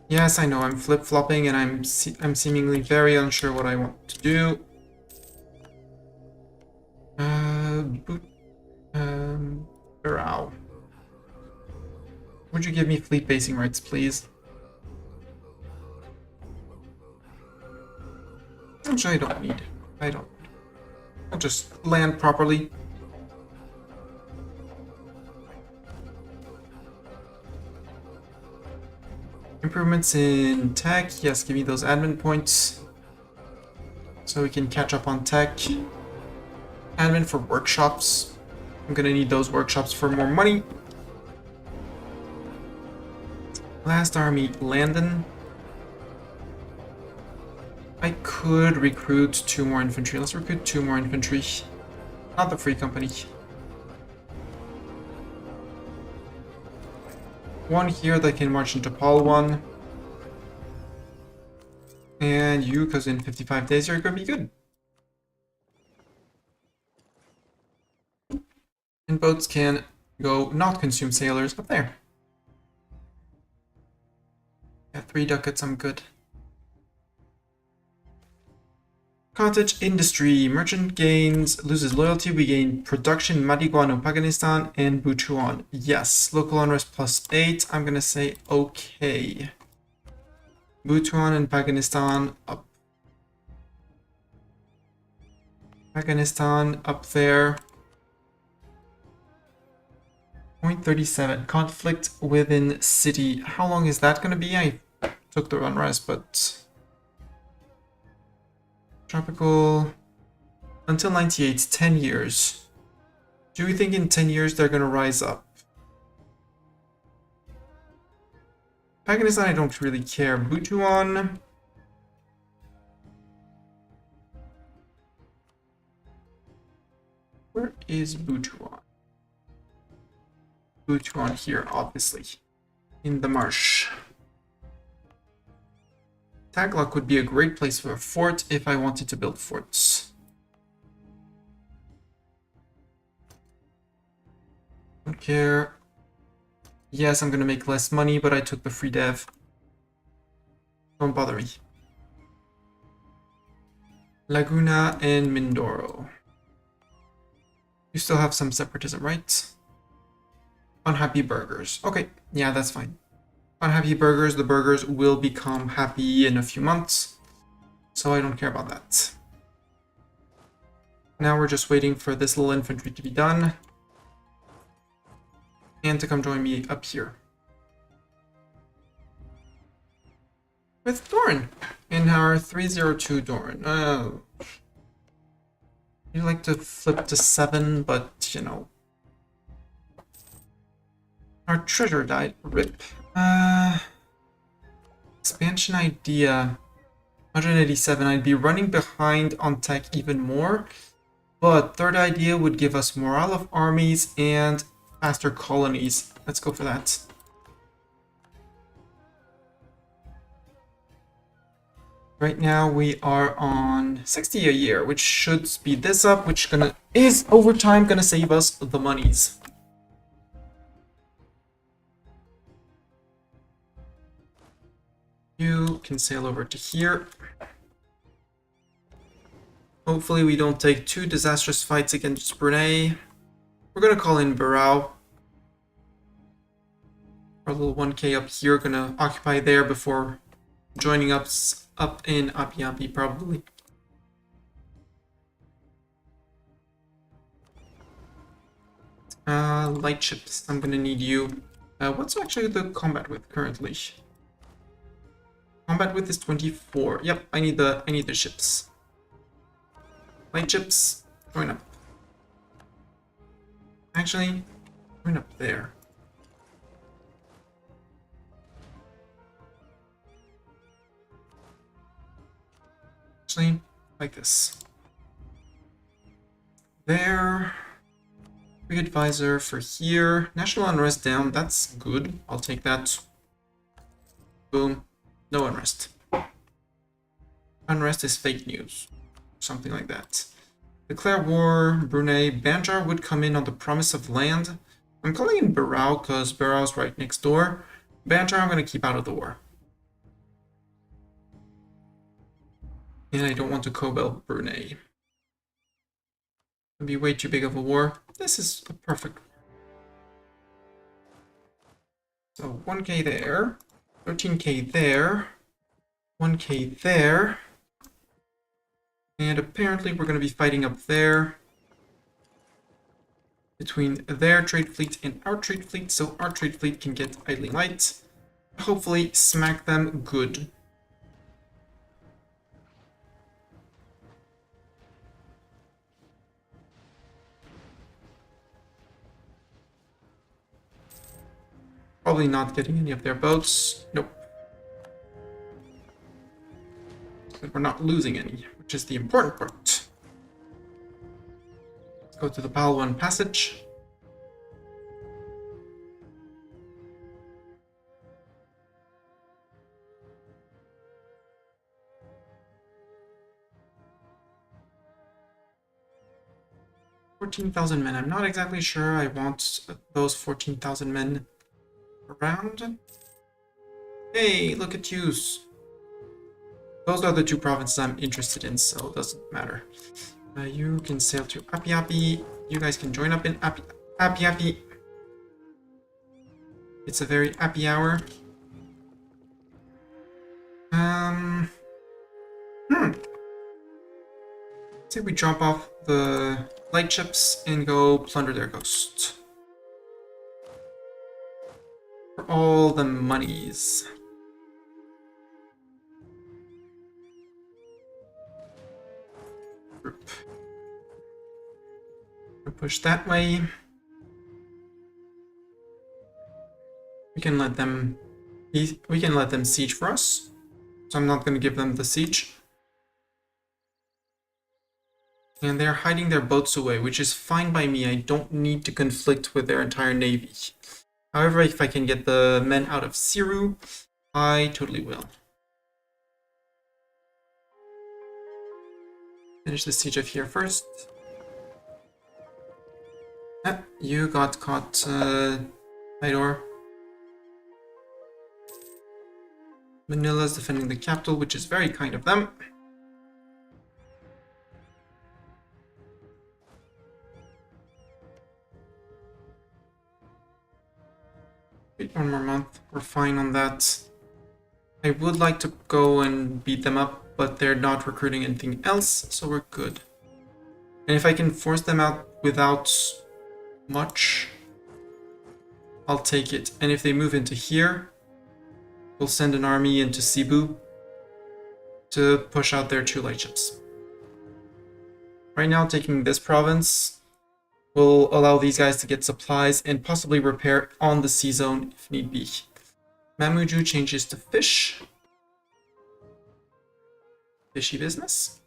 Yes, I know, I'm flip-flopping and I'm seemingly very unsure what I want to do. Barao. Would you give me fleet basing rights, please? Actually, I don't need. I'll just land properly. Improvements in tech. Yes, give me those admin points. So we can catch up on tech. Admin for workshops. I'm gonna need those workshops for more money. Last army, Landon. I could recruit 2 more infantry. Let's recruit 2 more infantry. Not the free company. 1 here that can march into Palwan. And you, because in 55 days you're gonna be good. And boats can go not consume sailors up there. Yeah, 3 ducats, I'm good. Cottage industry. Merchant gains, loses loyalty. We gain production, Madiguano, Paganistan, and Butuan. Yes. Local unrest +8. I'm gonna say okay. Butuan and Paganistan up. Paganistan up there. 0.37. Conflict within city. How long is that gonna be? I took the unrest, but... Tropical... Until 98, 10 years. Do we think in 10 years they're gonna rise up? Pakistan, I don't really care. Butuan... Where is Butuan? Butuan here, obviously. In the marsh. Taglok would be a great place for a fort if I wanted to build forts. Don't care. Yes, I'm gonna make less money, but I took the free dev. Don't bother me. Laguna and Mindoro. You still have some separatism, right? Unhappy burgers. Okay, yeah, that's fine. Unhappy burgers, the burgers will become happy in a few months. So I don't care about that. Now we're just waiting for this little infantry to be done. And to come join me up here. with Doran in our 302 Doran. Oh. You'd like to flip to 7, but you know. Our treasure died. RIP. Expansion idea. 187. I'd be running behind on tech even more. But third idea would give us morale of armies and faster colonies. Let's go for that. Right now we are on 60 a year, which should speed this up, which is over time gonna save us the monies. You can sail over to here. Hopefully we don't take 2 disastrous fights against Brunei. We're gonna call in Barao. Our little 1k up here, gonna occupy there before joining us up in Api Api, probably. Light ships, I'm gonna need you. What's actually the combat width currently? Combat width is 24. Yep, I need the ships. Light ships, join up. Actually, join up there. Actually, like this. There. Big advisor for here. National unrest down. That's good. I'll take that. Boom. No unrest. Unrest is fake news. Something like that. Declare war. Brunei. Banjar would come in on the promise of land. I'm calling in Barao because Barao's right next door. Banjar I'm going to keep out of the war. And I don't want to co-bell Brunei. It'd be way too big of a war. This is a perfect war. So 1k there, 13k there, 1k there, and apparently we're going to be fighting up there between their trade fleet and our trade fleet, so our trade fleet can get idling light. Hopefully smack them good. Probably not getting any of their boats. Nope. But we're not losing any, which is the important part. Let's go to the Palwan Passage. $14,000 men. I'm not exactly sure I want those 14,000 men around. Hey, look at yous. Those are the 2 provinces I'm interested in, so it doesn't matter. You can sail to Api Api. You guys can join up in Api Api. It's a very happy hour. Say we drop off the light ships and go plunder their coast. For all the monies. Group. Push that way. We can let them siege for us. So I'm not going to give them the siege. And they're hiding their boats away, which is fine by me. I don't need to conflict with their entire navy. However, if I can get the men out of Cebu, I totally will. Finish the siege of here first. You got caught, Idor. Manila's defending the capital, which is very kind of them. Wait 1 more month, we're fine on that. I would like to go and beat them up, but they're not recruiting anything else, so we're good. And if I can force them out without much, I'll take it. And if they move into here, we'll send an army into Cebu to push out their 2 light ships. Right now, taking this province will allow these guys to get supplies and possibly repair on the sea zone if need be. Mamuju changes to fish. Fishy business.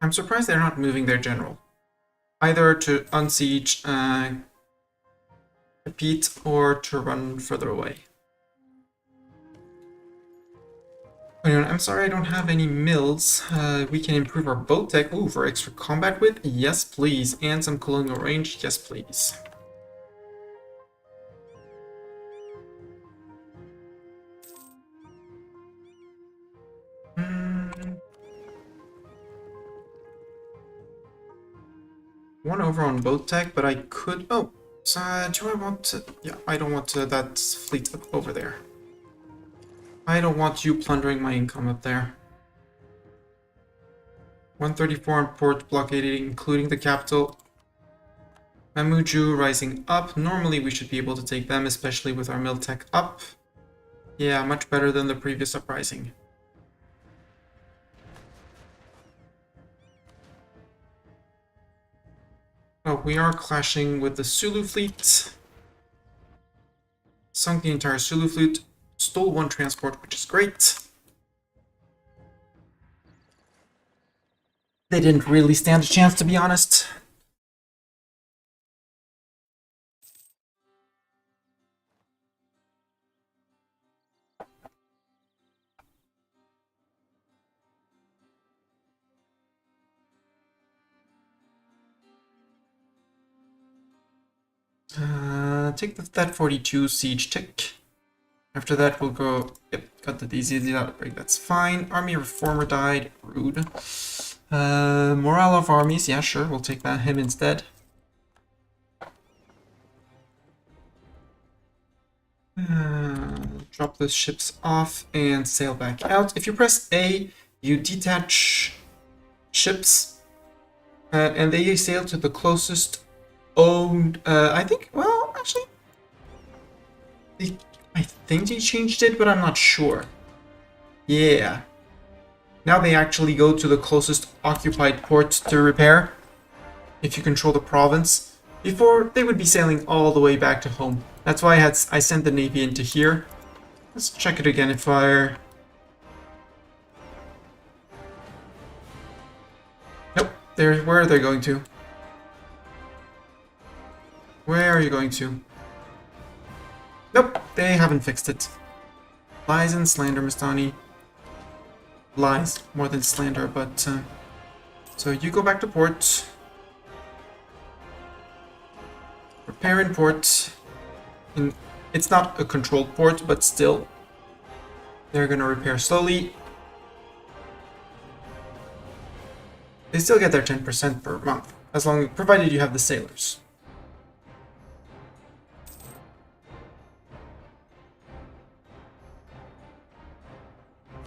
I'm surprised they're not moving their general. Either to unsiege Pete or to run further away. I'm sorry I don't have any mills. We can improve our boat tech. Ooh, for extra combat width? Yes, please. And some colonial range? Yes, please. One over on boat tech, but I could... Oh, so do I want to... Yeah, I don't want to, that fleet up over there. I don't want you plundering my income up there. 134 on port blockaded, including the capital. Mamuju rising up. Normally we should be able to take them, especially with our mill tech up. Yeah, much better than the previous uprising. Oh, we are clashing with the Sulu fleet. Sunk the entire Sulu fleet. Stole 1 transport, which is great. They didn't really stand a chance, to be honest. Take that 42 siege tick. After that, we'll go... Yep, cut the DZ outbreak. That's fine. Army Reformer died. Rude. Morale of armies. Yeah, sure. We'll take him instead. Drop the ships off and sail back out. If you press A, you detach ships. And they sail to the closest owned... I think... Well, actually... I think they changed it, but I'm not sure. Yeah. Now they actually go to the closest occupied port to repair, if you control the province. Before, they would be sailing all the way back to home. That's why I sent the navy into here. Let's check it again if I... Nope. Where are they going to? Where are you going to? Nope, they haven't fixed it. Lies and slander, Mistani. Lies, more than slander, but... So you go back to port. Repair in port. It's not a controlled port, but still. They're gonna repair slowly. They still get their 10% per month, provided you have the sailors.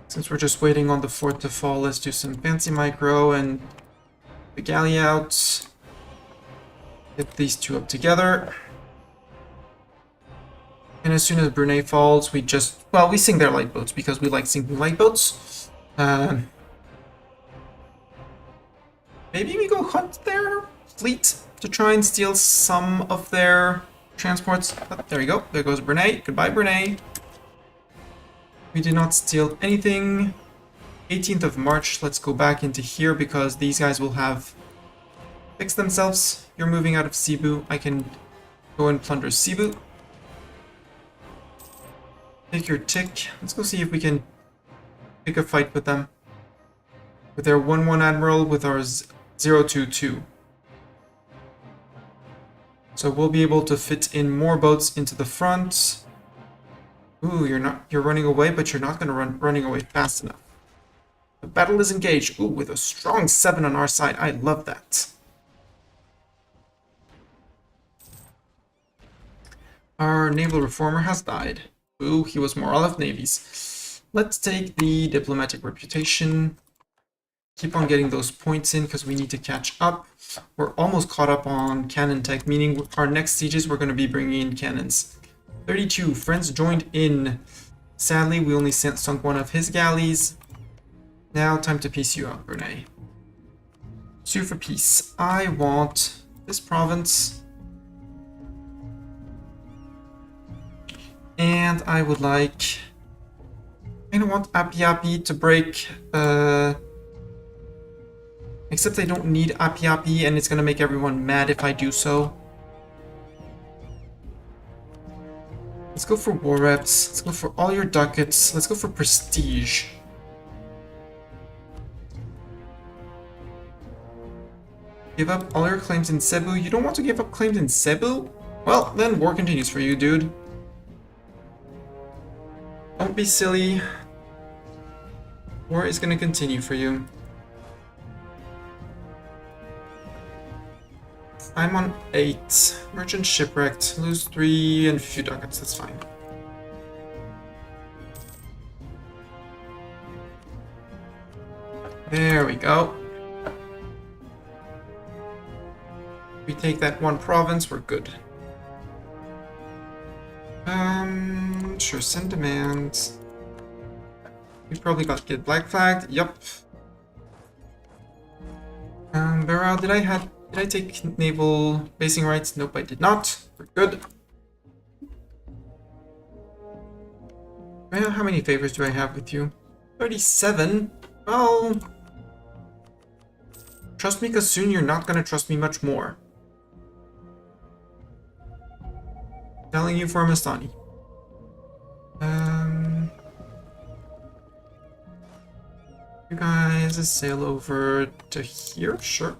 Since we're just waiting on the fort to fall, let's do some fancy micro and the galley out. Get these 2 up together. And as soon as Brunei falls, we just... Well, we sink their light boats because we like sinking light boats. Maybe we go hunt their fleet to try and steal some of their transports. Oh, there we go. There goes Brunei. Goodbye, Brunei. We did not steal anything. 18th of March, let's go back into here because these guys will have fixed themselves. You're moving out of Cebu. I can go and plunder Cebu. Take your tick. Let's go see if we can pick a fight with them. With their 1-1 Admiral, with our 022. So we'll be able to fit in more boats into the front. Ooh, you're running away, but you're not going to running away fast enough. The battle is engaged. Ooh, with a strong 7 on our side. I love that. Our naval reformer has died. Ooh, he was morale of navies. Let's take the diplomatic reputation. keep on getting those points in because we need to catch up. We're almost caught up on cannon tech, meaning our next sieges we're going to be bringing in cannons. 32, friends joined in. Sadly, we only sunk one of his galleys. Now, time to peace you out, Brunei. Sue for peace. I want this province. And I would like... I don't want Api to break... Except I don't need Api and it's gonna make everyone mad if I do so. Let's go for war reps. Let's go for all your ducats. Let's go for prestige. Give up all your claims in Cebu. You don't want to give up claims in Cebu? Well, then war continues for you, dude. Don't be silly. War is gonna continue for you. I'm on 8. Merchant shipwrecked. Lose 3 and a few ducats, that's fine. There we go. We take that one province, we're good. Sure, send demands. We probably got get black flagged, yup. Beryl, did I take naval basing rights? Nope, I did not. We're good. How many favors do I have with you? 37? Well... Trust me, because soon you're not going to trust me much more. Telling you for Mastani. You guys sail over to here? Sure.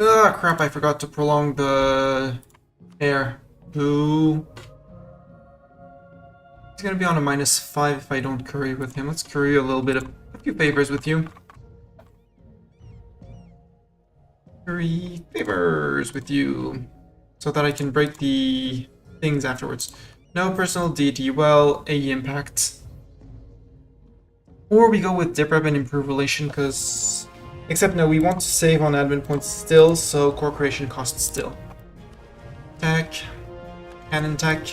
Ah, crap, I forgot to prolong the air. Boo. He's gonna be on a -5 if I don't curry with him. Let's curry a little bit of a few favors with you. Curry favors with you. So that I can break the things afterwards. No personal deity, well, AE impact. Or we go with dip rep and improve relation, because... Except no, we want to save on admin points still, so core creation costs still. Tech. Cannon tech.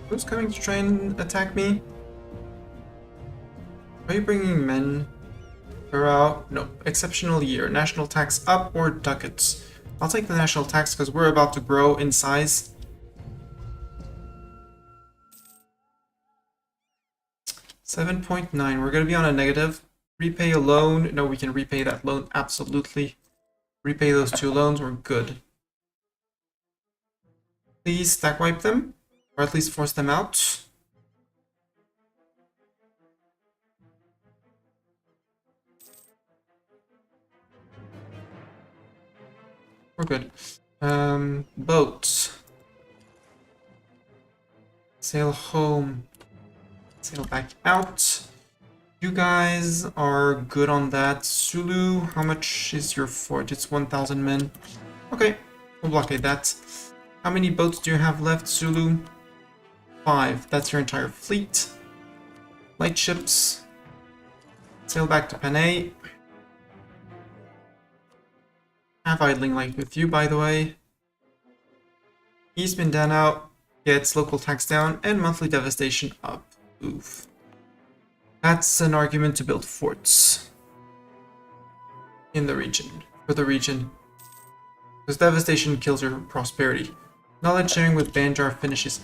Who's coming to try and attack me? Are you bringing men? Out? No. Exceptional year. National tax up or ducats? I'll take the national tax because we're about to grow in size. $7.9. We're going to be on a negative. Repay a loan. No, we can repay that loan. Absolutely. Repay those 2 loans. We're good. Please stack wipe them. Or at least force them out. We're good. Boats. Sail home. Sail back out. You guys are good on that. Sulu, how much is your fort? It's 1,000 men. Okay, we'll blockade that. How many boats do you have left, Sulu? 5. That's your entire fleet. Light ships. Sail back to Panay. Have idling light with you, by the way. East Mindanao gets local tax down and monthly devastation up. Oof. That's an argument to build forts in the region, for the region. Because devastation kills your prosperity. Knowledge sharing with Banjar finishes.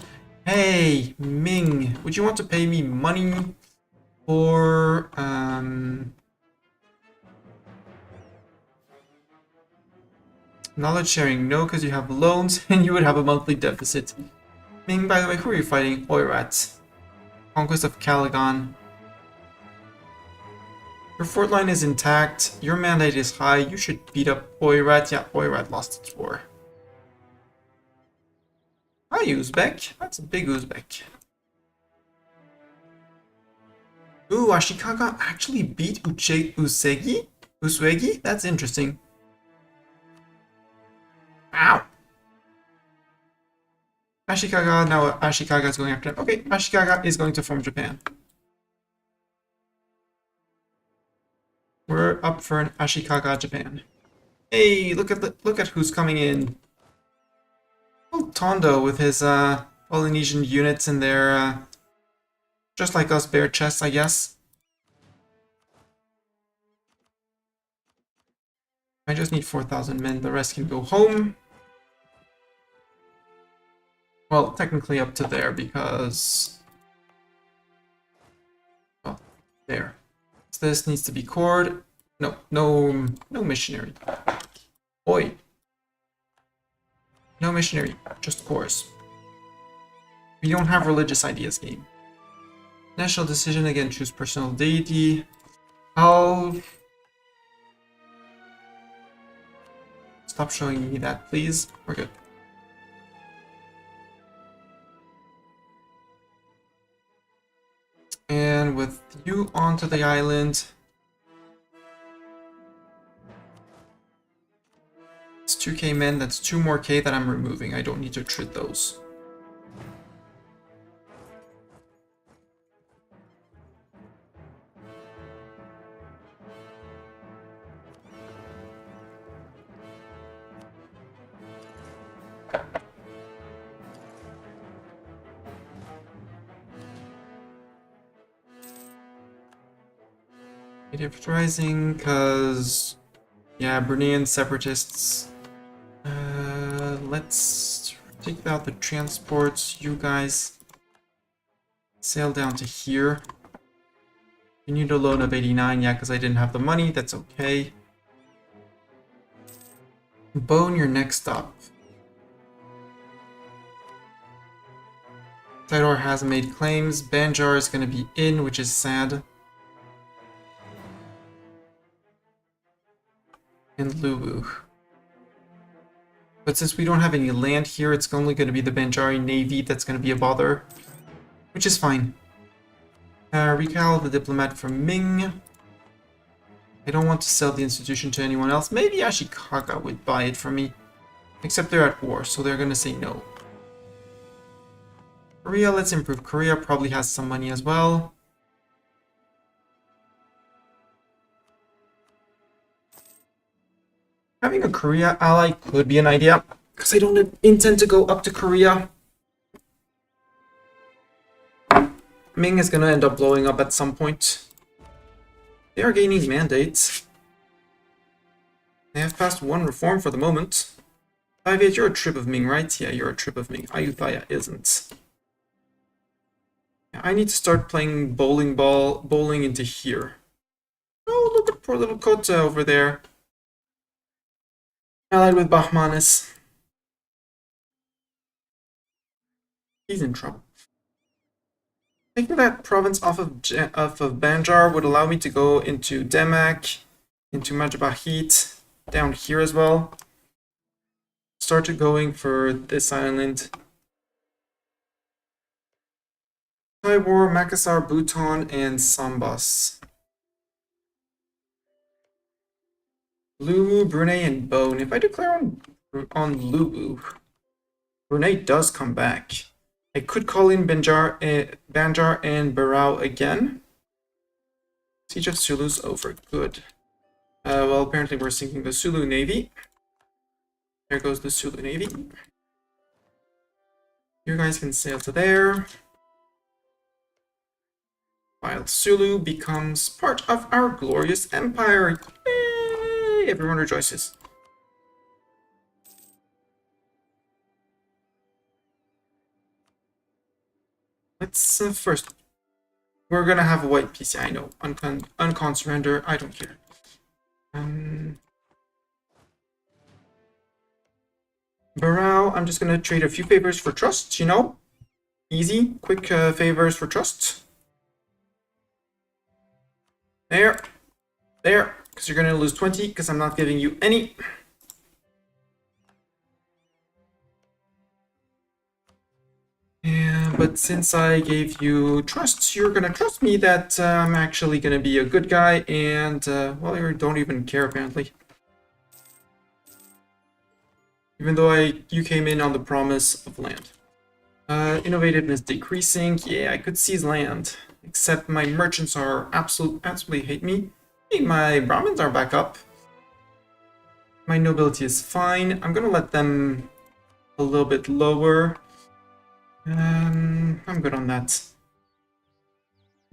Hey, Ming, would you want to pay me money for, knowledge sharing? No, because you have loans and you would have a monthly deficit. Ming, by the way, who are you fighting? Oirat. Conquest of Calagon. Your fort line is intact. Your mandate is high. You should beat up Oirat. Yeah, Oirat lost its war. Hi, Hi, Uzbek. That's a big Uzbek. Ooh, Ashikaga actually beat Usegi? Uswegi? That's interesting. Ow! Ashikaga, now Ashikaga is going after him. Okay, Ashikaga is going to form Japan. We're up for an Ashikaga Japan. Hey, look at who's coming in. Oh, Tondo with his Polynesian units in there, just like us, bare chests, I guess. I just need 4,000 men. The rest can go home. Well, technically up to there because, well, there. So this needs to be cored. No missionary. Oi. No missionary, just cores. We don't have religious ideas game. National decision, again, choose personal deity. I'll... Stop showing me that, please. We're good. And with you onto the island... It's 2k men, that's 2 more k that I'm removing. I don't need to treat those. Native Rising, because... Yeah, Bruneian separatists... let's take out the transports. You guys sail down to here. You need a loan of 89, yeah, because I didn't have the money. That's okay. Bone, your next stop. Tidor hasn't made claims. Banjar is going to be in, which is sad. And Luwu. But since we don't have any land here, it's only going to be the Banjari Navy that's going to be a bother. Which is fine. Recall the diplomat from Ming. I don't want to sell the institution to anyone else. Maybe Ashikaga would buy it from me. Except they're at war, so they're going to say no. Korea, let's improve. Korea probably has some money as well. Having a Korea ally could be an idea, because I don't intend to go up to Korea. Ming is going to end up blowing up at some point. They are gaining mandates. They have passed 1 reform for the moment. 5-8, you're a trip of Ming, right? Yeah, you're a trip of Ming. Ayutthaya isn't. Yeah, I need to start playing bowling into here. Oh, look at poor little Kota over there. Allied with Bahmanis. He's in trouble. Taking that province off of Banjar would allow me to go into Demak, into Majapahit, down here as well. Started going for this island. Taiwan, Makassar, Bhutan, and Sambas. Luwu, Brunei, and Bone. If I declare on Luwu, Brunei does come back. I could call in Banjar and Barao again. Siege of Sulu's over. Good. Well, apparently we're sinking the Sulu Navy. There goes the Sulu Navy. You guys can sail to there. While Sulu becomes part of our glorious empire. Yay! Everyone rejoices. Let's first... We're gonna have a white piece. Yeah, I know. Uncon surrender. I don't care. Barao, I'm just gonna trade a few favors for trust, you know? Easy, quick favors for trust. There. There. Because you're gonna lose 20, because I'm not giving you any. But since I gave you trust, you're gonna trust me that I'm actually gonna be a good guy, and well, you don't even care apparently. Even though you came in on the promise of land. Innovativeness decreasing. Yeah, I could seize land, except my merchants are absolutely hate me. Hey, my Brahmins are back up. My nobility is fine. I'm gonna let them a little bit lower. I'm good on that.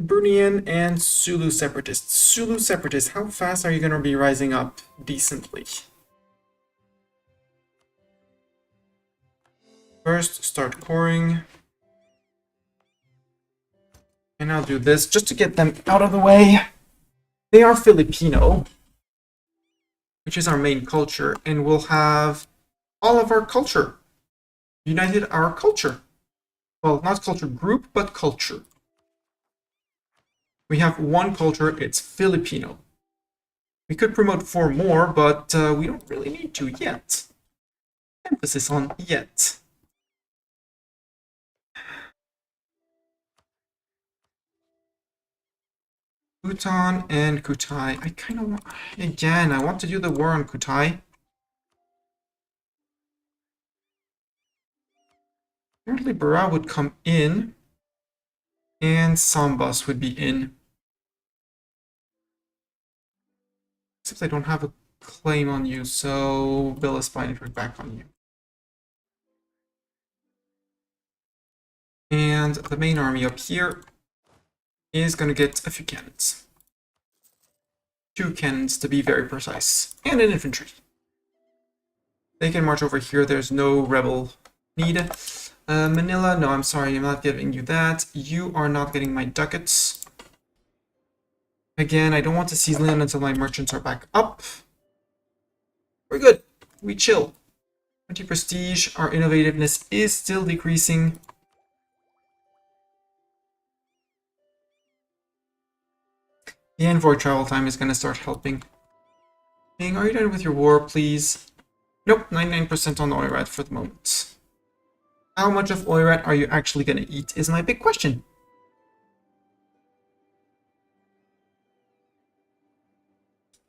Bruneian and Sulu separatists. Sulu separatists, how fast are you gonna be rising up decently? First, start coring. And I'll do this just to get them out of the way. They are Filipino, which is our main culture, and we'll have all of our culture. United our culture. Well, not culture group, but culture. We have one culture, it's Filipino. We could promote 4 more, but we don't really need to yet. Emphasis on yet. Bhutan and Kutai. I kind of want... Again, I want to do the war on Kutai. Apparently Bara would come in, and Sambas would be in. Except I don't have a claim on you, so Bill is fine if we're back on you. And the main army up here is going to get a few cannons. 2 cannons to be very precise, and an infantry. They can march over here, there's no rebel need. Manila, no, I'm sorry, I'm not giving you that. You are not getting my ducats. Again, I don't want to seize land until my merchants are back up. We're good. We chill. 20 prestige. Our innovativeness is still decreasing. The envoy travel time is going to start helping. Bing, are you done with your war, please? Nope, 99% on Oirat for the moment. How much of Oirat are you actually going to eat is my big question.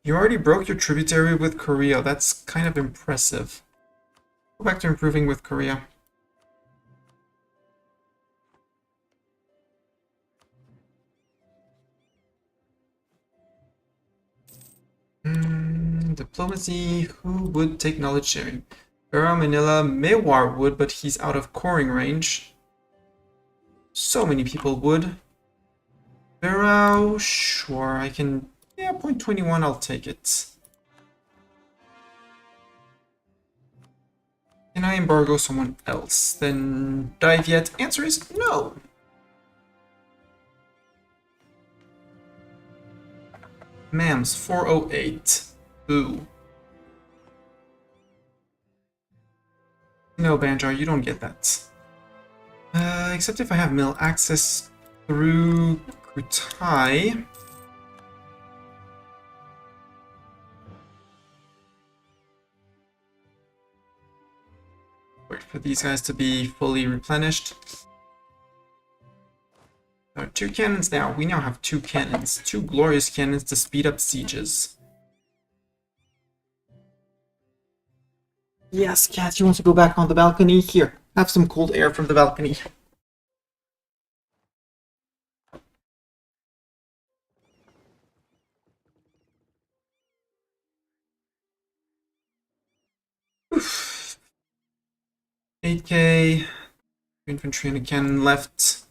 You already broke your tributary with Korea. That's kind of impressive. Go back to improving with Korea. Diplomacy. Who would take knowledge sharing? Bara, Manila, Mewar would, but he's out of coring range. So many people would. Bara, sure, I can... Yeah, 0.21, I'll take it. Can I embargo someone else? Then dive yet? Answer is no. Mams, 408. Boo. No, Banjar, you don't get that. Except if I have mill access through Kutai. Wait for these guys to be fully replenished. 2 cannons now. We now have 2 cannons. 2 glorious cannons to speed up sieges. Yes, Cat, you want to go back on the balcony? Here, have some cold air from the balcony. Oof. 8k. Infantry and a cannon left.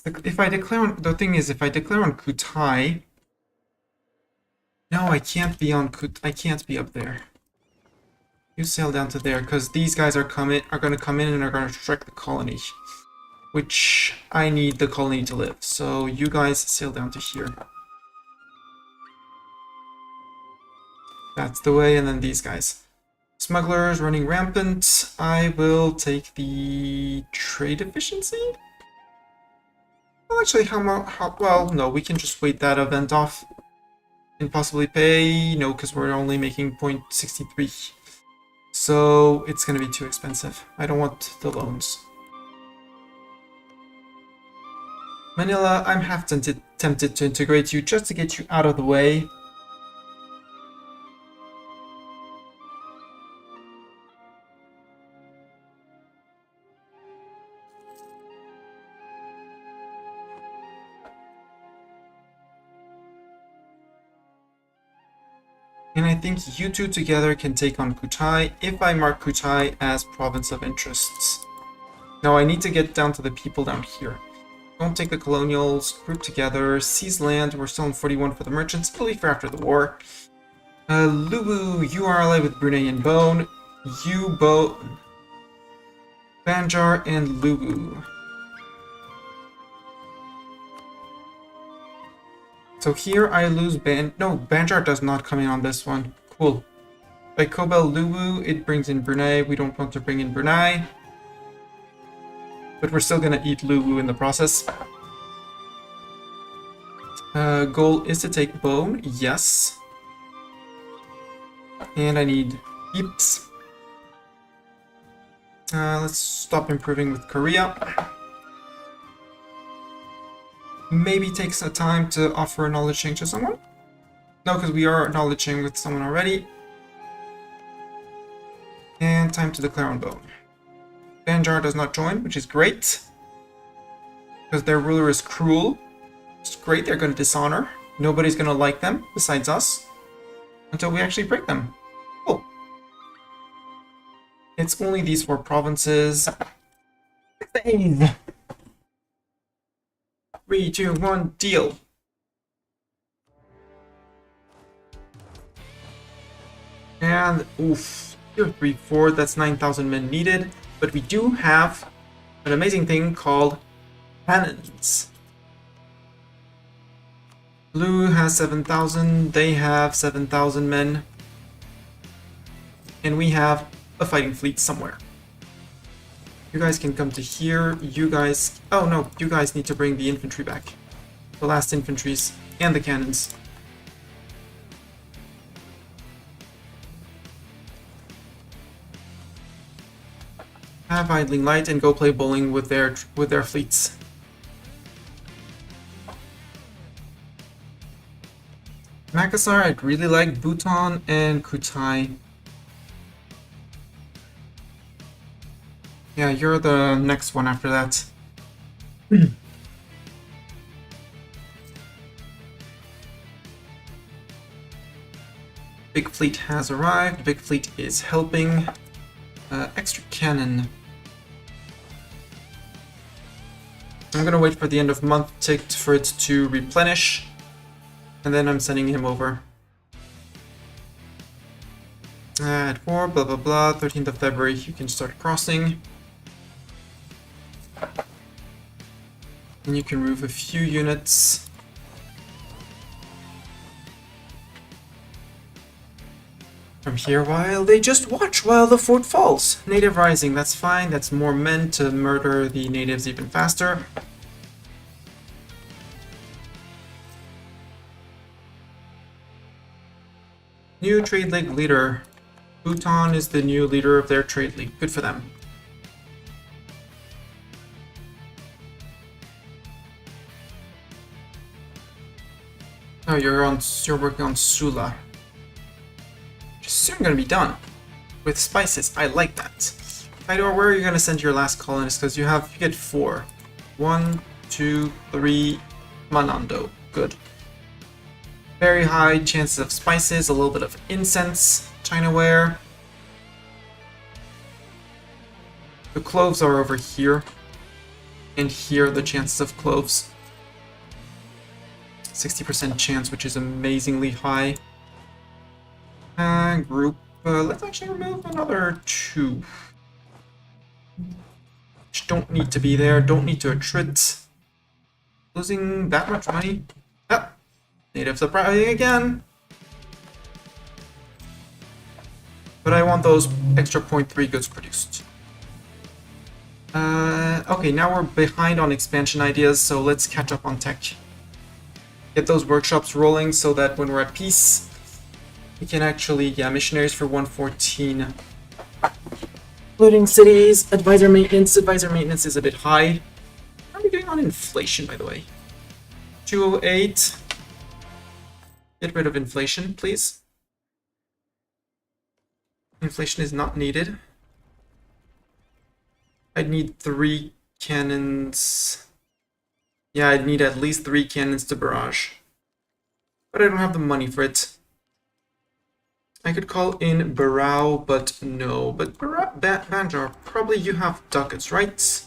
If I declare on... The thing is, if I declare on Kutai... No, I can't be on I can't be up there. You sail down to there, because these guys are going to come in and are going to strike the colony. Which I need the colony to live. So you guys sail down to here. That's the way, and then these guys. Smugglers running rampant. I will take the trade efficiency. Well, actually, well, no, we can just wait that event off. And possibly pay. No, because we're only making 0.63. So it's going to be too expensive. I don't want the loans. Manila, I'm half tempted to integrate you just to get you out of the way. And I think you two together can take on Kutai if I mark Kutai as province of interests. Now I need to get down to the people down here. Don't take the colonials, group together, seize land, we're still in 41 for the merchants, Italy for after the war. Lubu, you are allied with Brunei and Bone. You, Banjar and Lubu. So here I lose no, Banjar does not come in on this one. Cool. By Kobel Lubu, it brings in Brunei. We don't want to bring in Brunei. But we're still gonna eat Lubu in the process. Goal is to take Bone, yes. And I need Heaps. Let's stop improving with Korea. Maybe take some time to offer a knowledge change to someone? No, because we are knowledging with someone already. And time to declare on Bone. Banjar does not join, which is great. Because their ruler is cruel. It's great, they're going to dishonor. Nobody's going to like them, besides us. Until we actually break them. Cool. It's only these 4 provinces. 3, 2, 1, deal. And, oof, 2, 3, 4, that's 9,000 men needed. But we do have an amazing thing called cannons. Blue has 7,000, they have 7,000 men. And we have a fighting fleet somewhere. You guys can come to here, you guys... Oh no, you guys need to bring the infantry back. The last infantries and the cannons. Have idling light and go play bowling with their fleets. Makassar, I'd really like Bhutan and Kutai. Yeah, you're the next one after that. Big fleet has arrived. Big fleet is helping. Extra cannon. I'm gonna wait for the end of month tick for it to replenish. And then I'm sending him over. At war, blah blah blah. 13th of February, you can start crossing. And you can move a few units. From here while they just watch while the fort falls. Native rising, that's fine. That's more men to murder the natives even faster. New trade league leader. Bhutan is the new leader of their trade league. Good for them. Oh, you're working on Sula. Soon gonna be done. With spices, I like that. Kaidor, where are you gonna send your last colonist? Because you get 4. 1, 2, 3, Manando. Good. Very high chances of spices, a little bit of incense, Chinaware. The cloves are over here. And here are the chances of cloves. 60% chance, which is amazingly high. Group. Let's actually remove another 2. Which don't need to be there, don't need to attrit. Losing that much money? Ah, natives uprising again. But I want those extra 0.3 goods produced. Okay, now we're behind on expansion ideas, so let's catch up on tech. Get those workshops rolling so that when we're at peace, we can actually, yeah, missionaries for 114. Including cities, advisor maintenance is a bit high. How are we doing on inflation, by the way? 208. Get rid of inflation, please. Inflation is not needed. I'd need 3 cannons. Yeah, I'd need at least 3 cannons to barrage. But I don't have the money for it. I could call in Barao, but no. But Banjar, probably you have ducats, right?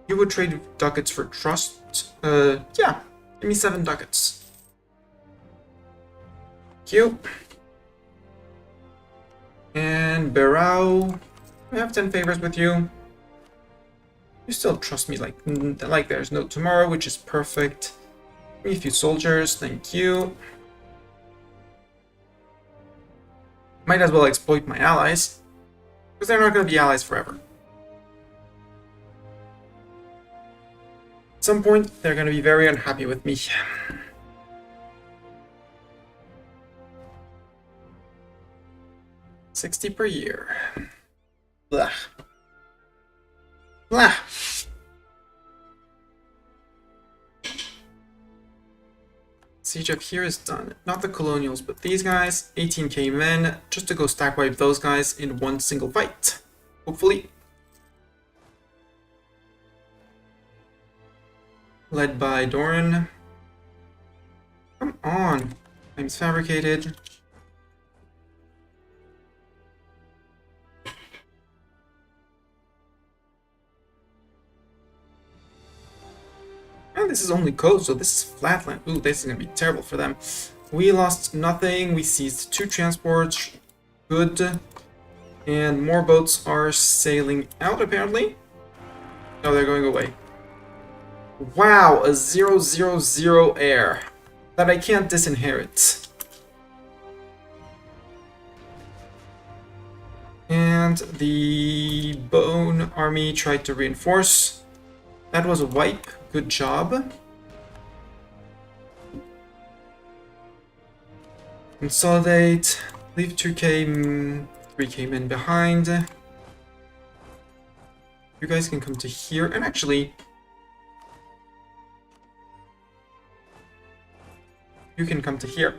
You would trade ducats for trust. Yeah. Give me 7 ducats. Thank you. And Barao, I have 10 favors with you. You still trust me like there's no tomorrow, which is perfect. Give me a few soldiers, thank you. Might as well exploit my allies, because they're not going to be allies forever. At some point, they're going to be very unhappy with me. $60 per year. Blah. Blah. Siege up here is done. Not the colonials, but these guys. 18k men, just to go stack wipe those guys in one single fight. Hopefully. Led by Doran. Come on. Times fabricated. And this is only coast, so this is flatland. Ooh, this is gonna be terrible for them. We lost nothing. We seized 2 transports. Good. And more boats are sailing out, apparently. No, they're going away. Wow, a 000 heir that I can't disinherit. And the Bone Army tried to reinforce. That was a wipe. Good job. Consolidate. Leave 2k, 3k men behind. You guys can come to here. And actually, you can come to here.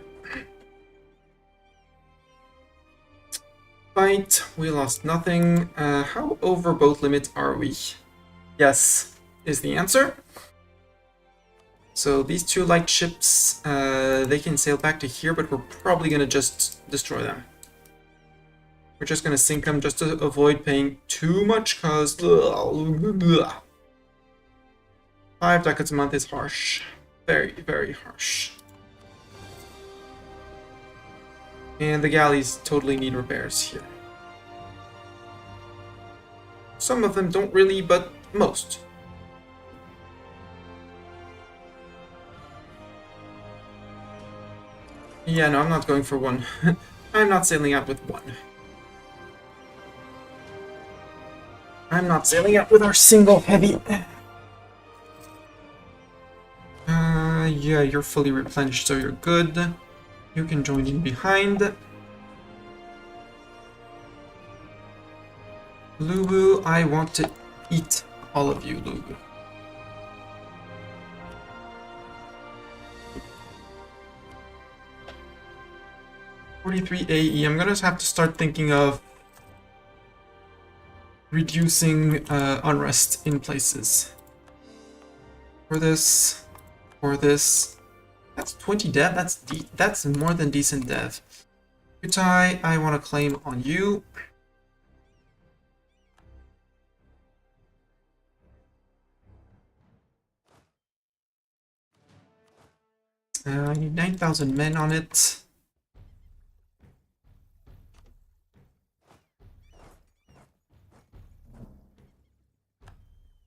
Fight. We lost nothing. How over boat limit are we? Yes, is the answer. So these 2 light ships, they can sail back to here, but we're probably going to just destroy them. We're just going to sink them just to avoid paying too much, because 5 ducats a month is harsh. Very, very harsh. And the galleys totally need repairs here. Some of them don't really, but most. Yeah, no, I'm not going for 1. I'm not sailing out with 1. I'm not sailing out with our single heavy. Yeah, you're fully replenished, so you're good. You can join in behind. Lubu, I want to eat all of you, Lubu. $43 AE. I'm gonna have to start thinking of reducing unrest in places. For this, that's 20 dev. That's more than decent dev. Kutai, I want to claim on you. I need 9,000 men on it.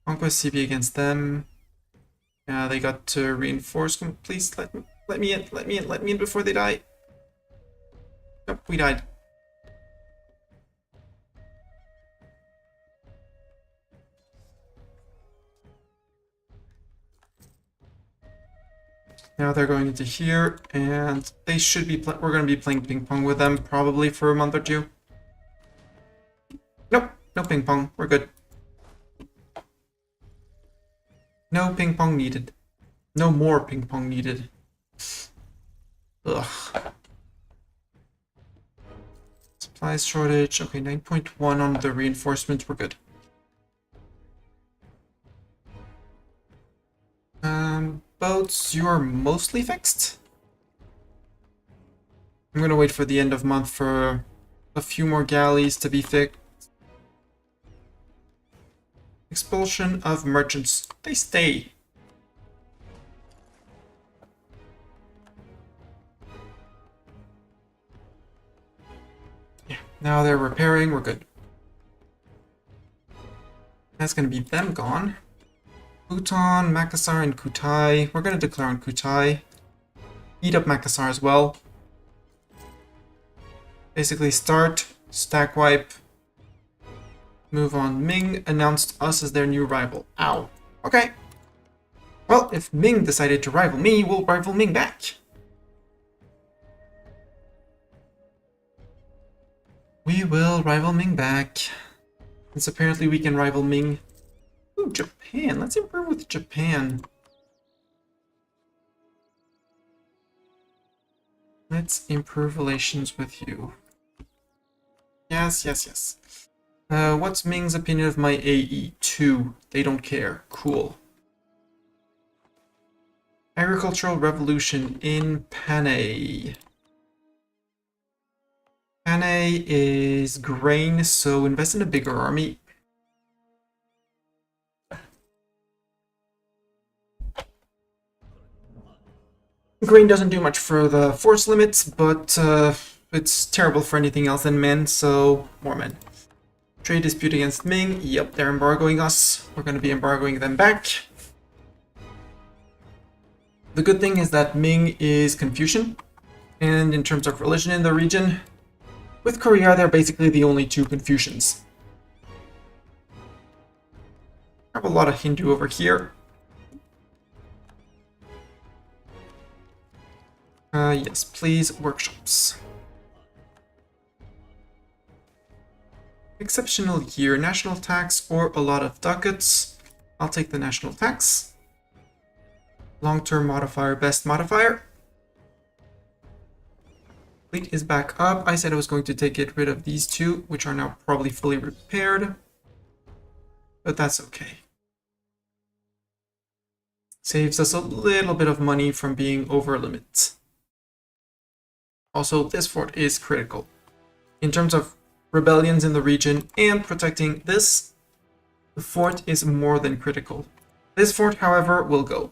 Conquest CB against them. Yeah, they got to reinforce. Please let me in before they die. Nope, we died. Now they're going into here, and they should be. We're going to be playing ping pong with them probably for a month or 2. Nope, no ping pong. We're good. No ping pong needed. No more ping pong needed. Ugh. Supplies shortage. Okay, 9.1 on the reinforcements. We're good. Boats, you're mostly fixed. I'm gonna wait for the end of month for a few more galleys to be fixed. Expulsion of merchants. They stay. Yeah, now they're repairing. We're good. That's gonna be them gone. Bhutan, Makassar, and Kutai. We're gonna declare on Kutai. Eat up Makassar as well. Basically start, stack wipe, move on. Ming announced us as their new rival. Ow. Okay. Well, if Ming decided to rival me, we'll rival Ming back. We will rival Ming back. Since apparently we can rival Ming. Ooh, Japan. Let's improve with Japan. Let's improve relations with you. Yes, yes, yes. What's Ming's opinion of my AE2? They don't care. Cool. Agricultural revolution in Panay. Panay is grain, so invest in a bigger army. Grain doesn't do much for the force limits, but it's terrible for anything else than men, so more men. Trade dispute against Ming. Yep, they're embargoing us. We're going to be embargoing them back. The good thing is that Ming is Confucian, and in terms of religion in the region, with Korea, they're basically the only two Confucians. I have a lot of Hindu over here. Yes, please, workshops. Exceptional year, national tax or a lot of ducats. I'll take the national tax. Long-term modifier, best modifier. Fleet is back up. I said I was going to get rid of these two, which are now probably fully repaired. But that's okay. Saves us a little bit of money from being over limit. Also, this fort is critical. In terms of rebellions in the region and protecting this, the fort is more than critical. This fort, however, will go.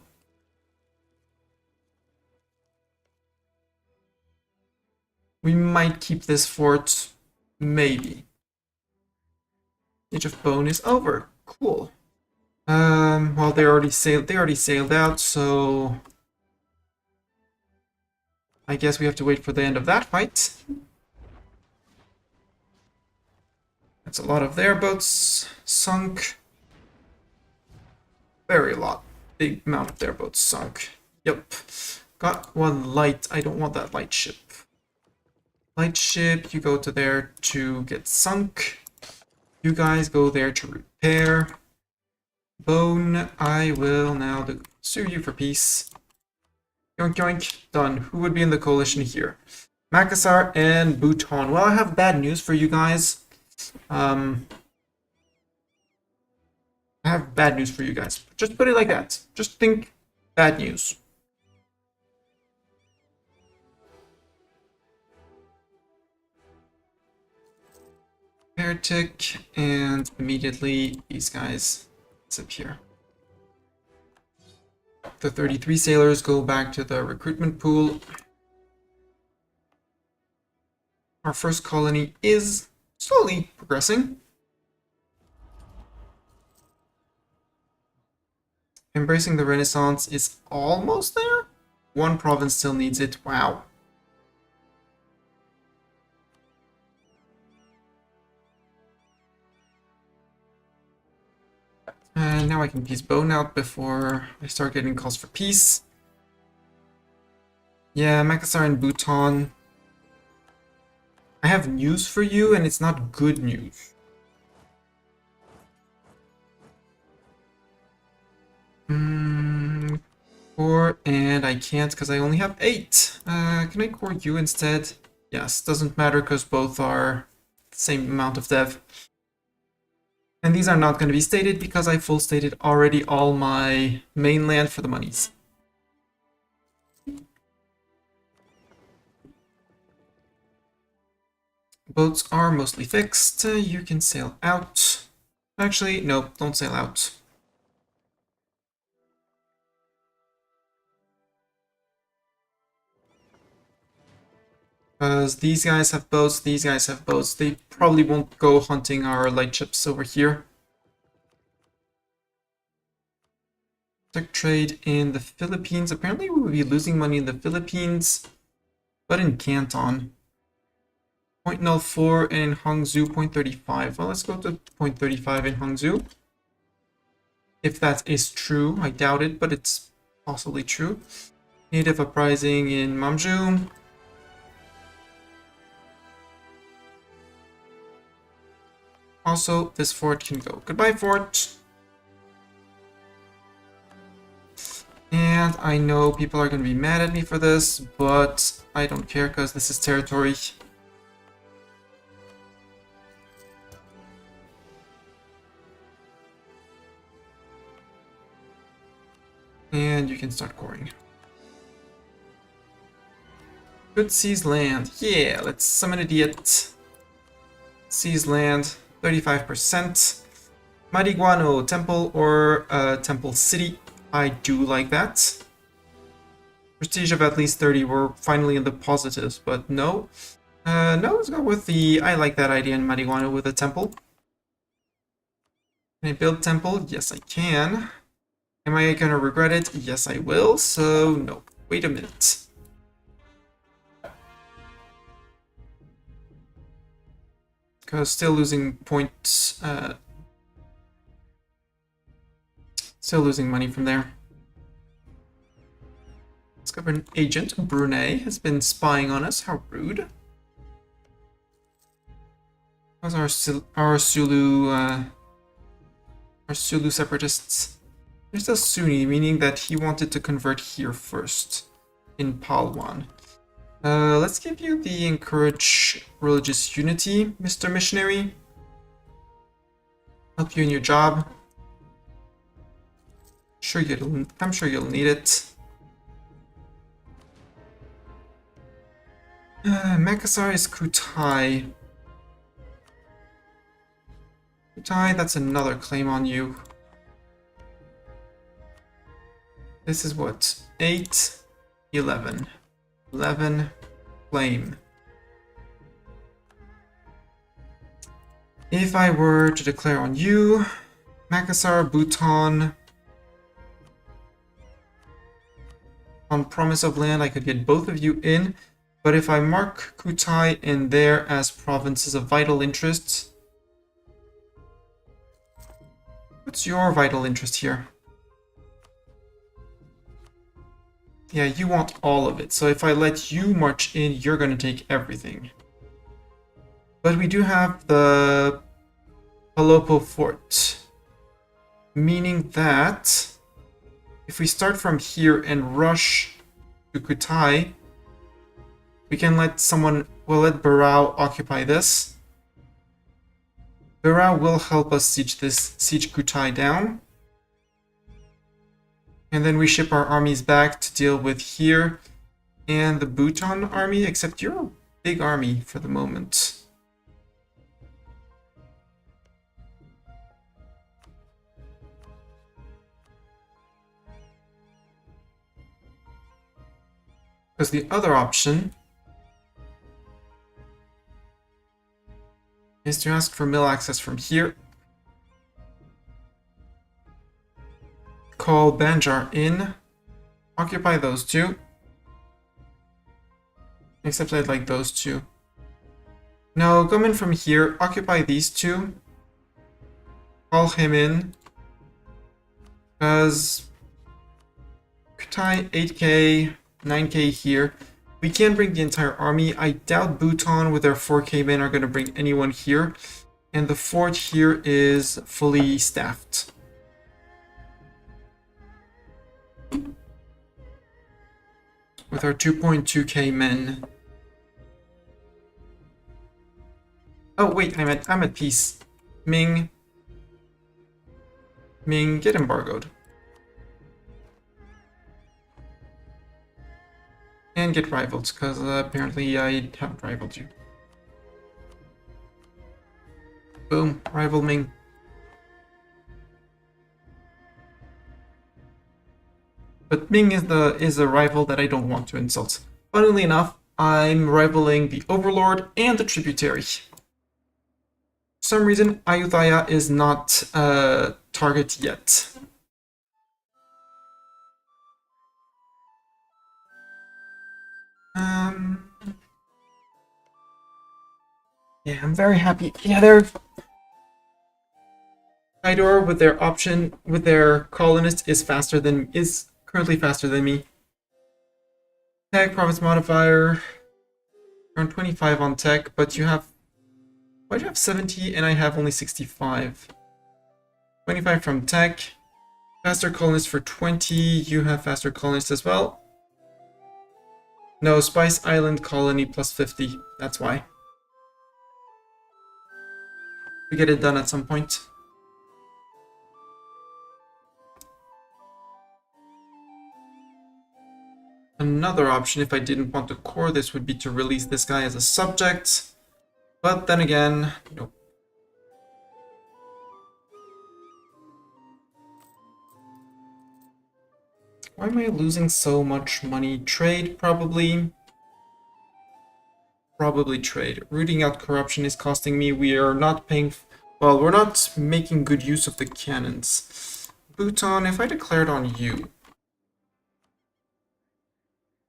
We might keep this fort, maybe. Age of Bone is over. Cool. Well, they already sailed out, so I guess we have to wait for the end of that fight. That's a lot of their boats sunk. Very lot. Big amount of their boats sunk. Yep. Got one light. I don't want that light ship. Light ship, you go to there to get sunk. You guys go there to repair. Bone, I will now sue you for peace. Yoink yoink, done. Who would be in the coalition here? Makassar and Bhutan. Well, I have bad news for you guys. I have bad news for you guys. Just put it like that. Just think bad news. Heretic, and immediately these guys disappear. The 33 sailors go back to the recruitment pool. Our first colony is slowly progressing. Embracing the Renaissance is almost there. One province still needs it. Wow. And now I can peace Bone out before I start getting calls for peace. Yeah, Makassar and Bhutan. I have news for you, and it's not good news. 'Cause Core, and I can't because I only have 8. Can I core you instead? Yes, doesn't matter because both are the same amount of dev. And these are not going to be stated because I full stated already all my mainland for the monies. Boats are mostly fixed. You can sail out. Actually, no, don't sail out. Because these guys have boats, these guys have boats. They probably won't go hunting our light ships over here. Tech trade in the Philippines. Apparently we will be losing money in the Philippines, but in Canton. 0.04 in Hangzhou, 0.35. Well, let's go to 0.35 in Hangzhou. If that is true, I doubt it, but it's possibly true. Native uprising in Mamju. Also, this fort can go. Goodbye, fort. And I know people are going to be mad at me for this, but I don't care because this is territory. And you can start coring. Good seize land. Yeah, let's summon idiot. Seize land, 35%. Mariguano, temple or temple city. I do like that. Prestige of at least 30. We're finally in the positives, but no. No, let's go with the... I like that idea in Mariguano with a temple. Can I build temple? Yes, I can. Am I gonna regret it? Yes, I will. So, no. Wait a minute. Because still losing points... still losing money from there. Discover an agent, Brunei, has been spying on us. How rude. How's our Sulu separatists? They're still Sunni, meaning that he wanted to convert here first, in Palwan. Let's give you the encourage religious unity, Mr. Missionary. Help you in your job. I'm sure you'll need it. Makassar is Kutai. Kutai, that's another claim on you. This is what? 8, 11. 11, claim. If I were to declare on you, Makassar, Bhutan, on promise of land, I could get both of you in. But if I mark Kutai in there as provinces of vital interest, what's your vital interest here? Yeah, you want all of it. So if I let you march in, you're going to take everything. But we do have the Palopo Fort, meaning that if we start from here and rush to Kutai, we can let we'll let Barao occupy this. Barao will help us siege Kutai down. And then we ship our armies back to deal with here and the Bhutan army, except you're a big army for the moment. Because the other option is to ask for mill access from here. Call Banjar in. Occupy those two. Except I'd like those two. No, come in from here. Occupy these two. Call him in. Because Kutai 8k, 9k here. We can bring the entire army. I doubt Bhutan with their 4k men are going to bring anyone here. And the fort here is fully staffed. with our 2.2k men. Oh wait, I'm at peace. Ming, get embargoed. And get rivaled, because apparently I haven't rivaled you. Boom, rival Ming. But Ming is a rival that I don't want to insult. Funnily enough, I'm rivaling the Overlord and the Tributary. For some reason, Ayutthaya is not a target yet. Yeah, I'm very happy. Yeah, they're Tidor with their colonist is currently faster than me. Tech province modifier, around 25 on tech, but why do you have 70 and I have only 65? 25 from tech, faster colonist for 20. You have faster colonist as well. No, Spice Island colony plus 50. That's why. We get it done at some point. Another option, if I didn't want to core this, would be to release this guy as a subject. But then again, nope. Why am I losing so much money? Trade, probably. Probably trade. Rooting out corruption is costing me. We are not paying... Well, we're not making good use of the cannons. Bhutan, if I declared on you...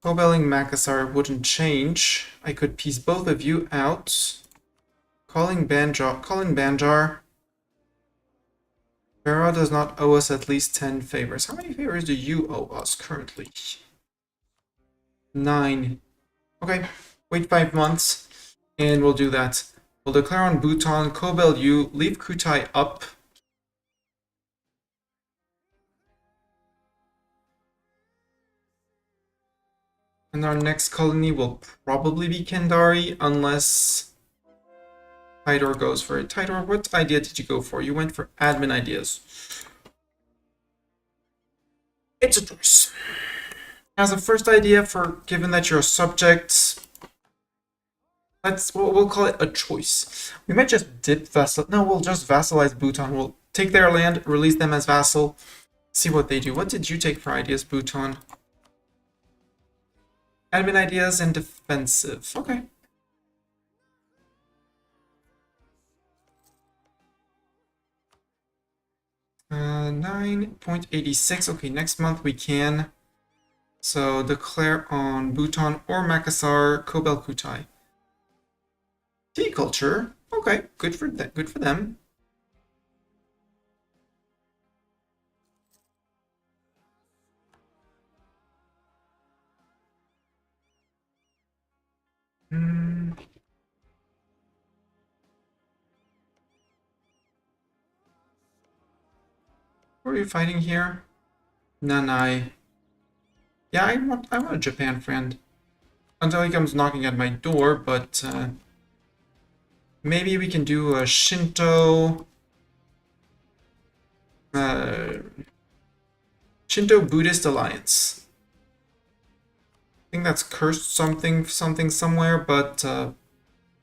Cobelling Makassar wouldn't change. I could piece both of you out. Calling Banjar. Pharaoh does not owe us at least 10 favors. How many favors do you owe us currently? 9. Okay, wait 5 months, and we'll do that. We'll declare on Bhutan, Kobel you, leave Kutai up. And our next colony will probably be Kendari, unless Tidor goes for it. Tidor, what idea did you go for? You went for admin ideas. It's a choice. As a first idea, given that you're a subject, we'll call it a choice. We might just dip vassal. No, we'll just vassalize Bhutan. We'll take their land, release them as vassal, see what they do. What did you take for ideas, Bhutan? Admin ideas and defensive. Okay. Uh, 9.86. Okay, next month we can. So declare on Bhutan or Makassar, Kobel Kutai. Tea culture. Okay, good for them. Who are you fighting here? Nanai. Yeah, I want a Japan friend. Until he comes knocking at my door, but maybe we can do a Shinto Buddhist alliance. I think that's cursed something somewhere, but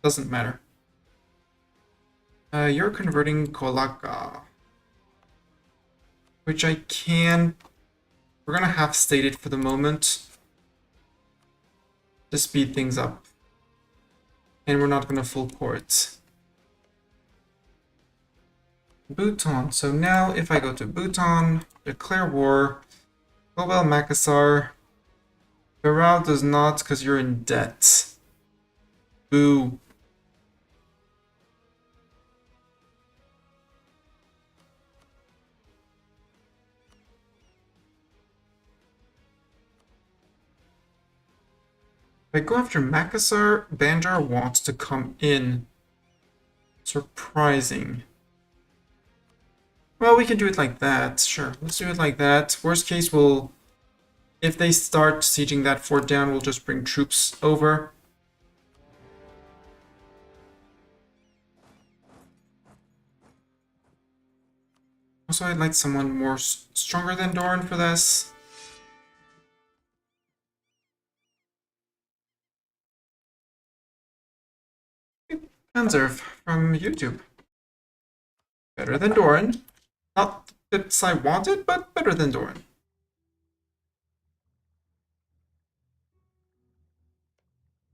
doesn't matter. You're converting Kolaka, which I can. We're gonna half state it for the moment to speed things up, and we're not gonna full core it. Bhutan. So now, if I go to Bhutan, declare war, Kobel Makassar. Garao does not, because you're in debt. Boo. If I go after Makassar, Banjar wants to come in. Surprising. Well, we can do it like that. Sure, let's do it like that. Worst case, we'll if they start sieging that fort down, we'll just bring troops over. Also, I'd like someone more stronger than Doran for this. Panzer from YouTube. Better than Doran. Not the bits I wanted, but better than Doran.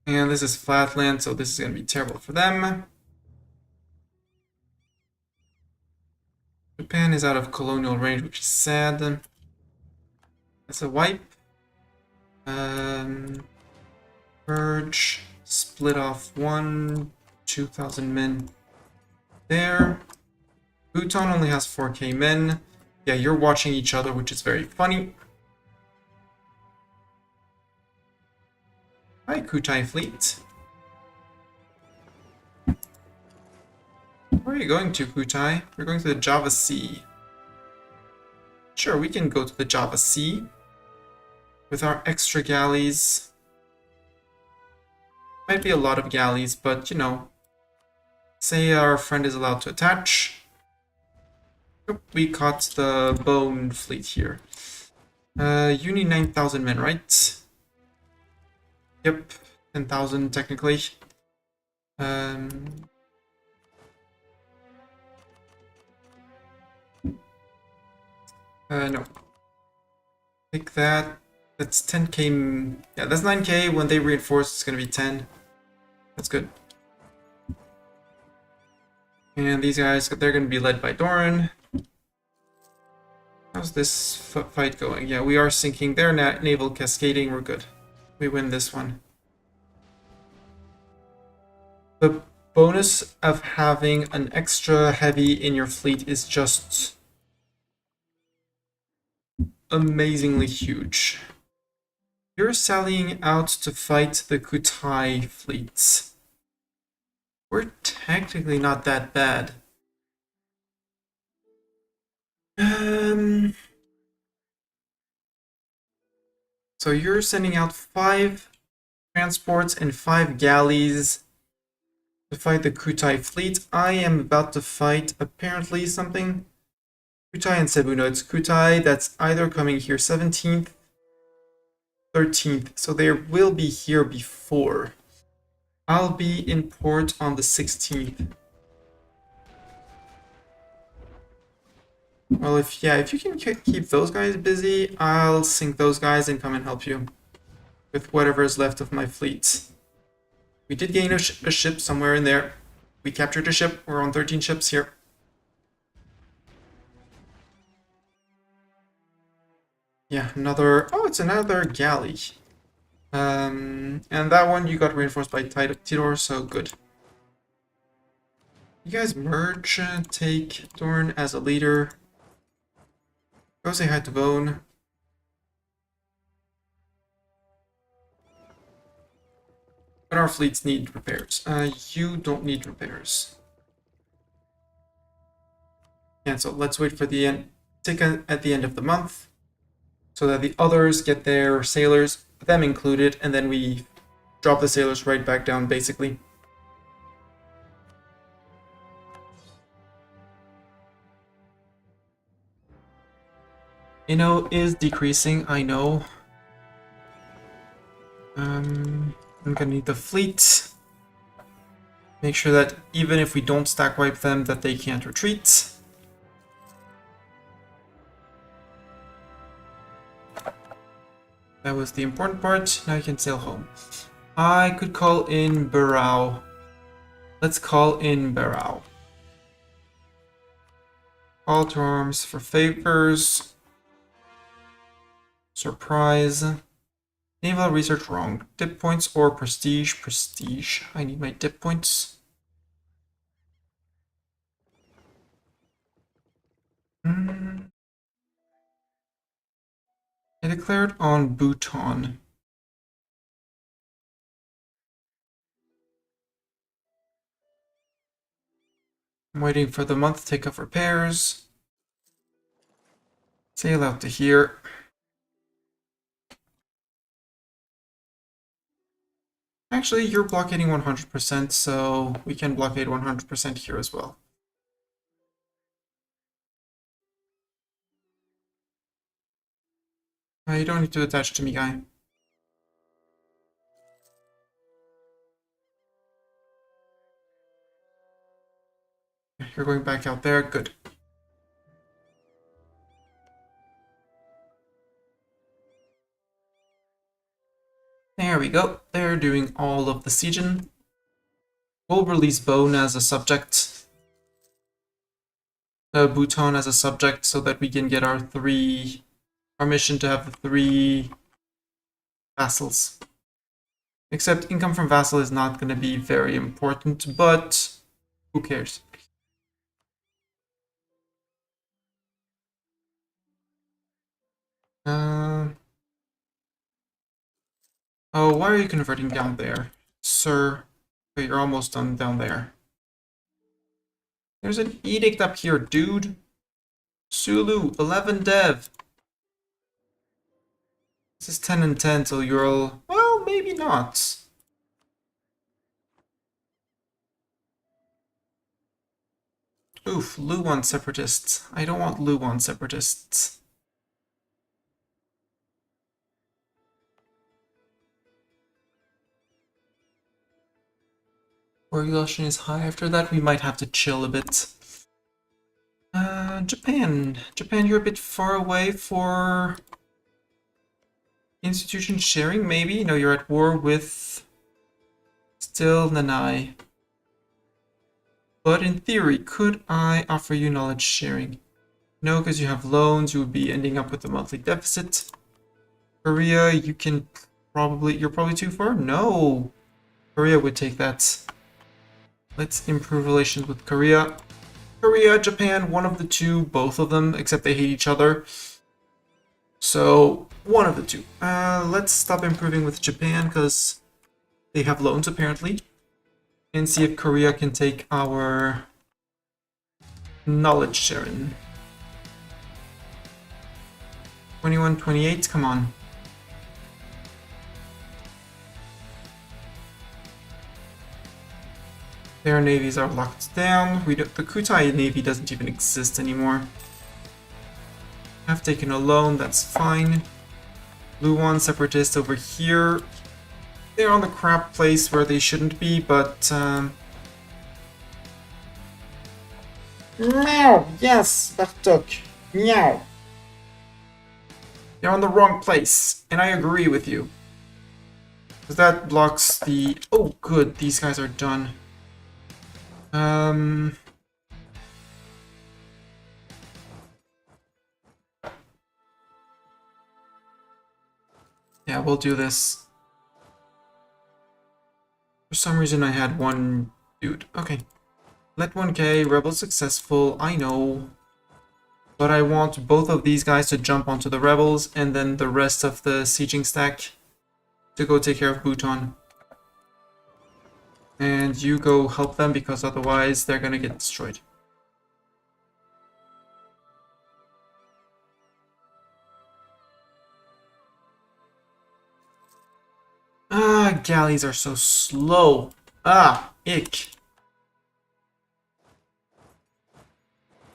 And this is flatland, so this is going to be terrible for them. Japan is out of colonial range, which is sad. That's a wipe. Purge. Split off 2,000 men there. Bhutan only has 4k men. Yeah, you're watching each other, which is very funny. Hi, Kutai fleet. Where are you going to, Kutai? We're going to the Java Sea. Sure, we can go to the Java Sea with our extra galleys. Might be a lot of galleys, but you know, say our friend is allowed to attach. Oop, we caught the Bone fleet here. You need 9,000 men, right? Yep, 10,000 technically. No. Take that. That's 10k. Yeah, that's 9k. When they reinforce, it's gonna be 10. That's good. And these guys, they're gonna be led by Doran. How's this fight going? Yeah, we are sinking. They're naval cascading. We're good. We win this one. The bonus of having an extra heavy in your fleet is just amazingly huge. You're sallying out to fight the Kutai fleets. We're technically not that bad. So you're sending out 5 transports and 5 galleys to fight the Kutai fleet. I am about to fight apparently something. Kutai and Cebu. No, it's Kutai that's either coming here 17th, 13th. So they will be here before. I'll be in port on the 16th. Well, if you can keep those guys busy, I'll sink those guys and come and help you with whatever is left of my fleet. We did gain a ship somewhere in there. We captured a ship. We're on 13 ships here. Yeah, another... Oh, it's another galley. And that one you got reinforced by Tidor, so good. You guys merge, take Dorn as a leader. Go say hi to Bone. But our fleets need repairs. You don't need repairs. Cancel. Let's wait for the end. Take at the end of the month, so that the others get their sailors, them included, and then we drop the sailors right back down, basically. Is decreasing, I know. I'm gonna need the fleet. Make sure that even if we don't stack wipe them, that they can't retreat. That was the important part. Now you can sail home. I could call in Barao. Let's call in Barao. Call to arms for favors. Surprise. Naval research wrong. Dip points or prestige? Prestige. I need my dip points. I declared on Bhutan. I'm waiting for the month to take up repairs. Sail out to here. Actually, you're blockading 100%, so we can blockade 100% here as well. You don't need to attach to me, guy. You're going back out there. Good. There we go. They're doing all of the sieging. We'll release Bone as a subject. Bhutan as a subject so that we can get our mission to have the 3 vassals. Except income from vassal is not going to be very important, but who cares? Oh, why are you converting down there? Sir, okay, you're almost done down there. There's an edict up here, dude. Sulu, 11 dev. This is 10 and 10 till you're all... Well, maybe not. Oof, Luwan separatists. I don't want Luwan separatists. Population is high. After that, we might have to chill a bit. Japan. Japan, you're a bit far away for institution sharing, maybe? No, you're at war with still Nanai. But in theory, could I offer you knowledge sharing? No, because you have loans, you would be ending up with a monthly deficit. Korea, you can probably... You're probably too far? No! Korea would take that. Let's improve relations with Korea. Korea, Japan, one of the two, both of them, except they hate each other. So, one of the two. Let's stop improving with Japan, because they have loans, apparently. And see if Korea can take our knowledge sharing. 21, 28, come on. Their navies are locked down. The Kutai Navy doesn't even exist anymore. I've taken a loan, that's fine. Luwan separatists over here. They're on the crap place where they shouldn't be, but... Meow! Yes, Bartok. Meow. They're on the wrong place, and I agree with you. Because that blocks the... Oh, good, these guys are done. Yeah, we'll do this. For some reason I had one dude. Okay. Let 1k, rebel successful, I know. But I want both of these guys to jump onto the rebels, and then the rest of the sieging stack to go take care of Bhutan. And you go help them, because otherwise they're gonna get destroyed. Ah, galleys are so slow. Ah, ick.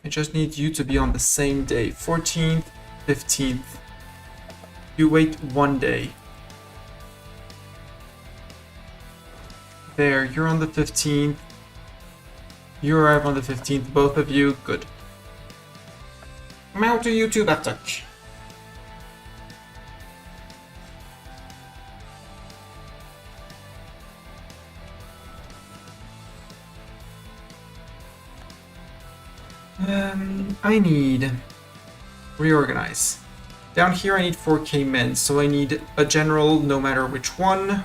I just need you to be on the same day. 14th, 15th. You wait 1 day. There, you're on the 15th. You arrive on the 15th, both of you. Good. Mount to YouTube attack. I need reorganize. Down here I need 4k men, so I need a general no matter which one,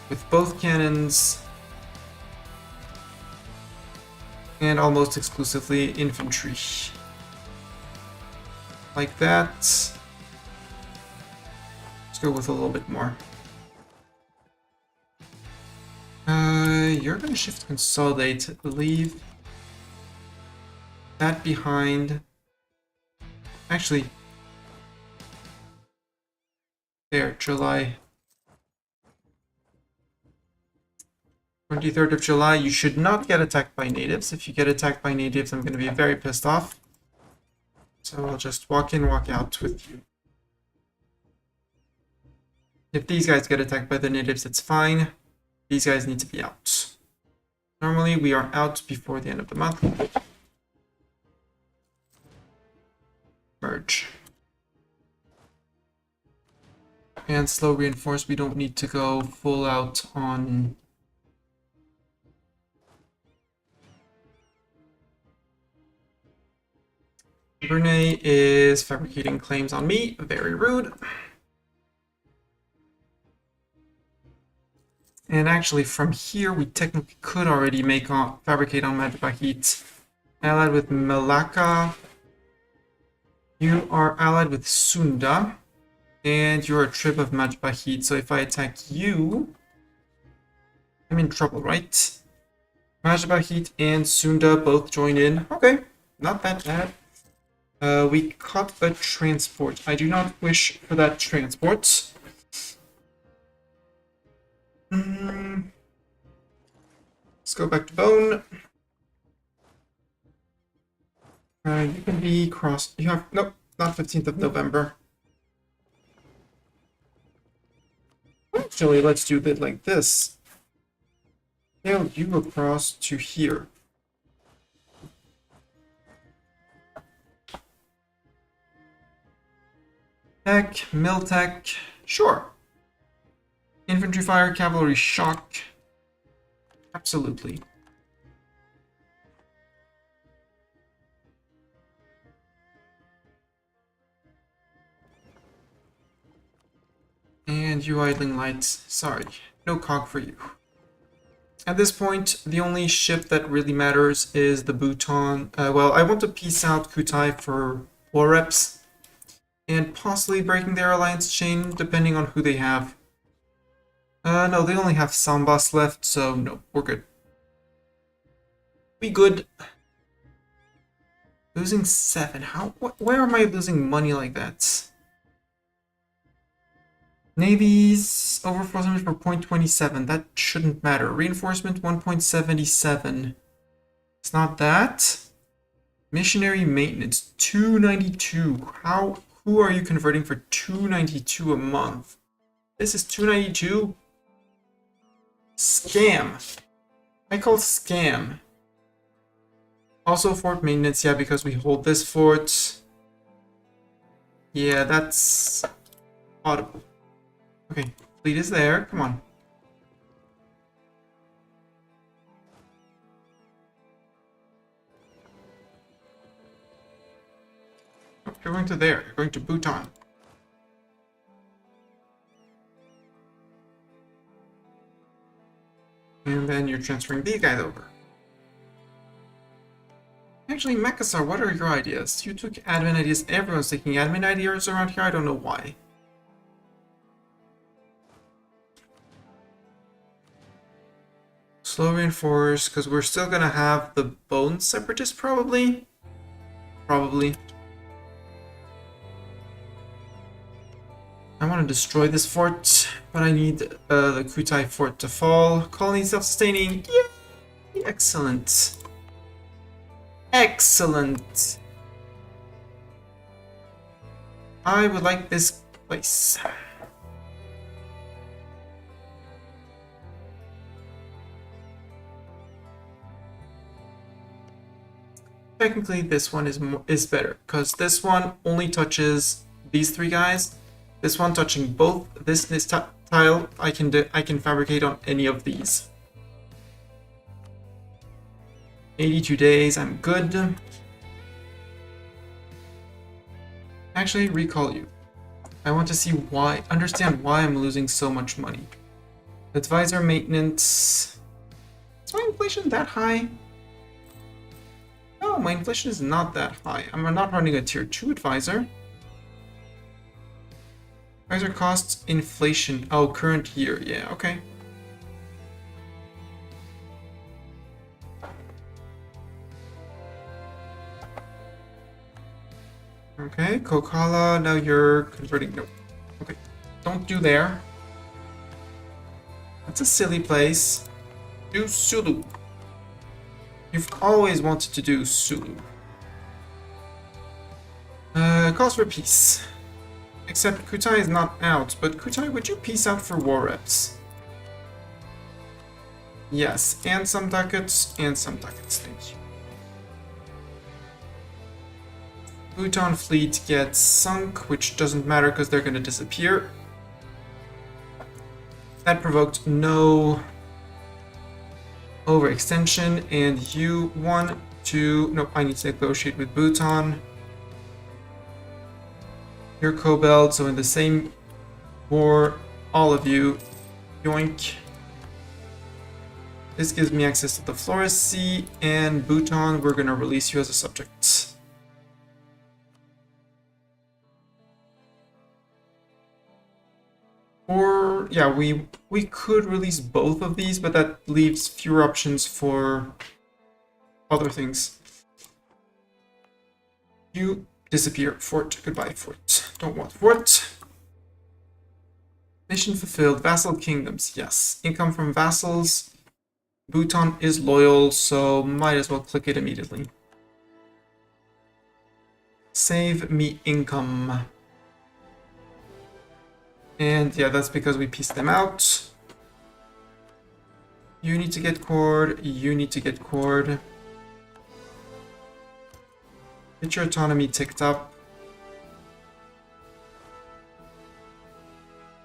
with both cannons, and almost exclusively infantry. Like that. Let's go with a little bit more. You're gonna shift consolidate, leave that behind. Actually, there, July. 23rd of July, you should not get attacked by natives. If you get attacked by natives, I'm going to be very pissed off. So I'll just walk in, walk out with you. If these guys get attacked by the natives, it's fine. These guys need to be out. Normally, we are out before the end of the month. Merge. And slow reinforce, we don't need to go full out on... Brunei is fabricating claims on me. Very rude. And actually, from here, we technically could already fabricate on Majapahit. Allied with Malacca. You are allied with Sunda. And you're a trib of Majapahit. So if I attack you, I'm in trouble, right? Majapahit and Sunda both join in. Okay, not that bad. We caught a transport. I do not wish for that transport. Let's go back to Bone. You can be crossed. You have... Nope, not 15th of November. Actually, let's do it like this. Sail you across to here. Tech, Miltech, sure. Infantry fire, cavalry shock. Absolutely. And you idling lights. Sorry, no cog for you. At this point, the only ship that really matters is the Bhutan. Well, I want to peace out Kutai for war reps. And possibly breaking their alliance chain, depending on who they have. No, they only have Sambas left, so no, we're good. We good. Losing 7. Where am I losing money like that? Navy's overflow damage for 0.27. That shouldn't matter. Reinforcement 1.77. It's not that. Missionary maintenance 292. Who are you converting for 292 a month? This is 292. Scam. I call scam. Also fort maintenance, yeah, because we hold this fort. Yeah, that's audible. Okay, fleet is there. Come on. Oh, you're going to there. You're going to Bhutan. And then you're transferring these guys over. Actually, Makassar, what are your ideas? You took admin ideas. Everyone's taking admin ideas around here. I don't know why. Slow reinforce, because we're still going to have the Bone Separatists, probably. Probably. I want to destroy this fort, but I need the Kutai fort to fall. Colony self-sustaining. Yay! Excellent. Excellent. I would like this place. Technically, this one is better because this one only touches these three guys. This one touching both this tile. I can fabricate on any of these. 82 days. I'm good. Actually, recall you. I want to see understand why I'm losing so much money. Advisor maintenance. Is my inflation that high? No, my inflation is not that high. I'm not running a tier 2 advisor. Advisor costs inflation. Oh, current year. Yeah, okay. Okay, Kokala, now you're converting. No. Okay, don't do there. That's a silly place. Do Sulu. You've always wanted to do Sulu. Calls for peace. Except Kutai is not out, but Kutai, would you peace out for war reps? Yes, and some ducats, thank you. Bhutan fleet gets sunk, which doesn't matter because they're going to disappear. That provoked no overextension, and you want to... Nope, I need to negotiate with Bhutan. You're Cobalt, so in the same war, all of you, yoink. This gives me access to the Flores Sea, and Bhutan, we're gonna release you as a subject. Or, yeah, we could release both of these, but that leaves fewer options for other things. You disappear. Fort. Goodbye, fort. Don't want fort. Mission fulfilled. Vassal kingdoms. Yes. Income from vassals. Bhutan is loyal, so might as well click it immediately. Save me income. And yeah, that's because we pieced them out. You need to get cord. You need to get cord. Get your autonomy ticked up.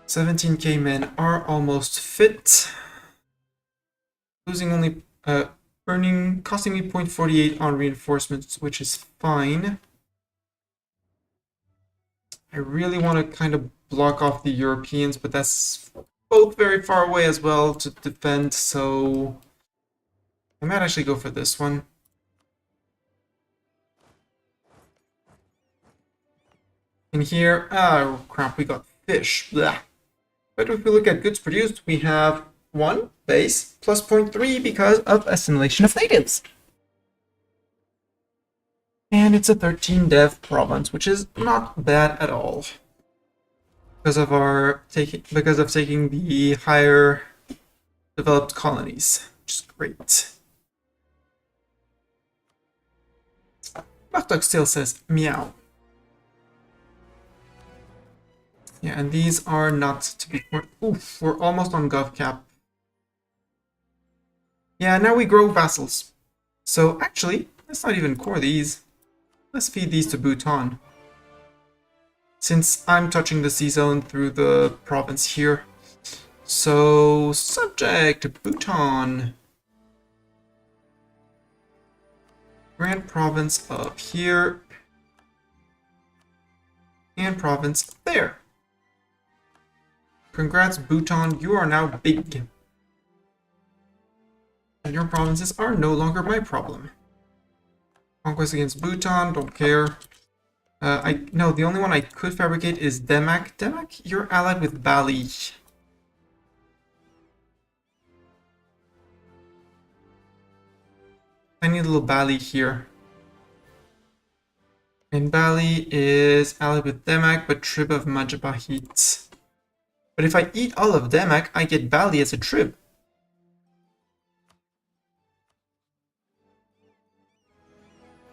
17k men are almost fit. Losing only, costing me 0.48 on reinforcements, which is fine. I really want to kind of block off the Europeans, but that's both very far away as well to defend, so I might actually go for this one. And here, oh crap, we got fish. Blah. But if we look at goods produced, we have 1 base plus 0.3 because of assimilation of natives. And it's a 13 dev province, which is not bad at all. Because of taking the higher developed colonies, which is great. Buckduck still says meow. Yeah, and these are not to be... Oof, we're almost on gov cap. Yeah, now we grow vassals. So actually, let's not even core these. Let's feed these to Bhutan. Since I'm touching the sea zone through the province here. So, subject Bhutan. Grand province up here. And province up there. Congrats, Bhutan, you are now big. And your provinces are no longer my problem. Conquest against Bhutan, don't care. No, the only one I could fabricate is Demak. Demak, you're allied with Bali. I need a little Bali here. And Bali is allied with Demak, but trib of Majapahit. But if I eat all of Demak, I get Bali as a trib.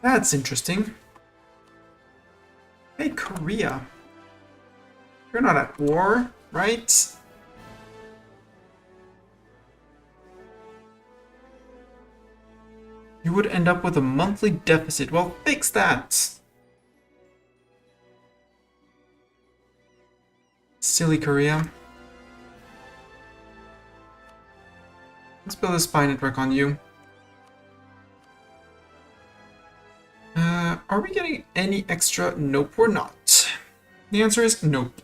That's interesting. Hey, Korea. You're not at war, right? You would end up with a monthly deficit. Well, fix that. Silly Korea. Let's build a spy network on you. Are we getting any extra? Nope, we're not. The answer is nope.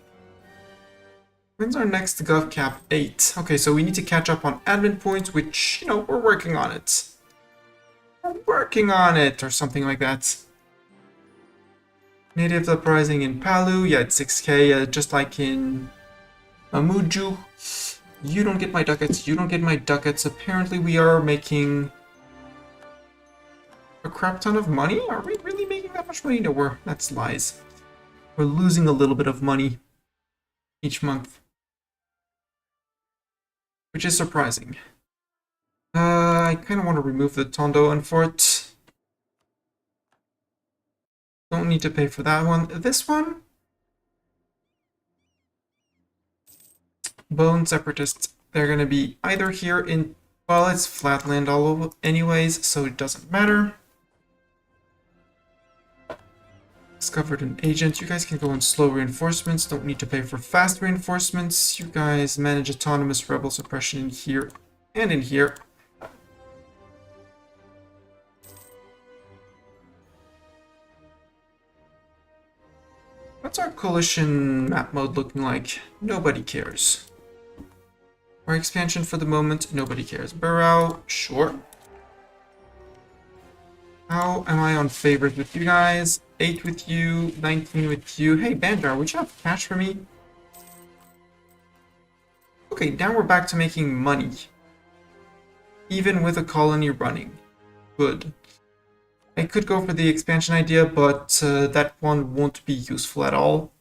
When's our next gov cap? 8. Okay, so we need to catch up on admin points, which, you know, we're working on it. We're working on it, or something like that. Native uprising in Palu, yeah, it's 6k, just like in Mamuju. You don't get my ducats, you don't get my ducats. Apparently we are making a crap ton of money? Are we really making that much money? No, that's lies. We're losing a little bit of money each month, which is surprising. I kind of want to remove the Tondo fort. Don't need to pay for that one. This one? Bone Separatists. They're going to be either here in... Well, it's flatland all over anyways, so it doesn't matter. Discovered an agent. You guys can go on slow reinforcements. Don't need to pay for fast reinforcements. You guys manage autonomous rebel suppression in here and in here. What's our coalition map mode looking like? Nobody cares. Our expansion for the moment, nobody cares. Burrow, sure. How am I on favorites with you guys? 8 with you, 19 with you. Hey, Bandar, would you have cash for me? Okay, now we're back to making money. Even with a colony running. Good. I could go for the expansion idea, but that one won't be useful at all.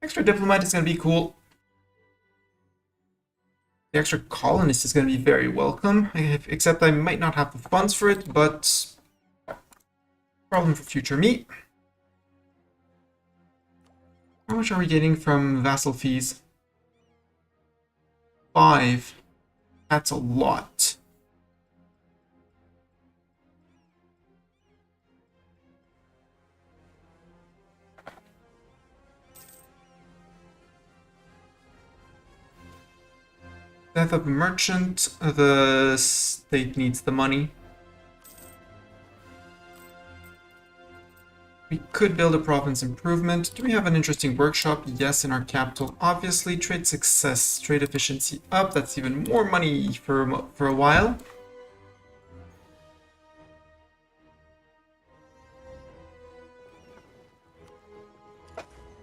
Extra diplomat is going to be cool. The extra colonist is going to be very welcome, except I might not have the funds for it, but problem for future me. How much are we getting from vassal fees? 5. That's a lot. Death of a merchant. The state needs the money. We could build a province improvement. Do we have an interesting workshop? Yes, in our capital. Obviously, trade success, trade efficiency up. That's even more money for a while.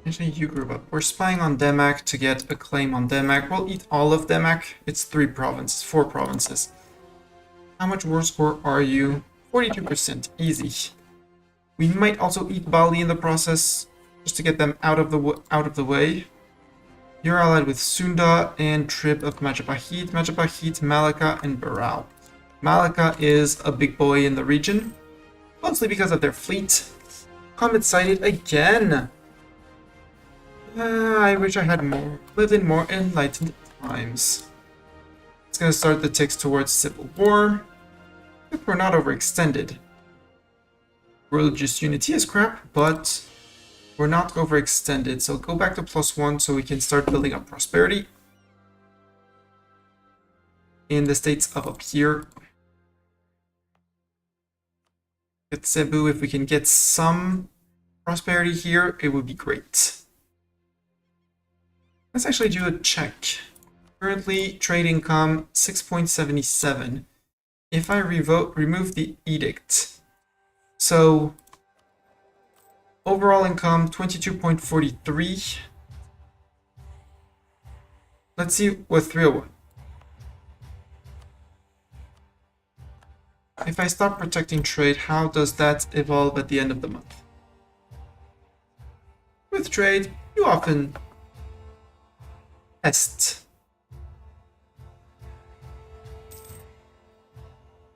Actually, you grew up. We're spying on Demak to get a claim on Demak. We'll eat all of Demak. It's 4 provinces. How much war score are you? 42%. Easy. We might also eat Bali in the process, just to get them out of the way. You're allied with Sunda and Trib of Majapahit, Malacca, and Barao. Malacca is a big boy in the region, mostly because of their fleet. Comet sighted again. I wish I had lived in more enlightened times. It's gonna start the ticks towards civil war. If we're not overextended. Religious unity is crap, but we're not overextended, so go back to +1 so we can start building up prosperity in the states up here. Get Cebu, if we can get some prosperity here, it would be great. Let's actually do a check. Currently, trade income 6.77. If I remove the edict, so overall income 22.43. Let's see what 301. If I stop protecting trade, how does that evolve at the end of the month? With trade, you often test.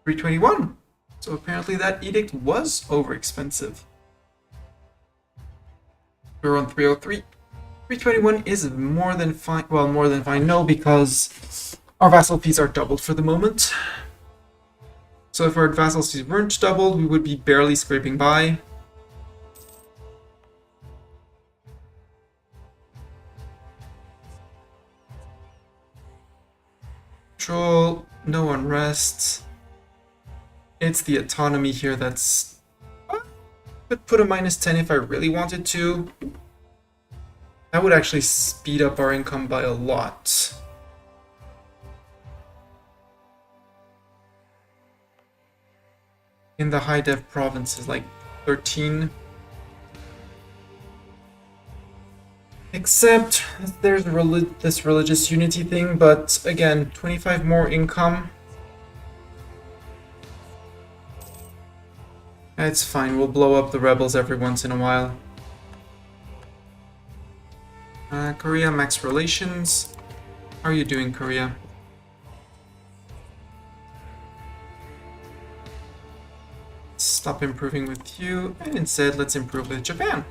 321. So apparently that edict was overexpensive. We're on 303. 321 is more than fine. Well, more than fine. No, because our vassal fees are doubled for the moment. So if our vassal fees weren't doubled, we would be barely scraping by. Control, no unrest. It's the autonomy here that's... could put a -10 if I really wanted to. That would actually speed up our income by a lot. In the high dev provinces, like 13. Except there's this religious unity thing, but again, 25 more income. It's fine, we'll blow up the rebels every once in a while. Korea max relations. How are you doing, Korea? stop improving with you, and instead let's improve with Japan.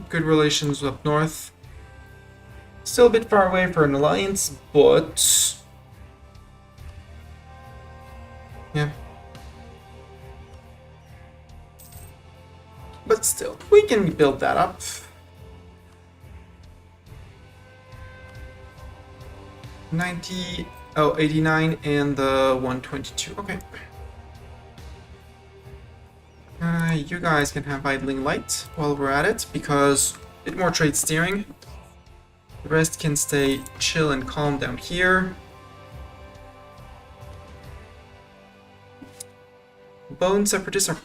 Good relations up north. Still a bit far away for an alliance, but yeah. But still, we can build that up. Oh, 89 and the 122. Okay. You guys can have idling light while we're at it, because a bit more trade steering. The rest can stay chill and calm down here. Bone separatists are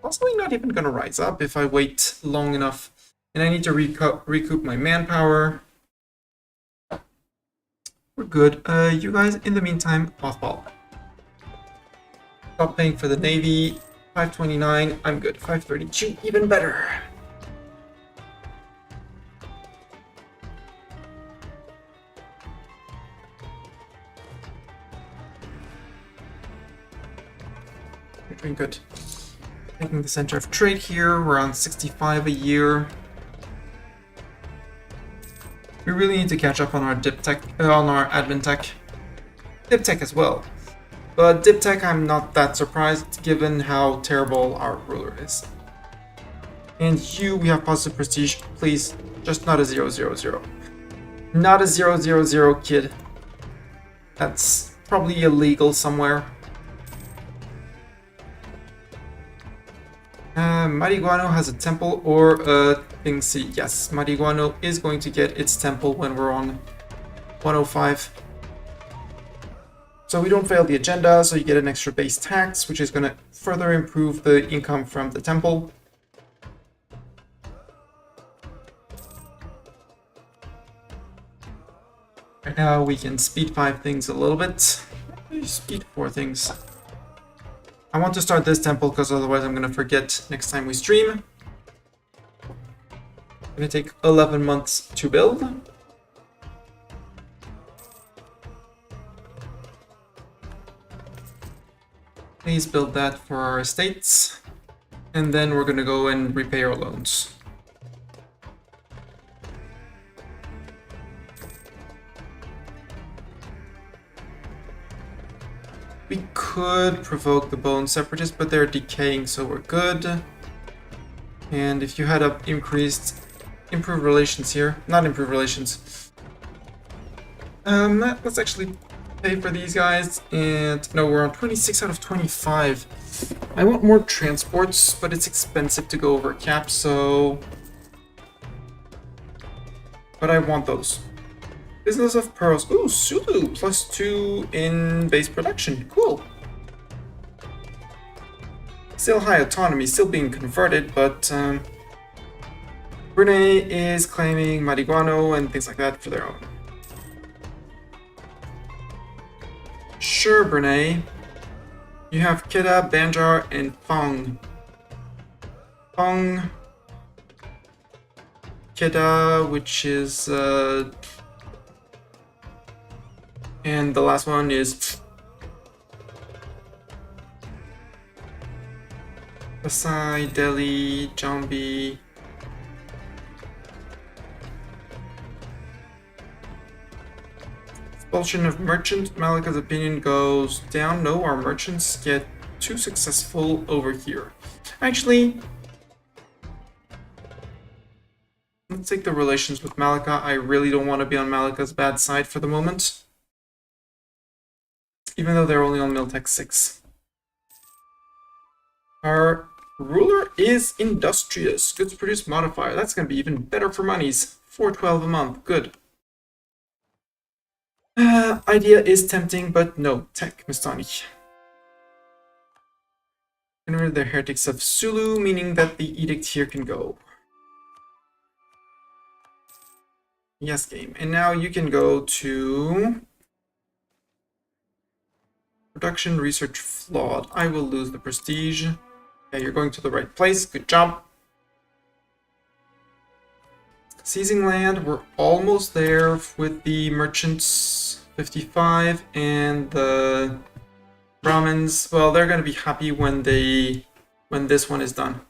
possibly not even gonna rise up if I wait long enough, and I need to recoup my manpower. We're good. You guys, in the meantime, mothball. Stop paying for the Navy. 529, I'm good. 532, even better. We're doing good. Taking the center of trade here, we're on 65 a year. We really need to catch up on our dip tech, on our admin tech. Dip tech as well. But dip tech, I'm not that surprised given how terrible our ruler is. And you, we have positive prestige. Please, just not a 000. Not a 000, kid. That's probably illegal somewhere. Mariguano has a temple or a thing C. Yes, Mariguano is going to get its temple when we're on 105. So we don't fail the agenda, so you get an extra base tax, which is going to further improve the income from the temple. Right now we can speed 5 things a little bit. Speed 4 things. I want to start this temple because otherwise I'm going to forget next time we stream. It's going to take 11 months to build. Please build that for our estates, and then we're gonna go and repay our loans. We could provoke the bone separatists, but they're decaying, so we're good. And if you had improved relations here, not improved relations. Let's actually pay for these guys, and no, we're on 26 out of 25. I want more transports, but it's expensive to go over cap, so... But I want those. Business of Pearls. Ooh, Sulu, +2 in base production. Cool. Still high autonomy, still being converted, but... Brunei is claiming Mariguano and things like that for their own. Sure, Brunei. You have Kedah, Banjar, and Phong. Phong. Kedah, which is... and the last one is... Pasai, Delhi, Jambi... Expulsion of merchants. Malika's opinion goes down. No, our merchants get too successful over here. Actually, let's take the relations with Malika. I really don't want to be on Malika's bad side for the moment. Even though they're only on Miltech 6. Our ruler is industrious. Goods produce modifier. That's going to be even better for monies. 412 a month. Good. Idea is tempting, but no. Tech, Mistani. Convert the heretics of Sulu, meaning that the edict here can go. Yes, game. And now you can go to... Production research flawed. I will lose the prestige. Yeah, you're going to the right place. Good job. Seizing land, we're almost there with the merchants 55 and the Brahmins, well, they're gonna be happy when this one is done.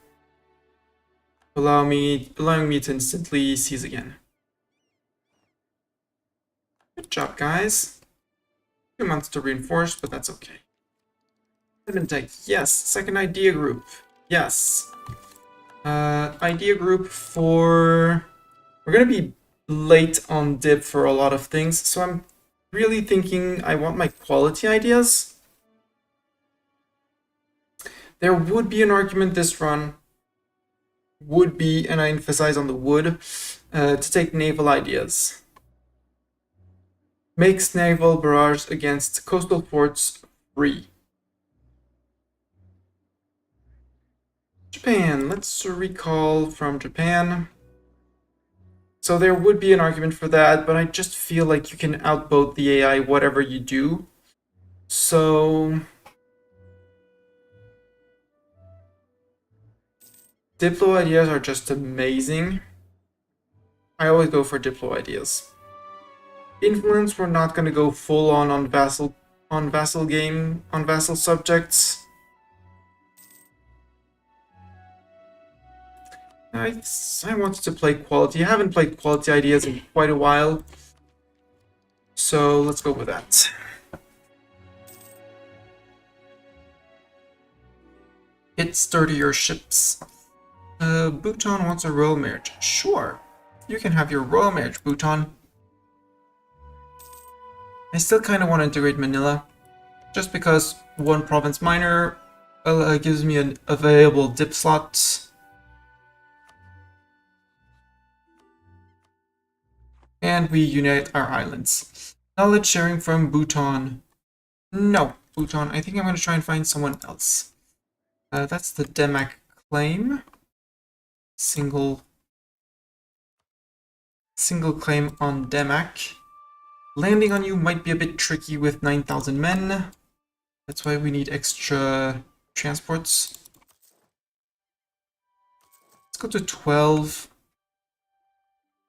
Allowing me to instantly seize again. Good job, guys. 2 months to reinforce, but that's okay. Tech, yes. Second idea group, yes. Idea group for... We're gonna be late on dip for a lot of things, so I'm really thinking I want my quality ideas. There would be an argument this run, would be, and I emphasize on the would, to take naval ideas. Makes naval barrage against coastal forts free. Japan, let's recall from Japan. So there would be an argument for that, but I just feel like you can outvote the AI whatever you do. So... Diplo ideas are just amazing. I always go for Diplo ideas. Influence, we're not gonna go full on vassal subjects. I wanted to play quality. I haven't played quality ideas in quite a while. So let's go with that. Hit sturdier ships. Bhutan wants a royal marriage. Sure. You can have your royal marriage, Bhutan. I still kind of want to integrate Manila. Just because one province minor gives me an available dip slot. And we unite our islands. Knowledge sharing from Bhutan. No, Bhutan. I think I'm going to try and find someone else. That's the Demak claim. Single claim on Demak. Landing on you might be a bit tricky with 9,000 men. That's why we need extra transports. Let's go to 12.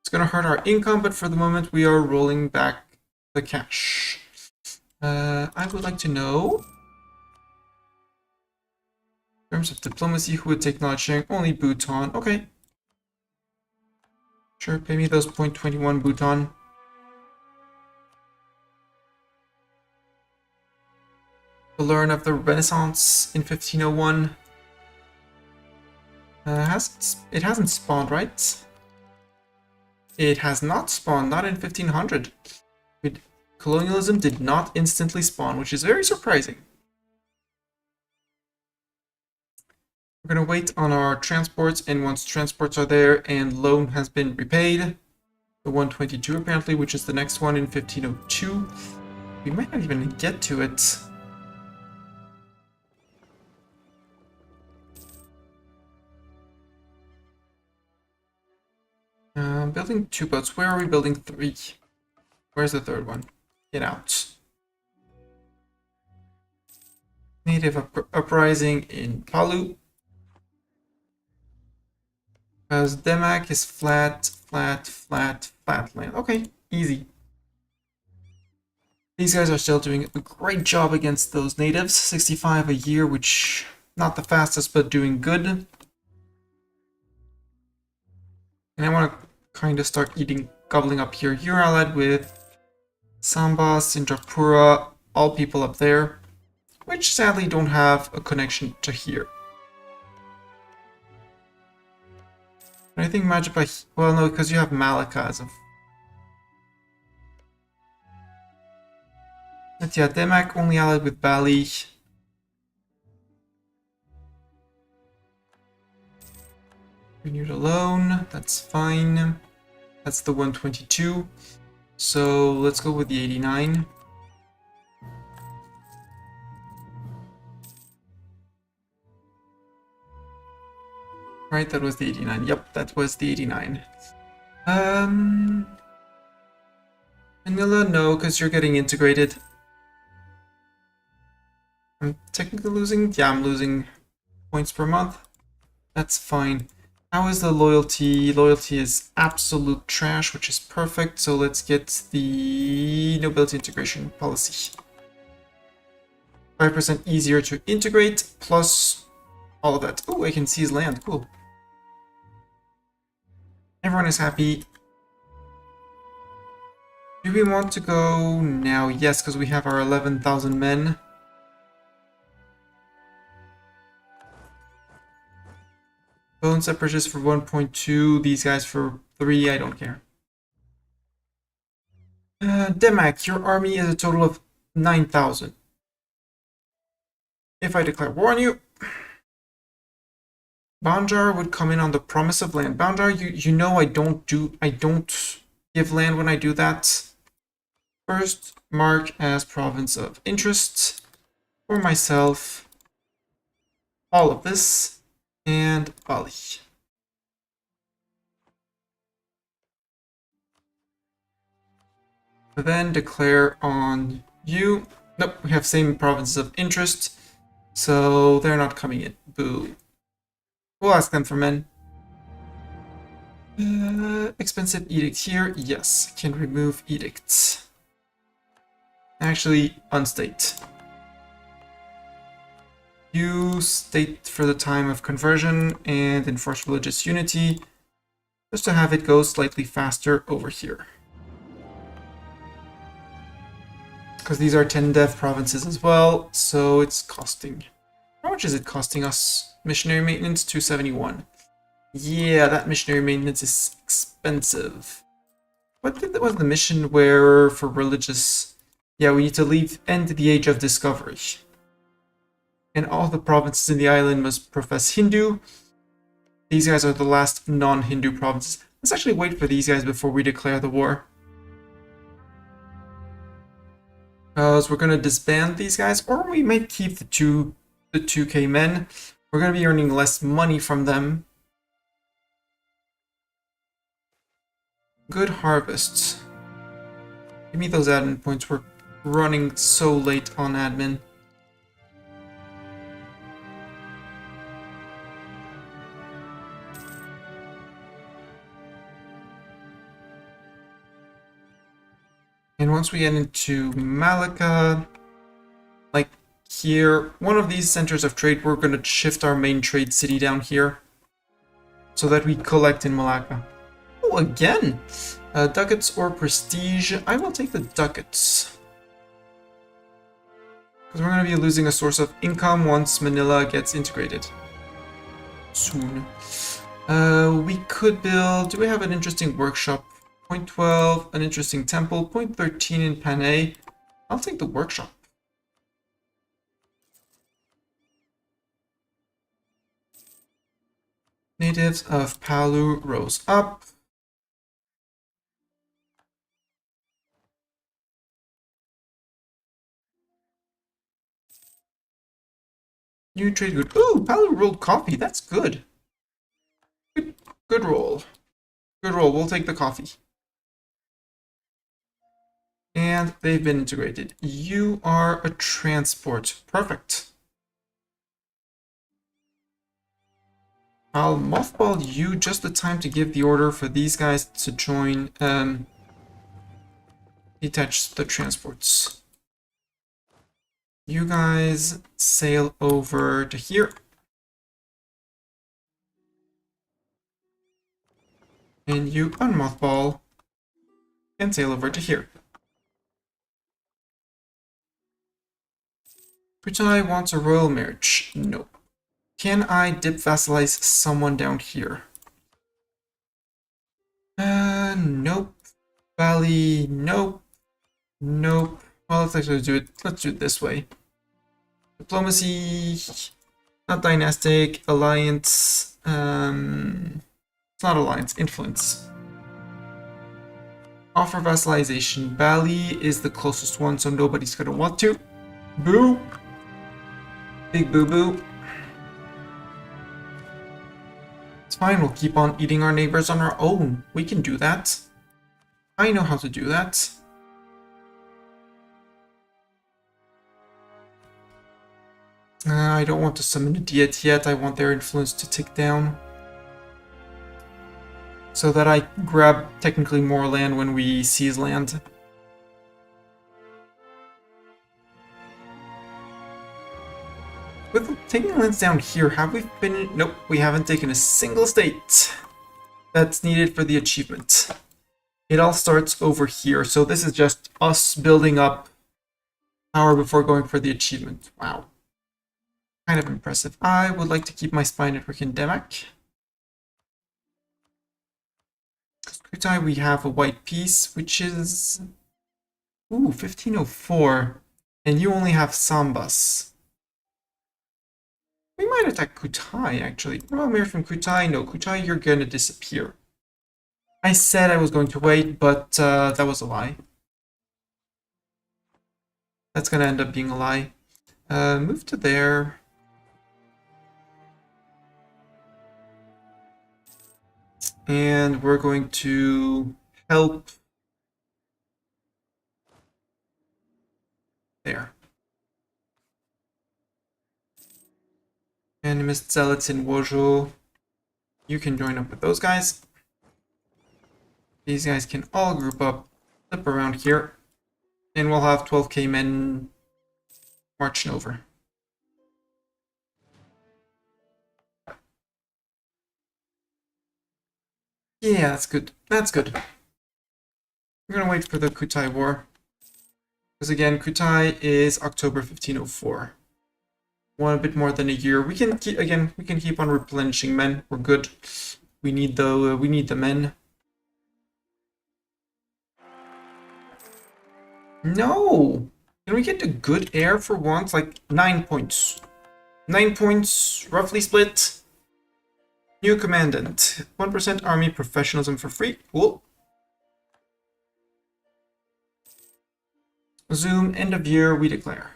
It's gonna hurt our income, but for the moment we are rolling back the cash. I would like to know, in terms of diplomacy, who would take knowledge sharing? Only Bhutan. Okay. Sure, pay me those 0.21 Bhutan. To learn of the Renaissance in 1501. It hasn't spawned, right? It has not spawned, not in 1500. Colonialism did not instantly spawn, which is very surprising. We're going to wait on our transports, and once transports are there and loan has been repaid, the 122 apparently, which is the next one in 1502, we might not even get to it. Building 2 boats. Where are we building 3? Where's the third one? Get out. Native uprising in Palu. Because Demak is flat land. Okay, easy. These guys are still doing a great job against those natives. 65 a year, which not the fastest, but doing good. And I want to kind of start gobbling up here. You're allied with Samba, Sinjapura, all people up there, which sadly don't have a connection to here. I think Majipa, well no, because you have Malacca as of... But yeah, Demak only allied with Bali. Renewed alone, that's fine. That's the 122. So let's go with the 89. Right, that was the 89. Yep, that was the 89. Manila, no, because you're getting integrated. I'm technically losing? Yeah, I'm losing points per month. That's fine. How is the loyalty? Loyalty is absolute trash, which is perfect. So let's get the nobility integration policy. 5% easier to integrate, plus all of that. Oh, I can seize land. Cool. Everyone is happy. Do we want to go now? Yes, because we have our 11,000 men. Bones I purchased for 1.2. These guys for 3. I don't care. Demak, your army is a total of 9,000. If I declare war on you, Banjar would come in on the promise of land. Banjar, you know I don't give land when I do that. First, mark as province of interest for myself. All of this and Bali. Then declare on you. Nope, we have same provinces of interest, so they're not coming in. Boo. We'll ask them for men. Expensive edict here. Yes, can remove edicts. Actually, unstate. You state for the time of conversion and enforce religious unity, just to have it go slightly faster over here. Because these are 10 dev provinces as well, so it's costing. How much is it costing us? Missionary maintenance, 271. Yeah, that missionary maintenance is expensive. What was the mission where for religious? Yeah, we need to end the age of discovery. And all the provinces in the island must profess Hindu. These guys are the last non-Hindu provinces. Let's actually wait for these guys before we declare the war. Because we're going to disband these guys, or we might keep the 2k men. We're going to be earning less money from them. Good harvests. Give me those admin points. We're running so late on admin. And once we get into Malacca, like here, one of these centers of trade, we're going to shift our main trade city down here so that we collect in Malacca. Oh, again! Ducats or prestige? I will take the ducats. Because we're going to be losing a source of income once Manila gets integrated. Soon. We could build... Do we have an interesting workshop? Point 12, an interesting temple. Point 13 in Panay. I'll take the workshop. Natives of Palu rose up. New trade good. Ooh, Palu rolled coffee. That's good. Good roll. Good roll. We'll take the coffee. And they've been integrated. You are a transport. Perfect. I'll mothball you just the time to give the order for these guys to join, detach the transports. You guys sail over to here. And you unmothball and sail over to here. Putai wants a royal marriage. Nope. Can I dip vassalize someone down here? Nope. Valley, nope. Nope. Well, let's actually do it. Let's do it this way. Diplomacy, not dynastic, alliance, it's not alliance, influence. Offer vassalization. Bali is the closest one, so nobody's gonna want to. Boo! Big boo-boo. It's fine, we'll keep on eating our neighbors on our own. We can do that. I know how to do that. I don't want to summon a Diet yet. I want their influence to tick down. So that I grab technically more land when we seize land. With taking lands down here, have we been... Nope, we haven't taken a single state that's needed for the achievement. It all starts over here, so this is just us building up power before going for the achievement. Wow. Kind of impressive. I would like to keep my spy network in Demak. Kutai, we have a white piece, which is... Ooh, 1504. And you only have Sambas. We might attack Kutai, actually. Royal Mayor from Kutai. No, Kutai, you're gonna disappear. I said I was going to wait, but that was a lie. That's gonna end up being a lie. Move to there. And we're going to help there. Animist Zealots in Wojo. You can join up with those guys. These guys can all group up, flip around here, and we'll have 12k men marching over. Yeah, that's good. That's good. We're gonna wait for the Kutai War. Because again, Kutai is October 1504. One a bit more than a year. We can keep on replenishing men. We're good. We need the men. No! Can we get a good heir for once? Like 9 points. 9 points, roughly split. New commandant. 1% army professionalism for free. Cool. Zoom, end of year, we declare.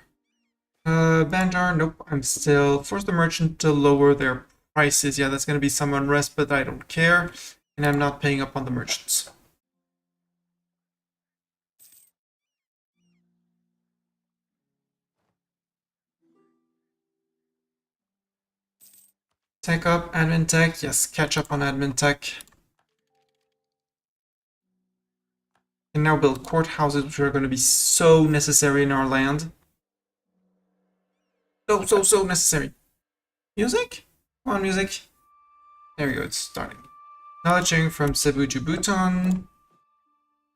Banjar, nope, I'm still... Force the merchant to lower their prices. Yeah, that's going to be some unrest, but I don't care. And I'm not paying up on the merchants. Tech up, admin tech. Yes, catch up on admin tech. And now build courthouses, which are going to be so necessary in our land. So necessary. Music? Come on, music. There we go, it's starting. Knowledge sharing from Cebu to Bhutan.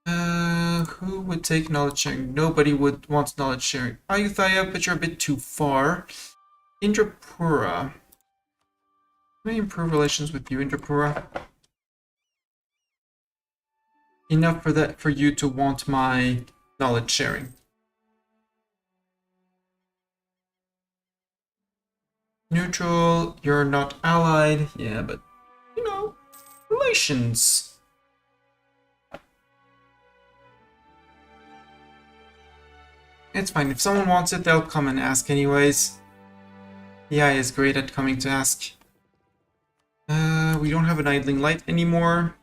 Who would take knowledge sharing? Nobody would want knowledge sharing. Ayutthaya, but you're a bit too far. Indrapura. Can I improve relations with you, Indrapura? Enough for you to want my knowledge sharing. Neutral, you're not allied. Yeah, but, you know, relations. It's fine. If someone wants it, they'll come and ask anyways. The AI is great at coming to ask. We don't have an idling light anymore,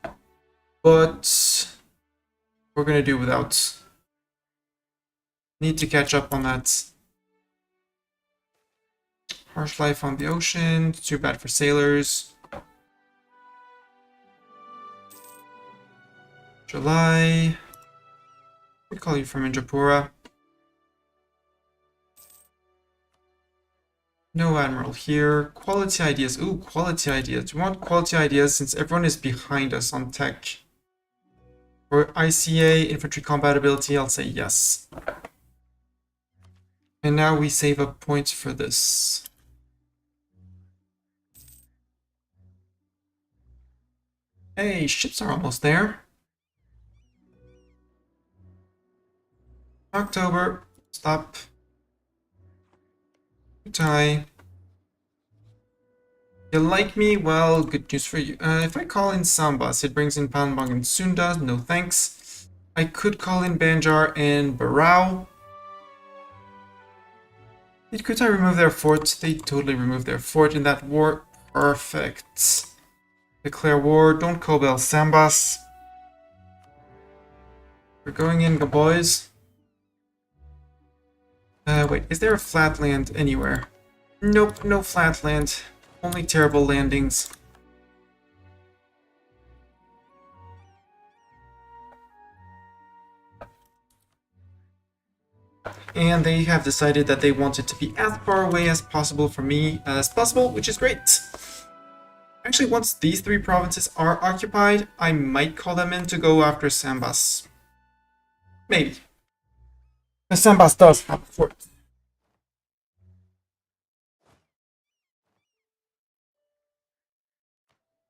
but we're gonna do without. Need to catch up on that. Harsh life on the ocean. Too bad for sailors. July. We call you from Indrapura. No admiral here. Quality ideas. Ooh, quality ideas. We want quality ideas since everyone is behind us on tech. For ICA, infantry compatibility, I'll say yes. And now we save up points for this. Hey, ships are almost there. October. Stop. Tie. You like me? Well, good news for you. If I call in Sambas, it brings in Palembang and Sunda. No thanks. I could call in Banjar and Barao. Did Kutai remove their fort? They totally removed their fort in that war. Perfect. Declare war. Don't cobble Sambas. We're going in, boys. Wait, is there a flat land anywhere? Nope, no flat land. Only terrible landings. And they have decided that they want it to be as far away as possible from me as possible, which is great. Actually, once these 3 provinces are occupied, I might call them in to go after Sambas. Maybe. Because Sambas does have a fort.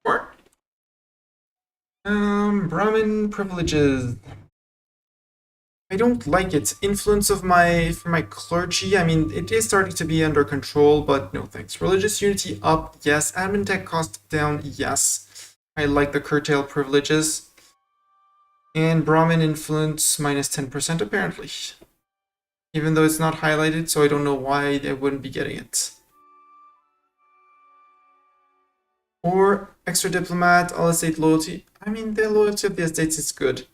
Fort? Brahmin privileges. I don't like its influence of for my clergy. I mean, it is starting to be under control, but no thanks. Religious unity up, yes. Admin tech cost down, yes. I like the curtail privileges. And Brahmin influence minus 10% apparently. Even though it's not highlighted, so I don't know why they wouldn't be getting it. Or extra diplomat, all estate loyalty. I mean, the loyalty of the estates is good.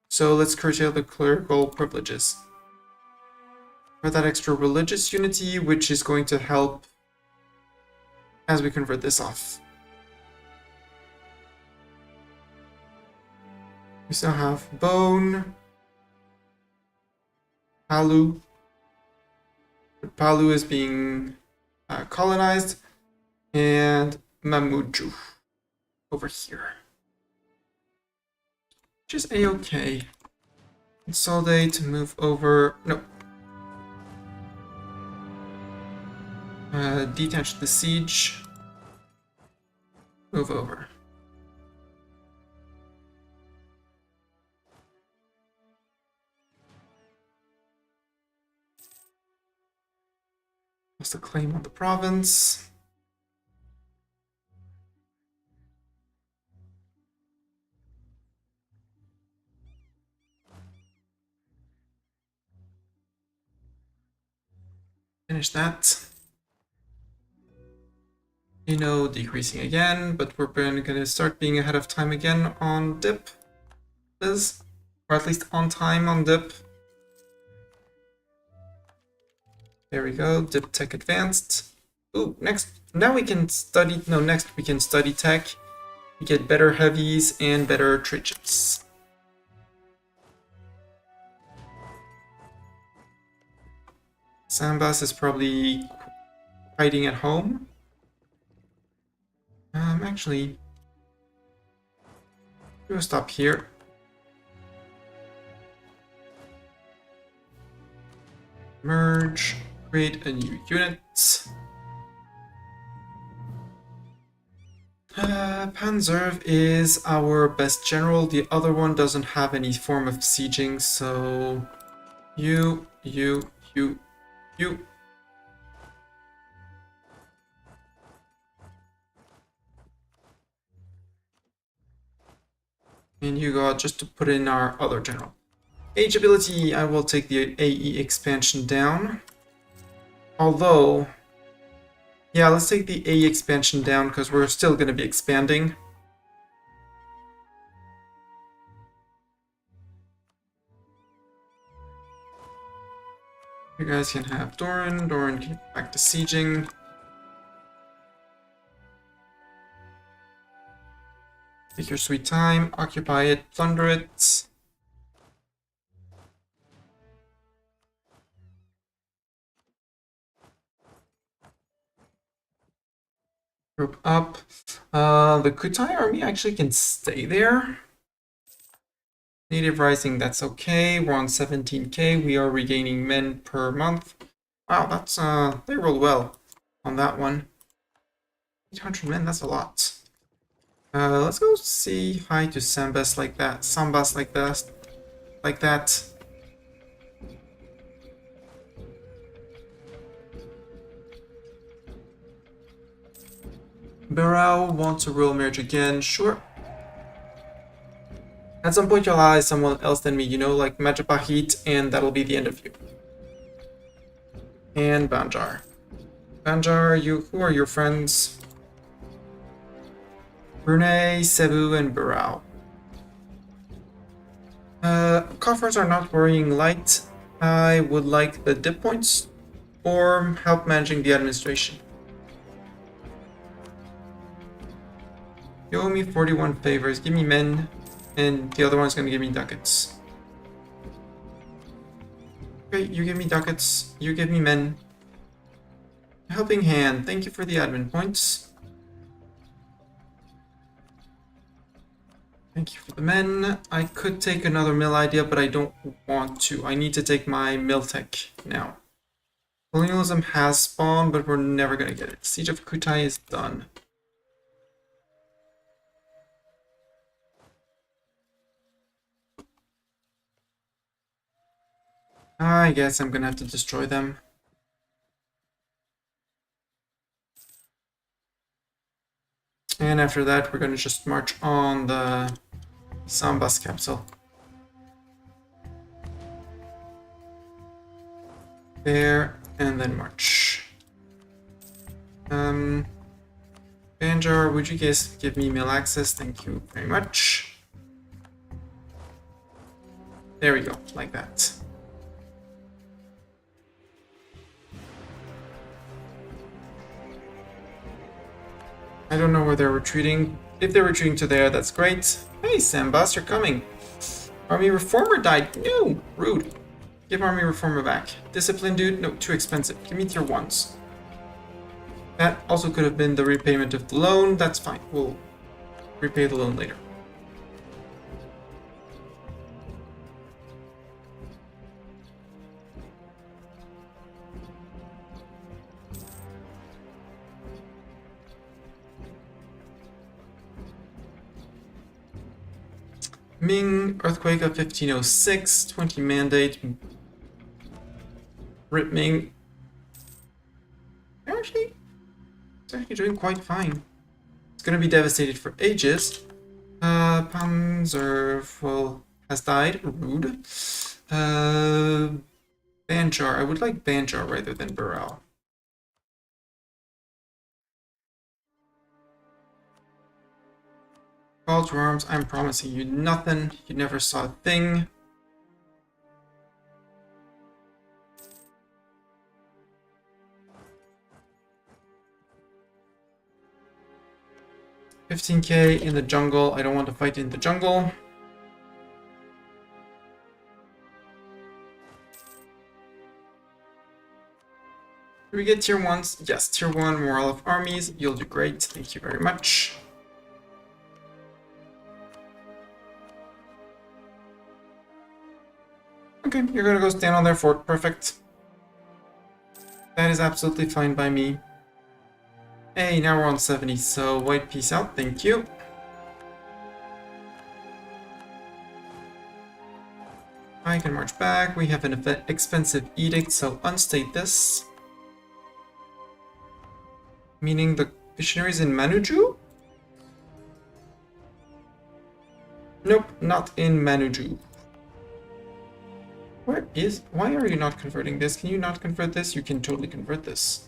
So let's curtail the clerical privileges. For that extra religious unity, which is going to help as we convert this off. We still have Bone, Palu. Palu is being colonized, and Mamuju over here. Which is a-okay. Consolidate, move over. No. Detach the siege. Move over. Lost a claim on the province. Finish that. You know, decreasing again, but we're going to start being ahead of time again on dip. Or at least on time on dip. There we go, dip tech advanced. Ooh, next, now we can study, no, next we can study tech. We get better heavies and better trade chips. Sambas is probably hiding at home. Actually, we'll stop here. Merge, create a new unit. Panzerv is our best general. The other one doesn't have any form of sieging, so you. And you got just to put in our other general. Age ability, I will take the AE expansion down. Although, yeah, let's take the AE expansion down because we're still going to be expanding. You guys can have Doran. Doran can get back to sieging. Take your sweet time, occupy it, plunder it. Group up. The Kutai army actually can stay there. Native Rising, that's okay. We're on 17k. We are regaining men per month. Wow, that's they rolled well on that one. 800 men, that's a lot. Let's go say hi to Sambas like that. Sambas like that. Like that. Barao wants a royal marriage again. Sure. At some point you'll ally someone else than me, you know, like Majapahit, and that'll be the end of you. And Banjar. Banjar, who are your friends? Brunei, Cebu, and Barao. Coffers are not worrying light. I would like the dip points or help managing the administration. You owe me 41 favors. Give me men, and the other one's gonna give me ducats. Okay, you give me ducats, you give me men. Helping hand, thank you for the admin points. Thank you for the men. I could take another mill idea, but I don't want to. I need to take my mill tech now. Colonialism has spawned, but we're never gonna get it. Siege of Kutai is done. I guess I'm gonna have to destroy them. And after that, we're gonna just march on the Sambas capital. There, and then march. Banjar, would you guys give me mill access? Thank you very much. There we go, like that. I don't know where they're retreating. If they're retreating to there, that's great. Hey, Sambas, you're coming. Army Reformer died. No, rude. Give Army Reformer back. Discipline, dude? No, too expensive. Give me tier 1s. That also could have been the repayment of the loan. That's fine. We'll repay the loan later. Ming, Earthquake of 1506, 20 mandate. Rip Ming. They're actually doing quite fine. It's gonna be devastated for ages. Panzer, well, has died. Rude. Banjar. I would like Banjar rather than Burrell. Call to arms. I'm promising you nothing. You never saw a thing. $15K in the jungle. I don't want to fight in the jungle. Do we get tier 1s? Yes, tier 1 morale of armies. You'll do great. Thank you very much. Okay, you're gonna go stand on their fort. Perfect. That is absolutely fine by me. Hey, now we're on 70, so white peace out. Thank you. I can march back. We have an expensive edict, so unstate this. Meaning the missionaries in Manuju? Nope, not in Manuju. Why are you not converting this? Can you not convert this? You can totally convert this.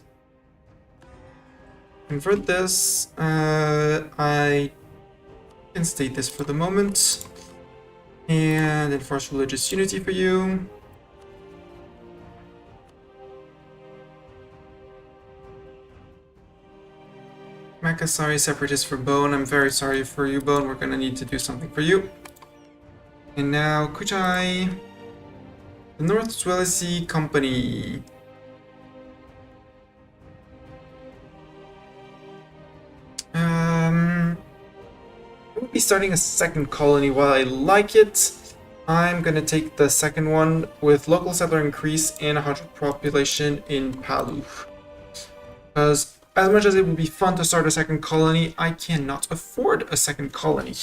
Convert this. I can state this for the moment. And enforce religious unity for you. Makassari separatist for Bone. I'm very sorry for you, Bone. We're gonna need to do something for you. And now Kuchai. The North Swellecy Company. We'll be starting a second colony. While I like it, I'm gonna take the second one with local settler increase and 100 population in Palu. Because as much as it would be fun to start a second colony, I cannot afford a second colony.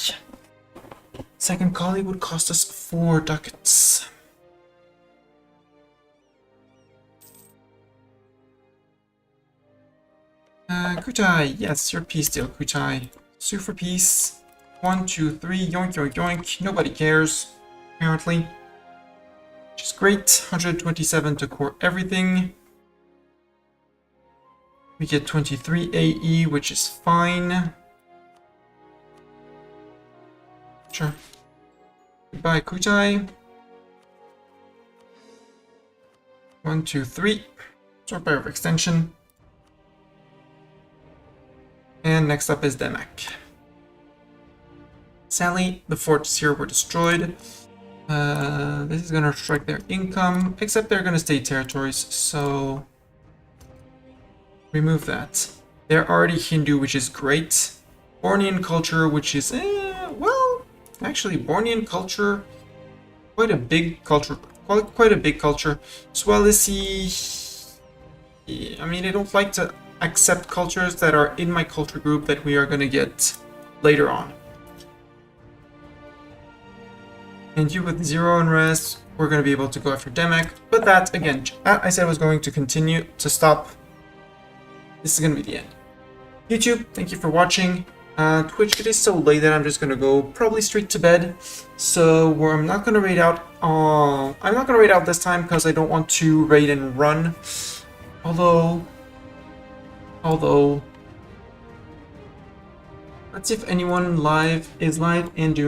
Second colony would cost us 4 ducats. Kuchai, yes, your peace deal, Kuchai. Sue for peace. 1, 2, 3, yoink, yoink, yoink. Nobody cares, apparently. Which is great. 127 to core everything. We get 23 AE, which is fine. Sure. Goodbye, Kuchai. 1, 2, 3. Sort of extension. And next up is Demek. Sadly, the forts here were destroyed. This is gonna restrict their income, except they're gonna stay territories, so remove that. They're already Hindu, which is great. Bornean culture, which is, well, actually, Bornean culture, quite a big culture, quite a big culture. Swalisi, I mean, I don't like to accept cultures that are in my culture group that we are gonna get later on. And you with 0 unrest, we're going to be able to go after Demek. But that, again, I said was going to continue to stop. This is going to be the end. YouTube, thank you for watching. Twitch, it is so late that I'm just going to go probably straight to bed. So I'm not going to raid out. I'm not going to raid out this time because I don't want to raid and run. Although, let's see if anyone is live and doing.